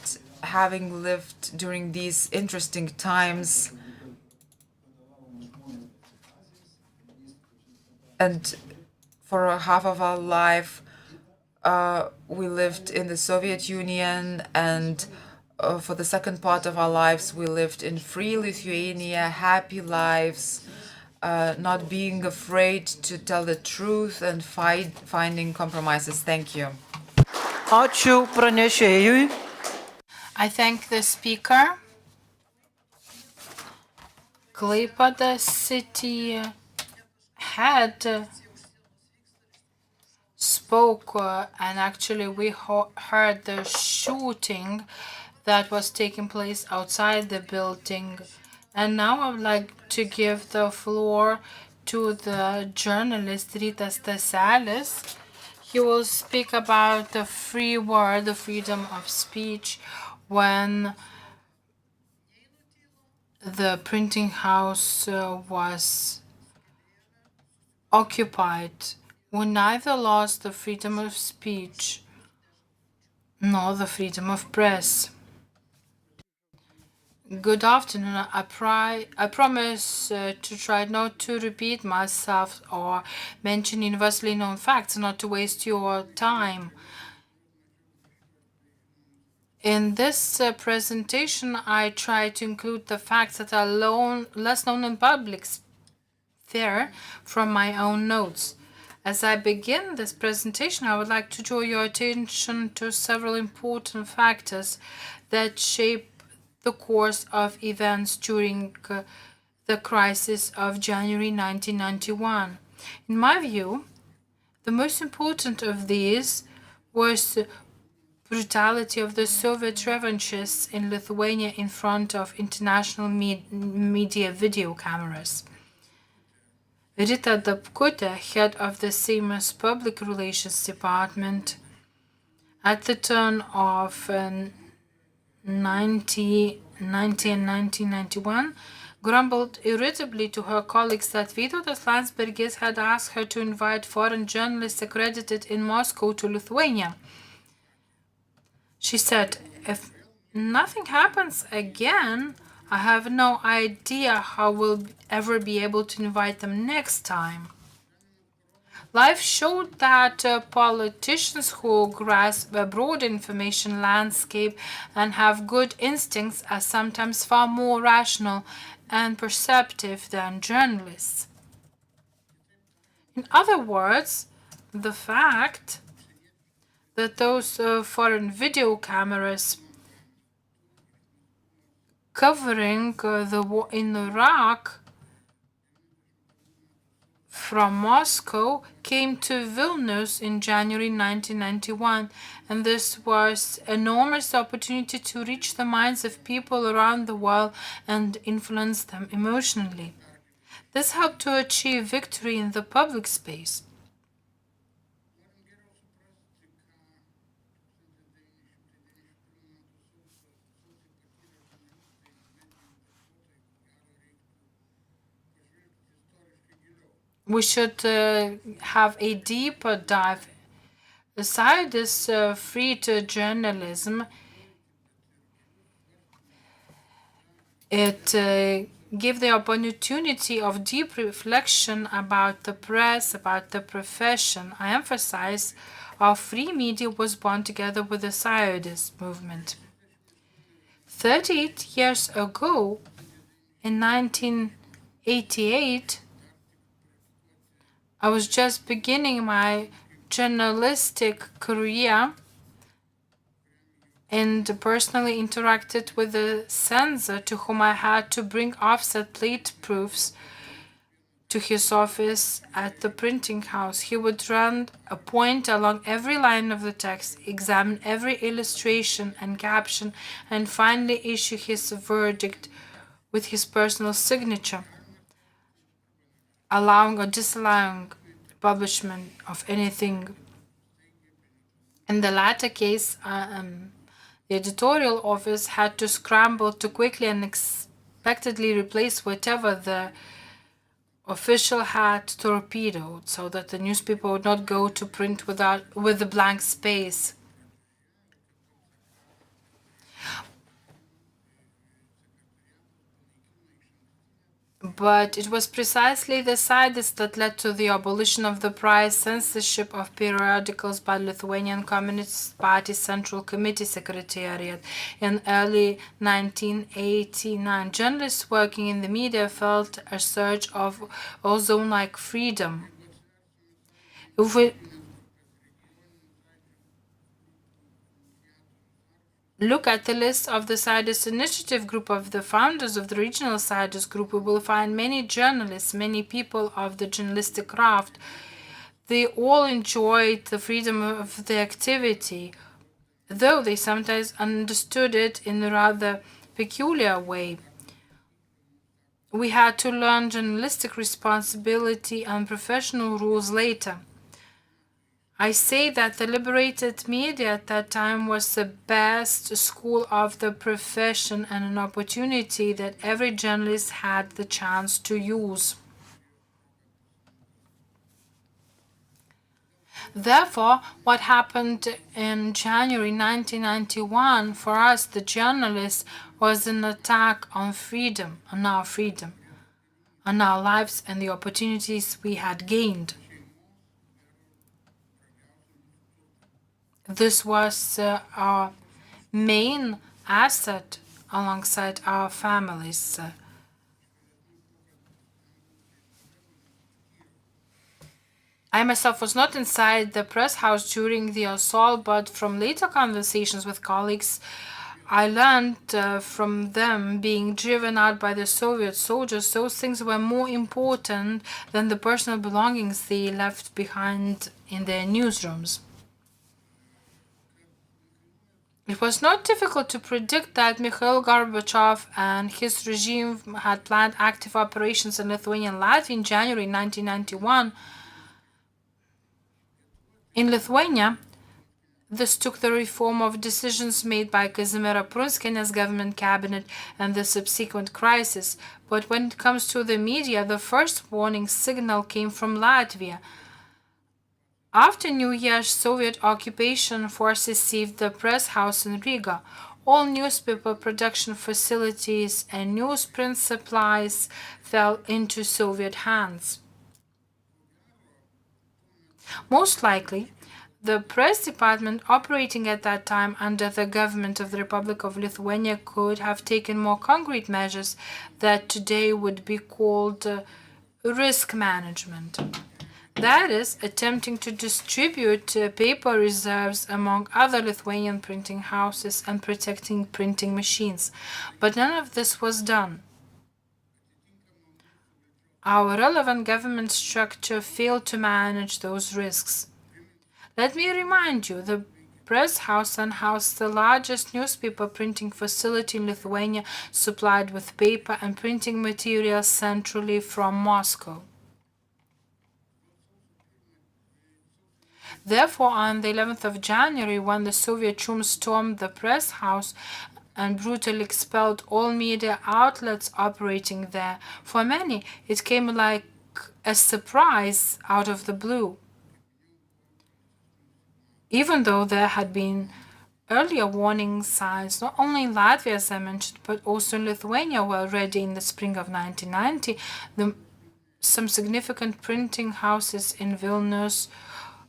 having lived during these interesting times. And for half of our life, we lived in the Soviet Union, and for the second part of our lives, we lived in free Lithuania, happy lives, not being afraid to tell the truth and finding compromises. Thank you. Ačiū pranešėjui. I thank the speaker. Klaipėda city had spoke and actually we heard the shooting that was taking place outside the building. And now I would like to give the floor to the journalist Rytas Taselis. He will speak about the free word, the freedom of speech, when the printing house was occupied. We neither lost the freedom of speech nor the freedom of press. Good afternoon. I promise to try not to repeat myself or mention universally known facts, not to waste your time. In this presentation, I try to include the facts that are less known in public sphere from my own notes. As I begin this presentation, I would like to draw your attention to several important factors that shape the course of events during the crisis of January 1991. In my view, the most important of these was brutality of the Soviet revanchists in Lithuania in front of international media video cameras. Rita Dapkutė, head of the Seimas Public Relations Department, at the turn of 1990 and 1991, grumbled irritably to her colleagues that Vytautas Landsbergis had asked her to invite foreign journalists accredited in Moscow to Lithuania. She said, "If nothing happens again, I have no idea how we'll ever be able to invite them next time." Life showed that politicians who grasp a broad information landscape and have good instincts are sometimes far more rational and perceptive than journalists. In other words, the fact that those foreign video cameras covering the war in Iraq from Moscow came to Vilnius in January 1991, and this was an enormous opportunity to reach the minds of people around the world and influence them emotionally. This helped to achieve victory in the public space. We should have a deeper dive. Aside this free to journalism, it gave the opportunity of deep reflection about the press, about the profession. I emphasize our free media was born together with the Zionist movement. 38 years ago, in 1988, I was just beginning my journalistic career and personally interacted with the censor to whom I had to bring offset plate proofs to his office at the printing house. He would run a point along every line of the text, examine every illustration and caption, and finally issue his verdict with his personal signature, allowing or disallowing publishment of anything. In the latter case, the editorial office had to scramble to quickly and unexpectedly replace whatever the official had torpedoed, so that the newspaper would not go to print with the blank space. But it was precisely the Seimas that led to the abolition of the prior censorship of periodicals by Lithuanian Communist Party Central Committee Secretariat in early 1989. Journalists working in the media felt a surge of ozone-like freedom. If we look at the list of the Seimas Initiative Group of the founders of the regional Seimas Group, we will find many journalists, many people of the journalistic craft. They all enjoyed the freedom of the activity, though they sometimes understood it in a rather peculiar way. We had to learn journalistic responsibility and professional rules later. I say that the liberated media at that time was the best school of the profession and an opportunity that every journalist had the chance to use. Therefore, what happened in January 1991 for us, the journalists, was an attack on freedom, on our lives and the opportunities we had gained. This was our main asset alongside our families. I myself was not inside the press house during the assault, but from later conversations with colleagues, I learned from them being driven out by the Soviet soldiers. Those things were more important than the personal belongings they left behind in their newsrooms. It was not difficult to predict that Mikhail Gorbachev and his regime had planned active operations in Lithuania and Latvia in January 1991. In Lithuania, this took the reform of decisions made by Kazimiera Prunskienės government cabinet and the subsequent crisis. But when it comes to the media, the first warning signal came from Latvia. After New Year, Soviet occupation forces seized the press house in Riga. All newspaper production facilities and newsprint supplies fell into Soviet hands. Most likely, the press department operating at that time under the government of the Republic of Lithuania could have taken more concrete measures that today would be called risk management. That is, attempting to distribute paper reserves among other Lithuanian printing houses and protecting printing machines. But none of this was done. Our relevant government structure failed to manage those risks. Let me remind you, the press house housed the largest newspaper printing facility in Lithuania, supplied with paper and printing materials centrally from Moscow. Therefore, on the 11th of January, when the Soviet troops stormed the press house and brutally expelled all media outlets operating there, for many it came like a surprise out of the blue. Even though there had been earlier warning signs, not only in Latvia, as I mentioned, but also in Lithuania, were already in the spring of 1990, some significant printing houses in Vilnius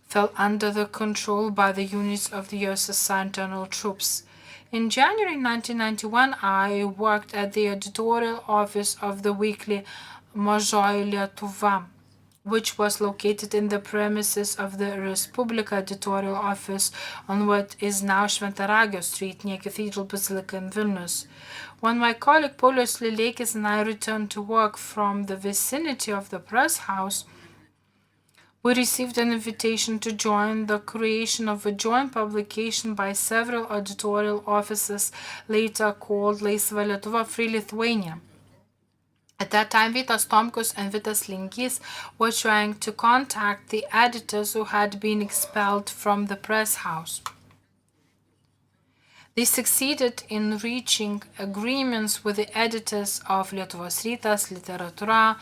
fell under the control by the units of the USSR internal troops. In January 1991, I worked at the editorial office of the weekly Mažoji Lietuva, which was located in the premises of the Respublika editorial office on what is now Šventaragio Street near Cathedral Basilica in Vilnius. When my colleague Paulius Lileikis and I returned to work from the vicinity of the press house, we received an invitation to join the creation of a joint publication by several editorial offices, later called Laisva Lietuva, Free Lithuania. At that time, Vytas Tomkus and Vitas Linkys were trying to contact the editors who had been expelled from the press house. They succeeded in reaching agreements with the editors of Lietuvos Rytas, Literatūra,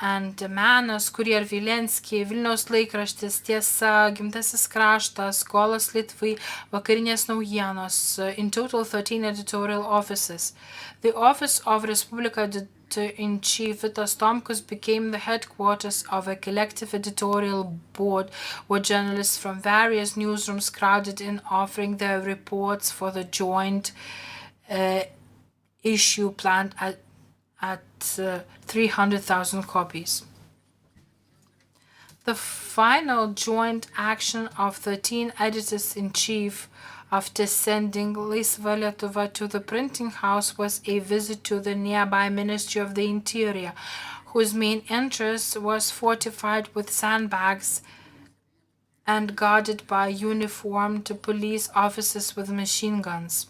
and Menas, Kurie ir Vilenskiai, Vilniaus laikraštis, Tiesa, Gimtasis kraštas, Golas Litvai, Vakarinės naujienos, in total 13 editorial offices. The office of Respublika Editor-in-Chief Vytas Tomkus became the headquarters of a collective editorial board where journalists from various newsrooms crowded in, offering their reports for the joint issue planned at 300,000 copies. The final joint action of 13 editors-in-chief after sending Laisva Lietuva to the printing house was a visit to the nearby Ministry of the Interior, whose main interest was fortified with sandbags and guarded by uniformed police officers with machine guns.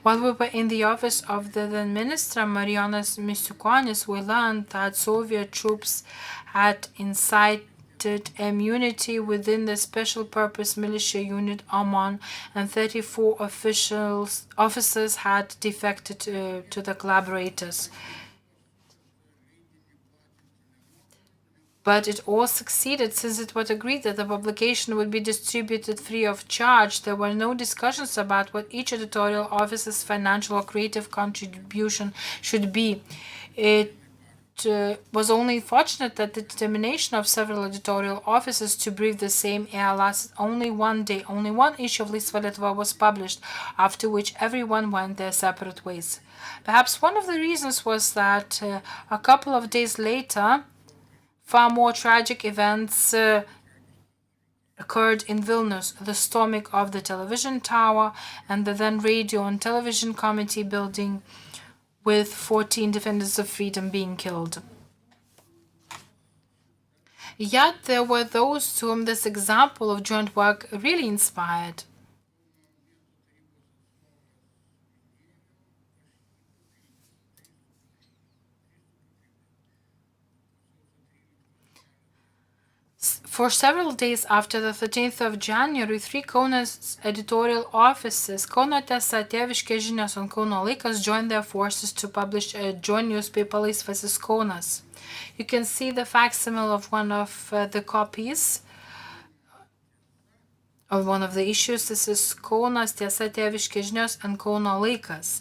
While we were in the office of the then minister Marijonas Misiukonis, we learned that Soviet troops had incited immunity within the special purpose militia unit OMON, and 34 officers had defected to the collaborators. But it all succeeded since it was agreed that the publication would be distributed free of charge. There were no discussions about what each editorial office's financial or creative contribution should be. It was only fortunate that the determination of several editorial offices to breathe the same air lasted only one day. Only one issue of Laisva Lietuva was published, after which everyone went their separate ways. Perhaps one of the reasons was that a couple of days later, far more tragic events occurred in Vilnius, the storming of the television tower and the then Radio and Television Committee building, with 14 defenders of freedom being killed. Yet there were those whom this example of joint work really inspired. For several days after the 13th of January, three Kaunas editorial offices, Kauno Tiesa, Tėviškės žinios, and Kauno Laikas, joined their forces to publish a joint newspaper, Laisvasis Kaunas. You can see the facsimile of one of the copies of one of the issues. This is Kaunas Tiesa, Tėviškės žinios, and Kauno Laikas.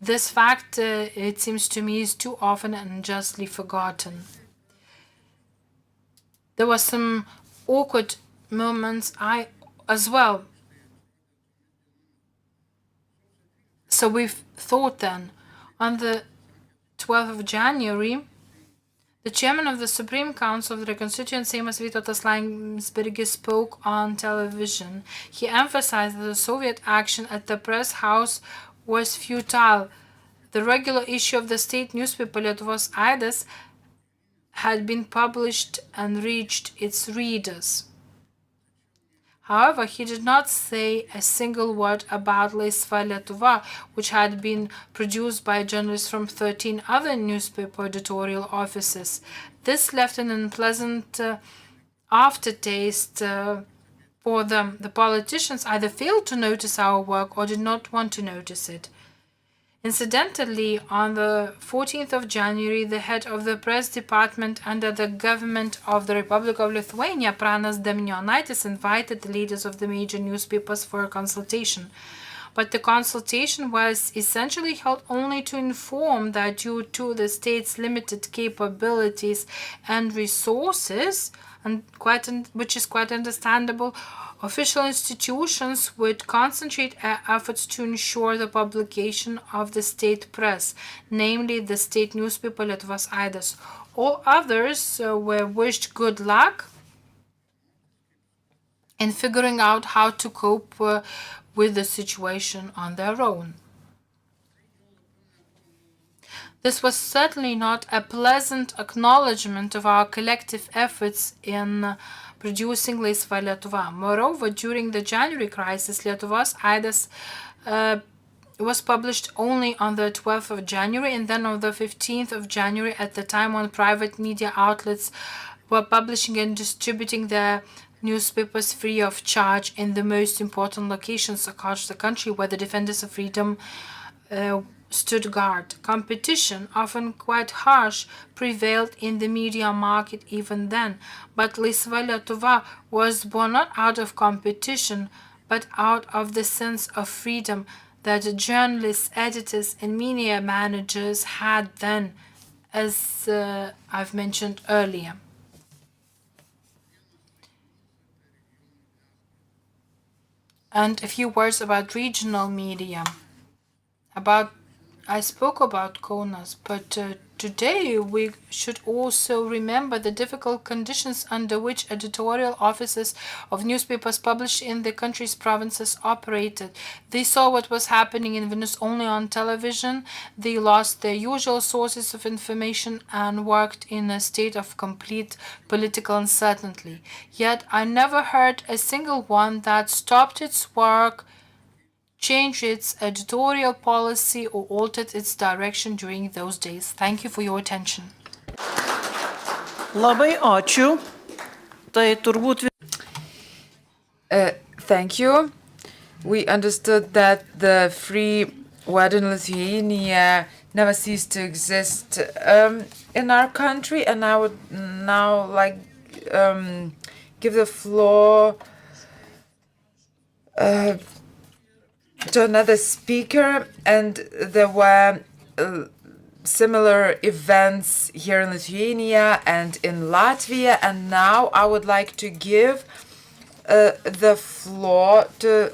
This fact, it seems to me, is too often unjustly forgotten. There were some awkward moments as well. So we've thought then, on the 12th of January, the chairman of the Supreme Council of the Constituent Seimas Vytautas Landsbergis spoke on television. He emphasized that the Soviet action at the press house was futile. The regular issue of the state newspaper Lietuvos Aidas had been published and reached its readers. However, he did not say a single word about Laisva Lietuva, which had been produced by journalists from 13 other newspaper editorial offices. This left an unpleasant aftertaste for them. The politicians either failed to notice our work or did not want to notice it. Incidentally, on the 14th of January, the head of the press department under the government of the Republic of Lithuania, Pranas Demionaitis, invited the leaders of the major newspapers for a consultation. But the consultation was essentially held only to inform that due to the state's limited capabilities and resources, which is quite understandable, official institutions would concentrate efforts to ensure the publication of the state press, namely the state newspaper Lietuvos Aidas. All others were wished good luck in figuring out how to cope with the situation on their own. This was certainly not a pleasant acknowledgement of our collective efforts in producing Laisva Lietuva. Moreover, during the January crisis, Lietuvos Aidas was published only on the 12th of January and then on the 15th of January, at the time when private media outlets were publishing and distributing their newspapers free of charge in the most important locations across the country where the defenders of freedom stood guard. Competition, often quite harsh, prevailed in the media market even then, but Laisva Lietuva was born not out of competition, but out of the sense of freedom that journalists, editors, and media managers had then, as I've mentioned earlier. And a few words about regional media. I spoke about Kaunas, but today we should also remember the difficult conditions under which editorial offices of newspapers published in the country's provinces operated. They saw what was happening in Vilnius only on television. They lost their usual sources of information and worked in a state of complete political uncertainty. Yet I never heard a single one that stopped its work, changed its editorial policy, or altered its direction during those days. Thank you for your attention. Labai ačiū. Tai turbūt Thank you. We understood that the free word in Lithuania never ceased to exist in our country, and I would now give the floor to another speaker, and there were similar events here in Lithuania and in Latvia, and now I would like to give the floor to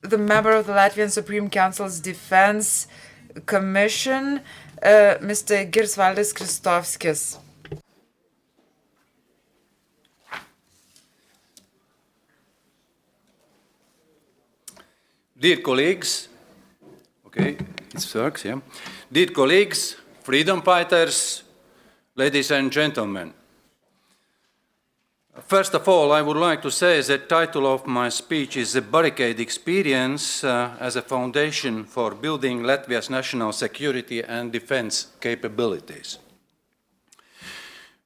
the member of the Latvian Supreme Council's Defense Commission, Mr. Girsvaldas Kristovskis. Dear colleagues, okay, it works, yeah. Dear colleagues, freedom fighters, ladies and gentlemen. First of all, I would like to say the title of my speech is The Barricade Experience as a foundation for building Latvia's national security and defense capabilities.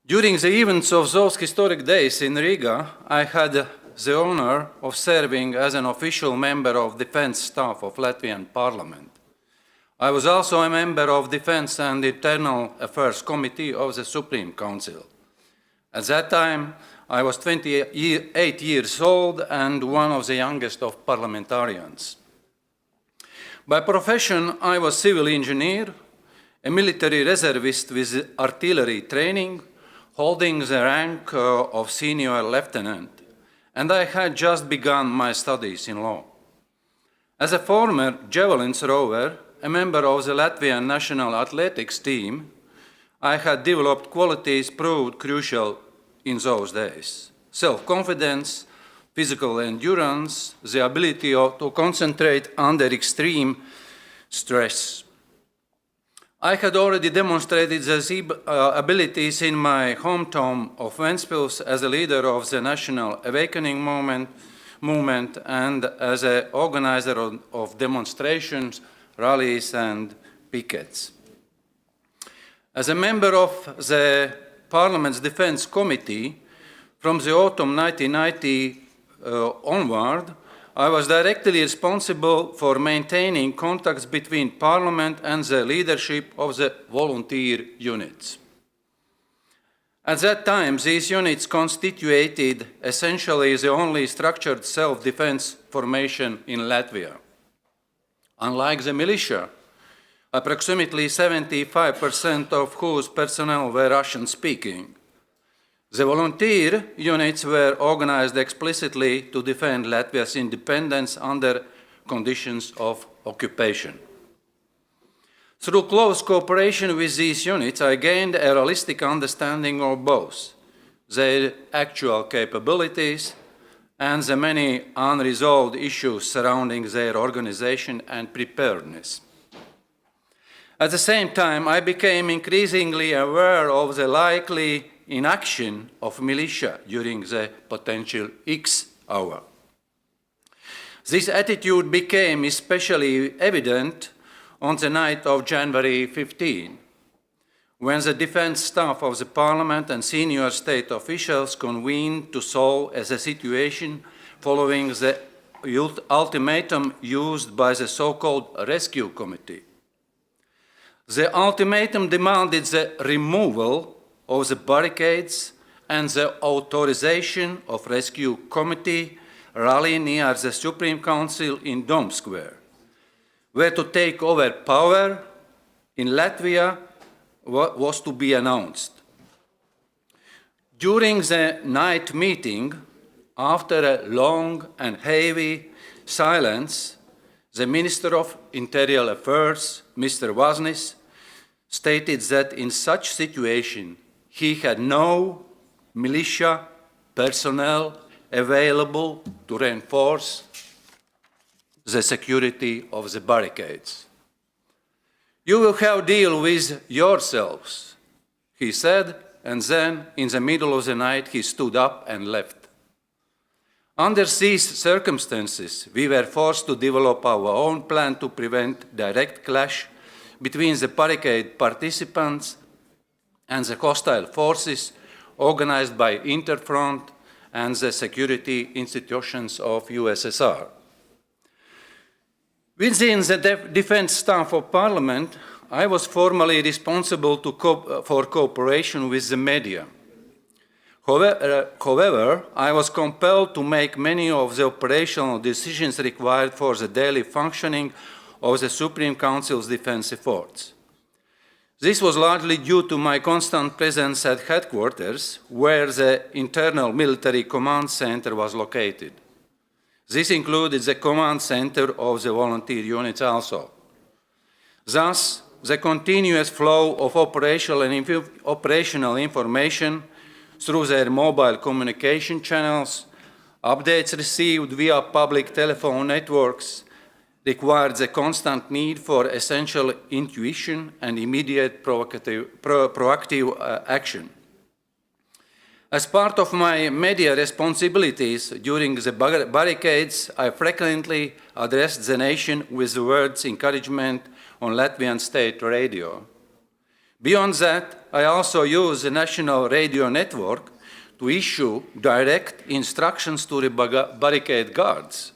During the events of those historic days in Riga, I had the honor of serving as an official member of defense staff of Latvian Parliament. I was also a member of Defense and Internal Affairs Committee of the Supreme Council. At that time, I was 28 years old and one of the youngest of parliamentarians. By profession, I was civil engineer, a military reservist with artillery training, holding the rank of senior lieutenant, and I had just begun my studies in law. As a former javelin thrower, a member of the Latvian national athletics team, I had developed qualities proved crucial in those days: self-confidence, physical endurance, the ability to concentrate under extreme stress. I had already demonstrated these abilities in my hometown of Ventspils as a leader of the National Awakening movement and as an organizer of demonstrations, rallies, and pickets. As a member of the Parliament's Defense Committee, from the autumn 1990 onward, I was directly responsible for maintaining contacts between Parliament and the leadership of the volunteer units. At that time, these units constituted essentially the only structured self-defense formation in Latvia. Unlike the militia, approximately 75% of whose personnel were Russian-speaking, the volunteer units were organized explicitly to defend Latvia's independence under conditions of occupation. Through close cooperation with these units, I gained a realistic understanding of both their actual capabilities and the many unresolved issues surrounding their organization and preparedness. At the same time, I became increasingly aware of the likely inaction of militia during the potential X hour. This attitude became especially evident on the night of January 15, when the defense staff of the Parliament and senior state officials convened to solve the situation following the ultimatum used by the so-called Rescue Committee. The ultimatum demanded the removal of the barricades and the authorization of Rescue Committee rally near the Supreme Council in Dome Square, where to take over power in Latvia was to be announced. During the night meeting, after a long and heavy silence, the Minister of Interior Affairs, Mr. Vaznis, stated that in such situation, he had no militia personnel available to reinforce the security of the barricades. "You will have to deal with yourselves," he said, and then, in the middle of the night, he stood up and left. Under these circumstances, we were forced to develop our own plan to prevent direct clash between the barricade participants and the hostile forces organized by Interfront and the security institutions of USSR. Within the defense staff of Parliament, I was formally responsible for cooperation with the media. However, I was compelled to make many of the operational decisions required for the daily functioning of the Supreme Council's defense efforts. This was largely due to my constant presence at headquarters, where the internal military command center was located. This included the command center of the volunteer units also. Thus, the continuous flow of operational information through their mobile communication channels, updates received via public telephone networks, required the constant need for essential intuition and immediate proactive action. As part of my media responsibilities during the barricades, I frequently addressed the nation with the words encouragement on Latvian state radio. Beyond that, I also use the national radio network to issue direct instructions to the barricade guards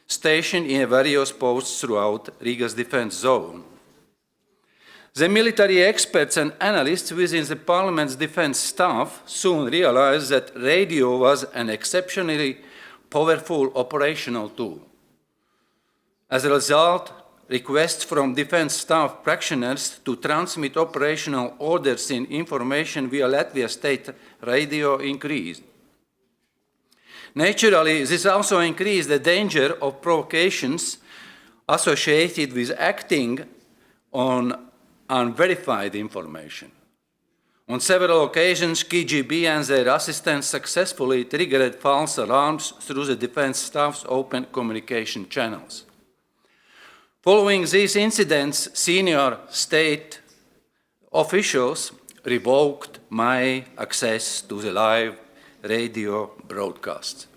stationed in various posts throughout Riga's defense zone. The military experts and analysts within the Parliament's defense staff soon realized that radio was an exceptionally powerful operational tool. As a result, requests from defense staff practitioners to transmit operational orders and information via Latvia state radio increased. Naturally, this also increased the danger of provocations associated with acting on unverified information. On several occasions, KGB and their assistants successfully triggered false alarms through the defense staff's open communication channels. Following these incidents, senior state officials revoked my access to the live radio broadcasts.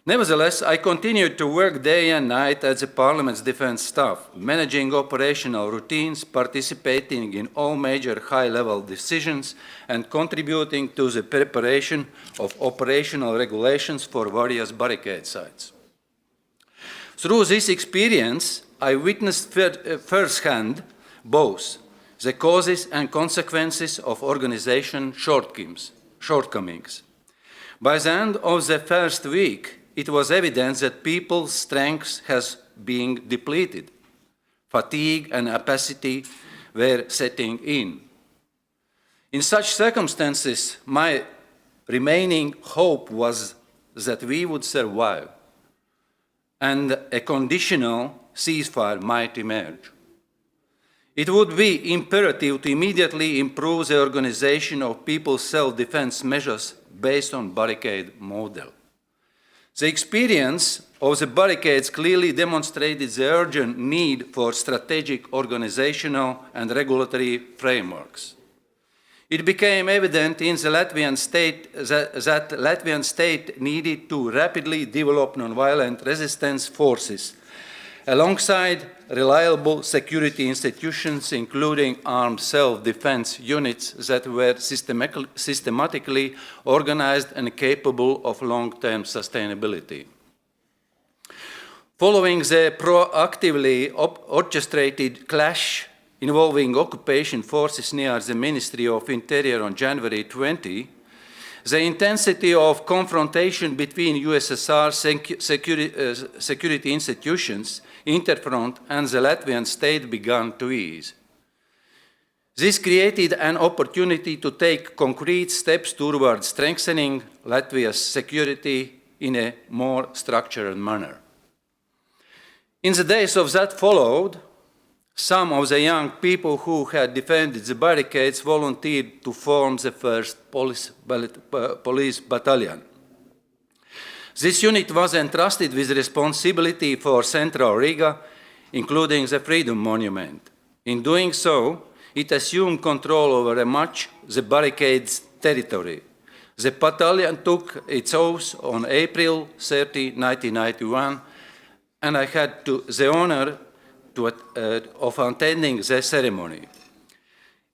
Nevertheless, I continued to work day and night at the Parliament's defense staff, managing operational routines, participating in all major high-level decisions, and contributing to the preparation of operational regulations for various barricade sites. Through this experience, I witnessed firsthand both the causes and consequences of organization shortcomings. By the end of the first week, it was evident that people's strength has been depleted. Fatigue and apathy were setting in. In such circumstances, my remaining hope was that we would survive and a conditional ceasefire might emerge. It would be imperative to immediately improve the organization of people's self-defense measures based on barricade model. The experience of the barricades clearly demonstrated the urgent need for strategic organizational and regulatory frameworks. It became evident in the Latvian state that Latvian state needed to rapidly develop nonviolent resistance forces alongside reliable security institutions, including armed self-defense units that were systematically organized and capable of long-term sustainability. Following the proactively orchestrated clash involving occupation forces near the Ministry of Interior on January 20, the intensity of confrontation between USSR security institutions, Interfront, and the Latvian state began to ease. This created an opportunity to take concrete steps toward strengthening Latvia's security in a more structured manner. In the days that followed, some of the young people who had defended the barricades volunteered to form the first police battalion. This unit was entrusted with responsibility for central Riga, including the Freedom Monument. In doing so, it assumed control over much the barricade's territory. The battalion took its oath on April 30, 1991, and I had the honor of attending the ceremony.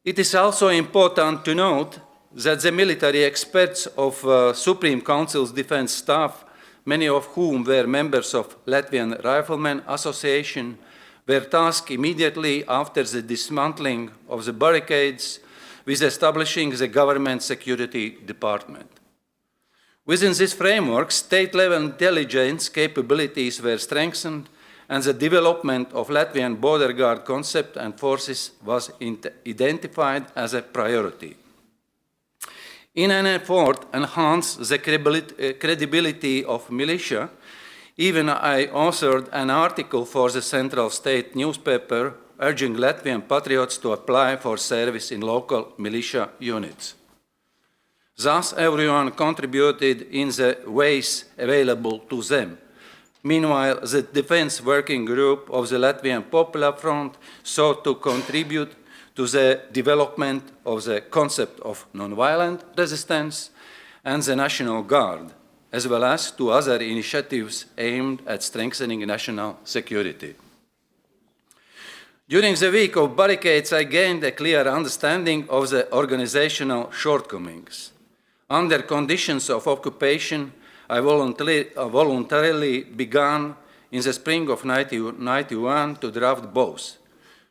It is also important to note that the military experts of Supreme Council's defense staff, many of whom were members of Latvian Riflemen Association, were tasked immediately after the dismantling of the barricades with establishing the government security department. Within this framework, state-level intelligence capabilities were strengthened, and the development of Latvian border guard concept and forces was identified as a priority. In an effort to enhance the credibility of militia, even I authored an article for the Central State newspaper urging Latvian patriots to apply for service in local militia units. Thus, everyone contributed in the ways available to them. Meanwhile, the Defense Working Group of the Latvian Popular Front sought to contribute to the development of the concept of nonviolent resistance and the National Guard, as well as to other initiatives aimed at strengthening national security. During the week of barricades, I gained a clear understanding of the organizational shortcomings. Under conditions of occupation, I voluntarily began in the spring of 1991 to draft both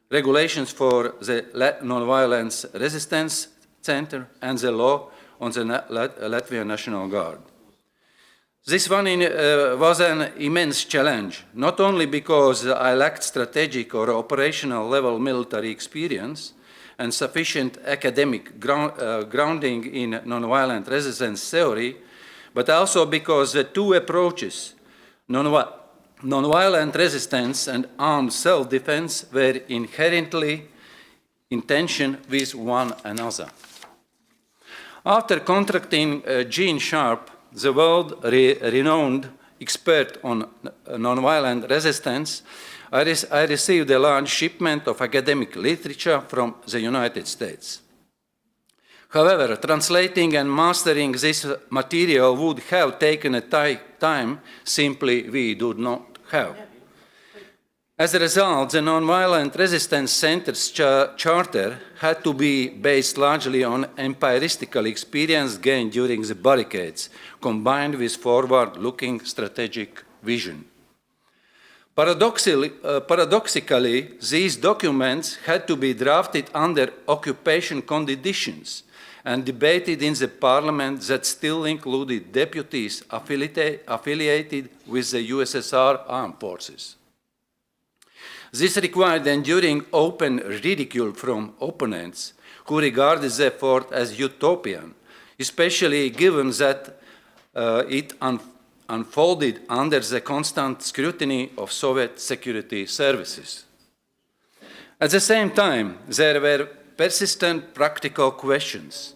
regulations for the Nonviolence Resistance Center and the law on the Latvian National Guard. This one was an immense challenge, not only because I lacked strategic or operational level military experience and sufficient academic grounding in nonviolent resistance theory, but also because the two approaches, nonviolent resistance and armed self-defense, were inherently in tension with one another. After contracting Gene Sharp, the world-renowned expert on nonviolent resistance, I received a large shipment of academic literature from the United States. However, translating and mastering this material would have taken a time simply we do not have. As a result, the Nonviolent Resistance Center's charter had to be based largely on empirical experience gained during the barricades, combined with forward-looking strategic vision. Paradoxically, these documents had to be drafted under occupation conditions and debated in the parliament that still included deputies affiliated with the USSR armed forces. This required enduring open ridicule from opponents who regarded the effort as utopian, especially given that it unfolded under the constant scrutiny of Soviet security services. At the same time, there were persistent practical questions.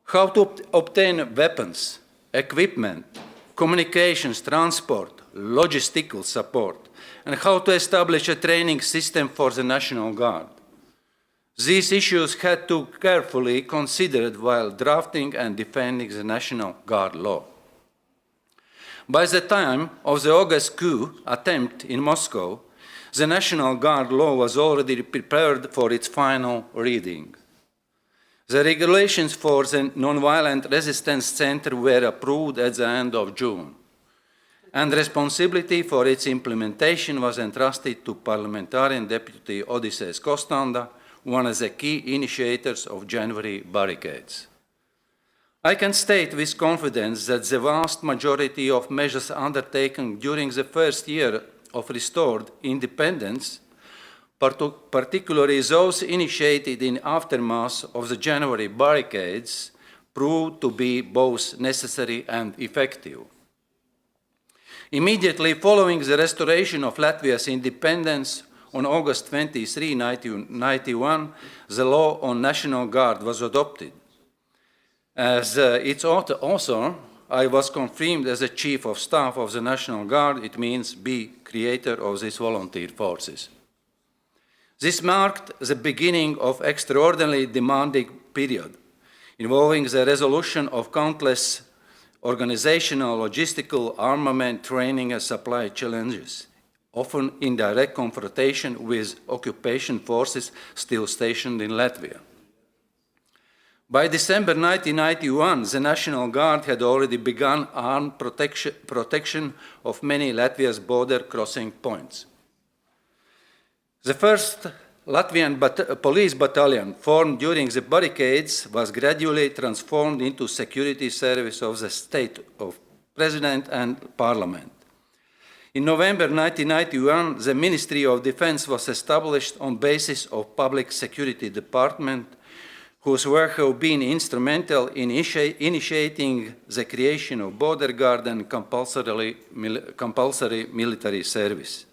How to obtain weapons, equipment, communications, transport, logistical support, and how to establish a training system for the National Guard. These issues had to be carefully considered while drafting and defending the National Guard law. By the time of the August coup attempt in Moscow, the National Guard law was already prepared for its final reading. The regulations for the Nonviolent Resistance Center were approved at the end of June, and responsibility for its implementation was entrusted to parliamentarian deputy Odysseus Kostanda, one of the key initiators of January barricades. I can state with confidence that the vast majority of measures undertaken during the first year of restored independence, particularly those initiated in aftermath of the January barricades, proved to be both necessary and effective. Immediately following the restoration of Latvia's independence on August 23, 1991, the law on National Guard was adopted. As its author, I was confirmed as the Chief of Staff of the National Guard. It means be creator of these volunteer forces. This marked the beginning of an extraordinarily demanding period, involving the resolution of countless organizational, logistical, armament, training and supply challenges, often in direct confrontation with occupation forces still stationed in Latvia. By December 1991, the National Guard had already begun armed protection of many Latvia's border crossing points. The first Latvian police battalion formed during the barricades was gradually transformed into security service of the state of President and Parliament. In November 1991, the Ministry of Defense was established on basis of Public Security Department, whose work have been instrumental in initiating the creation of border guard and compulsory military service.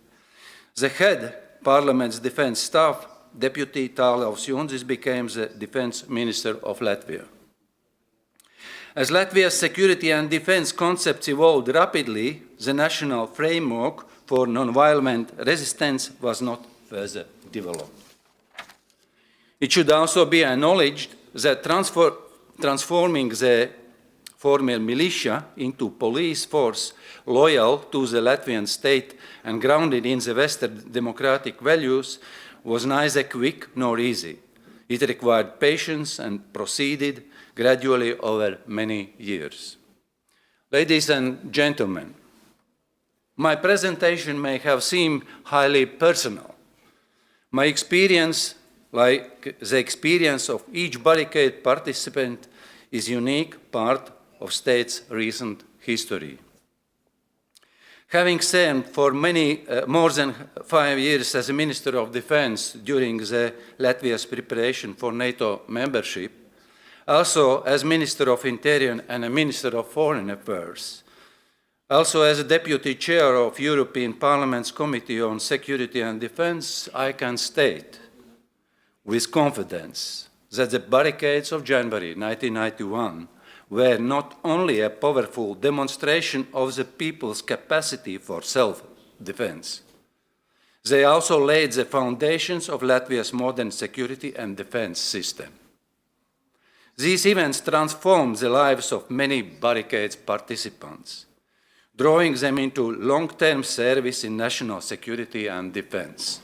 The head Parliament's defense staff, Deputy Tālaus Junzis, became the Defense Minister of Latvia. As Latvia's security and defense concepts evolved rapidly, the national framework for non-violent resistance was not further developed. It should also be acknowledged that transforming the former militia into police force loyal to the Latvian state and grounded in the Western democratic values was neither quick nor easy. It required patience and proceeded gradually over many years. Ladies and gentlemen, my presentation may have seemed highly personal. My experience, like the experience of each barricade participant, is a unique part of state's recent history. Having served for more than 5 years as a Minister of Defense during Latvia's preparation for NATO membership, also as Minister of Interior and a Minister of Foreign Affairs, also as a Deputy Chair of European Parliament's Committee on Security and Defense, I can state with confidence that the barricades of January 1991 were not only a powerful demonstration of the people's capacity for self-defense, they also laid the foundations of Latvia's modern security and defense system. These events transformed the lives of many barricades participants, drawing them into long-term service in national security and defense.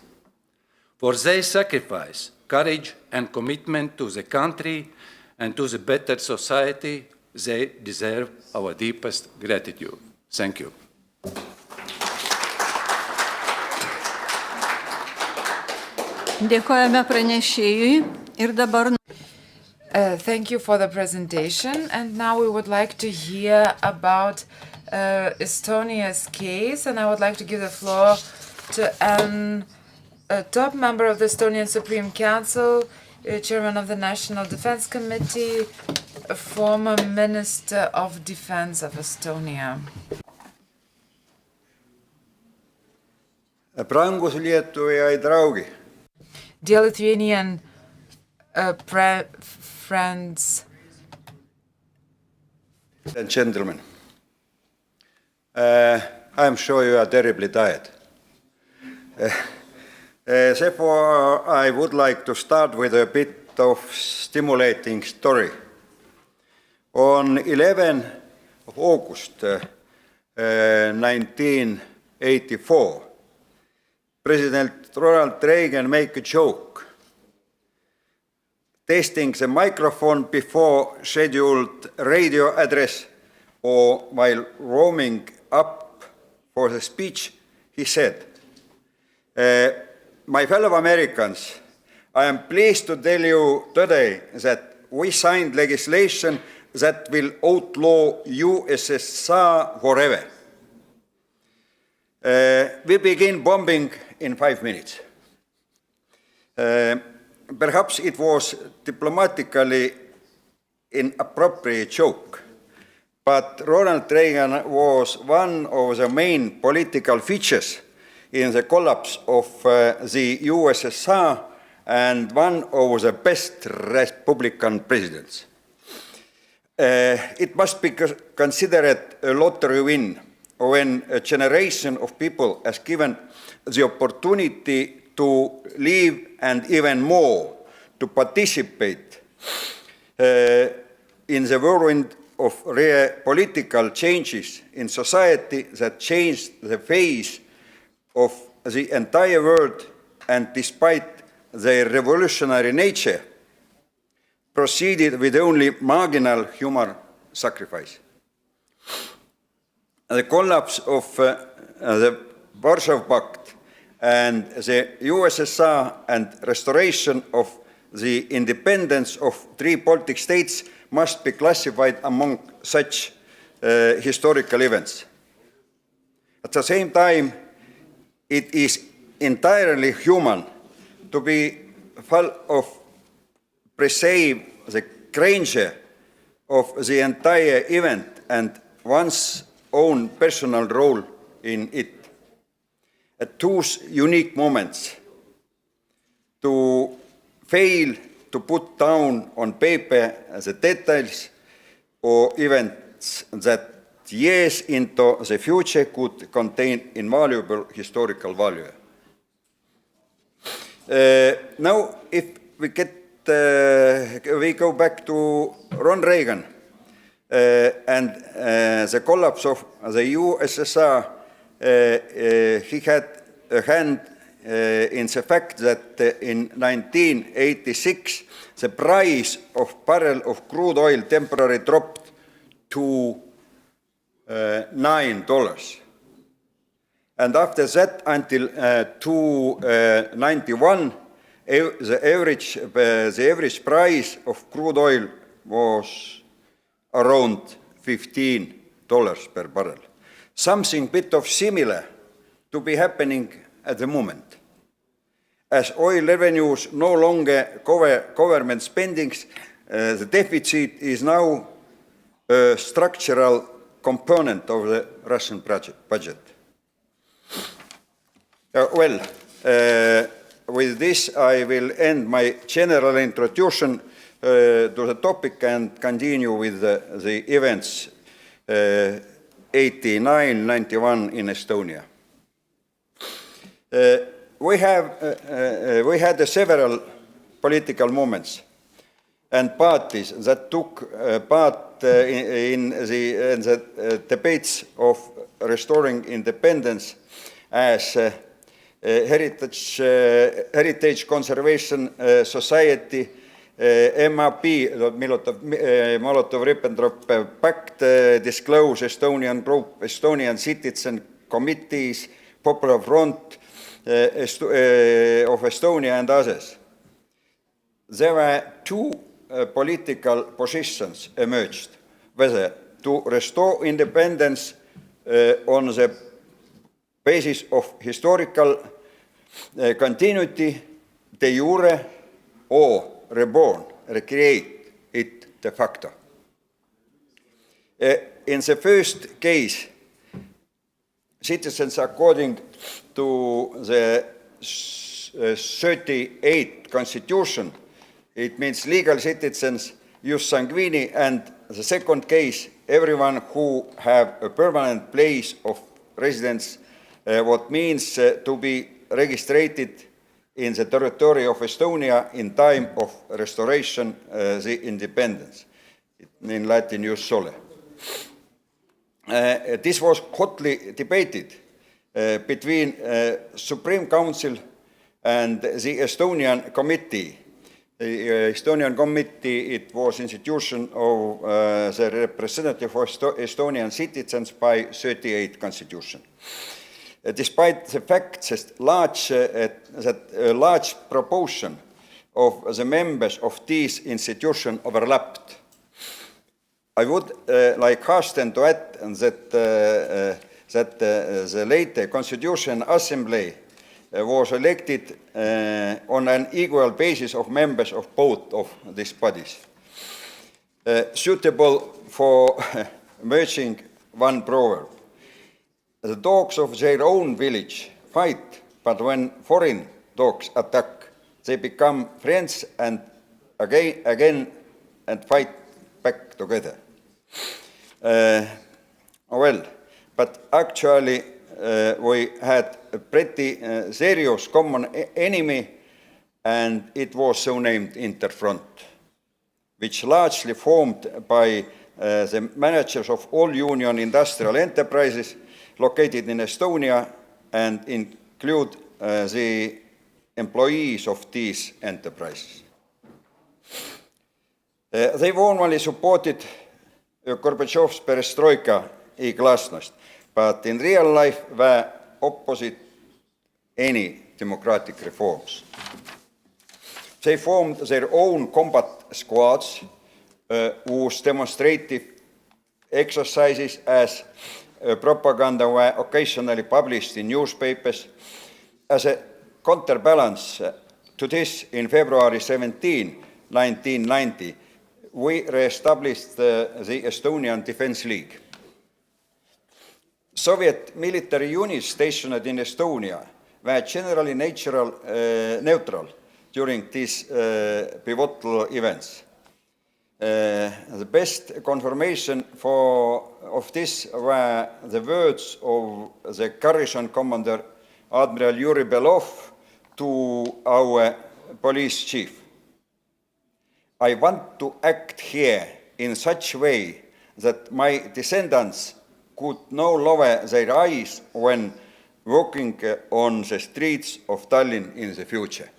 For their sacrifice, courage, and commitment to the country and to the better society, they deserve our deepest gratitude. Thank you. Dėkojame pranešėjui ir dabar. Thank you for the presentation, and now we would like to hear about Estonia's case, and I would like to give the floor to a top member of the Estonian Supreme Council, Chairman of the National Defense Committee, a former Minister of Defense of Estonia. Brangus Lietuviai draugi. Dear Lithuanian friends and gentlemen, I'm sure you are terribly tired. Therefore, I would like to start with a bit of stimulating story. On 11th of August 1984, President Ronald Reagan made a joke, testing the microphone before scheduled radio address or while warming up for the speech. He said, my fellow Americans, I am pleased to tell you today that we signed legislation that will outlaw USSR forever. We begin bombing in 5 minutes. Perhaps it was diplomatically inappropriate joke, but Ronald Reagan was one of the main political features in the collapse of the USSR and one of the best Republican presidents. It must be considered a lottery win when a generation of people has given the opportunity to live and even more to participate in the whirlwind of rare political changes in society that changed the face of the entire world, and despite their revolutionary nature, proceeded with only marginal human sacrifice. The collapse of the Warsaw Pact and the USSR and restoration of the independence of 3 Baltic states must be classified among such historical events. At the same time, it is entirely human to be full of perceive the grandeur of the entire event and one's own personal role in it. At those unique moments, to fail to put down on paper the details or events that years into the future could contain invaluable historical value. Now, if we go back to Ron Reagan and the collapse of the USSR, he had a hand in the fact that in 1986 the price of barrel of crude oil temporarily dropped to $9. And after that, until 1991, the average price of crude oil was around $15 per barrel. Something bit of similar to be happening at the moment. As oil revenues no longer cover government spendings, the deficit is now a structural component of the Russian budget. With this, I will end my general introduction to the topic and continue with the events 89-91 in Estonia. We had several political movements and parties that took part in the debates of restoring independence as Heritage Conservation Society, MAP, Molotov-Ribbentrop Pact, Disclose Estonian Group, Estonian Citizen Committees, Popular Front of Estonia and others. There were two political positions emerged, whether to restore independence on the basis of historical continuity de jure or recreate it de facto. In the first case, citizens, according to the 38 Constitution, it means legal citizens, jus sanguini, and the second case, everyone who have a permanent place of residence, what means to be registered in the territory of Estonia in time of restoration, the independence, in Latin jus sole. This was hotly debated between Supreme Council and the Estonian Committee. The Estonian Committee, it was institution of the representative of Estonian citizens by 38 Constitution. Despite the fact that a large proportion of the members of these institutions overlapped, I would like hasten to add that the later Constitution Assembly was elected on an equal basis of members of both of these bodies. Suitable for merging one proverb. The dogs of their own village fight, but when foreign dogs attack, they become friends and again and fight back together. But actually we had a pretty serious common enemy, and it was so named Interfront, which largely formed by the managers of all union industrial enterprises located in Estonia and include the employees of these enterprises. They warmly supported Gorbachev's perestroika e-glasnost, but in real life were opposite any democratic reforms. They formed their own combat squads whose demonstrative exercises as propaganda were occasionally published in newspapers. As a counterbalance to this, in February 17, 1990, we re-established the Estonian Defense League. Soviet military units stationed in Estonia were generally neutral during these pivotal events. The best confirmation of this were the words of the garrison commander, Admiral Yuri Belov, to our police chief. I want to act here in such a way that my descendants could no lower their eyes when walking on the streets of Tallinn in the future.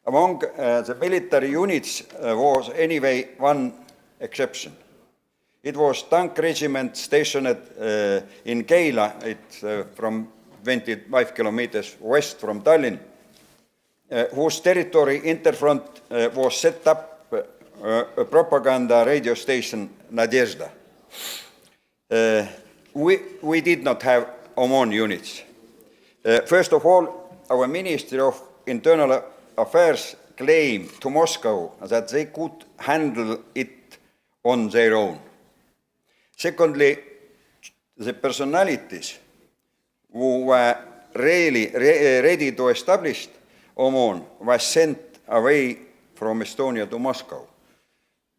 Among the military units was anyway one exception. It was tank regiment stationed in Keila, it's from 25 kilometers west from Tallinn, whose territory interfront was set up a propaganda radio station, Nadezhda. We did not have OMON units. First of all, our Ministry of Internal Affairs claimed to Moscow that they could handle it on their own. Secondly, the personalities who were really ready to establish OMON were sent away from Estonia to Moscow.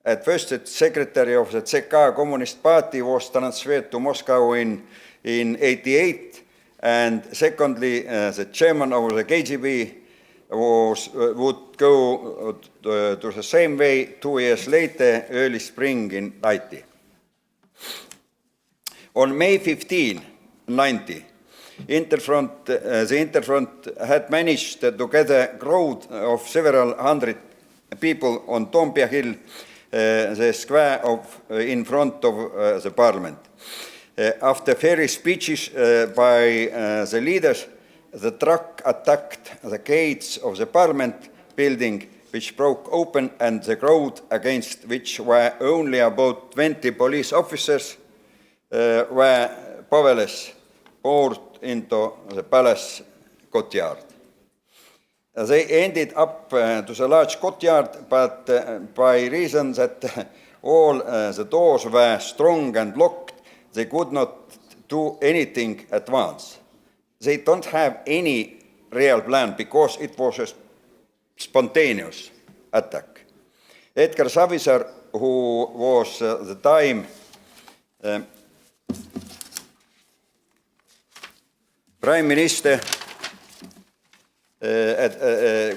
At first, the secretary of the CK Communist Party was transferred to Moscow in 1988, and secondly, the chairman of the KGB would go to the same way 2 years later, early spring in 1990. On May 15, 1990, the Interfront had managed to gather a crowd of several hundred people on Toompea Hill, the square in front of the parliament. After fiery speeches by the leaders, the truck attacked the gates of the parliament building, which broke open, and the crowd, against which were only about 20 police officers, were powerless, poured into the palace courtyard. They ended up to the large courtyard, but by reason that all the doors were strong and locked, they could not do anything at once. They don't have any real plan because it was a spontaneous attack. Edgar Savisaar, who was at the time Prime Minister,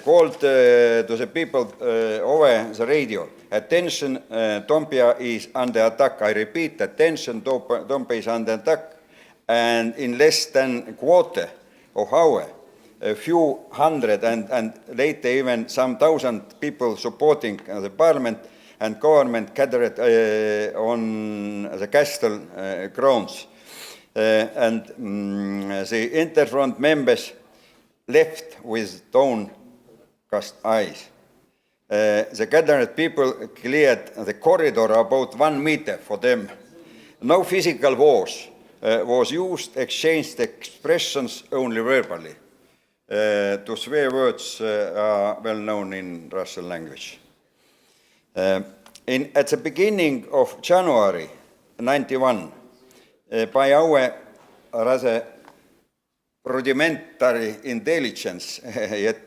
called to the people over the radio, attention, Toompea is under attack. I repeat, attention, Toompea is under attack. And in less than a quarter of an hour, a few hundred and later even some thousand people supporting the parliament and government gathered on the castle grounds. And the Interfront members left with downcast eyes. The gathered people cleared the corridor about 1 meter for them. No physical force was used, exchanged expressions only verbally. To swear words are well known in Russian language. At the beginning of January 1991, by our rather rudimentary intelligence, yet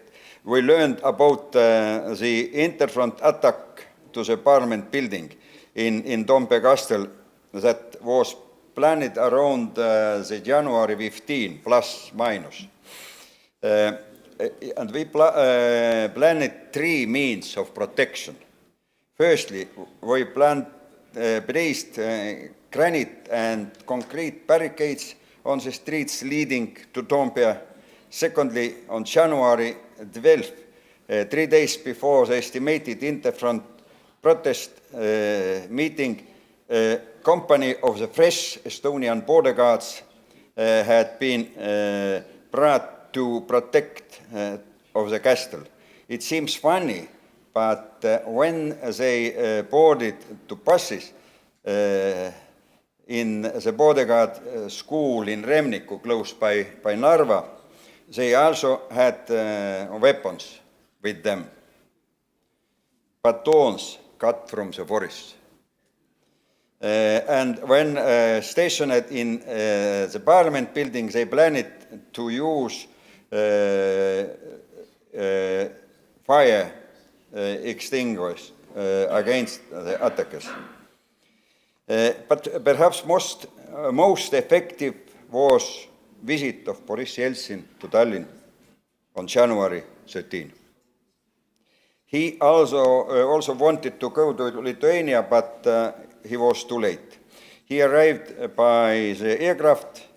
we learned about the Interfront attack to the parliament building in Toompea Castle that was planned around the January 15, plus minus. And we planned 3 means of protection. Firstly, we placed granite and concrete barricades on the streets leading to Toompea. Secondly, on January 12th, 3 days before the estimated Interfront protest meeting, a company of the fresh Estonian border guards had been brought to protect of the castle. It seems funny, but when they boarded to buses in the border guard school in Remniku, close by Narva, they also had weapons with them, batons cut from the forest. And when stationed in the parliament building, they planned to use fire extinguishers against the attackers. But perhaps most effective was visit of Boris Yeltsin to Tallinn on January 13. He also wanted to go to Lithuania, but he was too late. He arrived by the aircraft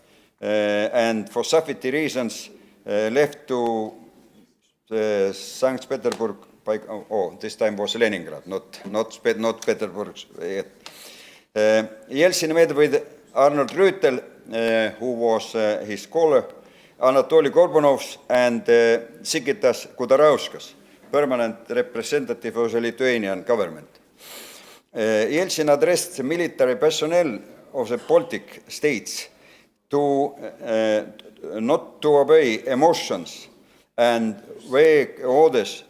and for safety reasons left to St. Petersburg. This time was Leningrad, not Petersburg yet. Yeltsin met with Arnold Rüütel, who was his scholar, Anatoly Gorbunovs, and Sigitas Kudarauskas, permanent representative of the Lithuanian government. Yeltsin addressed the military personnel of the Baltic states to not to obey emotions and vague orders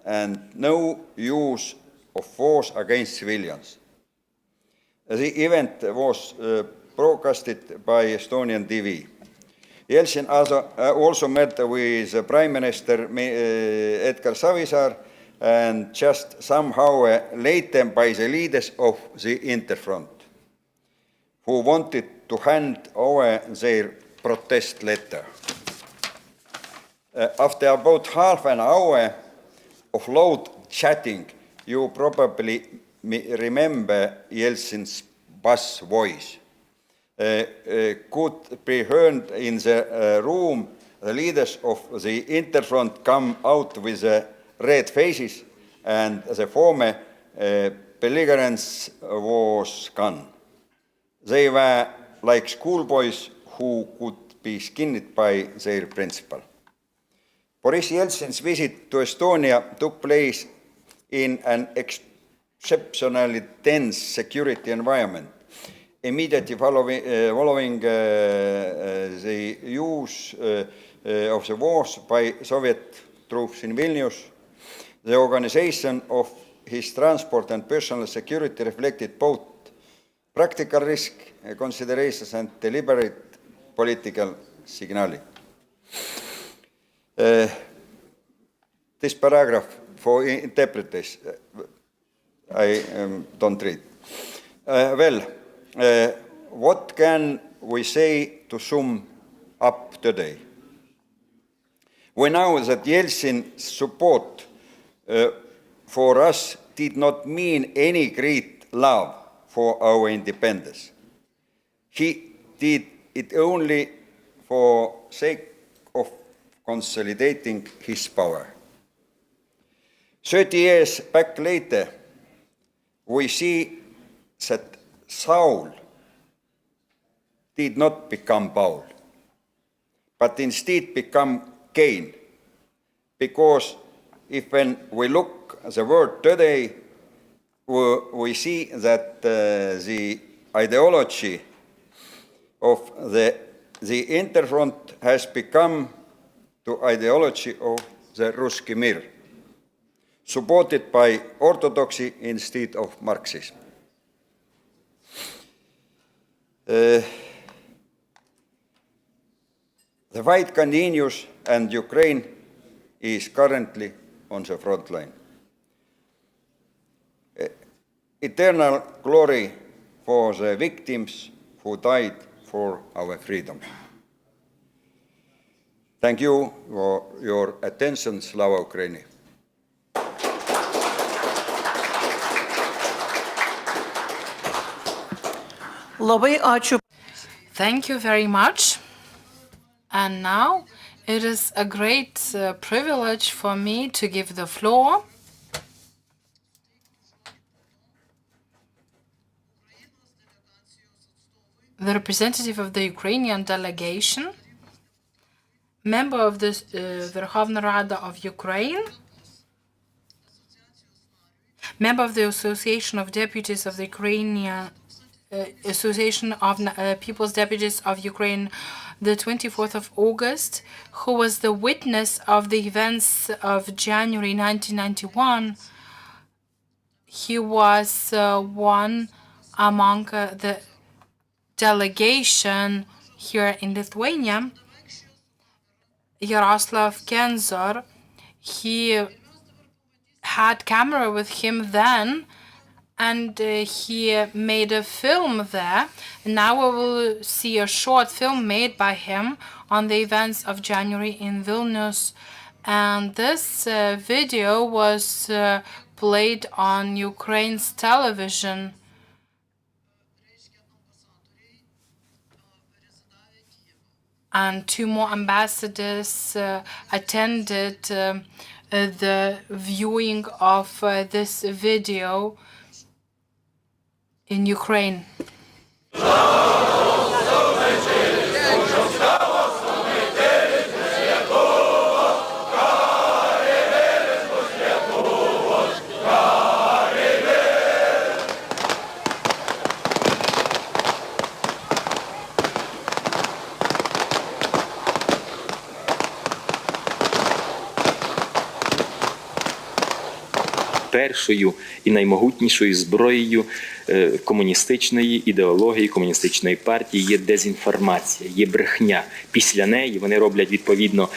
and no use of force against civilians. The event was broadcasted by Estonian TV. Yeltsin also met with Prime Minister Edgar Savisaar and just somehow later by the leaders of the Interfront, who wanted to hand over their protest letter. After about half an hour of loud chatting, you probably remember Yeltsin's bass voice. Could be heard in the room. The leaders of the Interfront come out with red faces, and the former belligerents was gone. They were like schoolboys who could be skinned by their principal. Boris Yeltsin's visit to Estonia took place in an exceptionally tense security environment. Immediately following the use of the wars by Soviet troops in Vilnius, the organization of his transport and personal security reflected both practical risk considerations and deliberate political signaling. This paragraph for interpreters, I don't read. What can we say to sum up today? We know that Yeltsin's support for us did not mean any great love for our independence. He did it only for sake of consolidating his power. 30 years back later, we see that Saul did not become Paul, but instead become Cain, because when we look at the world today, we see that the ideology of the Interfront has become the ideology of the Ruski Mir, supported by orthodoxy instead of Marxism. The fight continues, and Ukraine is currently on the front line. Eternal glory for the victims who died for our freedom. Thank you for your attention. Slava Ukraini. Labai ačiū. Thank you very much. And now it is a great privilege for me to give the floor the representative of the Ukrainian delegation, member of the Verkhovna Rada of Ukraine, member of the Association of Deputies of the Ukrainian Association of People's Deputies of Ukraine, the 24th of August, who was the witness of the events of January 1991. He was one among the delegation here in Lithuania. Yaroslav Kenzor, he had camera with him then, and he made a film there. And now we will see a short film made by him on the events of January in Vilnius. And this video was played on Ukraine's television. And 2 more ambassadors attended the viewing of this video in Ukraine. Першою і наймогутнішою зброєю комуністичної ідеології, комуністичної партії є дезінформація, є брехня. Після неї вони роблять відповідно.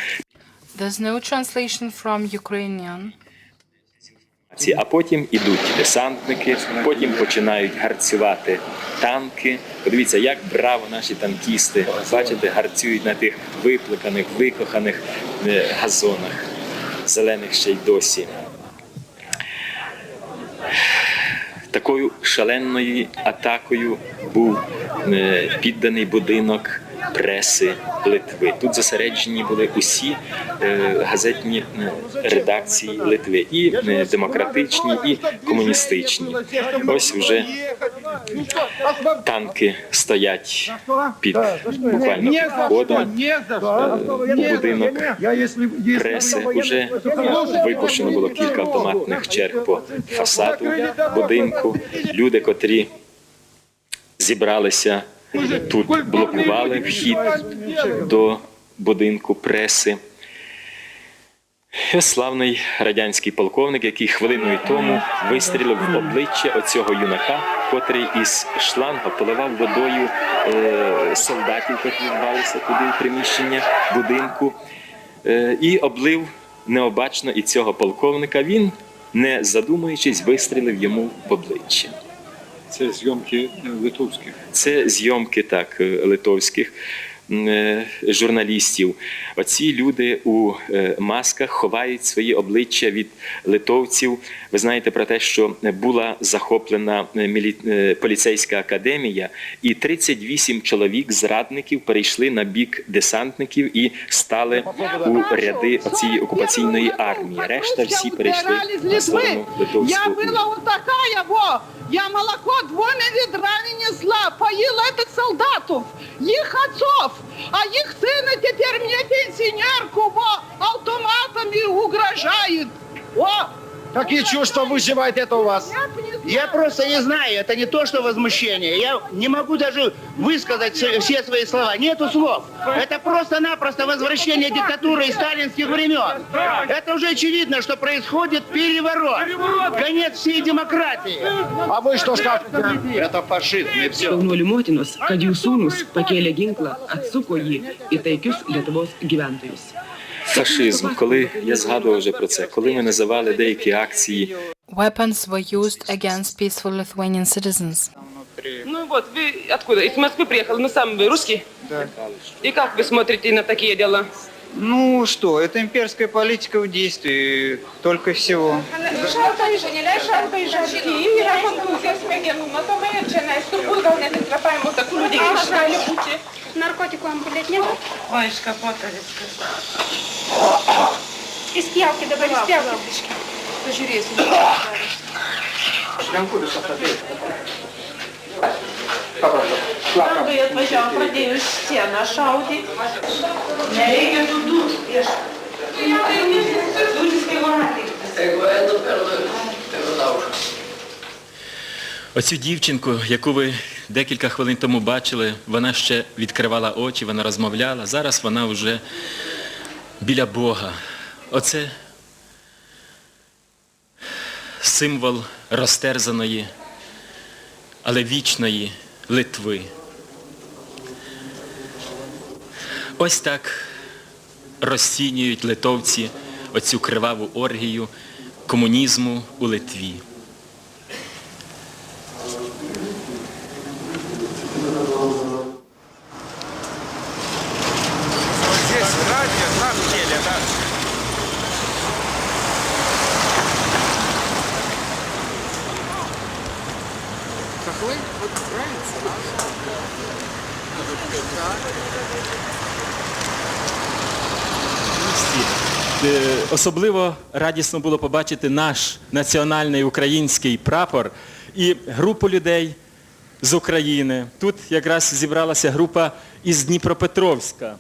There's no translation from Ukrainian. А потім ідуть десантники, потім починають гарцювати танки. Подивіться, як браво наші танкісти, бачите, гарцюють на тих виплаканих, викоханих газонах, зелених ще й досі. Такою шаленою атакою був підданий будинок преси Литви. Тут зосереджені були усі газетні редакції Литви, і демократичні, і комуністичні. Ось вже танки стоять під буквально під входом у будинок преси. Уже випущено було кілька автоматних черг по фасаду будинку. Люди, котрі зібралися тут, блокували вхід до будинку преси. Славний радянський полковник, який хвилиною тому вистрілив в обличчя оцього юнака, котрий із шланга поливав водою солдатів, які рвалися туди в приміщення будинку, і облив необачно і цього полковника. Він, не задумуючись, вистрілив йому в обличчя. Це зйомки литовських. Це зйомки, так, литовських журналістів. Оці люди у масках ховають свої обличчя від литовців. Ви знаєте про те, що була захоплена поліцейська академія, і 38 чоловік-зрадників перейшли на бік десантників і стали у ряди цієї окупаційної армії. Решта всі перейшли на сторону литовського. Я була вот такая, я молоко 2 ведрами несла, поила этих солдатов, их отцов, а их сыны теперь мне пенсионерку автоматами угрожают. Какие чувства вызывает это у вас? Я просто не знаю, это не то, что возмущение. Я не могу даже высказать все свои слова. Нету слов. Это просто-напросто возвращение диктатуры и сталинских времен. Это уже очевидно, что происходит переворот. Конец всей демократии. А вы что скажете? Это фашизм и все. Šaunuolių motinos, kad jų sūnus pakėlė ginklą, atsuko jį į taikius Lietuvos gyventojus. Фашизм. Коли я згадував вже про це, коли ми називали деякі акції Weapons were used against peaceful Lithuanian citizens. Ну вот, вы откуда? Из Москвы приехали, но сам вы русский? Да. И как вы смотрите на такие дела? Ну что, это имперская политика в действии, только всего. Наркотику вам болеть не было? Ой, шкапотовицка. Из пиявки добавили, из пиявки. Пожурись. Правда, я atvažiavo, pradėjau sieną šaudyti. Nereikia tų durų prieš. Оцю дівчинку, яку ви декілька хвилин тому бачили, вона ще відкривала очі, вона розмовляла. Зараз вона вже біля Бога. Оце символ розтерзаної, але вічної Литви. Ось так розцінюють литовці оцю криваву оргію комунізму у Литві. Особливо радісно було побачити наш національний український прапор і групу людей з України. Тут якраз зібралася група із Дніпропетровська.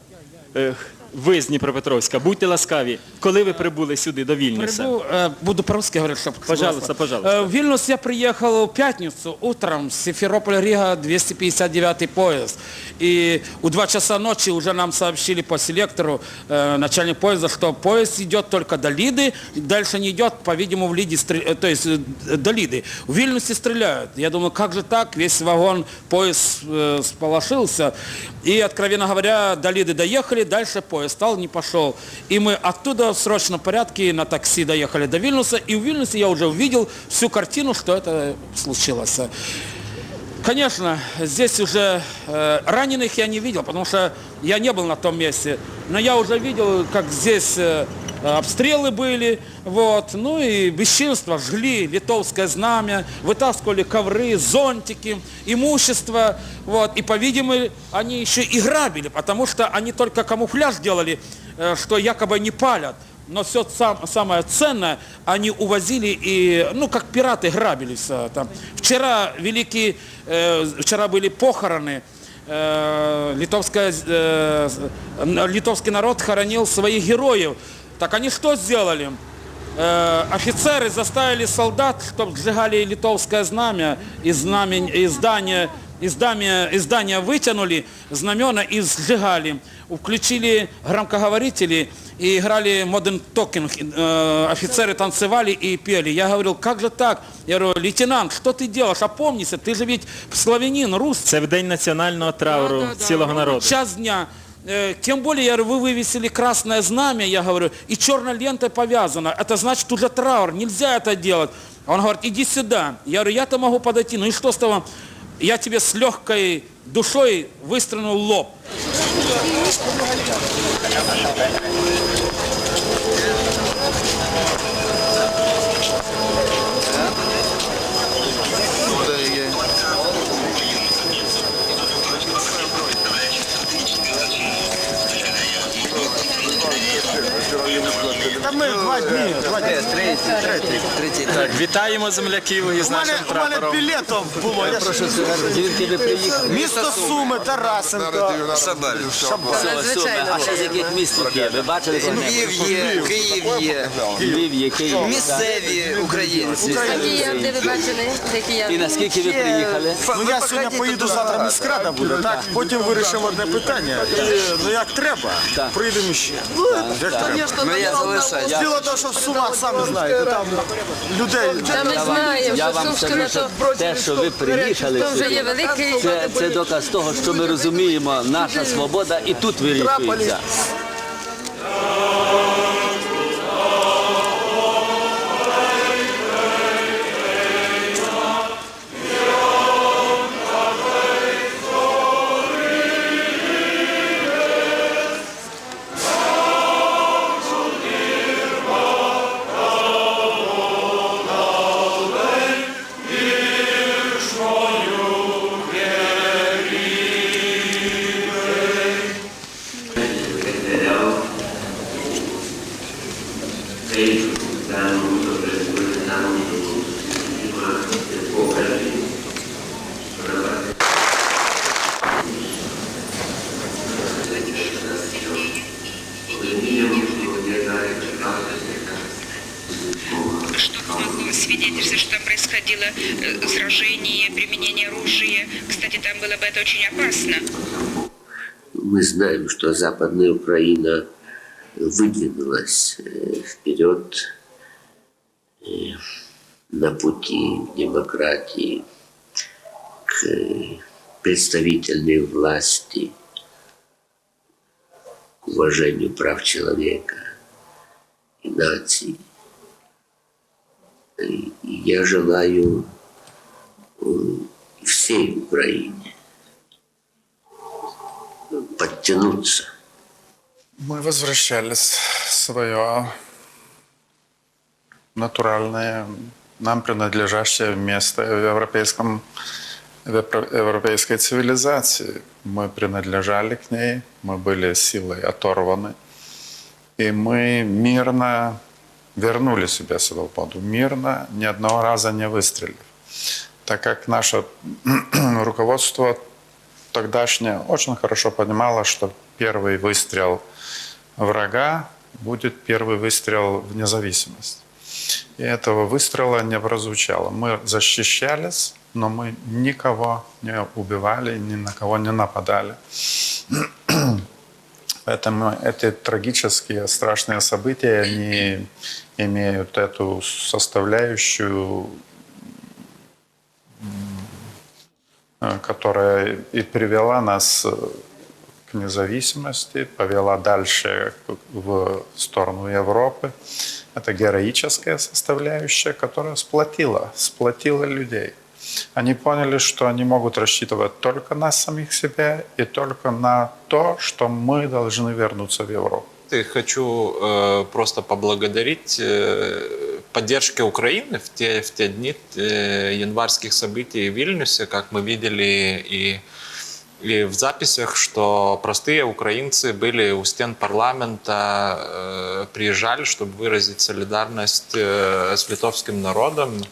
Ви з Дніпропетровська. Будьте ласкаві. Коли ви прибули сюди, до Вильнюса? Буду по-русски говорить, чтобы... Пожалуйста, пожалуйста. В Вильнюс я приехал в пятницу утром с Симферополя-Рига 259 поезд. И у 2 часа ночи уже нам сообщили по селектору начальник поезда, что поезд идет только до Лиды, дальше не идет, по-видимому, в Лиде, то есть до Лиды. В Вильнюсе стреляют. Я думаю, как же так? Весь вагон, поезд сполошился. И, откровенно говоря, до Лиды доехали, дальше поезд стал, не пошел. И мы оттуда в срочном порядке на такси доехали до Вильнюса. И в Вильнюсе я уже увидел всю картину, что это случилось. Конечно, здесь уже раненых я не видел, потому что я не был на том месте. Но я уже видел, как здесь обстрелы были, вот, ну и бесчинство, жгли литовское знамя, вытаскивали ковры, зонтики, имущество, вот, и, по-видимому, они еще и грабили, потому что они только камуфляж делали, что якобы не палят, но все самое ценное они увозили и, ну, как пираты грабили все там. Вчера были похороны, литовский народ хоронил своих героев. Так они что сделали? Офицеры заставили солдат, чтобы сжигали литовское знамя, из здания вытянули знамена и сжигали. Включили громкоговорители и играли Modern Talking. Офицеры танцевали и пели. Я говорил, как же так? Я говорю, лейтенант, что ты делаешь? Опомнись, ты же ведь славянин, русский. Це в день національного трауру цілого народу. Час дня. Тем более, я говорю, вы вывесили красное знамя, я говорю, и черной лентой повязано. Это значит уже траур, нельзя это делать. Он говорит, иди сюда. Я говорю, я-то могу подойти. Ну и что с того? Я тебе с легкой душой выстрелил в лоб. Та ми 2 дні. Третій. Так, вітаємо земляків із нашим прапором. У мене білетом було. Я прошу, Звідки ви приїхали? Місто Суми, Тарасенко. Шабаль. А ще з яких міст тут є? Ви бачили? Львів є, Київ є. Львів є, Київ. Місцеві українці. Де ви бачили? І наскільки ви приїхали? Ну я сьогодні поїду, завтра міськрада буде, так? Потім вирішимо одне питання. Ну як треба, приїдемо ще. Як треба. Ну я залишаюсь. Діло в тому, що в Сумах, самі знаєте, там людей... Я вам скажу, що те, що ви приїхали сюди, це доказ того, що ми розуміємо, наша свобода і тут вирішується. Свидетельство, что там происходило сражение, применение оружия. Кстати, там было бы это очень опасно. Мы знаем, что Западная Украина выдвинулась вперед на пути к демократии, к представительной власти, к уважению прав человека и наций. я желаю всей Украине подтянуться. Мы возвращались в свое натуральное, нам принадлежащее место в европейской цивилизации. Мы принадлежали к ней, мы были силой оторваны. И мы мирно вернули себе свободу, мирно, ни одного раза не выстрелив. Так как наше руководство тогдашнее очень хорошо понимало, что первый выстрел врага будет первый выстрел в независимость. И этого выстрела не прозвучало. Мы защищались, но мы никого не убивали, ни на кого не нападали. Поэтому эти трагические, страшные события, они имеют эту составляющую, которая и привела нас к независимости, повела дальше в сторону Европы. Это героическая составляющая, которая сплотила людей. Они поняли, что они могут рассчитывать только на самих себя и только на то, что мы должны вернуться в Европу. И хочу просто поблагодарить поддержке Украины в те дни январских событий в Вильнюсе, как мы видели и в записях, что простые украинцы были у стен парламента, приезжали, чтобы выразить солидарность с литовским народом.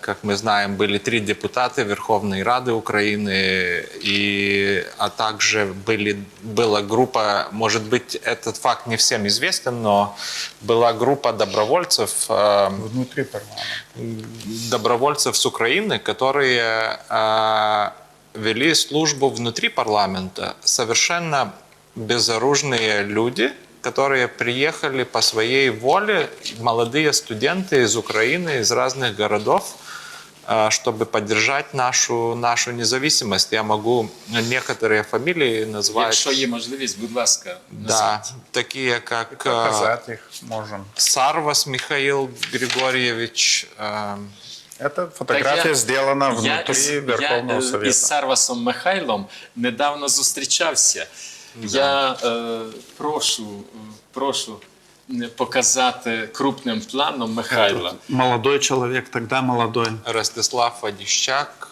Как мы знаем, были 3 депутата Верховной Рады Украины, а также была группа, может быть, этот факт не всем известен, но была группа добровольцев, внутри парламента, добровольцев с Украины, которые вели службу внутри парламента, совершенно безоружные люди, которые приехали по своей воле, молодые студенты из Украины, из разных городов, чтобы поддержать нашу независимость. Я могу некоторые фамилии назвать. Якщо є можливість, будь ласка, да, такие как показать их можем. Сарвас Михаил Григорьевич. Эта фотография сделана внутри Верховного Совета. Я із Сарвасом Михайлом недавно зустрічався. Я прошу показати крупним планом Михайла. Молодой человек, тогда молодой. Ростислав Одищак,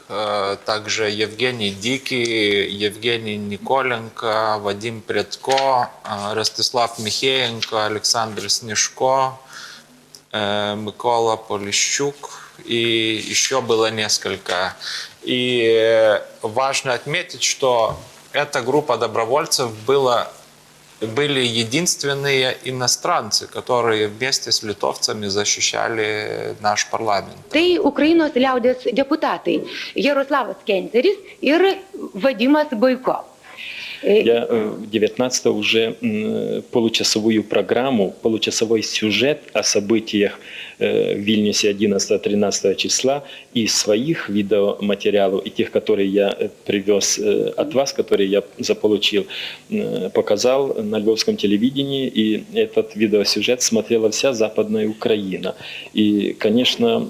также Евгений Дикий, Евгений Николенко, Вадим Прядко, Ростислав Михеенко, Александр Снежко, Микола Полищук, и еще было несколько. И важно отметить, что эта группа добровольцев были единственные иностранцы, которые вместе с литовцами защищали наш парламент. Tai Ukrainos liaudės deputatai Jaroslavas Kenteris ir Vadimas Boiko. Я 19-го уже получасовую программу, получасовой сюжет о событиях в Вильнюсе 11-13 числа и своих видеоматериалов, и тех, которые я привез от вас, которые я заполучил, показал на львовском телевидении, и этот видеосюжет смотрела вся Западная Украина. И, конечно,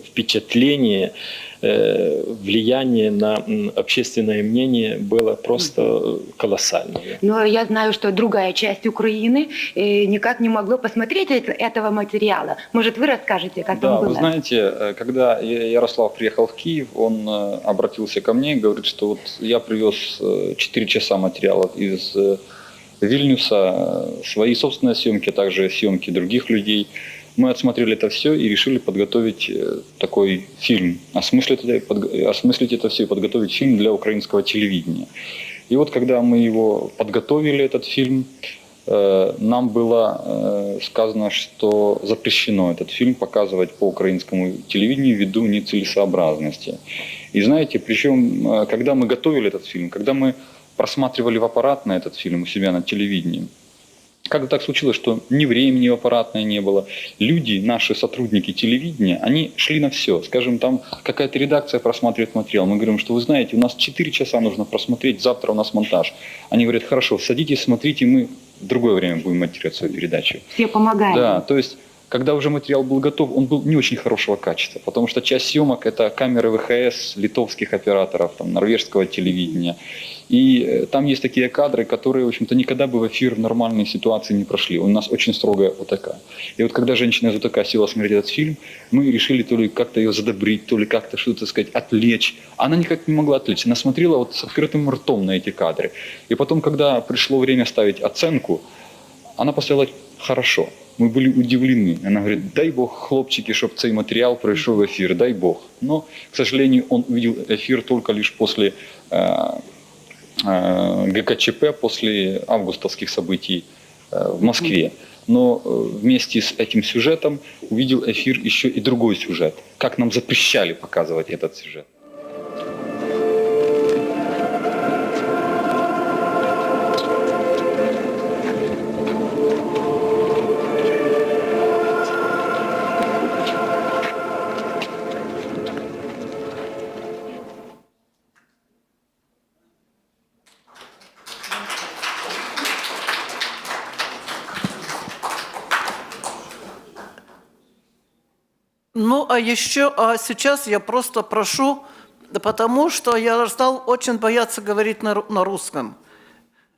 впечатление, влияние на общественное мнение было просто колоссальное. Но я знаю, что другая часть Украины никак не могла посмотреть этого материала. Может, вы расскажете, как там было? Вы знаете, когда Ярослав приехал в Киев, он обратился ко мне и говорит, что вот я привез 4 часа материалов из Вильнюса, свои собственные съемки, а также съемки других людей. Мы отсмотрели это все и решили подготовить такой фильм, осмыслить это все и подготовить фильм для украинского телевидения. И вот когда мы его подготовили, этот фильм, нам было сказано, что запрещено этот фильм показывать по украинскому телевидению ввиду нецелесообразности. И знаете, причем, когда мы готовили этот фильм, когда мы просматривали в аппаратное этот фильм у себя на телевидении, как-то так случилось, что ни времени в аппаратное не было. Люди, наши сотрудники телевидения, они шли на все. Скажем, там какая-то редакция просматривает материал. Мы говорим, что вы знаете, у нас 4 часа нужно просмотреть, завтра у нас монтаж. Они говорят, хорошо, садитесь, смотрите, мы в другое время будем монтировать свою передачу. Все помогали. Да, то есть Когда уже материал был готов, он был не очень хорошего качества, потому что часть съемок – это камеры ВХС литовских операторов, там, норвежского телевидения. И там есть такие кадры, которые, в общем-то, никогда бы в эфир в нормальной ситуации не прошли. У нас очень строгая ОТК. И вот когда женщина из ОТК села смотреть этот фильм, мы решили то ли как-то ее задобрить, то ли как-то что-то, сказать, отвлечь. Она никак не могла отвлечь. Она смотрела вот с открытым ртом на эти кадры. И потом, когда пришло время ставить оценку, она поставила «хорошо». Мы были удивлены. Она говорит, дай Бог, хлопчики, чтобы цей материал пришел в эфир, дай Бог. Но, к сожалению, он увидел эфир только лишь после ГКЧП, после августовских событий в Москве. Но вместе с этим сюжетом увидел эфир еще и другой сюжет. Как нам запрещали показывать этот сюжет. Ну, а сейчас я просто прошу, потому что я стал очень бояться говорить на русском.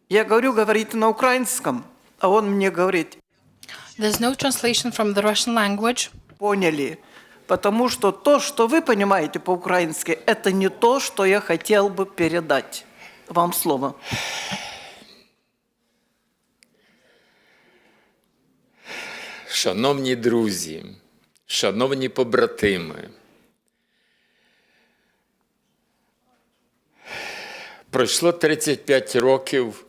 Я говорю, говорите на украинском, а он мне говорит. There's no translation from the Russian language. Поняли. Потому что то, что вы понимаете по-украински, это не то, что я хотел бы передать. Вам слово. Шановні друзі, шановні побратими, пройшло 35 років.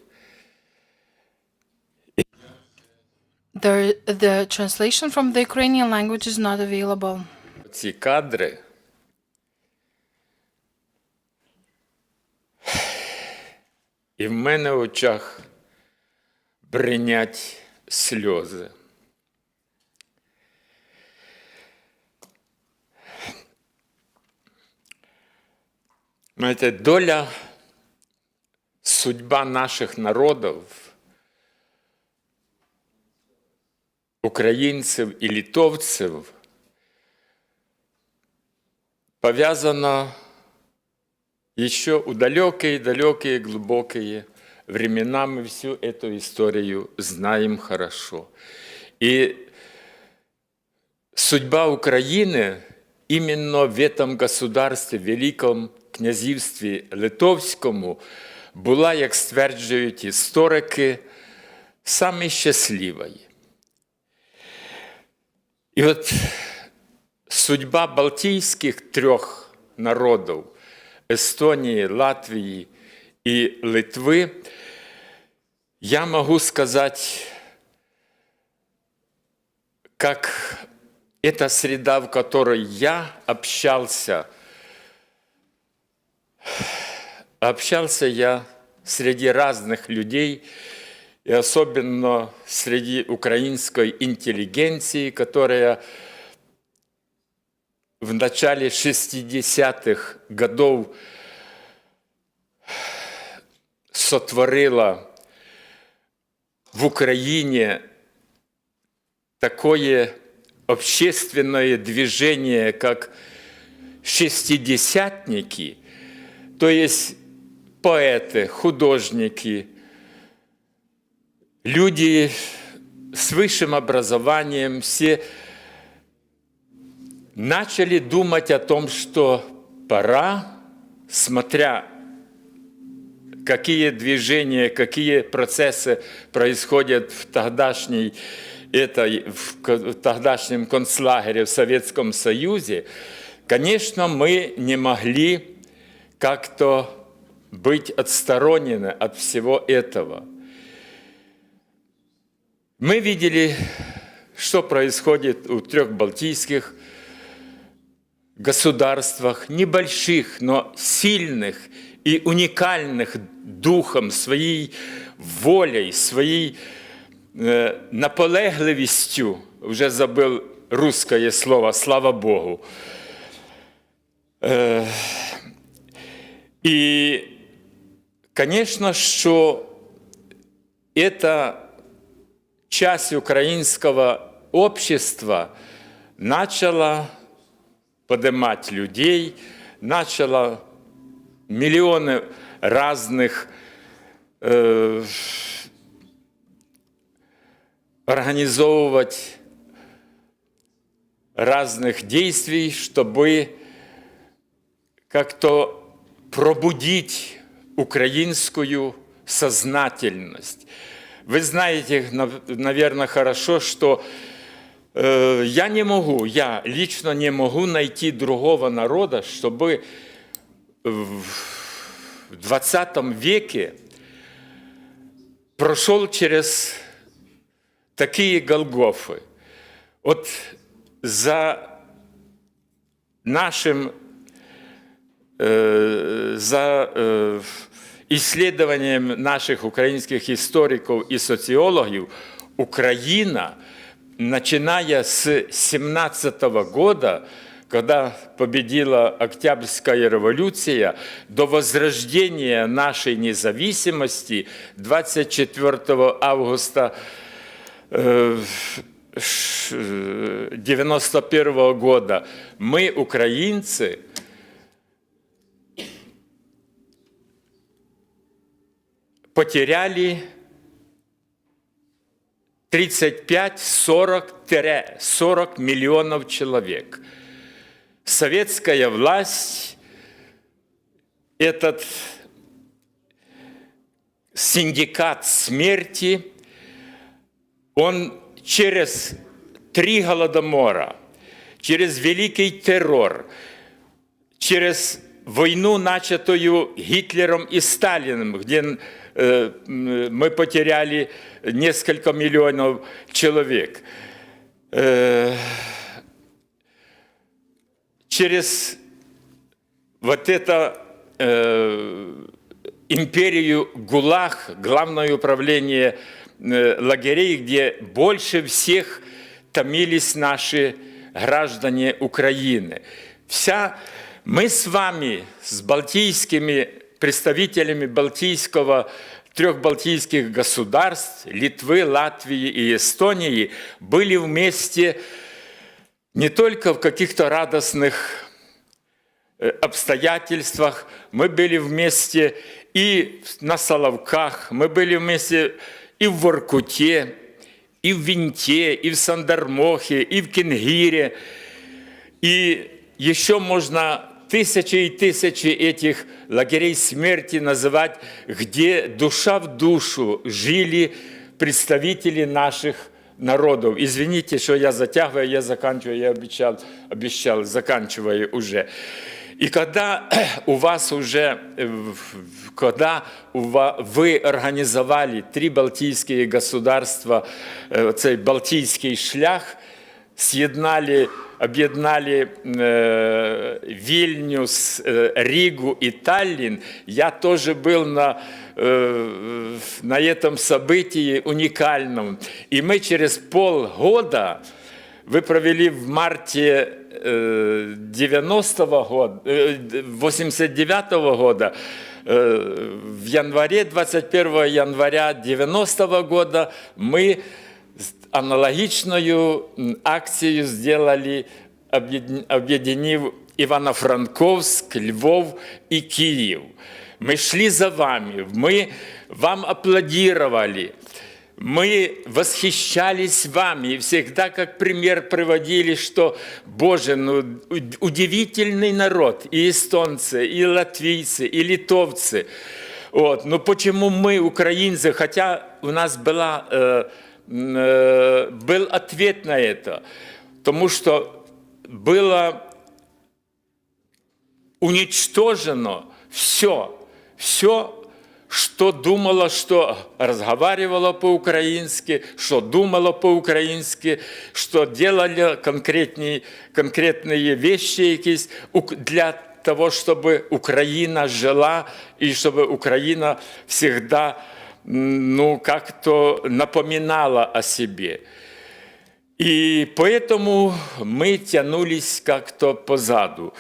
The translation from the Ukrainian language is not available. Ці кадри і в мене в очах бринять сльози. Знаєте, доля, судьба наших народів, українців і литовців, пов'язана еще у далекие глубокие времена. Мы всю эту историю знаем хорошо. И судьба Украины именно в этом государстве, Великом князівстві Литовському, була, як стверджують історики, саме щасливою. І от судьба балтійських трьох народів – Естонії, Латвії і Литви – я можу сказати, как эта среда, в которой я общался я среди разных людей, и особенно среди украинской интеллигенции, которая в начале 60-х годов сотворила в Украине такое общественное движение, как шестидесятники, то есть поэты, художники, люди с высшим образованием, все начали думать о том, что пора, смотря какие движения, какие процессы происходят в тогдашнем концлагере в Советском Союзе, конечно, мы не могли как-то быть отсторонены от всего этого. Мы видели, что происходит у трех балтийских государствах, небольших, но сильных и уникальных духом, своей волей, своей наполегливостью, уже забыл русское слово, слава Богу. И, конечно, что эта часть украинского общество начало поднимать людей, начало миллионы разных организовывать разных действий, чтобы как-то пробудить украинскую сознательность. Вы знаете, наверное, хорошо, что я лично не могу найти другого народа, чтобы в 20 веке прошел через такие Голгофы. Вот за нашим исследованием наших украинских историков и социологов, Украина, начиная с 17 года, когда победила Октябрьская революция, до возрождения нашей независимости 24 августа 1991 года, мы, украинцы, потеряли 35-40 миллионов человек. Советская власть, этот синдикат смерти, он через 3 голодомора, через великий террор, через войну, начатую Гитлером и Сталиным, где мы потеряли несколько миллионов человек, через вот это империю ГУЛАГ, Главное управление лагерей, где больше всех томились наши граждане Украины. Мы с вами, с балтийскими представителями трех балтийских государств, Литвы, Латвии и Эстонии, были вместе не только в каких-то радостных обстоятельствах, мы были вместе и на Соловках, мы были вместе и в Воркуте, и в Винте, и в Сандармохе, и в Кенгире. И еще можно тысячи и тысячи этих лагерей смерти называть, где душа в душу жили представители наших народов. Извините, что я затягиваю, я заканчиваю, я обещал, заканчиваю уже. И когда у вас уже, вы организовали 3 балтийские государства, цей Балтийский шлях, об'єднали Вильнюс, Ригу и Таллин, я тоже был на этом событии уникальном. И мы через полгода, вы провели в марте 89 года, в январе, 21 января 90 года мы аналогичную акцию сделали, объединив Ивано-Франковск, Львов и Киев. Мы шли за вами, мы вам аплодировали, мы восхищались вами и всегда как пример приводили, что, Боже, удивительный народ, и эстонцы, и латвийцы, и литовцы. Вот. Но почему мы, украинцы, хотя у нас был ответ на это, потому что было уничтожено все, что думало, что разговаривало по-украински, что думало по-украински, что делали конкретные вещи для того, чтобы Украина жила и чтобы Украина всегда как-то напоминала о себе. И поэтому мы тянулись как-то позаду.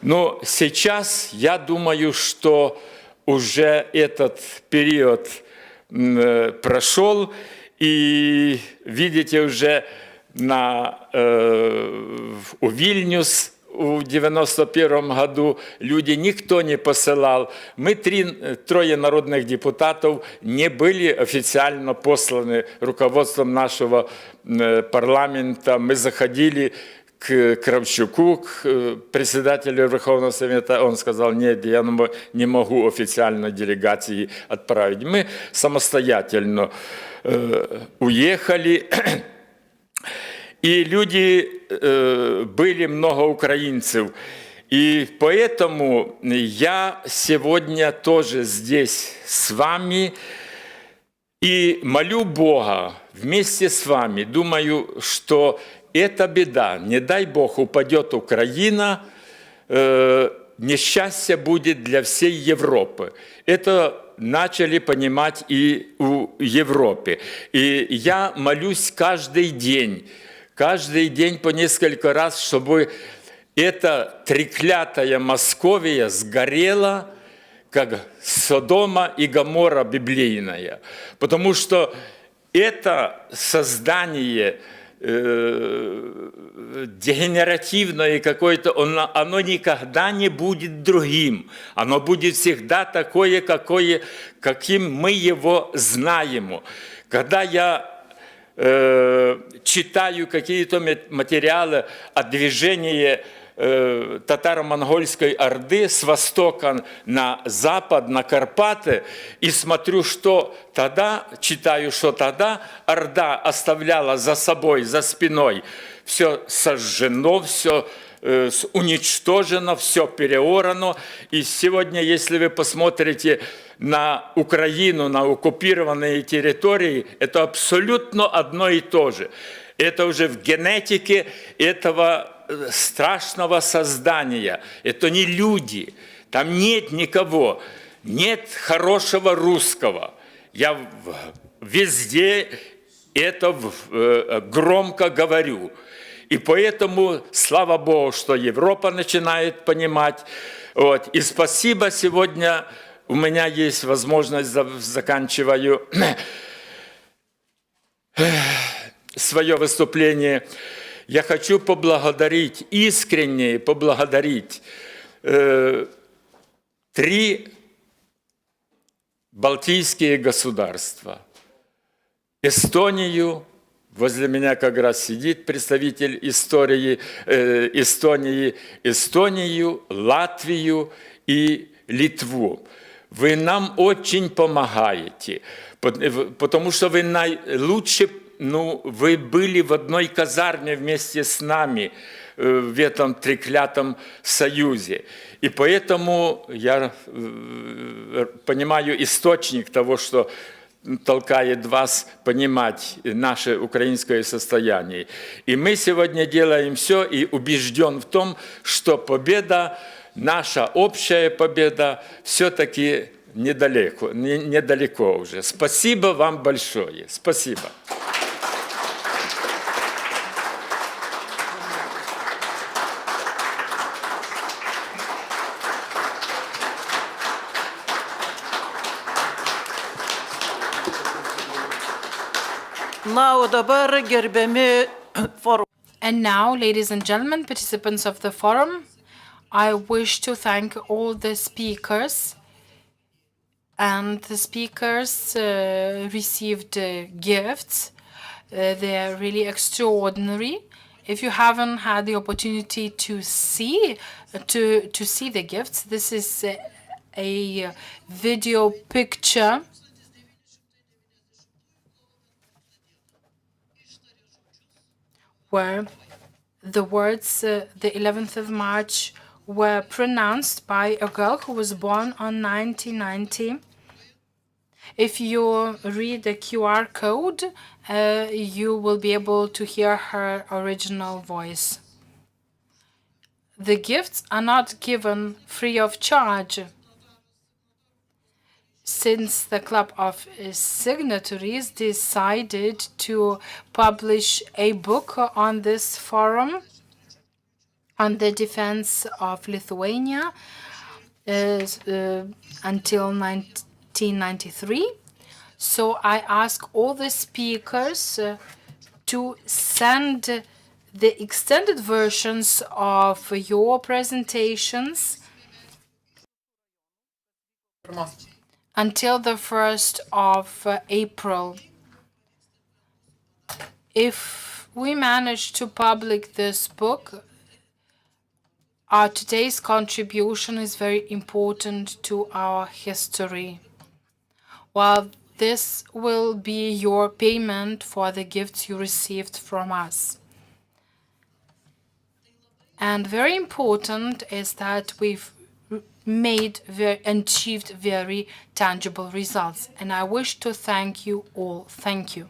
Но сейчас я думаю, что уже этот период прошел, и видите, уже у Вильнюс в 91 году, люди никто не посылал. Мы трое народных депутатов не были официально посланы руководством нашего парламента. Мы заходили к Кравчуку, к председателю Верховного Совета, он сказал: нет, я не могу официально делегации отправить. Мы самостоятельно уехали, и люди, были много украинцев. И поэтому я сегодня тоже здесь с вами и молю Бога вместе с вами. Думаю, что эта беда, не дай Бог, упадет Украина, несчастье будет для всей Европы. Это начали понимать и в Европе. И я молюсь каждый день по несколько раз, чтобы эта треклятая Московия сгорела, как Содома и Гоморра библейная. Потому что это создание дегенеративное какое-то, оно никогда не будет другим. Оно будет всегда такое, каким мы его знаем. Когда я читаю какие-то материалы о движении татаро-монгольской орды с востока на запад, на Карпаты, и смотрю, что тогда, читаю, что тогда орда оставляла за собой, за спиной, все сожжено, все уничтожено, все переорано. И сегодня, если вы посмотрите на Украину, на оккупированные территории, это абсолютно одно и то же. Это уже в генетике этого страшного создания. Это не люди, там нет никого, нет хорошего русского. Я везде это громко говорю. И поэтому, слава Богу, что Европа начинает понимать. Вот. И спасибо, сегодня у меня есть возможность, заканчиваю свое выступление. Я хочу поблагодарить, искренне поблагодарить 3 балтийские государства. Эстонию, возле меня как раз сидит представитель Эстонию, Латвию и Литву. Вы нам очень помогаете, потому что вы лучше, вы были в одной казарме вместе с нами в этом треклятом союзе. И поэтому я понимаю источник того, что толкает вас понимать наше украинское состояние. И мы сегодня делаем все и убежден в том, что победа, наша общая победа, все-таки недалеко уже. Спасибо вам большое. Спасибо. And now, ladies and gentlemen, participants of the forum, I wish to thank all the speakers. And the speakers received gifts. They're really extraordinary. If you haven't had the opportunity to see the gifts, this is a video picture where the words the 11th of March were pronounced by a girl who was born on 1990. If you read the QR code, you will be able to hear her original voice. The gifts are not given free of charge. Since the Club of Signatories decided to publish a book on this forum, on the defense of Lithuania until 1993. So I ask all the speakers to send the extended versions of your presentations until the 1st of April. If we manage to publish this book, today's contribution is very important to our history. While this will be your payment for the gifts you received from us. And very important is that we've achieved very tangible results. And I wish to thank you all. Thank you.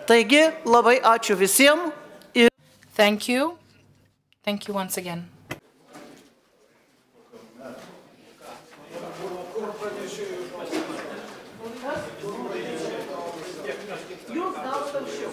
Taigi, labai ačiū visiems. Thank you. Thank you once again. Jūs gavote anksčiau.